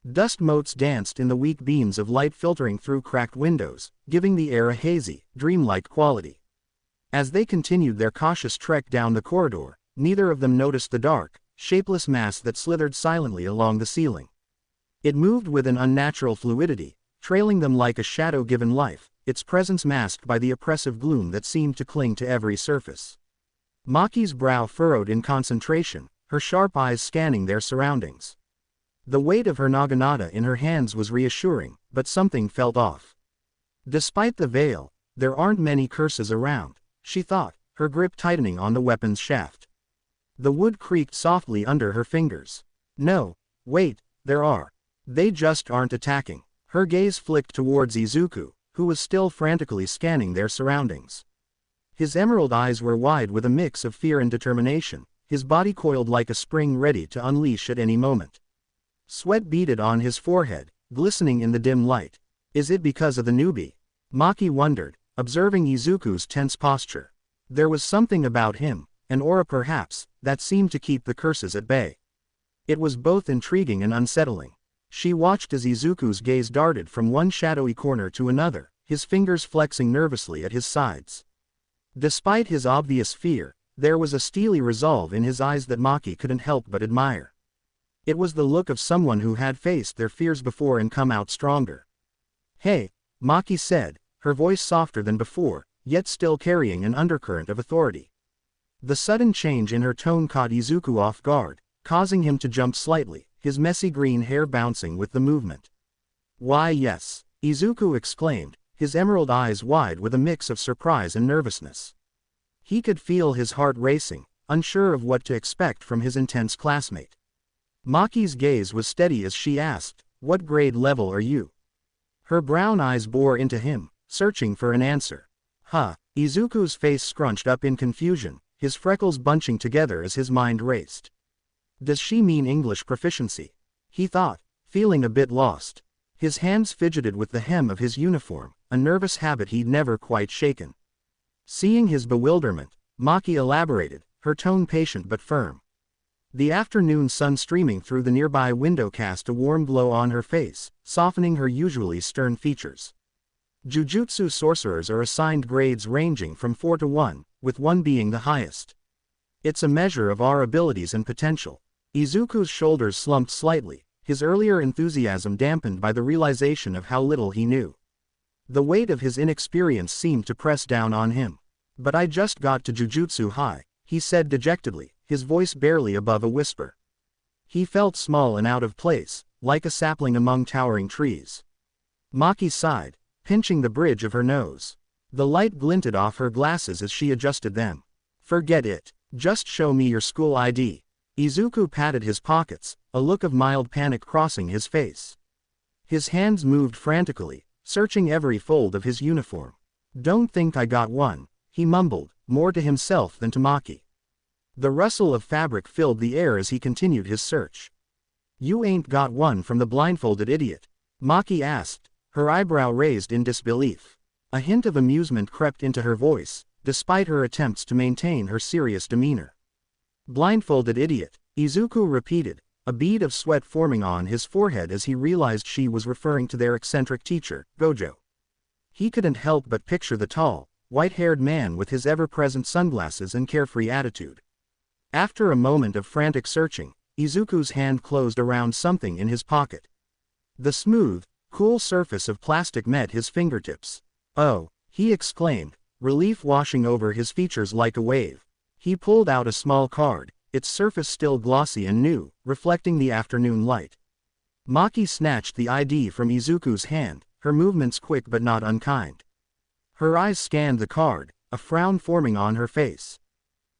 S1: Dust motes danced in the weak beams of light filtering through cracked windows, giving the air a hazy, dreamlike quality. As they continued their cautious trek down the corridor, neither of them noticed the dark, shapeless mass that slithered silently along the ceiling. It moved with an unnatural fluidity, trailing them like a shadow given life, its presence masked by the oppressive gloom that seemed to cling to every surface. Maki's brow furrowed in concentration, her sharp eyes scanning their surroundings. The weight of her naginata in her hands was reassuring, but something felt off. Despite the veil, there aren't many curses around, she thought, her grip tightening on the weapon's shaft. The wood creaked softly under her fingers. "No, wait, there are. They just aren't attacking." Her gaze flicked towards Izuku, who was still frantically scanning their surroundings. His emerald eyes were wide with a mix of fear and determination, his body coiled like a spring ready to unleash at any moment. Sweat beaded on his forehead, glistening in the dim light. Is it because of the newbie? Maki wondered, observing Izuku's tense posture. There was something about him, an aura perhaps, that seemed to keep the curses at bay. It was both intriguing and unsettling. She watched as Izuku's gaze darted from one shadowy corner to another, his fingers flexing nervously at his sides. Despite his obvious fear, there was a steely resolve in his eyes that Maki couldn't help but admire. It was the look of someone who had faced their fears before and come out stronger. "Hey," Maki said, her voice softer than before, yet still carrying an undercurrent of authority. The sudden change in her tone caught Izuku off guard, causing him to jump slightly, his messy green hair bouncing with the movement. "Why yes," Izuku exclaimed, his emerald eyes wide with a mix of surprise and nervousness. He could feel his heart racing, unsure of what to expect from his intense classmate. Maki's gaze was steady as she asked, "What grade level are you?" Her brown eyes bore into him, searching for an answer. Izuku's face scrunched up in confusion, his freckles bunching together as his mind raced. Does she mean English proficiency? He thought, feeling a bit lost. His hands fidgeted with the hem of his uniform, a nervous habit he'd never quite shaken. Seeing his bewilderment, Maki elaborated, her tone patient but firm. The afternoon sun streaming through the nearby window cast a warm glow on her face, softening her usually stern features. Jujutsu sorcerers are assigned grades ranging from 4 to 1, with 1 being the highest. It's a measure of our abilities and potential. Izuku's shoulders slumped slightly, his earlier enthusiasm dampened by the realization of how little he knew. The weight of his inexperience seemed to press down on him. "But I just got to Jujutsu High," he said dejectedly, his voice barely above a whisper. He felt small and out of place, like a sapling among towering trees. Maki sighed, pinching the bridge of her nose. The light glinted off her glasses as she adjusted them. "Forget it. Just show me your school ID." Izuku patted his pockets, a look of mild panic crossing his face. His hands moved frantically, searching every fold of his uniform. "Don't think I got one," he mumbled, more to himself than to Maki. The rustle of fabric filled the air as he continued his search. "You ain't got one from the blindfolded idiot?" Maki asked, her eyebrow raised in disbelief. A hint of amusement crept into her voice, despite her attempts to maintain her serious demeanor. "Blindfolded idiot," Izuku repeated, a bead of sweat forming on his forehead as he realized she was referring to their eccentric teacher, Gojo. He couldn't help but picture the tall, white-haired man with his ever-present sunglasses and carefree attitude. After a moment of frantic searching, Izuku's hand closed around something in his pocket. The smooth, cool surface of plastic met his fingertips. "Oh," he exclaimed, relief washing over his features like a wave. He pulled out a small card, its surface still glossy and new, reflecting the afternoon light. Maki snatched the ID from Izuku's hand, her movements quick but not unkind. Her eyes scanned the card, a frown forming on her face.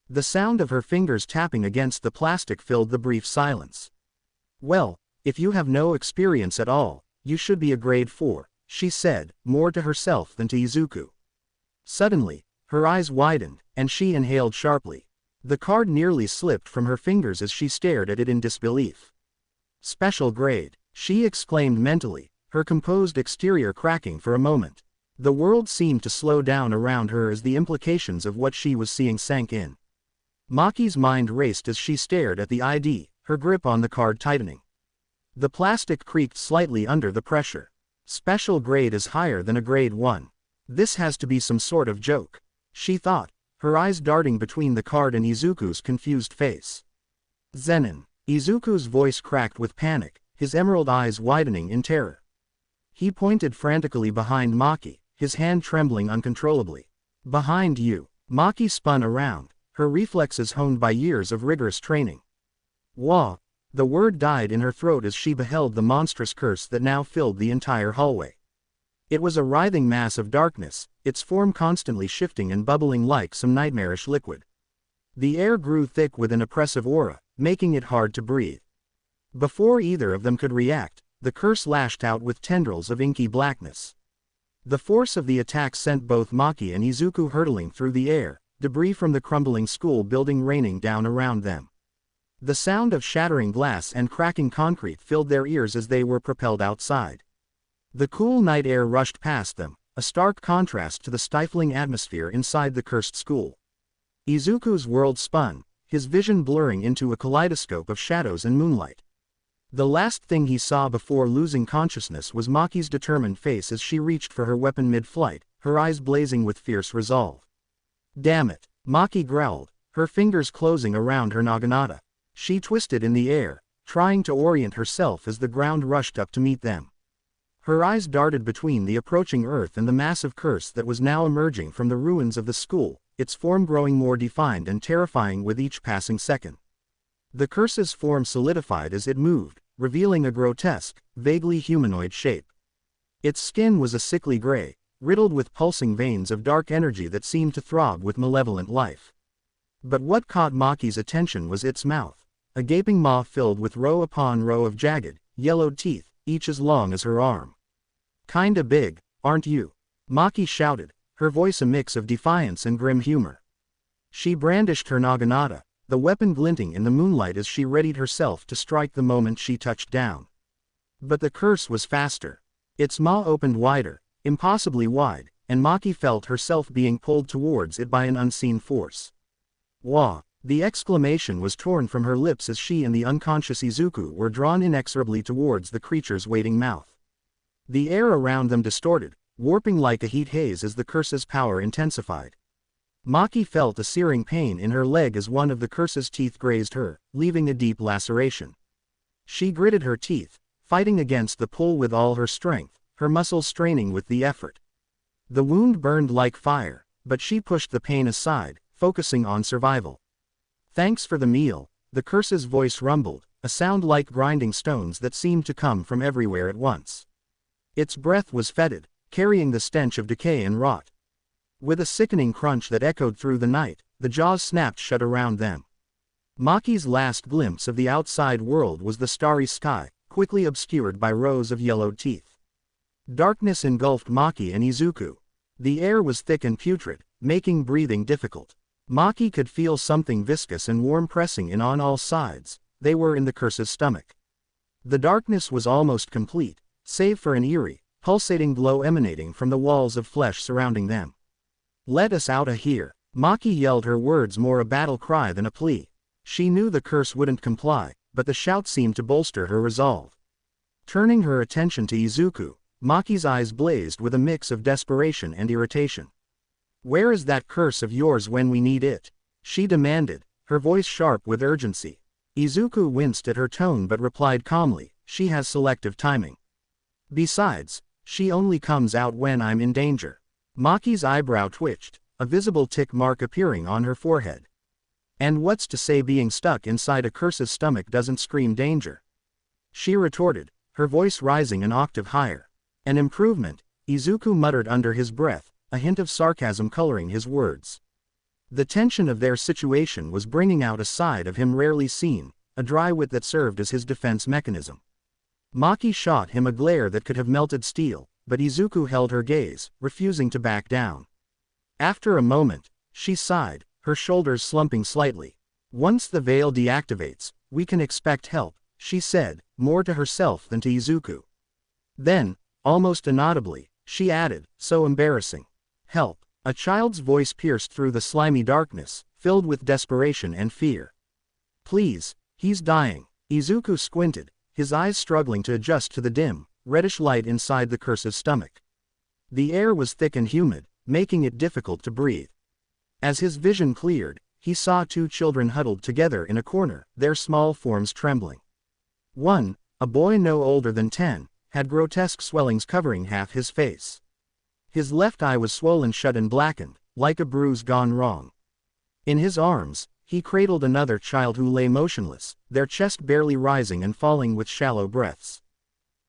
S1: The sound of her fingers tapping against the plastic filled the brief silence. "Well, if you have no experience at all," you should be a grade 4, she said, more to herself than to Izuku. Suddenly, her eyes widened, and she inhaled sharply. The card nearly slipped from her fingers as she stared at it in disbelief. Special grade, she exclaimed mentally, her composed exterior cracking for a moment. The world seemed to slow down around her as the implications of what she was seeing sank in. Maki's mind raced as she stared at the ID, her grip on the card tightening. The plastic creaked slightly under the pressure. Special grade is higher than a grade 1. This has to be some sort of joke, she thought, her eyes darting between the card and Izuku's confused face. Zenin. Izuku's voice cracked with panic, his emerald eyes widening in terror. He pointed frantically behind Maki, his hand trembling uncontrollably. Behind you. Maki spun around, her reflexes honed by years of rigorous training. Wah! The word died in her throat as she beheld the monstrous curse that now filled the entire hallway. It was a writhing mass of darkness, its form constantly shifting and bubbling like some nightmarish liquid. The air grew thick with an oppressive aura, making it hard to breathe. Before either of them could react, the curse lashed out with tendrils of inky blackness. The force of the attack sent both Maki and Izuku hurtling through the air, debris from the crumbling school building raining down around them. The sound of shattering glass and cracking concrete filled their ears as they were propelled outside. The cool night air rushed past them, a stark contrast to the stifling atmosphere inside the cursed school. Izuku's world spun, his vision blurring into a kaleidoscope of shadows and moonlight. The last thing he saw before losing consciousness was Maki's determined face as she reached for her weapon mid-flight, her eyes blazing with fierce resolve. Damn it, Maki growled, her fingers closing around her naginata. She twisted in the air, trying to orient herself as the ground rushed up to meet them. Her eyes darted between the approaching earth and the massive curse that was now emerging from the ruins of the school, its form growing more defined and terrifying with each passing second. The curse's form solidified as it moved, revealing a grotesque, vaguely humanoid shape. Its skin was a sickly gray, riddled with pulsing veins of dark energy that seemed to throb with malevolent life. But what caught Maki's attention was its mouth, a gaping maw filled with row upon row of jagged, yellowed teeth, each as long as her arm. Kinda big, aren't you? Maki shouted, her voice a mix of defiance and grim humor. She brandished her naginata, the weapon glinting in the moonlight as she readied herself to strike the moment she touched down. But the curse was faster. Its maw opened wider, impossibly wide, and Maki felt herself being pulled towards it by an unseen force. Wah! The exclamation was torn from her lips as she and the unconscious Izuku were drawn inexorably towards the creature's waiting mouth. The air around them distorted, warping like a heat haze as the curse's power intensified. Maki felt a searing pain in her leg as one of the curse's teeth grazed her, leaving a deep laceration. She gritted her teeth, fighting against the pull with all her strength, her muscles straining with the effort. The wound burned like fire, but she pushed the pain aside, focusing on survival. Thanks for the meal, the curse's voice rumbled, a sound like grinding stones that seemed to come from everywhere at once. Its breath was fetid, carrying the stench of decay and rot. With a sickening crunch that echoed through the night, the jaws snapped shut around them. Maki's last glimpse of the outside world was the starry sky, quickly obscured by rows of yellowed teeth. Darkness engulfed Maki and Izuku. The air was thick and putrid, making breathing difficult. Maki could feel something viscous and warm pressing in on all sides. They were in the curse's stomach. The darkness was almost complete, save for an eerie, pulsating glow emanating from the walls of flesh surrounding them. Let us out of here. Maki yelled, her words more a battle cry than a plea. She knew the curse wouldn't comply, but the shout seemed to bolster her resolve. Turning her attention to Izuku, Maki's eyes blazed with a mix of desperation and irritation. Where is that curse of yours when we need it? She demanded, her voice sharp with urgency. Izuku winced at her tone but replied calmly, she has selective timing. Besides, she only comes out when I'm in danger. Maki's eyebrow twitched, a visible tick mark appearing on her forehead. And what's to say being stuck inside a curse's stomach doesn't scream danger? She retorted, her voice rising an octave higher. An improvement, Izuku muttered under his breath, a hint of sarcasm coloring his words. The tension of their situation was bringing out a side of him rarely seen, a dry wit that served as his defense mechanism. Maki shot him a glare that could have melted steel, but Izuku held her gaze, refusing to back down. After a moment, she sighed, her shoulders slumping slightly. Once the veil deactivates, we can expect help, she said, more to herself than to Izuku. Then, almost inaudibly, she added, so embarrassing. Help. A child's voice pierced through the slimy darkness, filled with desperation and fear. Please, he's dying. Izuku squinted, his eyes struggling to adjust to the dim, reddish light inside the curse's stomach. The air was thick and humid, making it difficult to breathe. As his vision cleared, he saw two children huddled together in a corner, their small forms trembling. One, a boy no older than 10, had grotesque swellings covering half his face. His left eye was swollen shut and blackened, like a bruise gone wrong. In his arms, he cradled another child who lay motionless, their chest barely rising and falling with shallow breaths.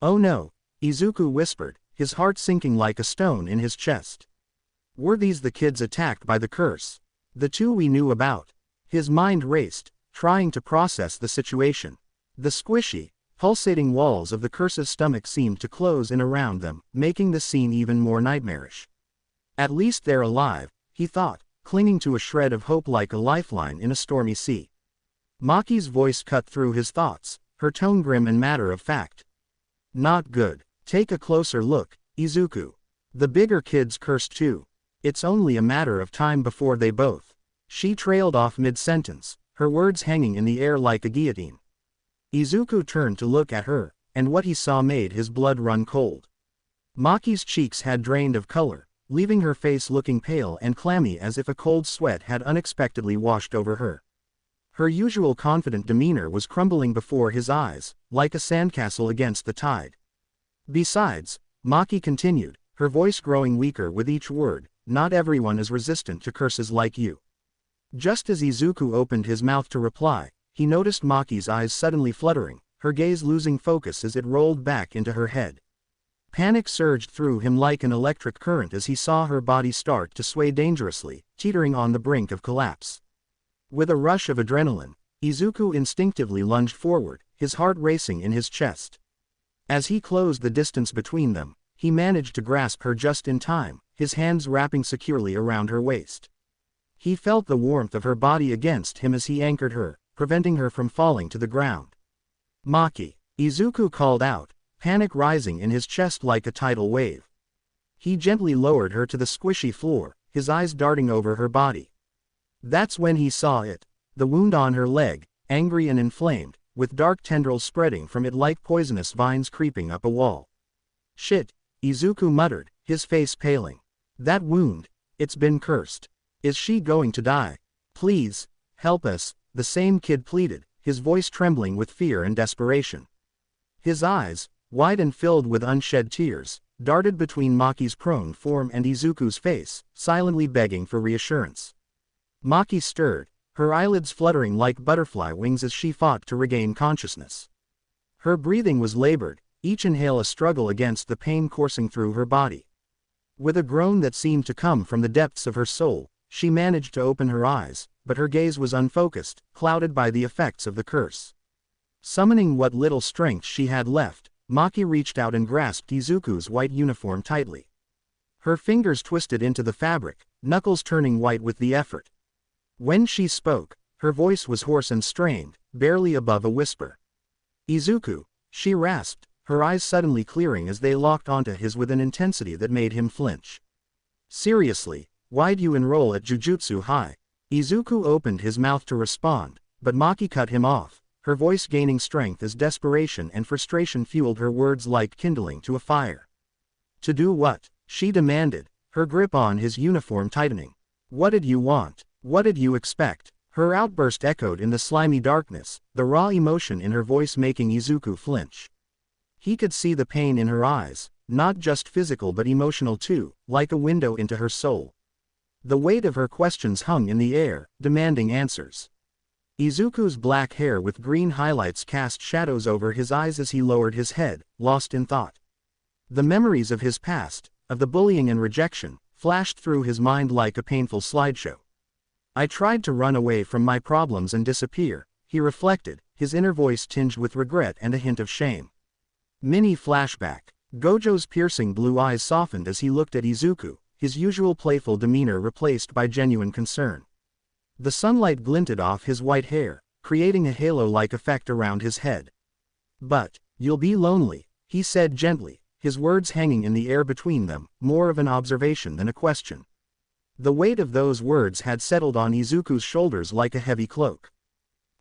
S1: Oh no, Izuku whispered, his heart sinking like a stone in his chest. Were these the kids attacked by the curse? The two we knew about? His mind raced, trying to process the situation. The squishy, pulsating walls of the curse's stomach seemed to close in around them, making the scene even more nightmarish. At least they're alive, he thought, clinging to a shred of hope like a lifeline in a stormy sea. Maki's voice cut through his thoughts, her tone grim and matter-of-fact. Not good. Take a closer look, Izuku. The bigger kids cursed too. It's only a matter of time before they both. She trailed off mid-sentence, her words hanging in the air like a guillotine. Izuku turned to look at her, and what he saw made his blood run cold. Maki's cheeks had drained of color, leaving her face looking pale and clammy as if a cold sweat had unexpectedly washed over her. Her usual confident demeanor was crumbling before his eyes, like a sandcastle against the tide. Besides, Maki continued, her voice growing weaker with each word, not everyone is resistant to curses like you. Just as Izuku opened his mouth to reply, he noticed Maki's eyes suddenly fluttering, her gaze losing focus as it rolled back into her head. Panic surged through him like an electric current as he saw her body start to sway dangerously, teetering on the brink of collapse. With a rush of adrenaline, Izuku instinctively lunged forward, his heart racing in his chest. As he closed the distance between them, he managed to grasp her just in time, his hands wrapping securely around her waist. He felt the warmth of her body against him as he anchored her, preventing her from falling to the ground. Maki, Izuku called out, panic rising in his chest like a tidal wave. He gently lowered her to the squishy floor, his eyes darting over her body. That's when he saw it, the wound on her leg, angry and inflamed, with dark tendrils spreading from it like poisonous vines creeping up a wall. Shit, Izuku muttered, his face paling. That wound, it's been cursed. Is she going to die? Please, help us, the same kid pleaded, his voice trembling with fear and desperation. His eyes, wide and filled with unshed tears, darted between Maki's prone form and Izuku's face, silently begging for reassurance. Maki stirred, her eyelids fluttering like butterfly wings as she fought to regain consciousness. Her breathing was labored, each inhale a struggle against the pain coursing through her body. With a groan that seemed to come from the depths of her soul, she managed to open her eyes, but her gaze was unfocused, clouded by the effects of the curse. Summoning what little strength she had left, Maki reached out and grasped Izuku's white uniform tightly. Her fingers twisted into the fabric, knuckles turning white with the effort. When she spoke, her voice was hoarse and strained, barely above a whisper. Izuku, she rasped, her eyes suddenly clearing as they locked onto his with an intensity that made him flinch. Seriously, why'd you enroll at Jujutsu High? Izuku opened his mouth to respond, but Maki cut him off, her voice gaining strength as desperation and frustration fueled her words like kindling to a fire. To do what? She demanded, her grip on his uniform tightening. What did you want? What did you expect? Her outburst echoed in the slimy darkness, the raw emotion in her voice making Izuku flinch. He could see the pain in her eyes, not just physical but emotional too, like a window into her soul. The weight of her questions hung in the air, demanding answers. Izuku's black hair with green highlights cast shadows over his eyes as he lowered his head, lost in thought. The memories of his past, of the bullying and rejection, flashed through his mind like a painful slideshow. I tried to run away from my problems and disappear, he reflected, his inner voice tinged with regret and a hint of shame. Mini flashback. Gojo's piercing blue eyes softened as he looked at Izuku, his usual playful demeanor replaced by genuine concern. The sunlight glinted off his white hair, creating a halo-like effect around his head. "But, you'll be lonely," he said gently, his words hanging in the air between them, more of an observation than a question. The weight of those words had settled on Izuku's shoulders like a heavy cloak.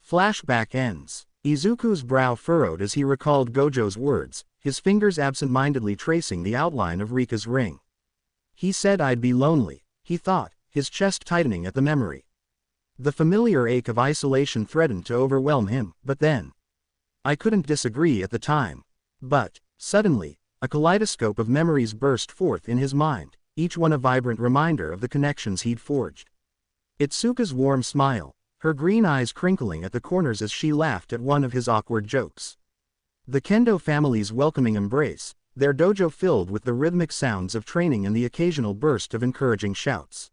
S1: Flashback ends. Izuku's brow furrowed as he recalled Gojo's words, his fingers absent-mindedly tracing the outline of Rika's ring. He said I'd be lonely, he thought, his chest tightening at the memory. The familiar ache of isolation threatened to overwhelm him, but then. I couldn't disagree at the time. But, suddenly, a kaleidoscope of memories burst forth in his mind, each one a vibrant reminder of the connections he'd forged. Itsuka's warm smile, her green eyes crinkling at the corners as she laughed at one of his awkward jokes. The Kendo family's welcoming embrace, their dojo filled with the rhythmic sounds of training and the occasional burst of encouraging shouts.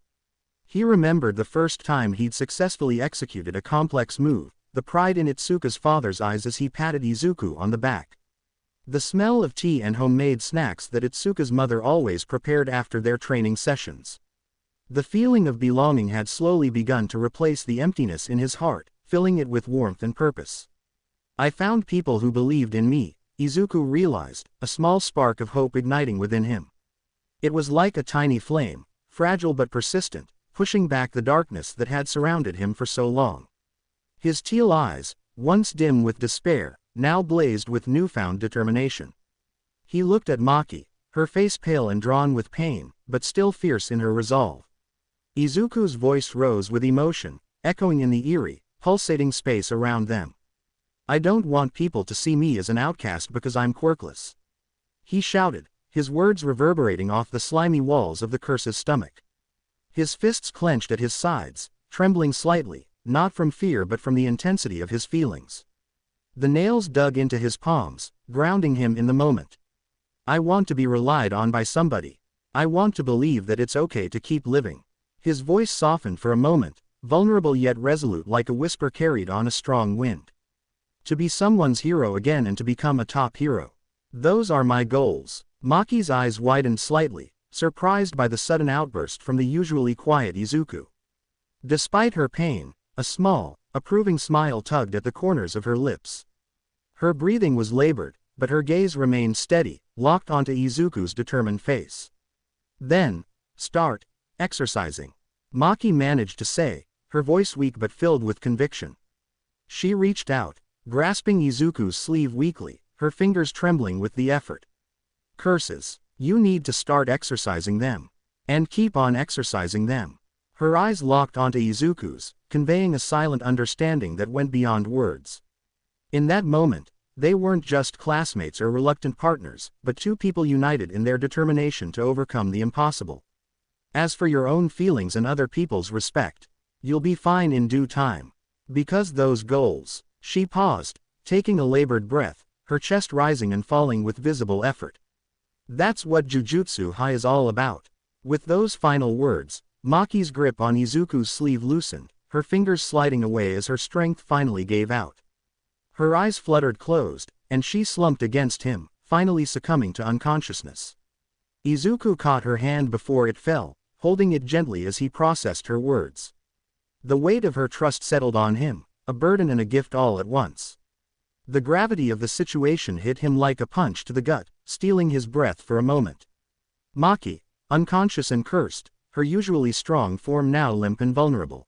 S1: He remembered the first time he'd successfully executed a complex move, the pride in Itsuka's father's eyes as he patted Izuku on the back. The smell of tea and homemade snacks that Itsuka's mother always prepared after their training sessions. The feeling of belonging had slowly begun to replace the emptiness in his heart, filling it with warmth and purpose. I found people who believed in me, Izuku realized, a small spark of hope igniting within him. It was like a tiny flame, fragile but persistent, pushing back the darkness that had surrounded him for so long. His teal eyes, once dim with despair, now blazed with newfound determination. He looked at Maki, her face pale and drawn with pain, but still fierce in her resolve. Izuku's voice rose with emotion, echoing in the eerie, pulsating space around them. I don't want people to see me as an outcast because I'm quirkless. He shouted, his words reverberating off the slimy walls of the curse's stomach. His fists clenched at his sides, trembling slightly, not from fear but from the intensity of his feelings. The nails dug into his palms, grounding him in the moment. I want to be relied on by somebody. I want to believe that it's okay to keep living. His voice softened for a moment, vulnerable yet resolute like a whisper carried on a strong wind. To be someone's hero again and to become a top hero. Those are my goals. Maki's eyes widened slightly, surprised by the sudden outburst from the usually quiet Izuku. Despite her pain, a small, approving smile tugged at the corners of her lips. Her breathing was labored, but her gaze remained steady, locked onto Izuku's determined face. Then, start exercising. Maki managed to say, her voice weak but filled with conviction. She reached out, grasping Izuku's sleeve weakly, her fingers trembling with the effort. Curses, you need to start exercising them. And keep on exercising them. Her eyes locked onto Izuku's, conveying a silent understanding that went beyond words. In that moment, they weren't just classmates or reluctant partners, but two people united in their determination to overcome the impossible. As for your own feelings and other people's respect, you'll be fine in due time. Because those goals. She paused, taking a labored breath, her chest rising and falling with visible effort. That's what Jujutsu High is all about. With those final words, Maki's grip on Izuku's sleeve loosened, her fingers sliding away as her strength finally gave out. Her eyes fluttered closed, and she slumped against him, finally succumbing to unconsciousness. Izuku caught her hand before it fell, holding it gently as he processed her words. The weight of her trust settled on him, a burden and a gift all at once. The gravity of the situation hit him like a punch to the gut, stealing his breath for a moment. Maki, unconscious and cursed, her usually strong form now limp and vulnerable.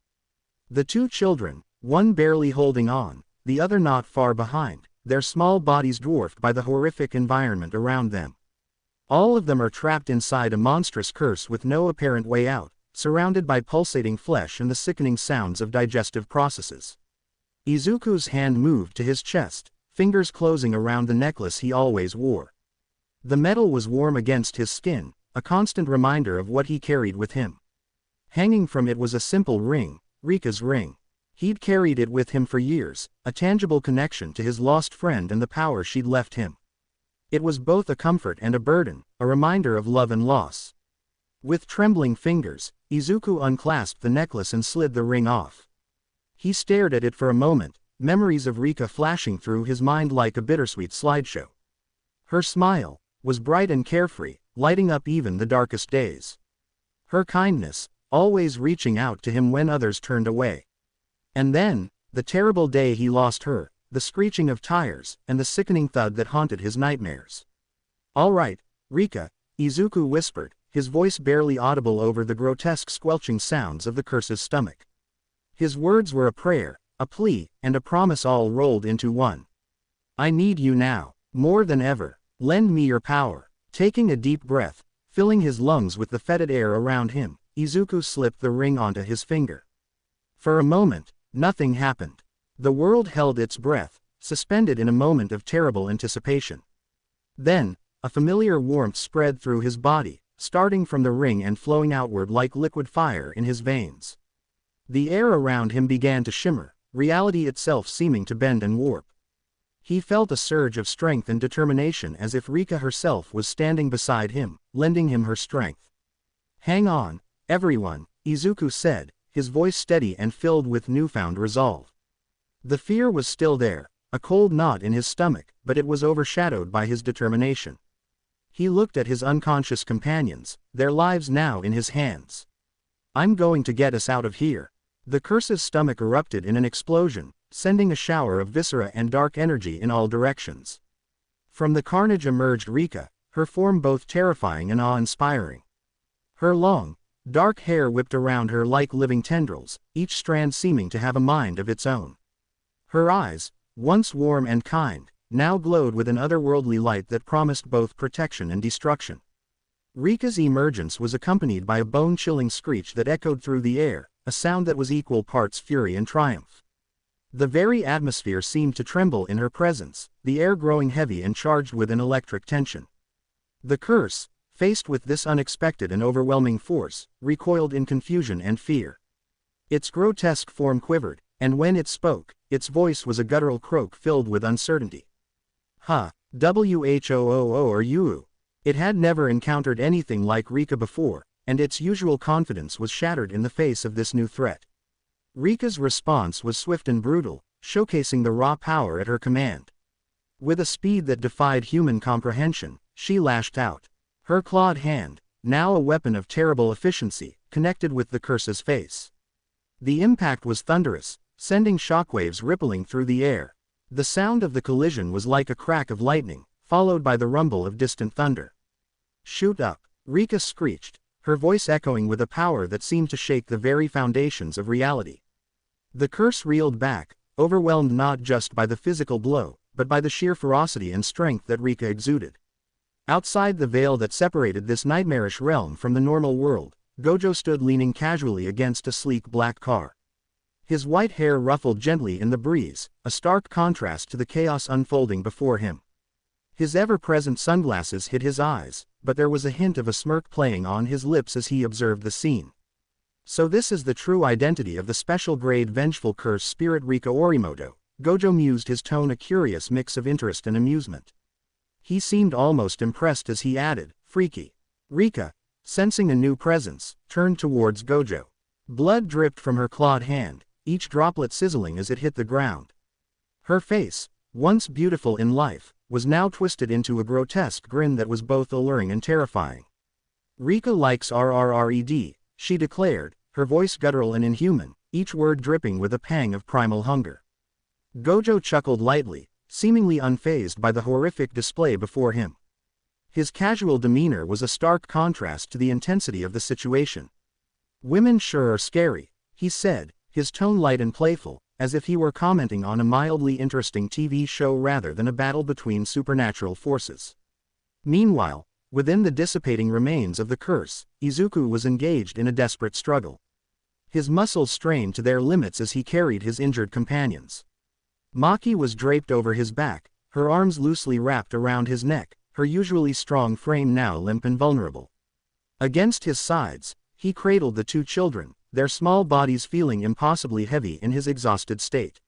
S1: The two children, one barely holding on, the other not far behind, their small bodies dwarfed by the horrific environment around them. All of them are trapped inside a monstrous curse with no apparent way out, surrounded by pulsating flesh and the sickening sounds of digestive processes. Izuku's hand moved to his chest, fingers closing around the necklace he always wore. The metal was warm against his skin, a constant reminder of what he carried with him. Hanging from it was a simple ring, Rika's ring. He'd carried it with him for years, a tangible connection to his lost friend and the power she'd left him. It was both a comfort and a burden, a reminder of love and loss. With trembling fingers, Izuku unclasped the necklace and slid the ring off. He stared at it for a moment, memories of Rika flashing through his mind like a bittersweet slideshow. Her smile was bright and carefree, lighting up even the darkest days. Her kindness, always reaching out to him when others turned away. And then, the terrible day he lost her, the screeching of tires, and the sickening thud that haunted his nightmares. "All right, Rika," Izuku whispered, his voice barely audible over the grotesque squelching sounds of the curse's stomach. His words were a prayer, a plea, and a promise all rolled into one. "I need you now, more than ever. Lend me your power." Taking a deep breath, filling his lungs with the fetid air around him, Izuku slipped the ring onto his finger. For a moment, nothing happened. The world held its breath, suspended in a moment of terrible anticipation. Then, a familiar warmth spread through his body, starting from the ring and flowing outward like liquid fire in his veins. The air around him began to shimmer, reality itself seeming to bend and warp. He felt a surge of strength and determination as if Rika herself was standing beside him, lending him her strength. "Hang on, everyone," Izuku said, his voice steady and filled with newfound resolve. The fear was still there, a cold knot in his stomach, but it was overshadowed by his determination. He looked at his unconscious companions, their lives now in his hands. "I'm going to get us out of here." The curse's stomach erupted in an explosion, sending a shower of viscera and dark energy in all directions. From the carnage emerged Rika, her form both terrifying and awe-inspiring. Her long, dark hair whipped around her like living tendrils, each strand seeming to have a mind of its own. Her eyes, once warm and kind, now glowed with an otherworldly light that promised both protection and destruction. Rika's emergence was accompanied by a bone-chilling screech that echoed through the air, a sound that was equal parts fury and triumph. The very atmosphere seemed to tremble in her presence, the air growing heavy and charged with an electric tension. The curse, faced with this unexpected and overwhelming force, recoiled in confusion and fear. Its grotesque form quivered, and when it spoke, its voice was a guttural croak filled with uncertainty. "Whoo or you?" It had never encountered anything like Rika before, and its usual confidence was shattered in the face of this new threat. Rika's response was swift and brutal, showcasing the raw power at her command. With a speed that defied human comprehension, she lashed out. Her clawed hand, now a weapon of terrible efficiency, connected with the curse's face. The impact was thunderous, sending shockwaves rippling through the air. The sound of the collision was like a crack of lightning, followed by the rumble of distant thunder. "Shoot up," Rika screeched, her voice echoing with a power that seemed to shake the very foundations of reality. The curse reeled back, overwhelmed not just by the physical blow, but by the sheer ferocity and strength that Rika exuded. Outside the veil that separated this nightmarish realm from the normal world, Gojo stood leaning casually against a sleek black car. His white hair ruffled gently in the breeze, a stark contrast to the chaos unfolding before him. His ever-present sunglasses hid his eyes, but there was a hint of a smirk playing on his lips as he observed the scene. "So this is the true identity of the special-grade vengeful curse spirit Rika Orimoto," Gojo mused, his tone a curious mix of interest and amusement. He seemed almost impressed as he added, "Freaky." Rika, sensing a new presence, turned towards Gojo. Blood dripped from her clawed hand, each droplet sizzling as it hit the ground. Her face, once beautiful in life, was now twisted into a grotesque grin that was both alluring and terrifying. "Rika likes RRRED, she declared, her voice guttural and inhuman, each word dripping with a pang of primal hunger. Gojo chuckled lightly, seemingly unfazed by the horrific display before him. His casual demeanor was a stark contrast to the intensity of the situation. "Women sure are scary," he said, his tone light and playful, as if he were commenting on a mildly interesting TV show rather than a battle between supernatural forces. Meanwhile, within the dissipating remains of the curse, Izuku was engaged in a desperate struggle. His muscles strained to their limits as he carried his injured companions. Maki was draped over his back, her arms loosely wrapped around his neck, her usually strong frame now limp and vulnerable. Against his sides, he cradled the two children, their small bodies feeling impossibly heavy in his exhausted state.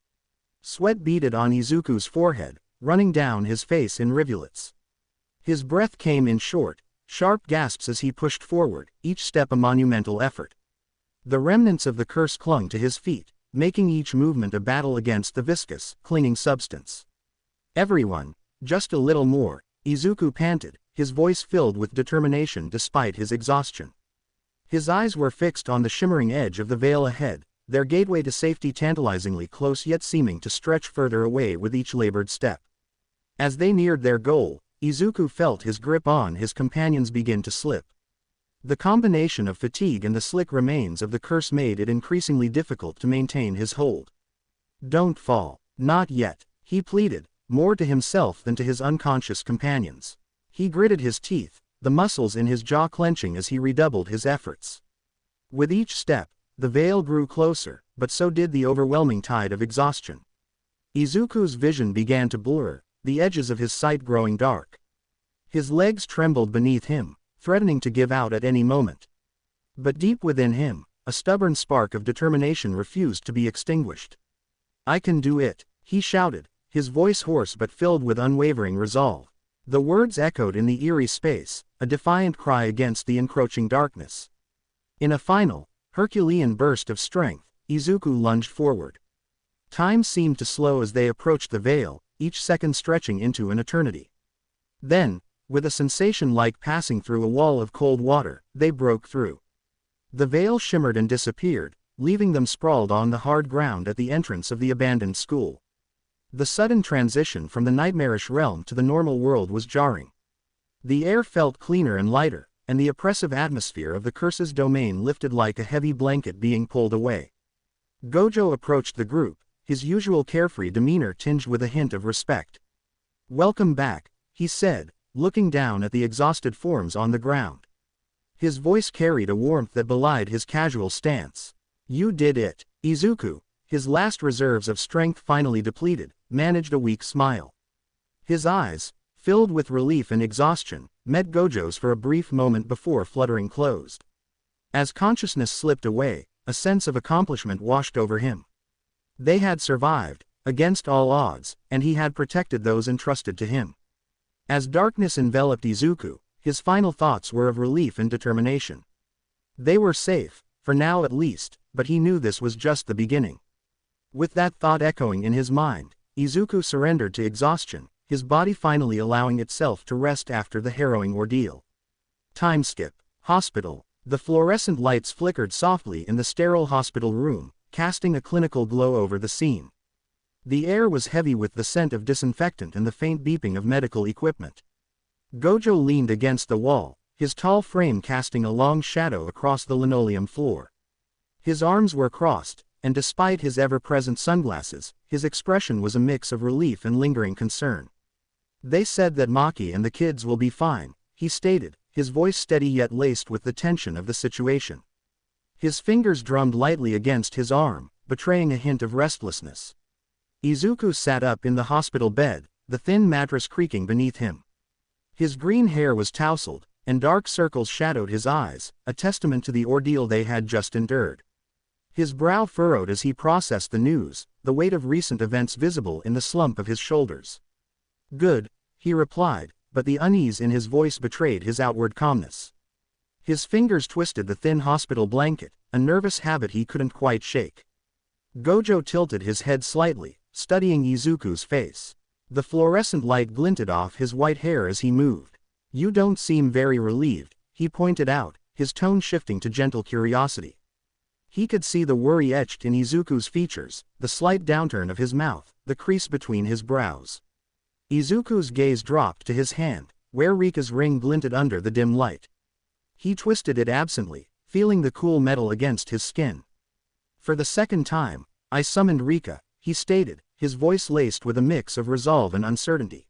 S1: Sweat beaded on Izuku's forehead, running down his face in rivulets. His breath came in short, sharp gasps as he pushed forward, each step a monumental effort. The remnants of the curse clung to his feet, making each movement a battle against the viscous, clinging substance. "Everyone, just a little more," Izuku panted, his voice filled with determination despite his exhaustion. His eyes were fixed on the shimmering edge of the veil ahead, their gateway to safety tantalizingly close yet seeming to stretch further away with each labored step. As they neared their goal, Izuku felt his grip on his companions begin to slip. The combination of fatigue and the slick remains of the curse made it increasingly difficult to maintain his hold. "Don't fall. Not yet," he pleaded, more to himself than to his unconscious companions. He gritted his teeth, the muscles in his jaw clenching as he redoubled his efforts. With each step, the veil grew closer, but so did the overwhelming tide of exhaustion. Izuku's vision began to blur, the edges of his sight growing dark. His legs trembled beneath him, threatening to give out at any moment. But deep within him, a stubborn spark of determination refused to be extinguished. "I can do it," he shouted, his voice hoarse but filled with unwavering resolve. The words echoed in the eerie space, a defiant cry against the encroaching darkness. In a final, Herculean burst of strength, Izuku lunged forward. Time seemed to slow as they approached the veil, each second stretching into an eternity. Then, with a sensation like passing through a wall of cold water, they broke through. The veil shimmered and disappeared, leaving them sprawled on the hard ground at the entrance of the abandoned school. The sudden transition from the nightmarish realm to the normal world was jarring. The air felt cleaner and lighter, and the oppressive atmosphere of the curse's domain lifted like a heavy blanket being pulled away. Gojo approached the group, his usual carefree demeanor tinged with a hint of respect. "Welcome back," he said, looking down at the exhausted forms on the ground. His voice carried a warmth that belied his casual stance. "You did it." Izuku, his last reserves of strength finally depleted, managed a weak smile. His eyes, filled with relief and exhaustion, met Gojo's for a brief moment before fluttering closed. As consciousness slipped away, a sense of accomplishment washed over him. They had survived, against all odds, and he had protected those entrusted to him. As darkness enveloped Izuku, his final thoughts were of relief and determination. They were safe, for now at least, but he knew this was just the beginning. With that thought echoing in his mind, Izuku surrendered to exhaustion, his body finally allowing itself to rest after the harrowing ordeal. Timeskip. Hospital. The fluorescent lights flickered softly in the sterile hospital room, casting a clinical glow over the scene. The air was heavy with the scent of disinfectant and the faint beeping of medical equipment. Gojo leaned against the wall, his tall frame casting a long shadow across the linoleum floor. His arms were crossed, and despite his ever-present sunglasses, his expression was a mix of relief and lingering concern. "They said that Maki and the kids will be fine," he stated, his voice steady yet laced with the tension of the situation. His fingers drummed lightly against his arm, betraying a hint of restlessness. Izuku sat up in the hospital bed, the thin mattress creaking beneath him. His green hair was tousled, and dark circles shadowed his eyes, a testament to the ordeal they had just endured. His brow furrowed as he processed the news, the weight of recent events visible in the slump of his shoulders. "Good," he replied, but the unease in his voice betrayed his outward calmness. His fingers twisted the thin hospital blanket, a nervous habit he couldn't quite shake. Gojo tilted his head slightly, studying Izuku's face. The fluorescent light glinted off his white hair as he moved. "You don't seem very relieved," he pointed out, his tone shifting to gentle curiosity. He could see the worry etched in Izuku's features, the slight downturn of his mouth, the crease between his brows. Izuku's gaze dropped to his hand, where Rika's ring glinted under the dim light. He twisted it absently, feeling the cool metal against his skin. "For the second time, I summoned Rika," he stated, his voice laced with a mix of resolve and uncertainty.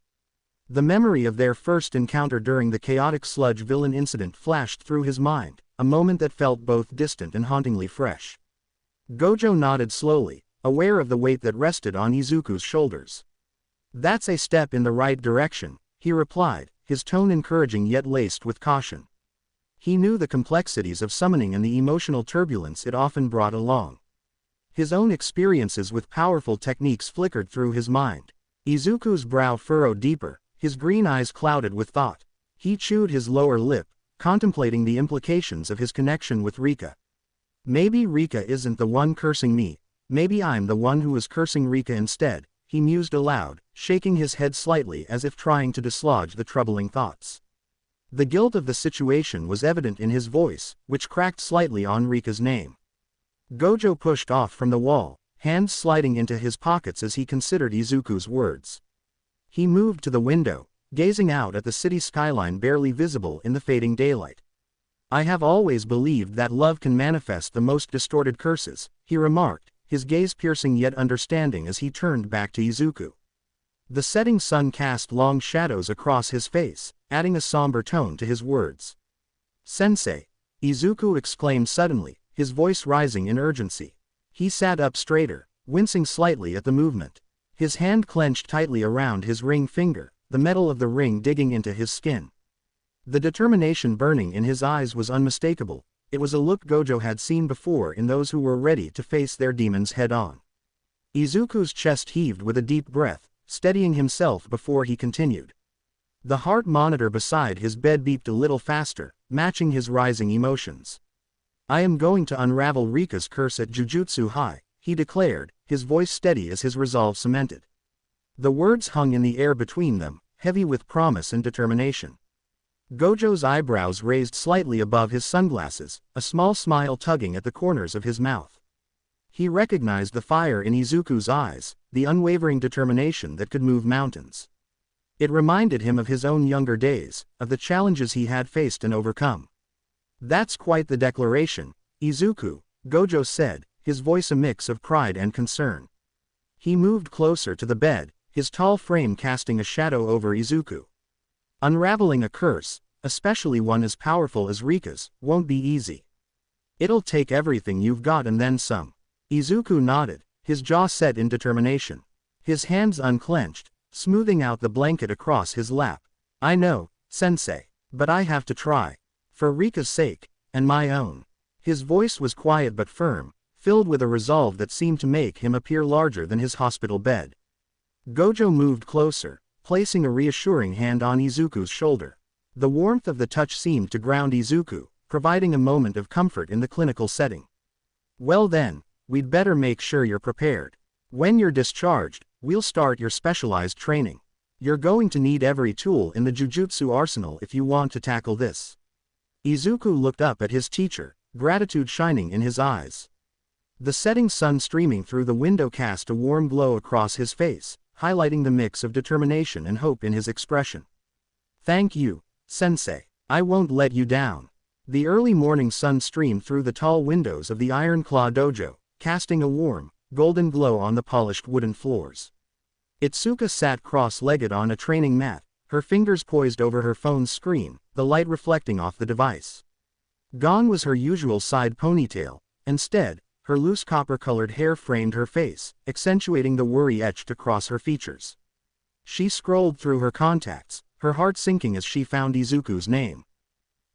S1: The memory of their first encounter during the chaotic sludge villain incident flashed through his mind, a moment that felt both distant and hauntingly fresh. Gojo nodded slowly, aware of the weight that rested on Izuku's shoulders. "That's a step in the right direction," he replied, his tone encouraging yet laced with caution. He knew the complexities of summoning and the emotional turbulence it often brought along. His own experiences with powerful techniques flickered through his mind. Izuku's brow furrowed deeper, his green eyes clouded with thought. He chewed his lower lip, contemplating the implications of his connection with Rika. "Maybe Rika isn't the one cursing me, maybe I'm the one who is cursing Rika instead," he mused aloud, shaking his head slightly as if trying to dislodge the troubling thoughts. The guilt of the situation was evident in his voice, which cracked slightly on Rika's name. Gojo pushed off from the wall, hands sliding into his pockets as he considered Izuku's words. He moved to the window, gazing out at the city skyline barely visible in the fading daylight. "I have always believed that love can manifest the most distorted curses," he remarked, his gaze piercing yet understanding as he turned back to Izuku. The setting sun cast long shadows across his face, adding a somber tone to his words. "Sensei!" Izuku exclaimed suddenly, his voice rising in urgency. He sat up straighter, wincing slightly at the movement. His hand clenched tightly around his ring finger, the metal of the ring digging into his skin. The determination burning in his eyes was unmistakable. It was a look Gojo had seen before in those who were ready to face their demons head-on. Izuku's chest heaved with a deep breath, steadying himself before he continued. The heart monitor beside his bed beeped a little faster, matching his rising emotions. "I am going to unravel Rika's curse at Jujutsu High," he declared, his voice steady as his resolve cemented. The words hung in the air between them, heavy with promise and determination. Gojo's eyebrows raised slightly above his sunglasses, a small smile tugging at the corners of his mouth. He recognized the fire in Izuku's eyes, the unwavering determination that could move mountains. It reminded him of his own younger days, of the challenges he had faced and overcome. "That's quite the declaration, Izuku," Gojo said, his voice a mix of pride and concern. He moved closer to the bed, his tall frame casting a shadow over Izuku. "Unraveling a curse, especially one as powerful as Rika's, won't be easy. It'll take everything you've got and then some." Izuku nodded, his jaw set in determination. His hands unclenched, smoothing out the blanket across his lap. "I know, sensei, but I have to try. For Rika's sake, and my own." His voice was quiet but firm, filled with a resolve that seemed to make him appear larger than his hospital bed. Gojo moved closer, placing a reassuring hand on Izuku's shoulder. The warmth of the touch seemed to ground Izuku, providing a moment of comfort in the clinical setting. "Well then, we'd better make sure you're prepared. When you're discharged, we'll start your specialized training. You're going to need every tool in the Jujutsu arsenal if you want to tackle this." Izuku looked up at his teacher, gratitude shining in his eyes. The setting sun streaming through the window cast a warm glow across his face, highlighting the mix of determination and hope in his expression. "Thank you, sensei. I won't let you down." The early morning sun streamed through the tall windows of the Iron Claw Dojo, casting a warm, golden glow on the polished wooden floors. Itsuka sat cross-legged on a training mat, her fingers poised over her phone's screen, the light reflecting off the device. Gone was her usual side ponytail. Instead, her loose copper-colored hair framed her face, accentuating the worry etched across her features. She scrolled through her contacts, her heart sinking as she found Izuku's name.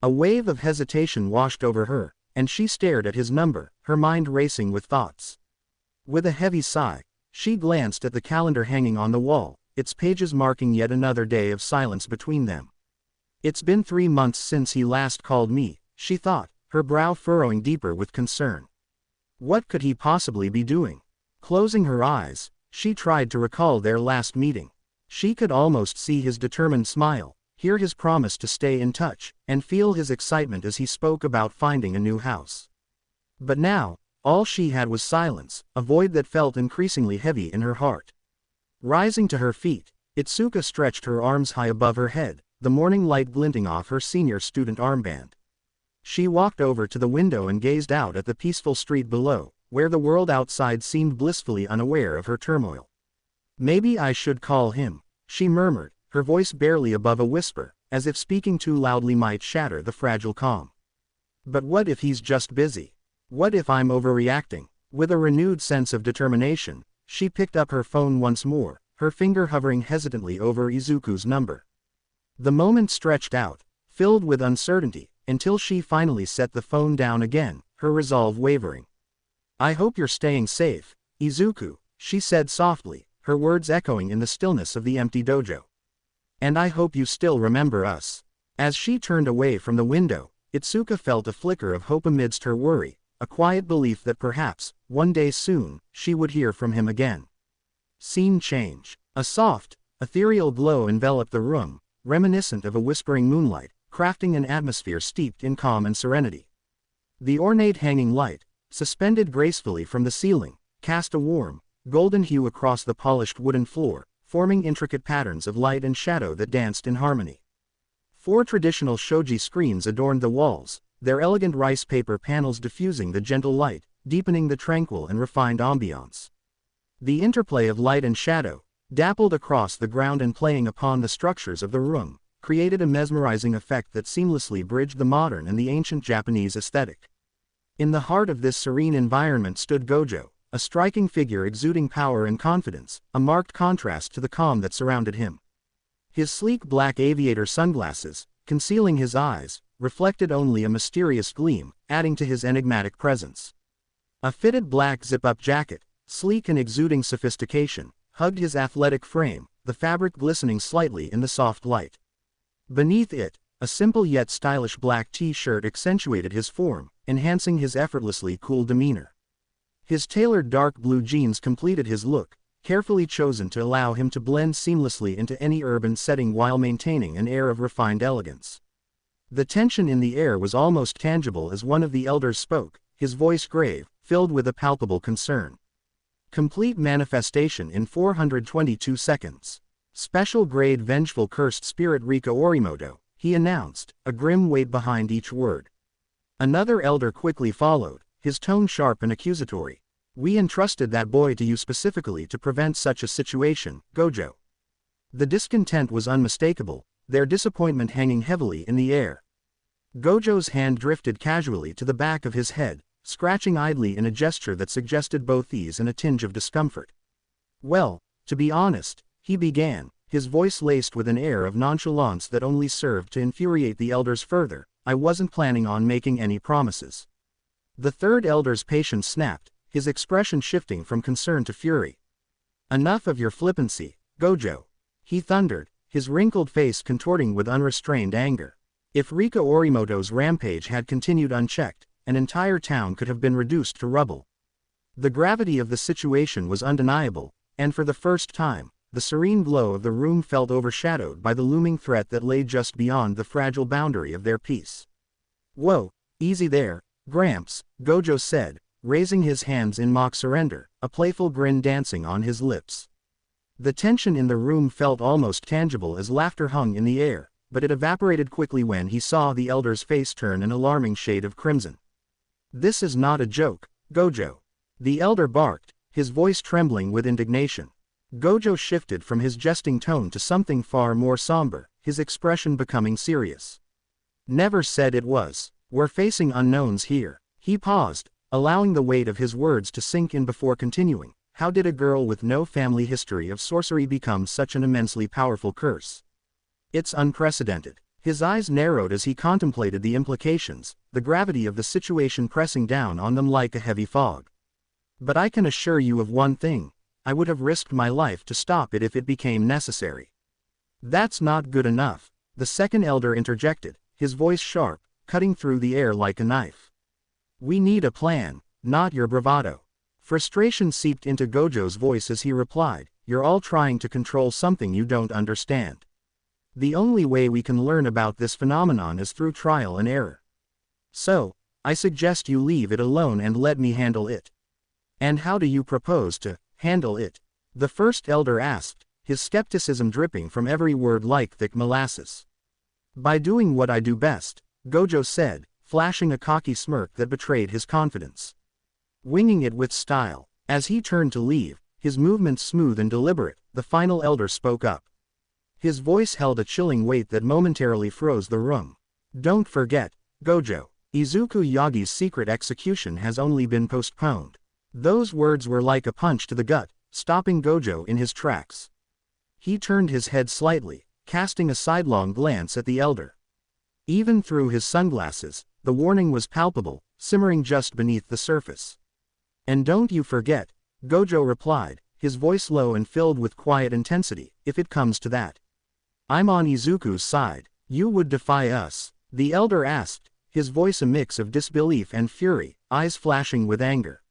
S1: A wave of hesitation washed over her, and she stared at his number, her mind racing with thoughts. With a heavy sigh, she glanced at the calendar hanging on the wall, its pages marking yet another day of silence between them. "It's been 3 months since he last called me," she thought, her brow furrowing deeper with concern. What could he possibly be doing? Closing her eyes, she tried to recall their last meeting. She could almost see his determined smile, hear his promise to stay in touch, and feel his excitement as he spoke about finding a new house. But now, all she had was silence, a void that felt increasingly heavy in her heart. Rising to her feet, Itsuka stretched her arms high above her head, the morning light glinting off her senior student armband. She walked over to the window and gazed out at the peaceful street below, where the world outside seemed blissfully unaware of her turmoil. "Maybe I should call him," she murmured, her voice barely above a whisper, as if speaking too loudly might shatter the fragile calm. "But what if he's just busy? What if I'm overreacting?" With a renewed sense of determination, she picked up her phone once more, her finger hovering hesitantly over Izuku's number. The moment stretched out, filled with uncertainty, until she finally set the phone down again, her resolve wavering. "I hope you're staying safe, Izuku," she said softly, her words echoing in the stillness of the empty dojo. "And I hope you still remember us." As she turned away from the window, Itsuka felt a flicker of hope amidst her worry, a quiet belief that perhaps, one day soon, she would hear from him again. Scene change. A soft, ethereal glow enveloped the room, reminiscent of a whispering moonlight, crafting an atmosphere steeped in calm and serenity. The ornate hanging light, suspended gracefully from the ceiling, cast a warm, golden hue across the polished wooden floor, forming intricate patterns of light and shadow that danced in harmony. 4 traditional shoji screens adorned the walls, their elegant rice paper panels diffusing the gentle light, deepening the tranquil and refined ambiance. The interplay of light and shadow, dappled across the ground and playing upon the structures of the room, created a mesmerizing effect that seamlessly bridged the modern and the ancient Japanese aesthetic. In the heart of this serene environment stood Gojo, a striking figure exuding power and confidence, a marked contrast to the calm that surrounded him. His sleek black aviator sunglasses, concealing his eyes, reflected only a mysterious gleam, adding to his enigmatic presence. A fitted black zip-up jacket, sleek and exuding sophistication, hugged his athletic frame, the fabric glistening slightly in the soft light. Beneath it, a simple yet stylish black t-shirt accentuated his form, enhancing his effortlessly cool demeanor. His tailored dark blue jeans completed his look, carefully chosen to allow him to blend seamlessly into any urban setting while maintaining an air of refined elegance. The tension in the air was almost tangible as one of the elders spoke, his voice grave, filled with a palpable concern. Complete manifestation in 422 seconds. Special grade vengeful cursed spirit Rika Orimoto, he announced, a grim weight behind each word. Another elder quickly followed, his tone sharp and accusatory. We entrusted that boy to you specifically to prevent such a situation, Gojo. The discontent was unmistakable, their disappointment hanging heavily in the air. Gojo's hand drifted casually to the back of his head, scratching idly in a gesture that suggested both ease and a tinge of discomfort. Well, to be honest, he began, his voice laced with an air of nonchalance that only served to infuriate the elders further, I wasn't planning on making any promises. The third elder's patience snapped, his expression shifting from concern to fury. Enough of your flippancy, Gojo, he thundered, his wrinkled face contorting with unrestrained anger. If Rika Orimoto's rampage had continued unchecked, an entire town could have been reduced to rubble. The gravity of the situation was undeniable, and for the first time, the serene glow of the room felt overshadowed by the looming threat that lay just beyond the fragile boundary of their peace. Whoa, easy there, Gramps, Gojo said, raising his hands in mock surrender, a playful grin dancing on his lips. The tension in the room felt almost tangible as laughter hung in the air, but it evaporated quickly when he saw the elder's face turn an alarming shade of crimson. This is not a joke, Gojo. The elder barked, his voice trembling with indignation. Gojo shifted from his jesting tone to something far more somber, his expression becoming serious. Never said it was. We're facing unknowns here. He paused, allowing the weight of his words to sink in before continuing. How did a girl with no family history of sorcery become such an immensely powerful curse? It's unprecedented. His eyes narrowed as he contemplated the implications, the gravity of the situation pressing down on them like a heavy fog. But I can assure you of one thing. I would have risked my life to stop it if it became necessary. That's not good enough, the second elder interjected, his voice sharp, cutting through the air like a knife. We need a plan, not your bravado. Frustration seeped into Gojo's voice as he replied, you're all trying to control something you don't understand. The only way we can learn about this phenomenon is through trial and error. So, I suggest you leave it alone and let me handle it. And how do you propose to handle it? The first elder asked, his skepticism dripping from every word like thick molasses. By doing what I do best, Gojo said, flashing a cocky smirk that betrayed his confidence. Winging it with style. As he turned to leave, his movements smooth and deliberate, the final elder spoke up. His voice held a chilling weight that momentarily froze the room. Don't forget, Gojo, Izuku Yagi's secret execution has only been postponed. Those words were like a punch to the gut, stopping Gojo in his tracks. He turned his head slightly, casting a sidelong glance at the elder. Even through his sunglasses, the warning was palpable, simmering just beneath the surface. And don't you forget, Gojo replied, his voice low and filled with quiet intensity, if it comes to that. I'm on Izuku's side. You would defy us? The elder asked, his voice a mix of disbelief and fury, eyes flashing with anger.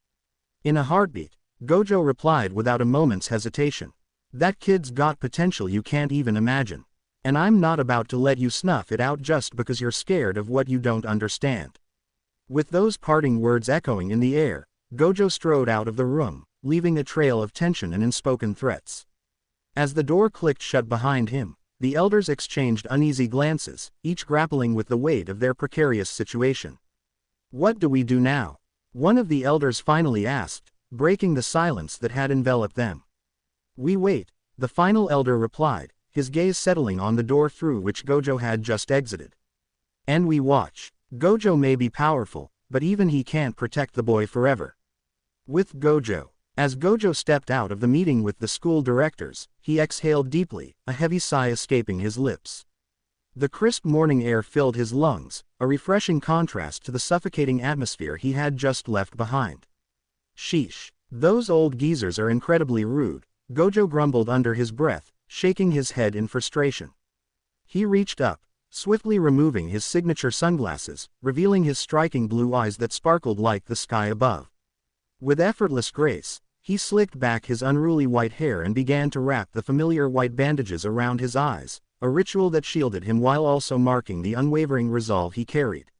S1: In a heartbeat, Gojo replied without a moment's hesitation. That kid's got potential you can't even imagine. And I'm not about to let you snuff it out just because you're scared of what you don't understand." With those parting words echoing in the air, Gojo strode out of the room, leaving a trail of tension and unspoken threats. As the door clicked shut behind him, the elders exchanged uneasy glances, each grappling with the weight of their precarious situation. "What do we do now?" one of the elders finally asked, breaking the silence that had enveloped them. "We wait," the final elder replied, his gaze settling on the door through which Gojo had just exited. "And we watch. Gojo may be powerful, but even he can't protect the boy forever." With Gojo. As Gojo stepped out of the meeting with the school directors, he exhaled deeply, a heavy sigh escaping his lips. The crisp morning air filled his lungs, a refreshing contrast to the suffocating atmosphere he had just left behind. "Sheesh. Those old geezers are incredibly rude," Gojo grumbled under his breath, shaking his head in frustration. He reached up, swiftly removing his signature sunglasses, revealing his striking blue eyes that sparkled like the sky above. With effortless grace, he slicked back his unruly white hair and began to wrap the familiar white bandages around his eyes, a ritual that shielded him while also marking the unwavering resolve he carried.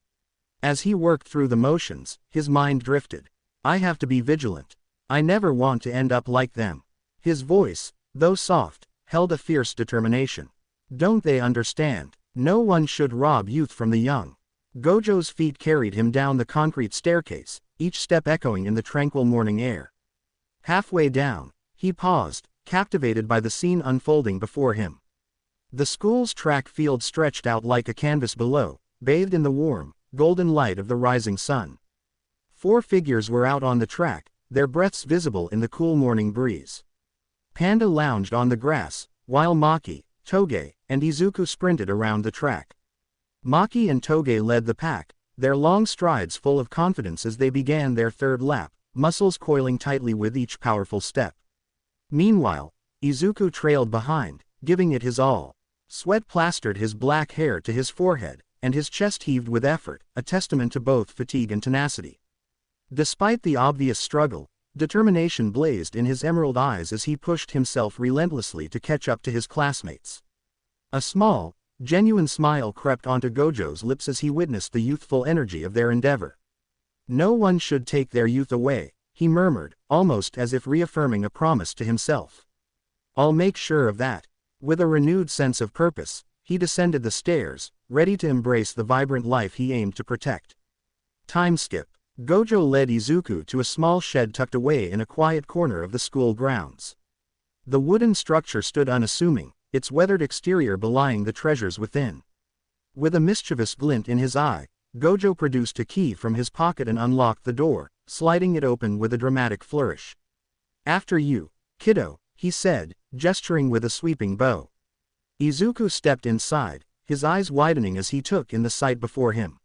S1: As he worked through the motions, his mind drifted. "I have to be vigilant. I never want to end up like them." His voice, though soft, held a fierce determination. "Don't they understand? No one should rob youth from the young." Gojo's feet carried him down the concrete staircase, each step echoing in the tranquil morning air. Halfway down, he paused, captivated by the scene unfolding before him. The school's track field stretched out like a canvas below, bathed in the warm, golden light of the rising sun. 4 figures were out on the track, their breaths visible in the cool morning breeze. Panda lounged on the grass, while Maki, Toge, and Izuku sprinted around the track. Maki and Toge led the pack, their long strides full of confidence as they began their third lap, muscles coiling tightly with each powerful step. Meanwhile, Izuku trailed behind, giving it his all. Sweat plastered his black hair to his forehead, and his chest heaved with effort, a testament to both fatigue and tenacity. Despite the obvious struggle, determination blazed in his emerald eyes as he pushed himself relentlessly to catch up to his classmates. A small, genuine smile crept onto Gojo's lips as he witnessed the youthful energy of their endeavor. "No one should take their youth away," he murmured, almost as if reaffirming a promise to himself. "I'll make sure of that." With a renewed sense of purpose, he descended the stairs, ready to embrace the vibrant life he aimed to protect. Time skip. Gojo led Izuku to a small shed tucked away in a quiet corner of the school grounds. The wooden structure stood unassuming, its weathered exterior belying the treasures within. With a mischievous glint in his eye, Gojo produced a key from his pocket and unlocked the door, sliding it open with a dramatic flourish. "After you, kiddo," he said, gesturing with a sweeping bow. Izuku stepped inside, his eyes widening as he took in the sight before him.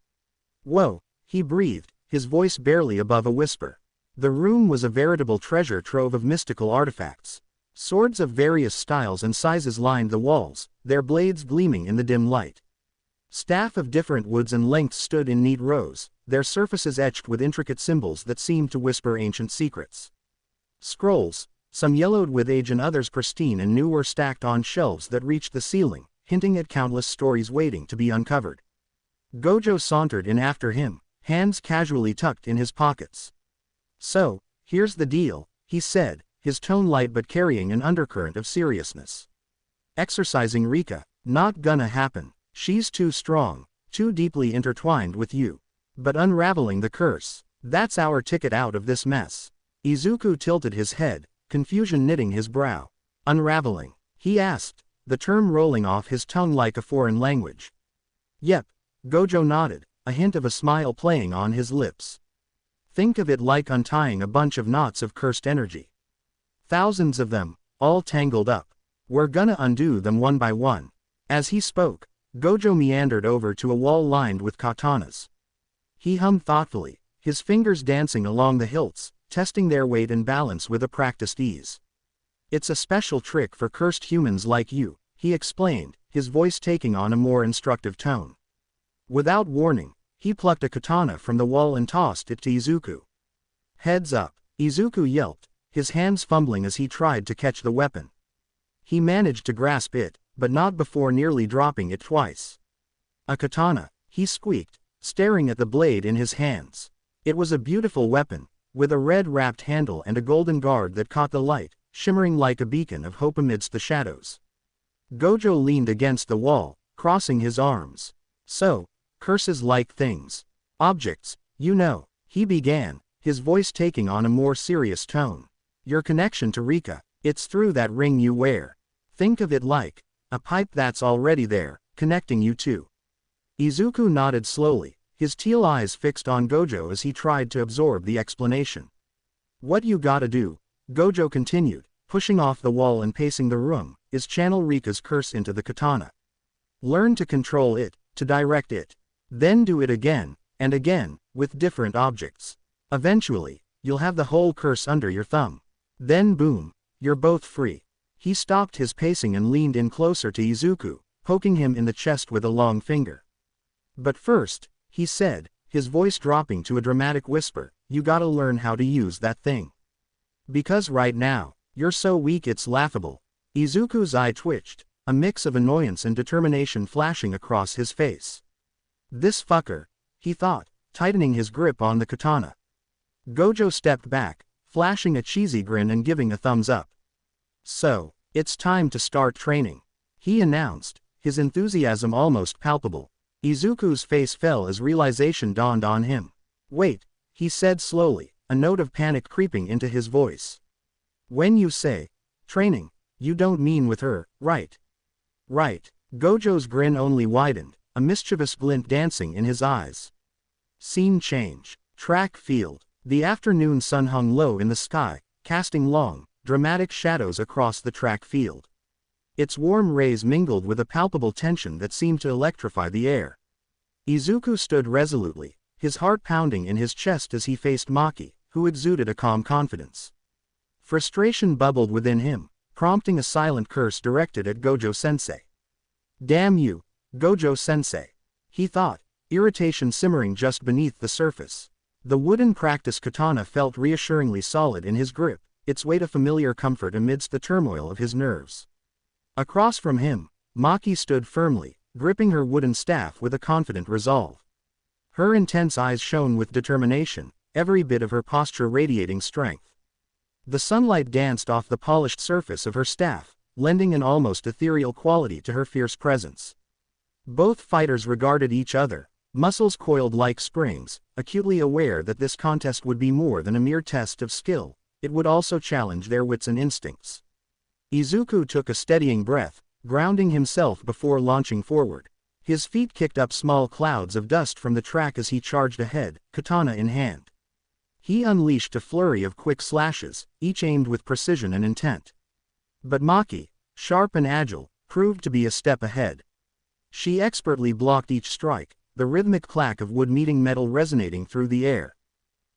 S1: "Whoa," he breathed, his voice barely above a whisper. The room was a veritable treasure trove of mystical artifacts. Swords of various styles and sizes lined the walls, their blades gleaming in the dim light. Staff of different woods and lengths stood in neat rows, their surfaces etched with intricate symbols that seemed to whisper ancient secrets. Scrolls, some yellowed with age and others pristine and new, were stacked on shelves that reached the ceiling, hinting at countless stories waiting to be uncovered. Gojo sauntered in after him, hands casually tucked in his pockets. "So, here's the deal," he said, his tone light but carrying an undercurrent of seriousness. "Exorcising Rika, not gonna happen. She's too strong, too deeply intertwined with you. But unraveling the curse, that's our ticket out of this mess." Izuku tilted his head, confusion knitting his brow. "Unraveling?" he asked, the term rolling off his tongue like a foreign language. "Yep," Gojo nodded, a hint of a smile playing on his lips. "Think of it like untying a bunch of knots of cursed energy. Thousands of them, all tangled up. We're gonna undo them one by one." As he spoke, Gojo meandered over to a wall lined with katanas. He hummed thoughtfully, his fingers dancing along the hilts, testing their weight and balance with a practiced ease. "It's a special trick for cursed humans like you," he explained, his voice taking on a more instructive tone. Without warning, he plucked a katana from the wall and tossed it to Izuku. "Heads up," Izuku yelped, his hands fumbling as he tried to catch the weapon. He managed to grasp it, but not before nearly dropping it twice. A katana, he squeaked, staring at the blade in his hands. It was a beautiful weapon, with a red-wrapped handle and a golden guard that caught the light, shimmering like a beacon of hope amidst the shadows. Gojo leaned against the wall, crossing his arms. So, curses-like things. Objects, you know, he began, his voice taking on a more serious tone. Your connection to Rika, it's through that ring you wear. Think of it like a pipe that's already there, connecting you two. Izuku nodded slowly, his teal eyes fixed on Gojo as he tried to absorb the explanation. What you gotta do, Gojo continued, pushing off the wall and pacing the room, is channel Rika's curse into the katana. Learn to control it, to direct it. Then do it again, and again, with different objects. Eventually, you'll have the whole curse under your thumb. Then boom, you're both free. He stopped his pacing and leaned in closer to Izuku, poking him in the chest with a long finger. But first, he said, his voice dropping to a dramatic whisper, you gotta learn how to use that thing. Because right now, you're so weak it's laughable. Izuku's eye twitched, a mix of annoyance and determination flashing across his face. This fucker, he thought, tightening his grip on the katana. Gojo stepped back, flashing a cheesy grin and giving a thumbs up. So, it's time to start training, he announced, his enthusiasm almost palpable. Izuku's face fell as realization dawned on him. Wait, he said slowly, a note of panic creeping into his voice. When you say training, you don't mean with her, right? Right. Gojo's grin only widened, a mischievous glint dancing in his eyes. Scene change. Track field. The afternoon sun hung low in the sky, casting long, dramatic shadows across the track field. Its warm rays mingled with a palpable tension that seemed to electrify the air. Izuku stood resolutely, his heart pounding in his chest as he faced Maki, who exuded a calm confidence. Frustration bubbled within him, prompting a silent curse directed at Gojo-sensei. Damn you, Gojo-sensei, he thought, irritation simmering just beneath the surface. The wooden practice katana felt reassuringly solid in his grip, its weight a familiar comfort amidst the turmoil of his nerves. Across from him, Maki stood firmly, gripping her wooden staff with a confident resolve. Her intense eyes shone with determination, every bit of her posture radiating strength. The sunlight danced off the polished surface of her staff, lending an almost ethereal quality to her fierce presence. Both fighters regarded each other, muscles coiled like springs, acutely aware that this contest would be more than a mere test of skill, it would also challenge their wits and instincts. Izuku took a steadying breath, grounding himself before launching forward. His feet kicked up small clouds of dust from the track as he charged ahead, katana in hand. He unleashed a flurry of quick slashes, each aimed with precision and intent. But Maki, sharp and agile, proved to be a step ahead. She expertly blocked each strike, the rhythmic clack of wood meeting metal resonating through the air.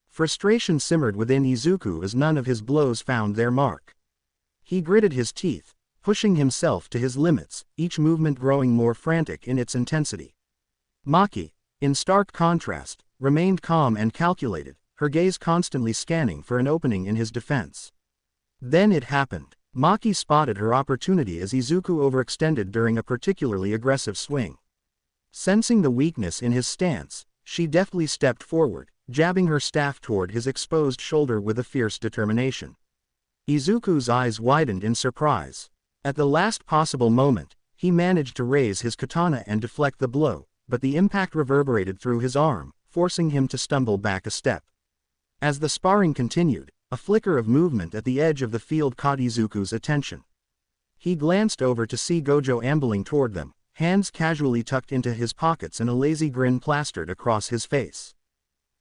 S1: Frustration simmered within Izuku as none of his blows found their mark. He gritted his teeth, pushing himself to his limits, each movement growing more frantic in its intensity. Maki, in stark contrast, remained calm and calculated, her gaze constantly scanning for an opening in his defense. Then it happened. Maki spotted her opportunity as Izuku overextended during a particularly aggressive swing. Sensing the weakness in his stance, she deftly stepped forward, jabbing her staff toward his exposed shoulder with a fierce determination. Izuku's eyes widened in surprise. At the last possible moment, he managed to raise his katana and deflect the blow, but the impact reverberated through his arm, forcing him to stumble back a step. As the sparring continued, a flicker of movement at the edge of the field caught Izuku's attention. He glanced over to see Gojo ambling toward them, hands casually tucked into his pockets and a lazy grin plastered across his face.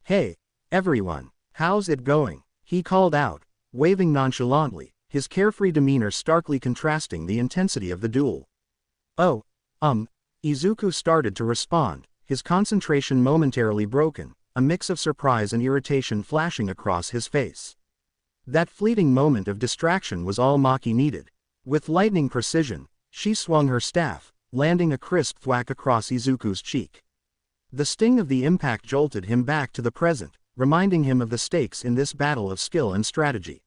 S1: Hey, everyone, how's it going? He called out, waving nonchalantly, his carefree demeanor starkly contrasting the intensity of the duel. Oh, Izuku started to respond, his concentration momentarily broken, a mix of surprise and irritation flashing across his face. That fleeting moment of distraction was all Maki needed. With lightning precision, she swung her staff, landing a crisp thwack across Izuku's cheek. The sting of the impact jolted him back to the present, reminding him of the stakes in this battle of skill and strategy.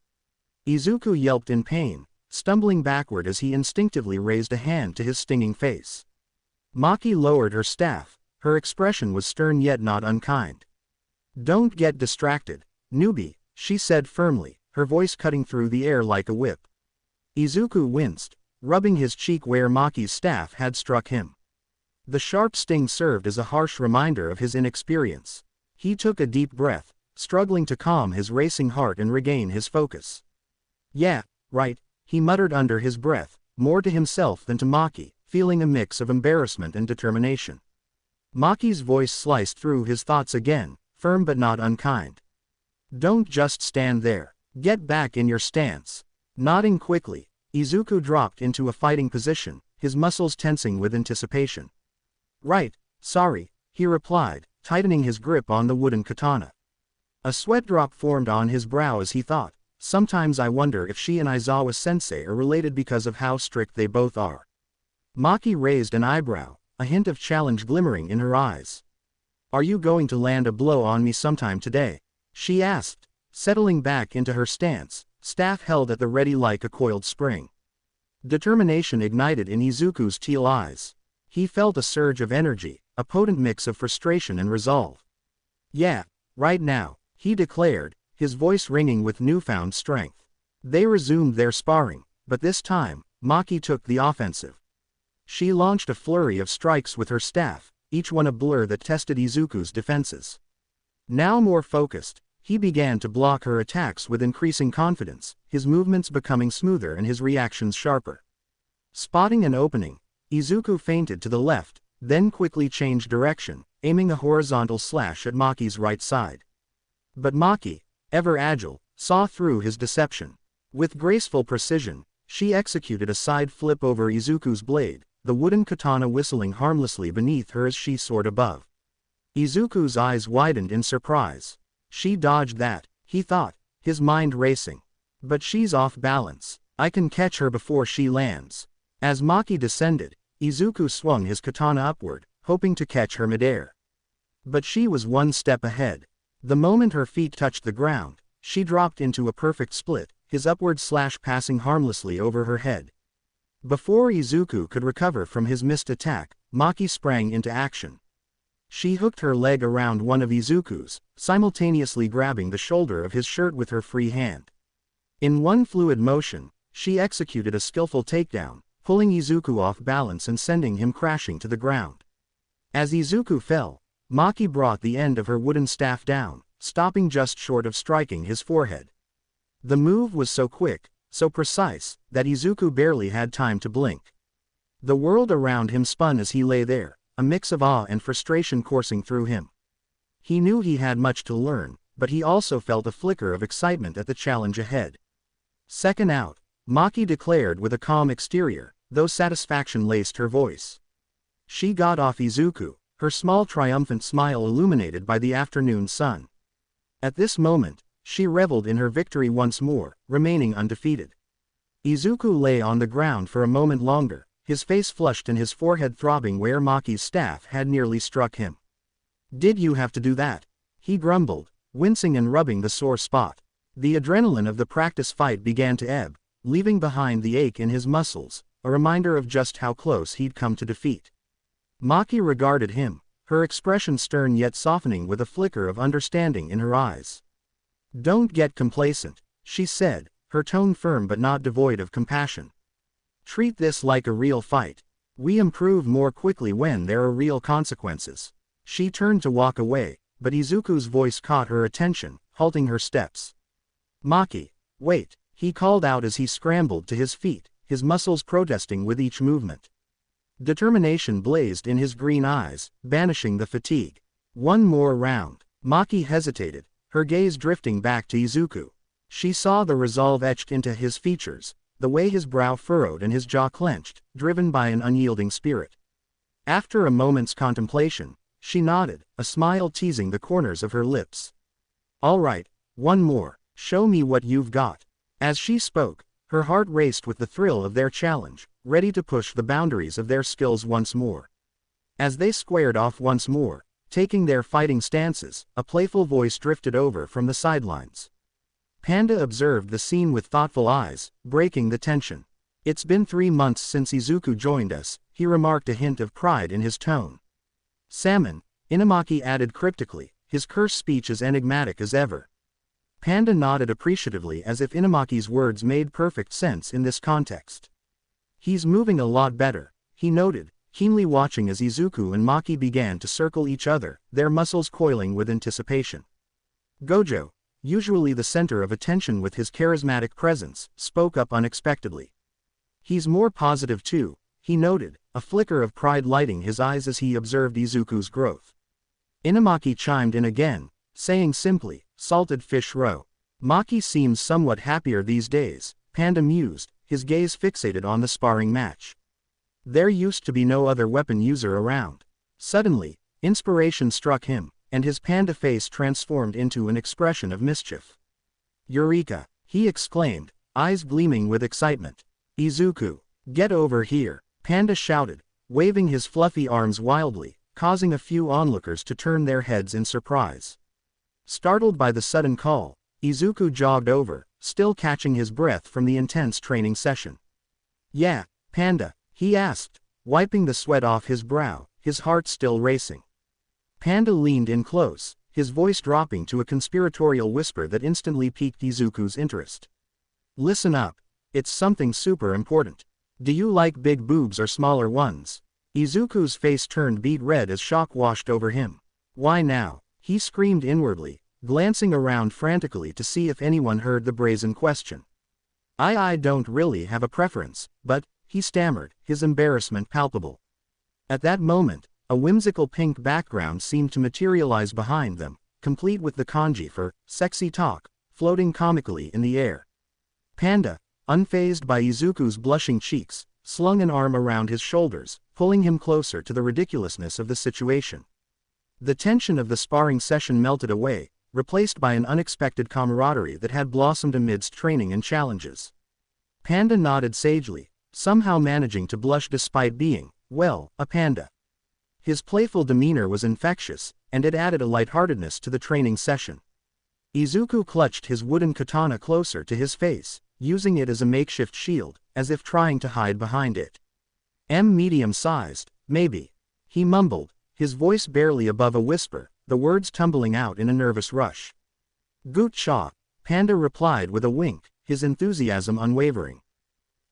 S1: Izuku yelped in pain, stumbling backward as he instinctively raised a hand to his stinging face. Maki lowered her staff, her expression was stern yet not unkind. "Don't get distracted, newbie," she said firmly, her voice cutting through the air like a whip. Izuku winced, rubbing his cheek where Maki's staff had struck him. The sharp sting served as a harsh reminder of his inexperience. He took a deep breath, struggling to calm his racing heart and regain his focus. "Yeah, right," he muttered under his breath, more to himself than to Maki, feeling a mix of embarrassment and determination. Maki's voice sliced through his thoughts again, firm but not unkind. "Don't just stand there. Get back in your stance." Nodding quickly, Izuku dropped into a fighting position, his muscles tensing with anticipation. "Right, sorry," he replied, tightening his grip on the wooden katana. A sweat drop formed on his brow as he thought, "Sometimes I wonder if she and Aizawa-sensei are related because of how strict they both are." Maki raised an eyebrow, a hint of challenge glimmering in her eyes. "Are you going to land a blow on me sometime today?" she asked, settling back into her stance, staff held at the ready like a coiled spring. Determination ignited in Izuku's teal eyes. He felt a surge of energy, a potent mix of frustration and resolve. "Yeah, right now," he declared, his voice ringing with newfound strength. They resumed their sparring, but this time, Maki took the offensive. She launched a flurry of strikes with her staff, each one a blur that tested Izuku's defenses. Now more focused, he began to block her attacks with increasing confidence, his movements becoming smoother and his reactions sharper. Spotting an opening, Izuku feinted to the left, then quickly changed direction, aiming a horizontal slash at Maki's right side. But Maki, ever agile, saw through his deception. With graceful precision, she executed a side flip over Izuku's blade, the wooden katana whistling harmlessly beneath her as she soared above. Izuku's eyes widened in surprise. She dodged that, he thought, his mind racing. But she's off balance. I can catch her before she lands. As Maki descended, Izuku swung his katana upward, hoping to catch her midair. But she was one step ahead. The moment her feet touched the ground, she dropped into a perfect split, his upward slash passing harmlessly over her head. Before Izuku could recover from his missed attack, Maki sprang into action. She hooked her leg around one of Izuku's, simultaneously grabbing the shoulder of his shirt with her free hand. In one fluid motion, she executed a skillful takedown, pulling Izuku off balance and sending him crashing to the ground. As Izuku fell, Maki brought the end of her wooden staff down, stopping just short of striking his forehead. The move was so quick, so precise, that Izuku barely had time to blink. The world around him spun as he lay there, a mix of awe and frustration coursing through him. He knew he had much to learn, but he also felt a flicker of excitement at the challenge ahead. "Second out," Maki declared with a calm exterior, though satisfaction laced her voice. She got off Izuku, her small triumphant smile illuminated by the afternoon sun. At this moment, she reveled in her victory once more, remaining undefeated. Izuku lay on the ground for a moment longer, his face flushed and his forehead throbbing where Maki's staff had nearly struck him. "Did you have to do that?" he grumbled, wincing and rubbing the sore spot. The adrenaline of the practice fight began to ebb, leaving behind the ache in his muscles, a reminder of just how close he'd come to defeat. Maki regarded him, her expression stern yet softening with a flicker of understanding in her eyes. "Don't get complacent," she said, her tone firm but not devoid of compassion. "Treat this like a real fight. We improve more quickly when there are real consequences." She turned to walk away, but Izuku's voice caught her attention, halting her steps. "Maki, wait," he called out as he scrambled to his feet, his muscles protesting with each movement. Determination blazed in his green eyes, banishing the fatigue. "One more round." Maki hesitated, her gaze drifting back to Izuku. She saw the resolve etched into his features, the way his brow furrowed and his jaw clenched, driven by an unyielding spirit. After a moment's contemplation, she nodded, a smile teasing the corners of her lips. "All right, one more. Show me what you've got." As she spoke, her heart raced with the thrill of their challenge, ready to push the boundaries of their skills once more. As they squared off once more, taking their fighting stances, a playful voice drifted over from the sidelines. Panda observed the scene with thoughtful eyes, breaking the tension. It's been 3 months since Izuku joined us, he remarked, a hint of pride in his tone. Salmon, Inumaki added cryptically, his curse speech as enigmatic as ever. Panda nodded appreciatively as if Inumaki's words made perfect sense in this context. He's moving a lot better, he noted, keenly watching as Izuku and Maki began to circle each other, their muscles coiling with anticipation. Gojo, usually the center of attention with his charismatic presence, spoke up unexpectedly. He's more positive too, he noted, a flicker of pride lighting his eyes as he observed Izuku's growth. Inumaki chimed in again, saying simply, salted fish roe. Maki seems somewhat happier these days, Panda mused, his gaze fixated on the sparring match. There used to be no other weapon user around. Suddenly, inspiration struck him, and his panda face transformed into an expression of mischief. Eureka! He exclaimed, eyes gleaming with excitement. Izuku, get over here, Panda shouted, waving his fluffy arms wildly, causing a few onlookers to turn their heads in surprise. Startled by the sudden call, Izuku jogged over, still catching his breath from the intense training session. Yeah, Panda, he asked, wiping the sweat off his brow, his heart still racing. Panda leaned in close, his voice dropping to a conspiratorial whisper that instantly piqued Izuku's interest. Listen up, it's something super important. Do you like big boobs or smaller ones? Izuku's face turned beet red as shock washed over him. Why now? He screamed inwardly, glancing around frantically to see if anyone heard the brazen question. I don't really have a preference, but, he stammered, his embarrassment palpable. At that moment, a whimsical pink background seemed to materialize behind them, complete with the kanji for sexy talk, floating comically in the air. Panda, unfazed by Izuku's blushing cheeks, slung an arm around his shoulders, pulling him closer to the ridiculousness of the situation. The tension of the sparring session melted away, replaced by an unexpected camaraderie that had blossomed amidst training and challenges. Panda nodded sagely, somehow managing to blush despite being, well, a panda. His playful demeanor was infectious, and it added a lightheartedness to the training session. Izuku clutched his wooden katana closer to his face, using it as a makeshift shield, as if trying to hide behind it. Medium-sized, maybe. He mumbled, his voice barely above a whisper, the words tumbling out in a nervous rush. Goot cha, Panda replied with a wink, his enthusiasm unwavering.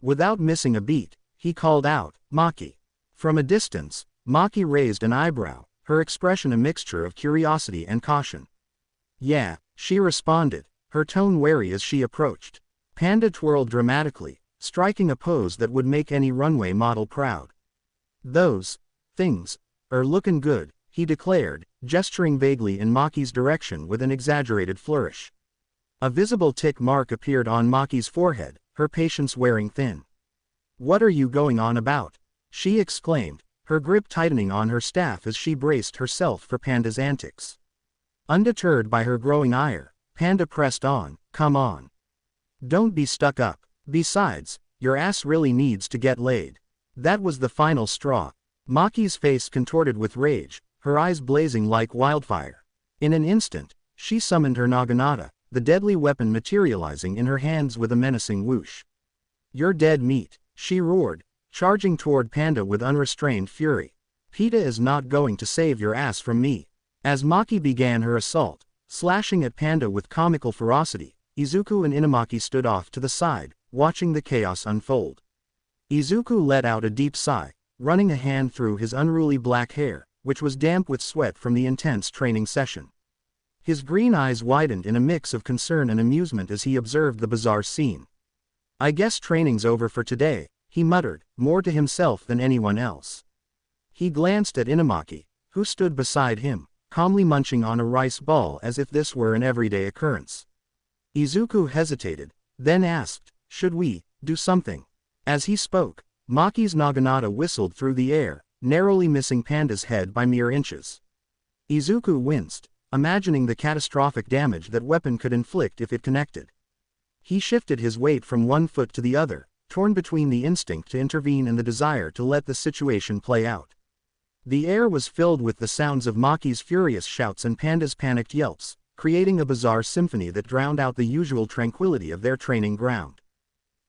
S1: Without missing a beat, he called out, Maki. From a distance, Maki raised an eyebrow, her expression a mixture of curiosity and caution. Yeah, she responded, her tone wary as she approached. Panda twirled dramatically, striking a pose that would make any runway model proud. Those things are looking good, he declared, gesturing vaguely in Maki's direction with an exaggerated flourish. A visible tick mark appeared on Maki's forehead, her patience wearing thin. What are you going on about? She exclaimed, her grip tightening on her staff as she braced herself for Panda's antics. Undeterred by her growing ire, Panda pressed on, come on. Don't be stuck up. Besides, your ass really needs to get laid. That was the final straw. Maki's face contorted with rage, her eyes blazing like wildfire. In an instant, she summoned her naginata, the deadly weapon materializing in her hands with a menacing whoosh. You're dead meat, she roared, charging toward Panda with unrestrained fury. PETA is not going to save your ass from me. As Maki began her assault, slashing at Panda with comical ferocity, Izuku and Inumaki stood off to the side, watching the chaos unfold. Izuku let out a deep sigh, running a hand through his unruly black hair, which was damp with sweat from the intense training session. His green eyes widened in a mix of concern and amusement as he observed the bizarre scene. I guess training's over for today, he muttered, more to himself than anyone else. He glanced at Inumaki, who stood beside him, calmly munching on a rice ball as if this were an everyday occurrence. Izuku hesitated, then asked, should we do something? As he spoke, Maki's naginata whistled through the air, narrowly missing Panda's head by mere inches. Izuku winced, imagining the catastrophic damage that weapon could inflict if it connected. He shifted his weight from one foot to the other, torn between the instinct to intervene and the desire to let the situation play out. The air was filled with the sounds of Maki's furious shouts and Panda's panicked yelps, creating a bizarre symphony that drowned out the usual tranquility of their training ground.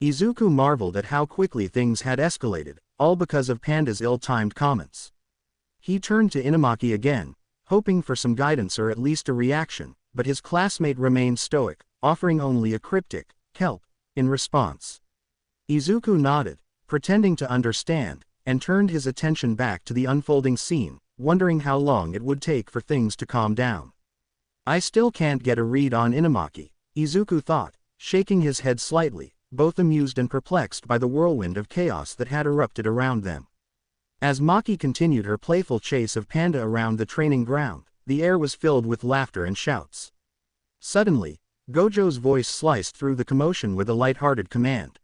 S1: Izuku marveled at how quickly things had escalated, all because of Panda's ill-timed comments. He turned to Inumaki again, hoping for some guidance or at least a reaction, but his classmate remained stoic, offering only a cryptic, "Kelp," in response. Izuku nodded, pretending to understand, and turned his attention back to the unfolding scene, wondering how long it would take for things to calm down. I still can't get a read on Inumaki, Izuku thought, shaking his head slightly, both amused and perplexed by the whirlwind of chaos that had erupted around them. As Maki continued her playful chase of Panda around the training ground, the air was filled with laughter and shouts. Suddenly, Gojo's voice sliced through the commotion with a light-hearted command.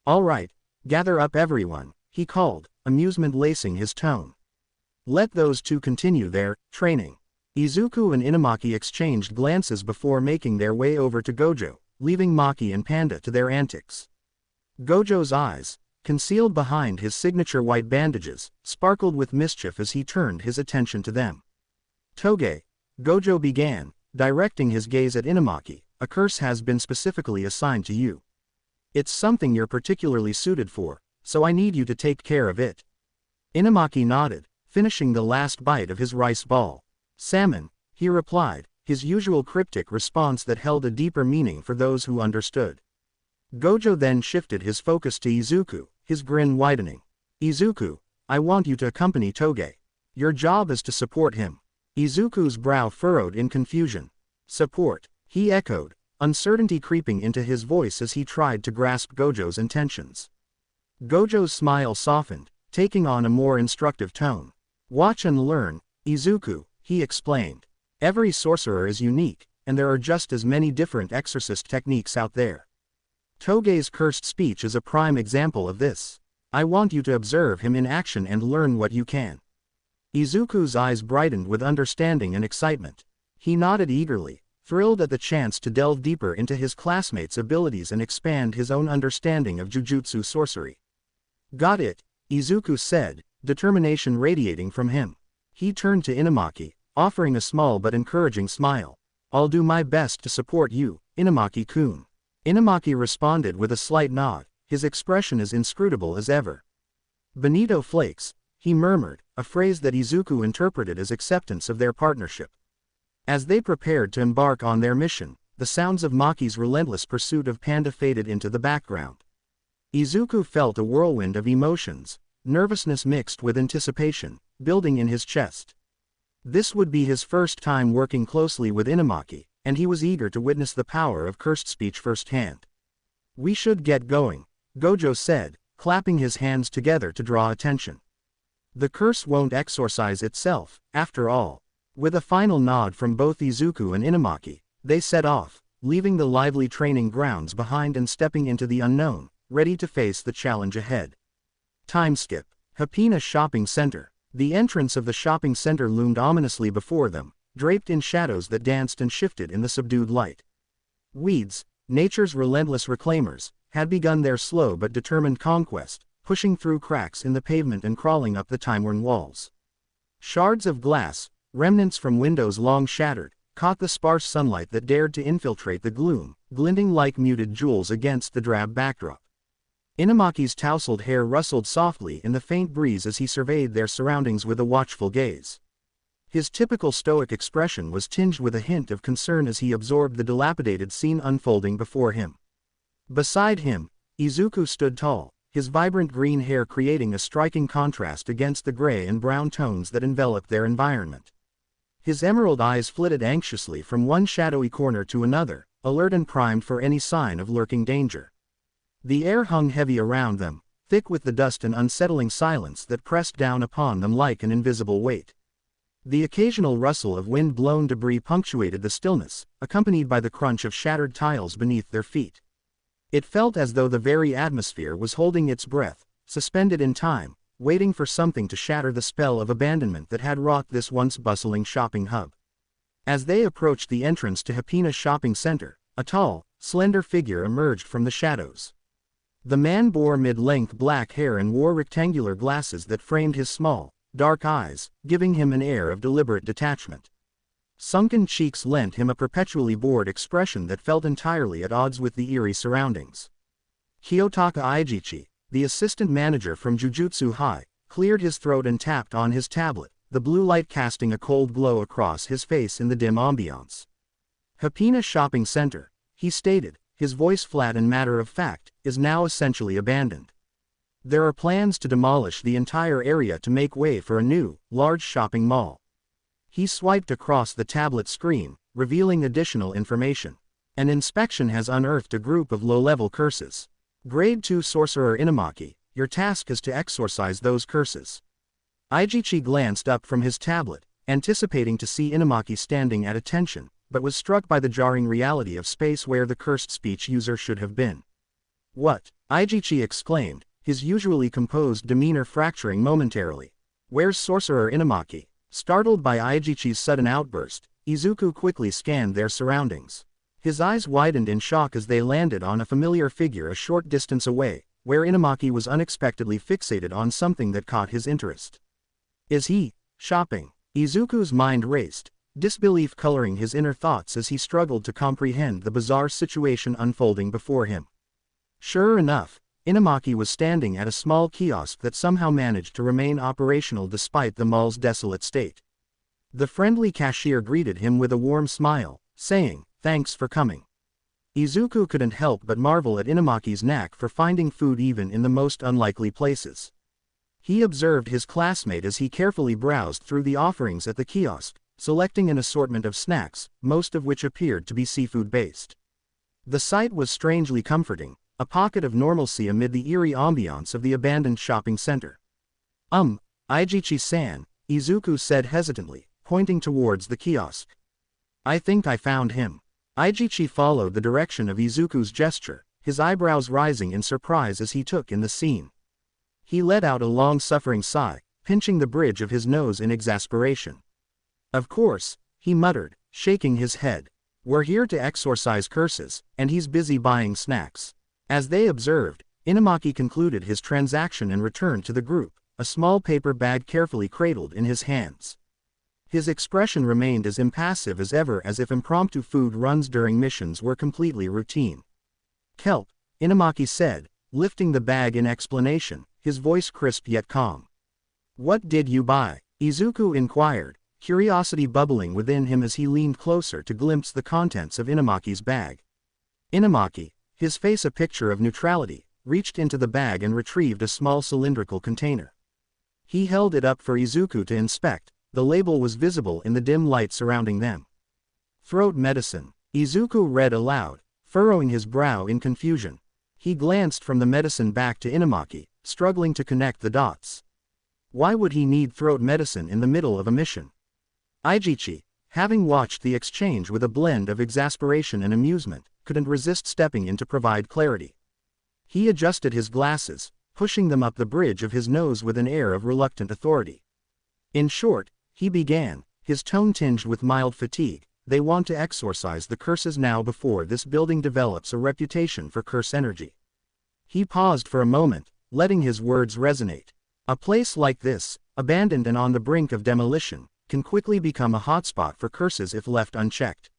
S1: "All right, gather up everyone," he called, amusement lacing his tone. "Let those two continue their training." Izuku and Inumaki exchanged glances before making their way over to Gojo, leaving Maki and Panda to their antics. Gojo's eyes, concealed behind his signature white bandages, sparkled with mischief as he turned his attention to them. "Toge," Gojo began, directing his gaze at Inumaki, "a curse has been specifically assigned to you. It's something you're particularly suited for, so I need you to take care of it." Inumaki nodded, finishing the last bite of his rice ball. "Salmon," he replied, his usual cryptic response that held a deeper meaning for those who understood. Gojo then shifted his focus to Izuku, his grin widening. "Izuku, I want you to accompany Toge. Your job is to support him." Izuku's brow furrowed in confusion. "Support," he echoed, uncertainty creeping into his voice as he tried to grasp Gojo's intentions. Gojo's smile softened, taking on a more instructive tone. "Watch and learn, Izuku," he explained. "Every sorcerer is unique, and there are just as many different exorcist techniques out there. Toge's cursed speech is a prime example of this. I want you to observe him in action and learn what you can." Izuku's eyes brightened with understanding and excitement. He nodded eagerly, thrilled at the chance to delve deeper into his classmates' abilities and expand his own understanding of jujutsu sorcery. "Got it," Izuku said, determination radiating from him. He turned to Inumaki, offering a small but encouraging smile. "I'll do my best to support you, Inumaki-kun." Inumaki responded with a slight nod, his expression as inscrutable as ever. "Bonito flakes," he murmured, a phrase that Izuku interpreted as acceptance of their partnership. As they prepared to embark on their mission, the sounds of Maki's relentless pursuit of Panda faded into the background. Izuku felt a whirlwind of emotions, nervousness mixed with anticipation, building in his chest. This would be his first time working closely with Inumaki, and he was eager to witness the power of cursed speech firsthand. "We should get going," Gojo said, clapping his hands together to draw attention. "The curse won't exorcise itself, after all." With a final nod from both Izuku and Inumaki, they set off, leaving the lively training grounds behind and stepping into the unknown, ready to face the challenge ahead. Time skip. Hapina Shopping Center. The entrance of the shopping center loomed ominously before them, draped in shadows that danced and shifted in the subdued light. Weeds, nature's relentless reclaimers, had begun their slow but determined conquest, pushing through cracks in the pavement and crawling up the time-worn walls. Shards of glass, remnants from windows long shattered, caught the sparse sunlight that dared to infiltrate the gloom, glinting like muted jewels against the drab backdrop. Inumaki's tousled hair rustled softly in the faint breeze as he surveyed their surroundings with a watchful gaze. His typical stoic expression was tinged with a hint of concern as he absorbed the dilapidated scene unfolding before him. Beside him, Izuku stood tall, his vibrant green hair creating a striking contrast against the gray and brown tones that enveloped their environment. His emerald eyes flitted anxiously from one shadowy corner to another, alert and primed for any sign of lurking danger. The air hung heavy around them, thick with the dust and unsettling silence that pressed down upon them like an invisible weight. The occasional rustle of wind-blown debris punctuated the stillness, accompanied by the crunch of shattered tiles beneath their feet. It felt as though the very atmosphere was holding its breath, suspended in time, waiting for something to shatter the spell of abandonment that had wrought this once bustling shopping hub. As they approached the entrance to Hapina Shopping Center, a tall, slender figure emerged from the shadows. The man bore mid-length black hair and wore rectangular glasses that framed his small, dark eyes, giving him an air of deliberate detachment. Sunken cheeks lent him a perpetually bored expression that felt entirely at odds with the eerie surroundings. Kiyotaka Aijichi, the assistant manager from Jujutsu High, cleared his throat and tapped on his tablet, the blue light casting a cold glow across his face in the dim ambiance. Hapina Shopping Center, he stated, his voice flat and matter-of-fact, is now essentially abandoned. There are plans to demolish the entire area to make way for a new, large shopping mall. He swiped across the tablet screen, revealing additional information. An inspection has unearthed a group of low-level curses. Grade 2 Sorcerer Inumaki, your task is to exorcise those curses. Aijichi glanced up from his tablet, anticipating to see Inumaki standing at attention, but was struck by the jarring reality of space where the cursed speech user should have been. What? Aijichi exclaimed, his usually composed demeanor fracturing momentarily. Where's Sorcerer Inumaki? Startled by Aijichi's sudden outburst, Izuku quickly scanned their surroundings. His eyes widened in shock as they landed on a familiar figure a short distance away, where Inumaki was unexpectedly fixated on something that caught his interest. Is he shopping? Izuku's mind raced, disbelief coloring his inner thoughts as he struggled to comprehend the bizarre situation unfolding before him. Sure enough, Inumaki was standing at a small kiosk that somehow managed to remain operational despite the mall's desolate state. The friendly cashier greeted him with a warm smile, saying, "Thanks for coming." Izuku couldn't help but marvel at Inumaki's knack for finding food even in the most unlikely places. He observed his classmate as he carefully browsed through the offerings at the kiosk, selecting an assortment of snacks, most of which appeared to be seafood-based. The sight was strangely comforting, a pocket of normalcy amid the eerie ambiance of the abandoned shopping center. Aijichi-san, Izuku said hesitantly, pointing towards the kiosk. I think I found him. Aijichi followed the direction of Izuku's gesture, his eyebrows rising in surprise as he took in the scene. He let out a long-suffering sigh, pinching the bridge of his nose in exasperation. Of course, he muttered, shaking his head. We're here to exorcise curses, and he's busy buying snacks. As they observed, Inumaki concluded his transaction and returned to the group, a small paper bag carefully cradled in his hands. His expression remained as impassive as ever, as if impromptu food runs during missions were completely routine. Kelp, Inumaki said, lifting the bag in explanation, his voice crisp yet calm. What did you buy? Izuku inquired, curiosity bubbling within him as he leaned closer to glimpse the contents of Inumaki's bag. Inumaki, his face a picture of neutrality, reached into the bag and retrieved a small cylindrical container. He held it up for Izuku to inspect. The label was visible in the dim light surrounding them. Throat medicine, Izuku read aloud, furrowing his brow in confusion. He glanced from the medicine back to Inumaki, struggling to connect the dots. Why would he need throat medicine in the middle of a mission? Aijichi, having watched the exchange with a blend of exasperation and amusement, couldn't resist stepping in to provide clarity. He adjusted his glasses, pushing them up the bridge of his nose with an air of reluctant authority. In short, he began, his tone tinged with mild fatigue, they want to exorcise the curses now before this building develops a reputation for curse energy. He paused for a moment, letting his words resonate. A place like this, abandoned and on the brink of demolition, can quickly become a hotspot for curses if left unchecked.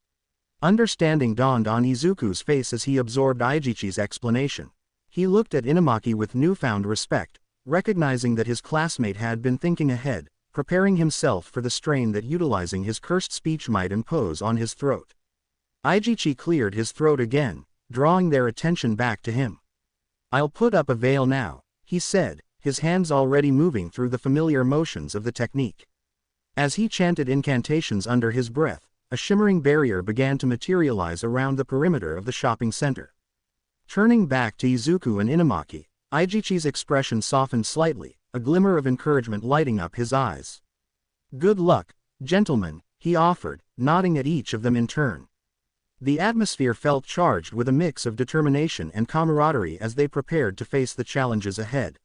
S1: Understanding dawned on Izuku's face as he absorbed Aijichi's explanation. He looked at Inumaki with newfound respect, recognizing that his classmate had been thinking ahead, preparing himself for the strain that utilizing his cursed speech might impose on his throat. Aijichi cleared his throat again, drawing their attention back to him. I'll put up a veil now, he said, his hands already moving through the familiar motions of the technique. As he chanted incantations under his breath, a shimmering barrier began to materialize around the perimeter of the shopping center. Turning back to Izuku and Inumaki, Aijichi's expression softened slightly, a glimmer of encouragement lighting up his eyes. Good luck, gentlemen, he offered, nodding at each of them in turn. The atmosphere felt charged with a mix of determination and camaraderie as they prepared to face the challenges ahead.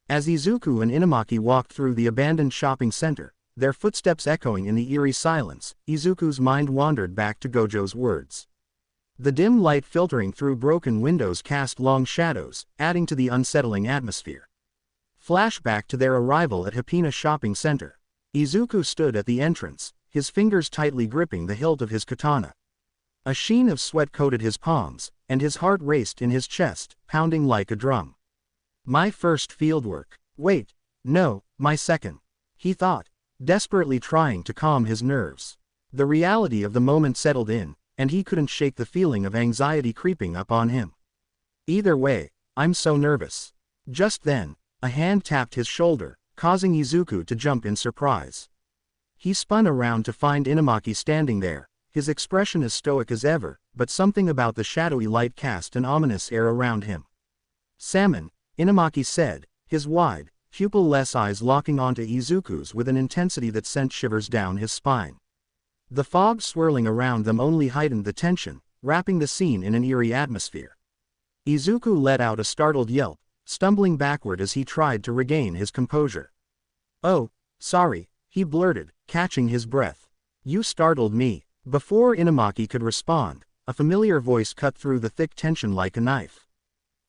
S1: As Izuku and Inumaki walked through the abandoned shopping center, their footsteps echoing in the eerie silence, Izuku's mind wandered back to Gojo's words. The dim light filtering through broken windows cast long shadows, adding to the unsettling atmosphere. Flashback to their arrival at Hapina Shopping Center. Izuku stood at the entrance, his fingers tightly gripping the hilt of his katana. A sheen of sweat coated his palms, and his heart raced in his chest, pounding like a drum. My first fieldwork. Wait, no, my second. He thought, desperately trying to calm his nerves. The reality of the moment settled in, and he couldn't shake the feeling of anxiety creeping up on him. Either way, I'm so nervous. Just then, a hand tapped his shoulder, causing Izuku to jump in surprise. He spun around to find Inamaki standing there, his expression as stoic as ever, but something about the shadowy light cast an ominous air around him. Salmon, Inamaki said, his wide, pupil-less eyes locking onto Izuku's with an intensity that sent shivers down his spine. The fog swirling around them only heightened the tension, wrapping the scene in an eerie atmosphere. Izuku let out a startled yelp, stumbling backward as he tried to regain his composure. "Oh, sorry," he blurted, catching his breath. "You startled me." Before Inamaki could respond, a familiar voice cut through the thick tension like a knife.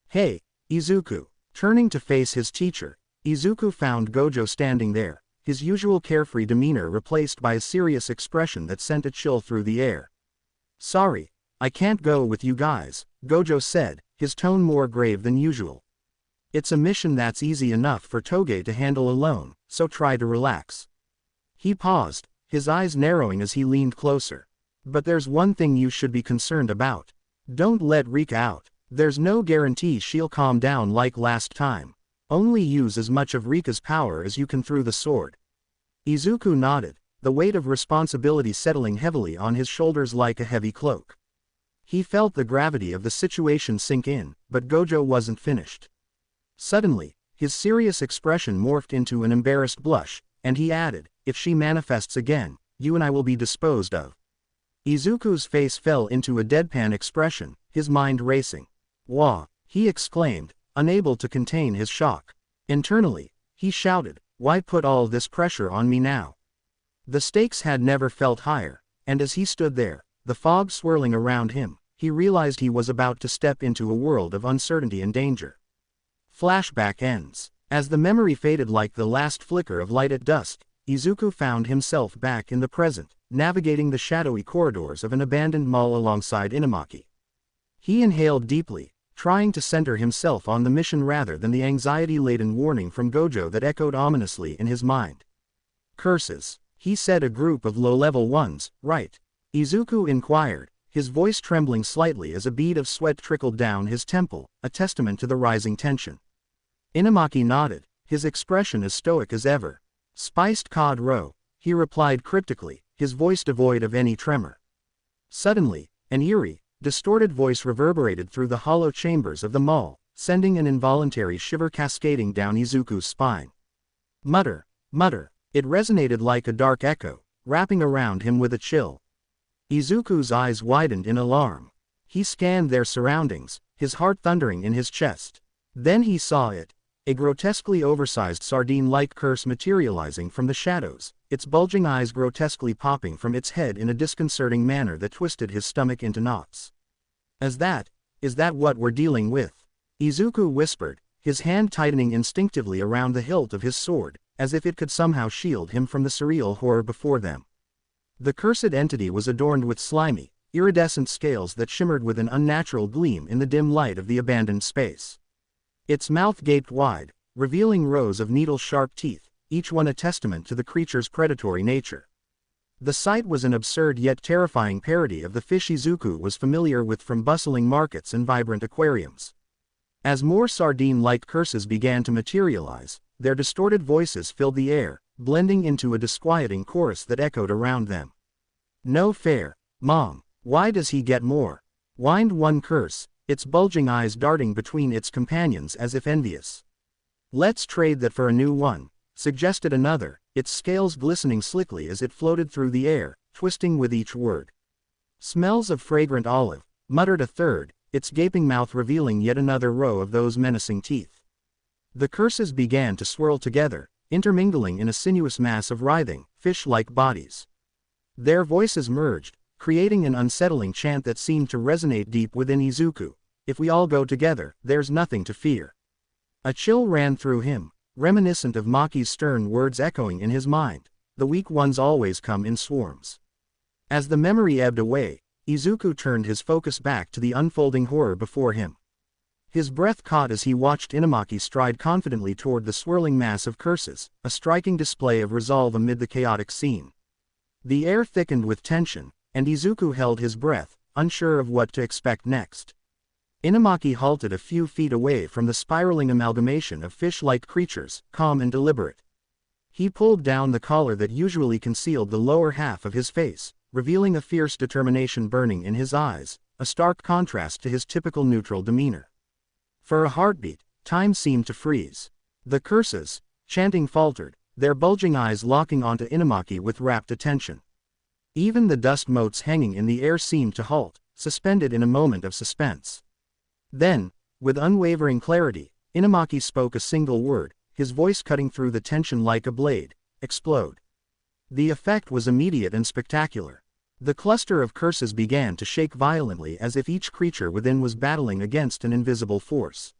S1: "Hey, Izuku." Turning to face his teacher, Izuku found Gojo standing there, his usual carefree demeanor replaced by a serious expression that sent a chill through the air. "Sorry, I can't go with you guys," Gojo said, his tone more grave than usual. "It's a mission that's easy enough for Toge to handle alone, so try to relax." He paused, his eyes narrowing as he leaned closer. "But there's one thing you should be concerned about. Don't let Rika out. There's no guarantee she'll calm down like last time. Only use as much of Rika's power as you can through the sword." Izuku nodded, the weight of responsibility settling heavily on his shoulders like a heavy cloak. He felt the gravity of the situation sink in, but Gojo wasn't finished. Suddenly, his serious expression morphed into an embarrassed blush, and he added, "If she manifests again, you and I will be disposed of." Izuku's face fell into a deadpan expression, his mind racing. "Wah!" he exclaimed, unable to contain his shock. Internally, he shouted, "Why put all this pressure on me now?" The stakes had never felt higher, and as he stood there, the fog swirling around him, he realized he was about to step into a world of uncertainty and danger. Flashback ends. As the memory faded like the last flicker of light at dusk, Izuku found himself back in the present, navigating the shadowy corridors of an abandoned mall alongside Inamaki. He inhaled deeply, trying to center himself on the mission rather than the anxiety-laden warning from Gojo that echoed ominously in his mind. "Curses," he said. "A group of low-level ones, right?" Izuku inquired, his voice trembling slightly as a bead of sweat trickled down his temple, a testament to the rising tension. Inamaki nodded, his expression as stoic as ever. "Spiced cod roe," he replied cryptically, his voice devoid of any tremor. Suddenly, an eerie, distorted voice reverberated through the hollow chambers of the mall, sending an involuntary shiver cascading down Izuku's spine. "Mutter, mutter," it resonated like a dark echo, wrapping around him with a chill. Izuku's eyes widened in alarm. He scanned their surroundings, his heart thundering in his chest. Then he saw it. A grotesquely oversized sardine-like curse materializing from the shadows, its bulging eyes grotesquely popping from its head in a disconcerting manner that twisted his stomach into knots. Is that what we're dealing with?" Izuku whispered, his hand tightening instinctively around the hilt of his sword, as if it could somehow shield him from the surreal horror before them. The cursed entity was adorned with slimy, iridescent scales that shimmered with an unnatural gleam in the dim light of the abandoned space. Its mouth gaped wide, revealing rows of needle-sharp teeth, each one a testament to the creature's predatory nature. The sight was an absurd yet terrifying parody of the fish Izuku was familiar with from bustling markets and vibrant aquariums. As more sardine-like curses began to materialize, their distorted voices filled the air, blending into a disquieting chorus that echoed around them. "No fair, Mom. Why does he get more?" whined one curse, its bulging eyes darting between its companions as if envious. "Let's trade that for a new one," suggested another, its scales glistening slickly as it floated through the air, twisting with each word. "Smells of fragrant olive," muttered a third, its gaping mouth revealing yet another row of those menacing teeth. The curses began to swirl together, intermingling in a sinuous mass of writhing, fish-like bodies. Their voices merged, creating an unsettling chant that seemed to resonate deep within Izuku. "If we all go together, there's nothing to fear." A chill ran through him, reminiscent of Maki's stern words echoing in his mind. the weak ones always come in swarms. As the memory ebbed away, Izuku turned his focus back to the unfolding horror before him. His breath caught as he watched Inumaki stride confidently toward the swirling mass of curses, a striking display of resolve amid the chaotic scene. The air thickened with tension, and Izuku held his breath, unsure of what to expect next. Inumaki halted a few feet away from the spiraling amalgamation of fish-like creatures, calm and deliberate. He pulled down the collar that usually concealed the lower half of his face, revealing a fierce determination burning in his eyes, a stark contrast to his typical neutral demeanor. For a heartbeat, time seemed to freeze. The curses, chanting faltered, their bulging eyes locking onto Inumaki with rapt attention. Even the dust motes hanging in the air seemed to halt, suspended in a moment of suspense. Then, with unwavering clarity, Inumaki spoke a single word, his voice cutting through the tension like a blade: explode. The effect was immediate and spectacular. The cluster of curses began to shake violently as if each creature within was battling against an invisible force.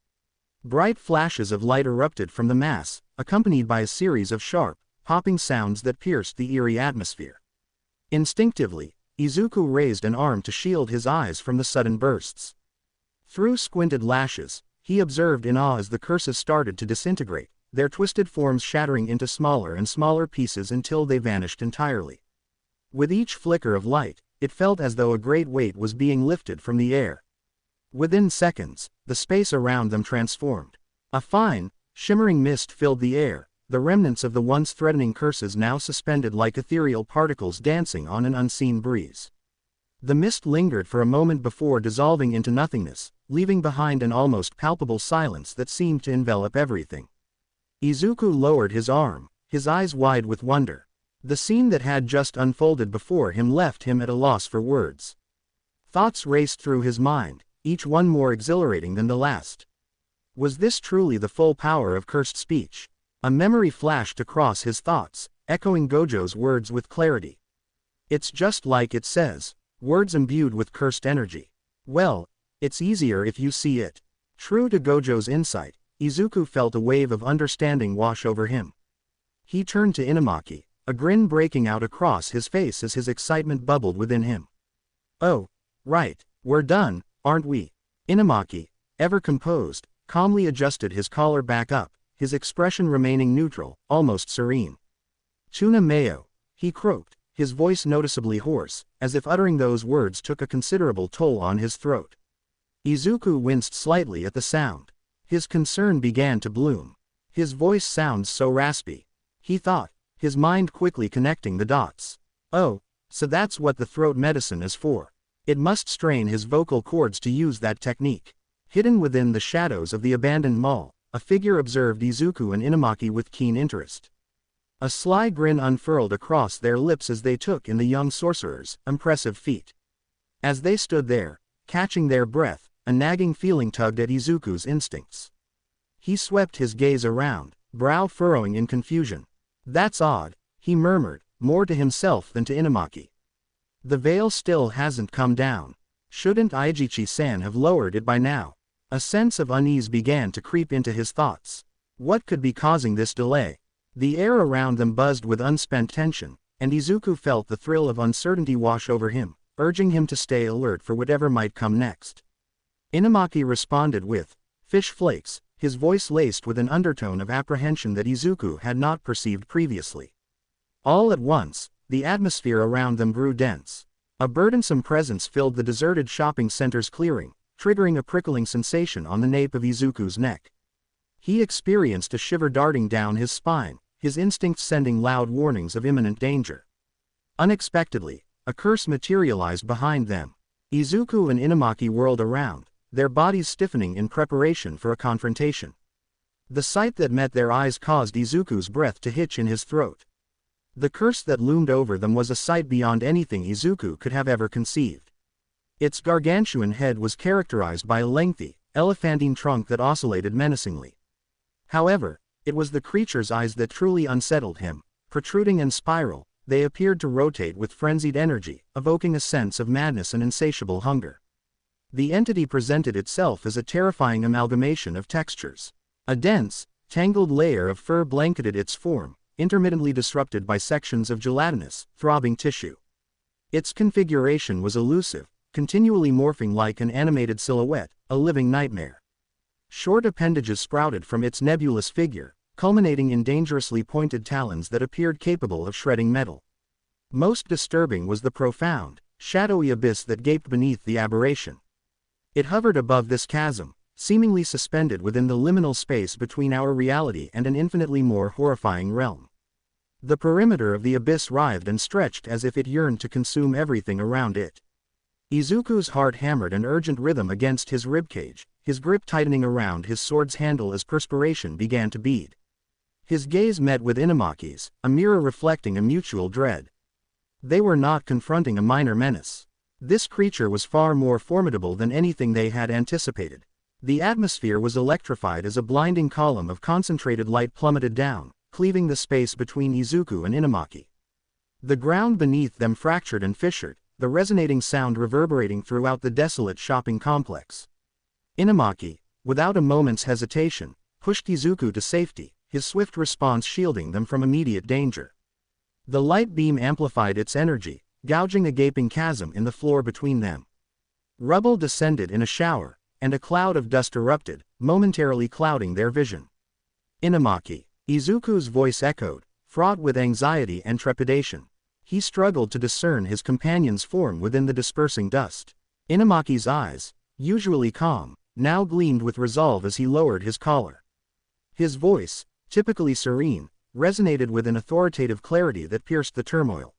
S1: Bright flashes of light erupted from the mass, accompanied by a series of sharp, popping sounds that pierced the eerie atmosphere. Instinctively, Izuku raised an arm to shield his eyes from the sudden bursts. Through squinted lashes, he observed in awe as the curses started to disintegrate, their twisted forms shattering into smaller and smaller pieces until they vanished entirely. With each flicker of light, it felt as though a great weight was being lifted from the air. Within seconds, the space around them transformed. A fine, shimmering mist filled the air, the remnants of the once threatening curses now suspended like ethereal particles dancing on an unseen breeze. The mist lingered for a moment before dissolving into nothingness, leaving behind an almost palpable silence that seemed to envelop everything. Izuku lowered his arm, his eyes wide with wonder. The scene that had just unfolded before him left him at a loss for words. Thoughts raced through his mind, each one more exhilarating than the last. Was this truly the full power of cursed speech? A memory flashed across his thoughts, echoing Gojo's words with clarity. It's just like it says, words imbued with cursed energy. Well, it's easier if you see it. True to Gojo's insight, Izuku felt a wave of understanding wash over him. He turned to Inumaki, a grin breaking out across his face as his excitement bubbled within him. Oh, right, we're done, aren't we? Inumaki, ever composed, calmly adjusted his collar back up, his expression remaining neutral, almost serene. Tuna mayo, he croaked, his voice noticeably hoarse, as if uttering those words took a considerable toll on his throat. Izuku winced slightly at the sound. His concern began to bloom. His voice sounds so raspy. He thought, his mind quickly connecting the dots. Oh, so that's what the throat medicine is for. It must strain his vocal cords to use that technique. Hidden within the shadows of the abandoned mall, a figure observed Izuku and Inumaki with keen interest. A sly grin unfurled across their lips as they took in the young sorcerer's impressive feat. As they stood there, catching their breath, a nagging feeling tugged at Izuku's instincts. He swept his gaze around, brow furrowing in confusion. That's odd, he murmured, more to himself than to Inumaki. The veil still hasn't come down. Shouldn't Aijichi-san have lowered it by now? A sense of unease began to creep into his thoughts. What could be causing this delay? The air around them buzzed with unspent tension, and Izuku felt the thrill of uncertainty wash over him, urging him to stay alert for whatever might come next. Inumaki responded with, "Fish flakes," his voice laced with an undertone of apprehension that Izuku had not perceived previously. All at once, the atmosphere around them grew dense. A burdensome presence filled the deserted shopping center's clearing, triggering a prickling sensation on the nape of Izuku's neck. He experienced a shiver darting down his spine, his instincts sending loud warnings of imminent danger. Unexpectedly, a curse materialized behind them. Izuku and Inumaki whirled around, their bodies stiffening in preparation for a confrontation. The sight that met their eyes caused Izuku's breath to hitch in his throat. The curse that loomed over them was a sight beyond anything Izuku could have ever conceived. Its gargantuan head was characterized by a lengthy, elephantine trunk that oscillated menacingly. However, it was the creature's eyes that truly unsettled him. Protruding and spiral, they appeared to rotate with frenzied energy, evoking a sense of madness and insatiable hunger. The entity presented itself as a terrifying amalgamation of textures. A dense, tangled layer of fur blanketed its form, intermittently disrupted by sections of gelatinous, throbbing tissue. Its configuration was elusive, continually morphing like an animated silhouette, a living nightmare. Short appendages sprouted from its nebulous figure, culminating in dangerously pointed talons that appeared capable of shredding metal. Most disturbing was the profound, shadowy abyss that gaped beneath the aberration. It hovered above this chasm, seemingly suspended within the liminal space between our reality and an infinitely more horrifying realm. The perimeter of the abyss writhed and stretched as if it yearned to consume everything around it. Izuku's heart hammered an urgent rhythm against his ribcage, his grip tightening around his sword's handle as perspiration began to bead. His gaze met with Inumaki's, a mirror reflecting a mutual dread. They were not confronting a minor menace. This creature was far more formidable than anything they had anticipated. The atmosphere was electrified as a blinding column of concentrated light plummeted down, cleaving the space between Izuku and Inumaki. The ground beneath them fractured and fissured, the resonating sound reverberating throughout the desolate shopping complex. Inumaki, without a moment's hesitation, pushed Izuku to safety, his swift response shielding them from immediate danger. The light beam amplified its energy, gouging a gaping chasm in the floor between them. Rubble descended in a shower, and a cloud of dust erupted, momentarily clouding their vision. Inumaki. Izuku's voice echoed, fraught with anxiety and trepidation. He struggled to discern his companion's form within the dispersing dust. Inumaki's eyes, usually calm, now gleamed with resolve as he lowered his collar. His voice, typically serene, resonated with an authoritative clarity that pierced the turmoil.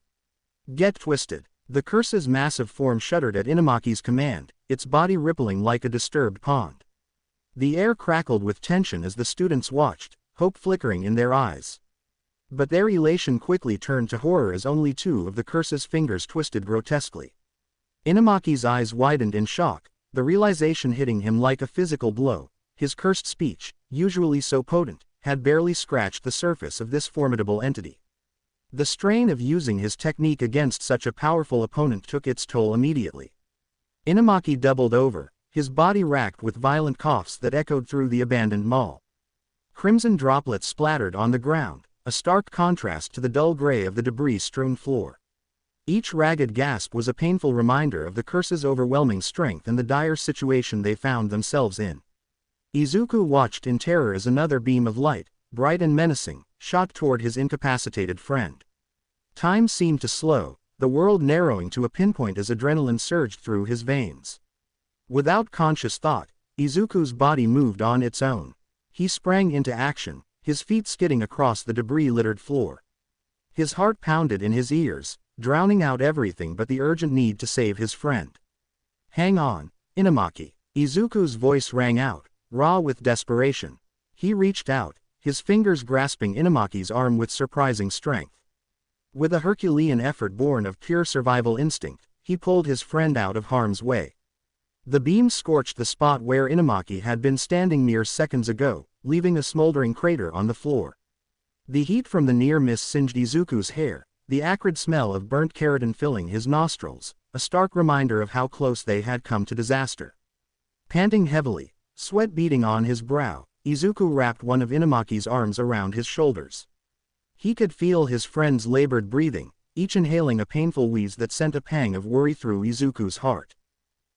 S1: "Get twisted." The curse's massive form shuddered at Inumaki's command, its body rippling like a disturbed pond. The air crackled with tension as the students watched, hope flickering in their eyes. But their elation quickly turned to horror as only two of the curse's fingers twisted grotesquely. Inumaki's eyes widened in shock, the realization hitting him like a physical blow. His cursed speech, usually so potent, had barely scratched the surface of this formidable entity. The strain of using his technique against such a powerful opponent took its toll immediately. Inumaki doubled over, his body racked with violent coughs that echoed through the abandoned mall. Crimson droplets splattered on the ground, a stark contrast to the dull gray of the debris-strewn floor. Each ragged gasp was a painful reminder of the curse's overwhelming strength and the dire situation they found themselves in. Izuku watched in terror as another beam of light, bright and menacing, shot toward his incapacitated friend. Time seemed to slow, the world narrowing to a pinpoint as adrenaline surged through his veins. Without conscious thought, Izuku's body moved on its own. He sprang into action, his feet skidding across the debris-littered floor. His heart pounded in his ears, drowning out everything but the urgent need to save his friend. "Hang on, Inumaki." Izuku's voice rang out, raw with desperation. He reached out, his fingers grasping Inumaki's arm with surprising strength. With a Herculean effort born of pure survival instinct, he pulled his friend out of harm's way. The beam scorched the spot where Inumaki had been standing mere seconds ago, leaving a smoldering crater on the floor. The heat from the near miss singed Izuku's hair, the acrid smell of burnt keratin filling his nostrils, a stark reminder of how close they had come to disaster. Panting heavily, sweat beading on his brow, Izuku wrapped one of Inumaki's arms around his shoulders. He could feel his friend's labored breathing, each inhaling a painful wheeze that sent a pang of worry through Izuku's heart.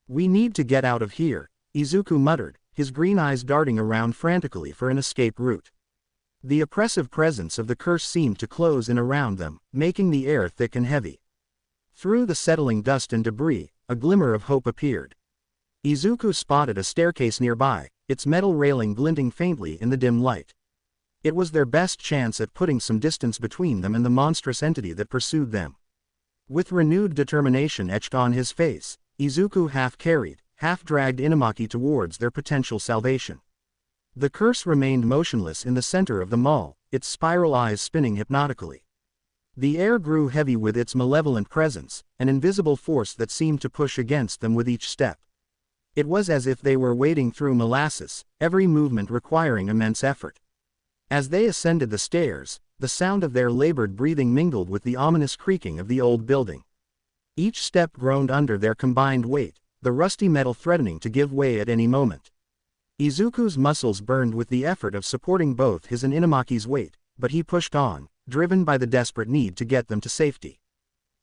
S1: "We need to get out of here," Izuku muttered, his green eyes darting around frantically for an escape route. The oppressive presence of the curse seemed to close in around them, making the air thick and heavy. Through the settling dust and debris, a glimmer of hope appeared. Izuku spotted a staircase nearby, its metal railing glinting faintly in the dim light. It was their best chance at putting some distance between them and the monstrous entity that pursued them. With renewed determination etched on his face, Izuku half-carried, half-dragged Inumaki towards their potential salvation. The curse remained motionless in the center of the mall, its spiral eyes spinning hypnotically. The air grew heavy with its malevolent presence, an invisible force that seemed to push against them with each step. It was as if they were wading through molasses, every movement requiring immense effort. As they ascended the stairs, the sound of their labored breathing mingled with the ominous creaking of the old building. Each step groaned under their combined weight, the rusty metal threatening to give way at any moment. Izuku's muscles burned with the effort of supporting both his and Inumaki's weight, but he pushed on, driven by the desperate need to get them to safety.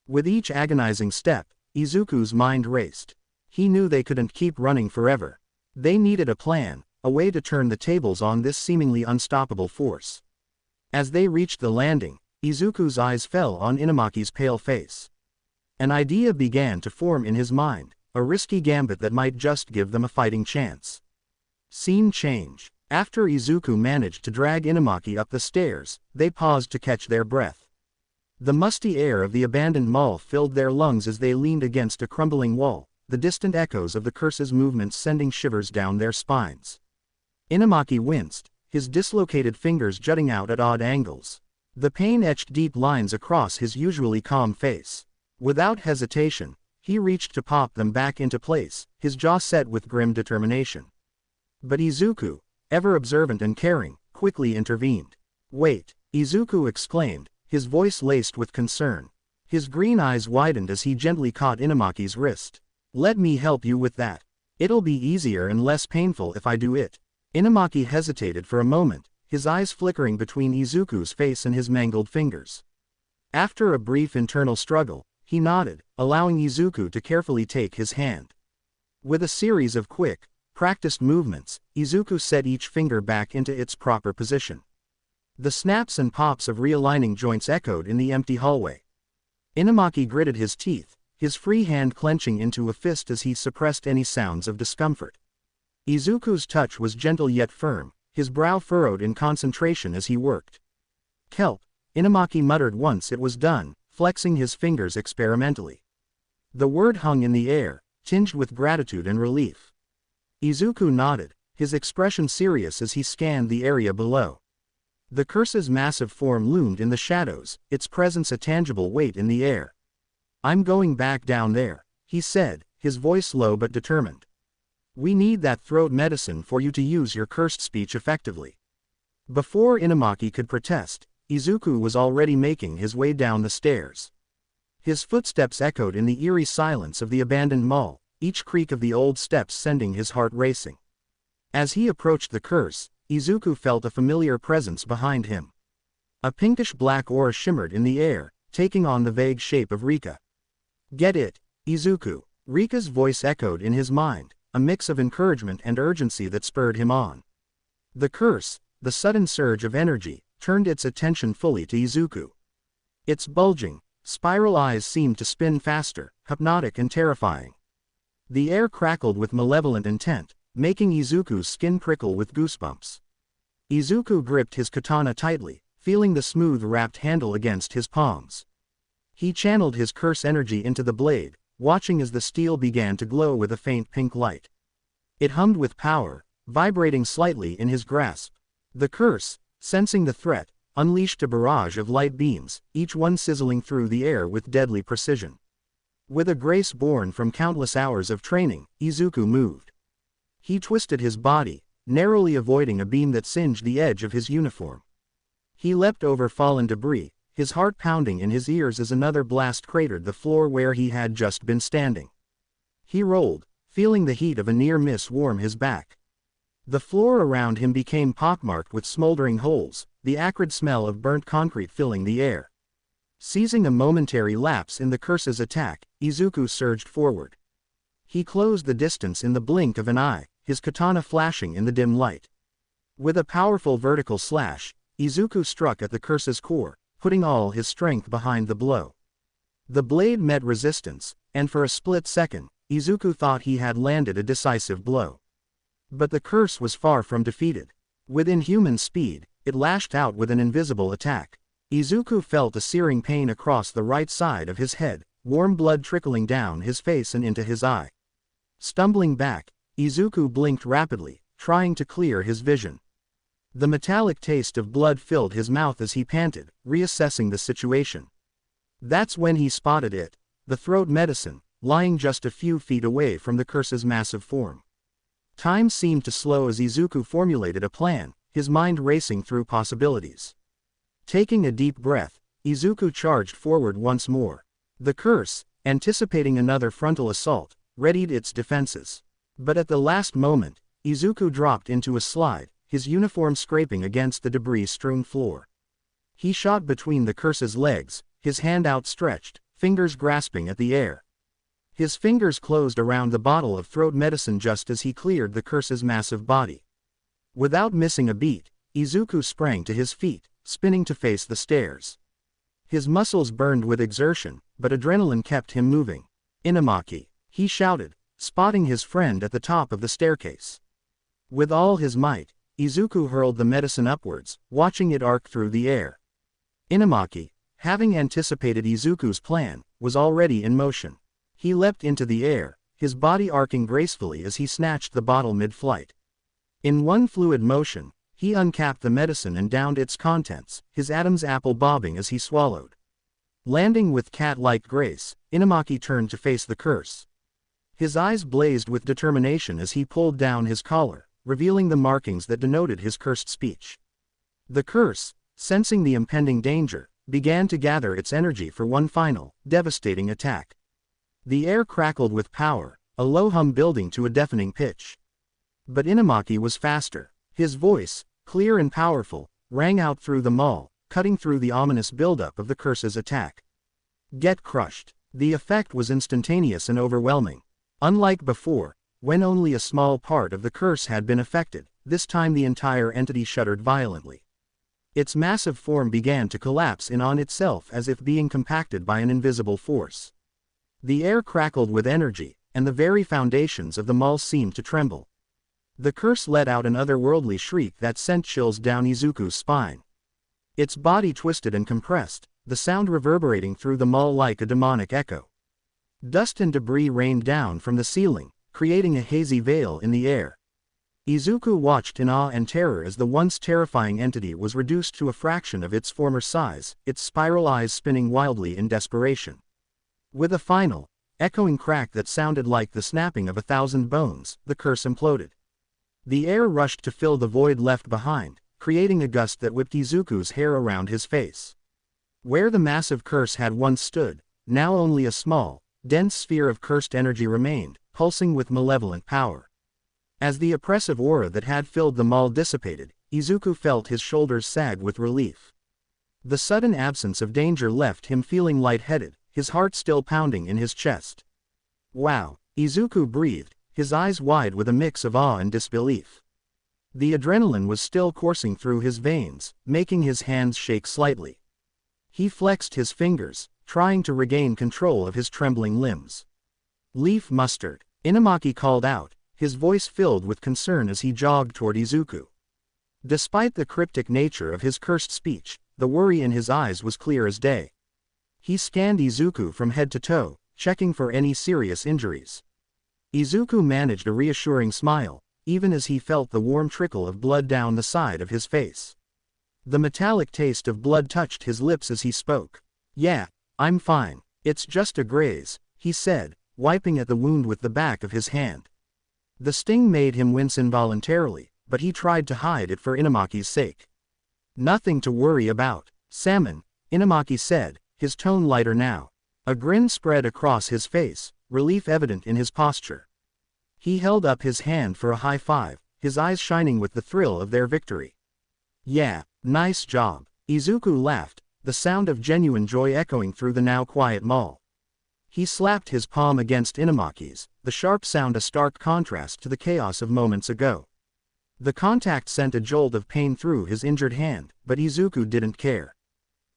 S1: With each agonizing step, Izuku's mind raced. He knew they couldn't keep running forever. They needed a plan, a way to turn the tables on this seemingly unstoppable force. As they reached the landing, Izuku's eyes fell on Inumaki's pale face. An idea began to form in his mind, a risky gambit that might just give them a fighting chance. Scene change. After Izuku managed to drag Inumaki up the stairs, they paused to catch their breath. The musty air of the abandoned mall filled their lungs as they leaned against a crumbling wall, the distant echoes of the curse's movements sending shivers down their spines. Inumaki winced, his dislocated fingers jutting out at odd angles. The pain etched deep lines across his usually calm face. Without hesitation, he reached to pop them back into place, his jaw set with grim determination. But Izuku, ever observant and caring, quickly intervened. "Wait," Izuku exclaimed, his voice laced with concern. His green eyes widened as he gently caught Inumaki's wrist. "Let me help you with that. It'll be easier and less painful if I do it." Inumaki hesitated for a moment, his eyes flickering between Izuku's face and his mangled fingers. After a brief internal struggle, he nodded, allowing Izuku to carefully take his hand. With a series of quick, practiced movements, Izuku set each finger back into its proper position. The snaps and pops of realigning joints echoed in the empty hallway. Inumaki gritted his teeth, his free hand clenching into a fist as he suppressed any sounds of discomfort. Izuku's touch was gentle yet firm, his brow furrowed in concentration as he worked. "Kelp," Inumaki muttered once it was done, flexing his fingers experimentally. The word hung in the air, tinged with gratitude and relief. Izuku nodded, his expression serious as he scanned the area below. The curse's massive form loomed in the shadows, its presence a tangible weight in the air. "I'm going back down there," he said, his voice low but determined. "We need that throat medicine for you to use your cursed speech effectively." Before Inumaki could protest, Izuku was already making his way down the stairs. His footsteps echoed in the eerie silence of the abandoned mall, each creak of the old steps sending his heart racing. As he approached the curse, Izuku felt a familiar presence behind him. A pinkish-black aura shimmered in the air, taking on the vague shape of Rika. "Get it, Izuku," Rika's voice echoed in his mind, a mix of encouragement and urgency that spurred him on. The curse, the sudden surge of energy, turned its attention fully to Izuku. Its bulging, spiral eyes seemed to spin faster, hypnotic and terrifying. The air crackled with malevolent intent, making Izuku's skin prickle with goosebumps. Izuku gripped his katana tightly, feeling the smooth wrapped handle against his palms. He channeled his curse energy into the blade, watching as the steel began to glow with a faint pink light. It hummed with power, vibrating slightly in his grasp. The curse, sensing the threat, unleashed a barrage of light beams, each one sizzling through the air with deadly precision. With a grace born from countless hours of training, Izuku moved. He twisted his body, narrowly avoiding a beam that singed the edge of his uniform. He leapt over fallen debris, his heart pounding in his ears as another blast cratered the floor where he had just been standing. He rolled, feeling the heat of a near miss warm his back. The floor around him became pockmarked with smoldering holes, the acrid smell of burnt concrete filling the air. Seizing a momentary lapse in the curse's attack, Izuku surged forward. He closed the distance in the blink of an eye, his katana flashing in the dim light. With a powerful vertical slash, Izuku struck at the curse's core, putting all his strength behind the blow. The blade met resistance, and for a split second, Izuku thought he had landed a decisive blow. But the curse was far from defeated. With inhuman speed, it lashed out with an invisible attack. Izuku felt a searing pain across the right side of his head, warm blood trickling down his face and into his eye. Stumbling back, Izuku blinked rapidly, trying to clear his vision. The metallic taste of blood filled his mouth as he panted, reassessing the situation. That's when he spotted it, the throat medicine, lying just a few feet away from the curse's massive form. Time seemed to slow as Izuku formulated a plan, his mind racing through possibilities. Taking a deep breath, Izuku charged forward once more. The curse, anticipating another frontal assault, readied its defenses. But at the last moment, Izuku dropped into a slide, his uniform scraping against the debris-strewn floor. He shot between the curse's legs, his hand outstretched, fingers grasping at the air. His fingers closed around the bottle of throat medicine just as he cleared the curse's massive body. Without missing a beat, Izuku sprang to his feet, spinning to face the stairs. His muscles burned with exertion, but adrenaline kept him moving. "Inamaki!" he shouted, spotting his friend at the top of the staircase. With all his might, Izuku hurled the medicine upwards, watching it arc through the air. Inamaki, having anticipated Izuku's plan, was already in motion. He leapt into the air, his body arcing gracefully as he snatched the bottle mid-flight. In one fluid motion, he uncapped the medicine and downed its contents, his Adam's apple bobbing as he swallowed. Landing with cat-like grace, Inamaki turned to face the curse. His eyes blazed with determination as he pulled down his collar, revealing the markings that denoted his cursed speech. The curse, sensing the impending danger, began to gather its energy for one final, devastating attack. The air crackled with power, a low hum building to a deafening pitch. But Inamaki was faster. His voice, clear and powerful, rang out through the mall, cutting through the ominous buildup of the curse's attack. Get crushed. The effect was instantaneous and overwhelming. Unlike before, when only a small part of the curse had been affected, this time the entire entity shuddered violently. Its massive form began to collapse in on itself as if being compacted by an invisible force. The air crackled with energy, and the very foundations of the mall seemed to tremble. The curse let out an otherworldly shriek that sent chills down Izuku's spine. Its body twisted and compressed, the sound reverberating through the mall like a demonic echo. Dust and debris rained down from the ceiling, creating a hazy veil in the air. Izuku watched in awe and terror as the once terrifying entity was reduced to a fraction of its former size, its spiral eyes spinning wildly in desperation. With a final, echoing crack that sounded like the snapping of 1,000 bones, the curse imploded. The air rushed to fill the void left behind, creating a gust that whipped Izuku's hair around his face. Where the massive curse had once stood, now only a small, dense sphere of cursed energy remained, pulsing with malevolent power. As the oppressive aura that had filled the mall dissipated, Izuku felt his shoulders sag with relief. The sudden absence of danger left him feeling lightheaded, his heart still pounding in his chest. "Wow," Izuku breathed, his eyes wide with a mix of awe and disbelief. The adrenaline was still coursing through his veins, making his hands shake slightly. He flexed his fingers, trying to regain control of his trembling limbs. "Leaf mustard," Inamaki called out, his voice filled with concern as he jogged toward Izuku. Despite the cryptic nature of his cursed speech, the worry in his eyes was clear as day. He scanned Izuku from head to toe, checking for any serious injuries. Izuku managed a reassuring smile, even as he felt the warm trickle of blood down the side of his face. The metallic taste of blood touched his lips as he spoke. "Yeah, I'm fine. It's just a graze," he said, wiping at the wound with the back of his hand. The sting made him wince involuntarily, but he tried to hide it for Inamaki's sake. "Nothing to worry about, Salmon," Inamaki said, his tone lighter now. A grin spread across his face, relief evident in his posture. He held up his hand for a high five, his eyes shining with the thrill of their victory. "Yeah, nice job," Izuku laughed, the sound of genuine joy echoing through the now quiet mall. He slapped his palm against Inamaki's, the sharp sound a stark contrast to the chaos of moments ago. The contact sent a jolt of pain through his injured hand, but Izuku didn't care.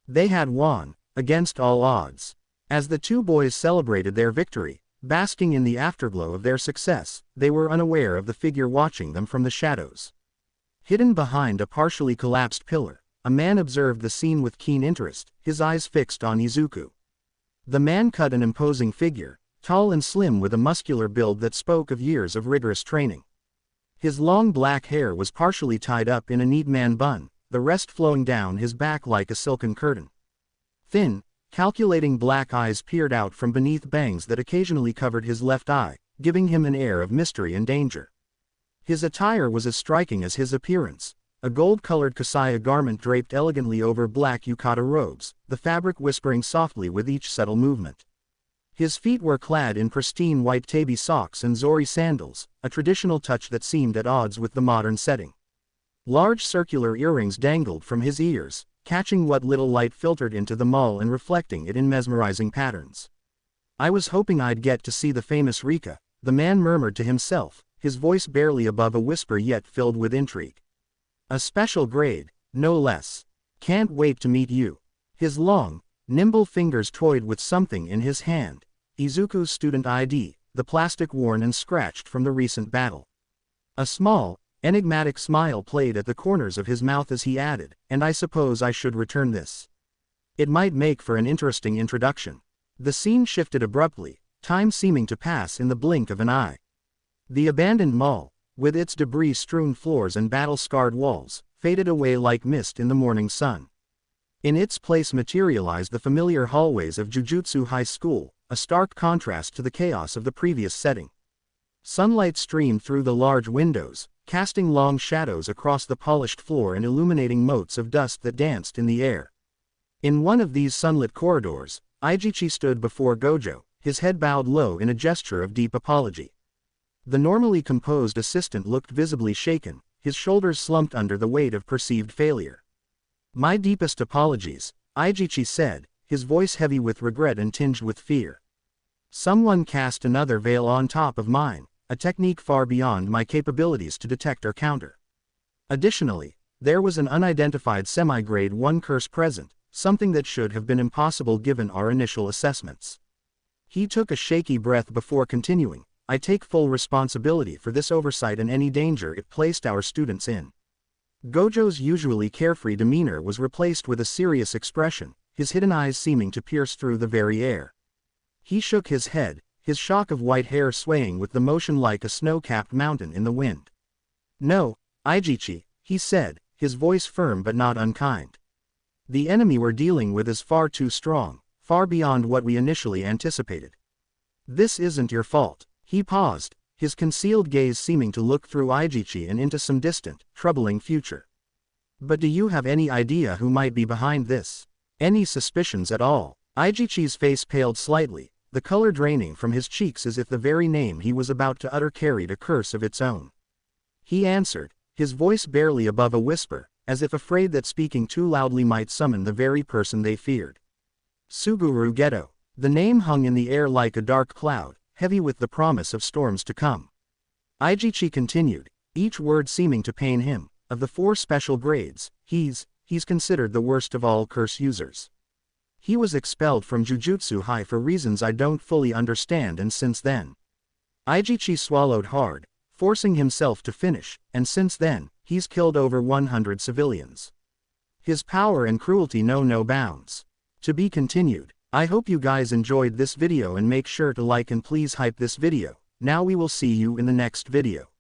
S1: They had won, against all odds. As the two boys celebrated their victory, basking in the afterglow of their success, they were unaware of the figure watching them from the shadows. Hidden behind a partially collapsed pillar, a man observed the scene with keen interest, his eyes fixed on Izuku. The man cut an imposing figure, tall and slim with a muscular build that spoke of years of rigorous training. His long black hair was partially tied up in a neat man bun, the rest flowing down his back like a silken curtain. Thin, calculating black eyes peered out from beneath bangs that occasionally covered his left eye, giving him an air of mystery and danger. His attire was as striking as his appearance, a gold-colored kasaya garment draped elegantly over black yukata robes, the fabric whispering softly with each subtle movement. His feet were clad in pristine white tabi socks and zori sandals, a traditional touch that seemed at odds with the modern setting. Large circular earrings dangled from his ears, catching what little light filtered into the mull and reflecting it in mesmerizing patterns. I was hoping I'd get to see the famous Rika, the man murmured to himself, his voice barely above a whisper yet filled with intrigue. A special grade, no less. Can't wait to meet you. His long, nimble fingers toyed with something in his hand. Izuku's student ID, the plastic worn and scratched from the recent battle. A small, enigmatic smile played at the corners of his mouth as he added, and I suppose I should return this. It might make for an interesting introduction. The scene shifted abruptly, time seeming to pass in the blink of an eye. The abandoned mall, with its debris-strewn floors and battle-scarred walls, faded away like mist in the morning sun. In its place materialized the familiar hallways of Jujutsu High School, a stark contrast to the chaos of the previous setting. Sunlight streamed through the large windows, casting long shadows across the polished floor and illuminating motes of dust that danced in the air. In one of these sunlit corridors, Izuku stood before Gojo, his head bowed low in a gesture of deep apology. The normally composed assistant looked visibly shaken, his shoulders slumped under the weight of perceived failure. "My deepest apologies," Izuku said, his voice heavy with regret and tinged with fear. "Someone cast another veil on top of mine, a technique far beyond my capabilities to detect or counter. Additionally, there was an unidentified semi-grade 1 curse present, something that should have been impossible given our initial assessments." He took a shaky breath before continuing, "I take full responsibility for this oversight and any danger it placed our students in." Gojo's usually carefree demeanor was replaced with a serious expression, his hidden eyes seeming to pierce through the very air. He shook his head, his shock of white hair swaying with the motion like a snow-capped mountain in the wind. "No, Izuku," he said, his voice firm but not unkind. "The enemy we're dealing with is far too strong, far beyond what we initially anticipated. This isn't your fault." He paused, his concealed gaze seeming to look through Izuku and into some distant, troubling future. "But do you have any idea who might be behind this? Any suspicions at all?" Izuku's face paled slightly, the color draining from his cheeks as if the very name he was about to utter carried a curse of its own. He answered, his voice barely above a whisper, as if afraid that speaking too loudly might summon the very person they feared. "Suguru Geto." The name hung in the air like a dark cloud, heavy with the promise of storms to come. Izuku continued, each word seeming to pain him. "Of the 4 special grades, he's considered the worst of all curse users. He was expelled from Jujutsu High for reasons I don't fully understand, and since then..." Izuku swallowed hard, forcing himself to finish, "and since then, he's killed over 100 civilians. His power and cruelty know no bounds." To be continued. I hope you guys enjoyed this video and make sure to like and please hype this video. Now we will see you in the next video.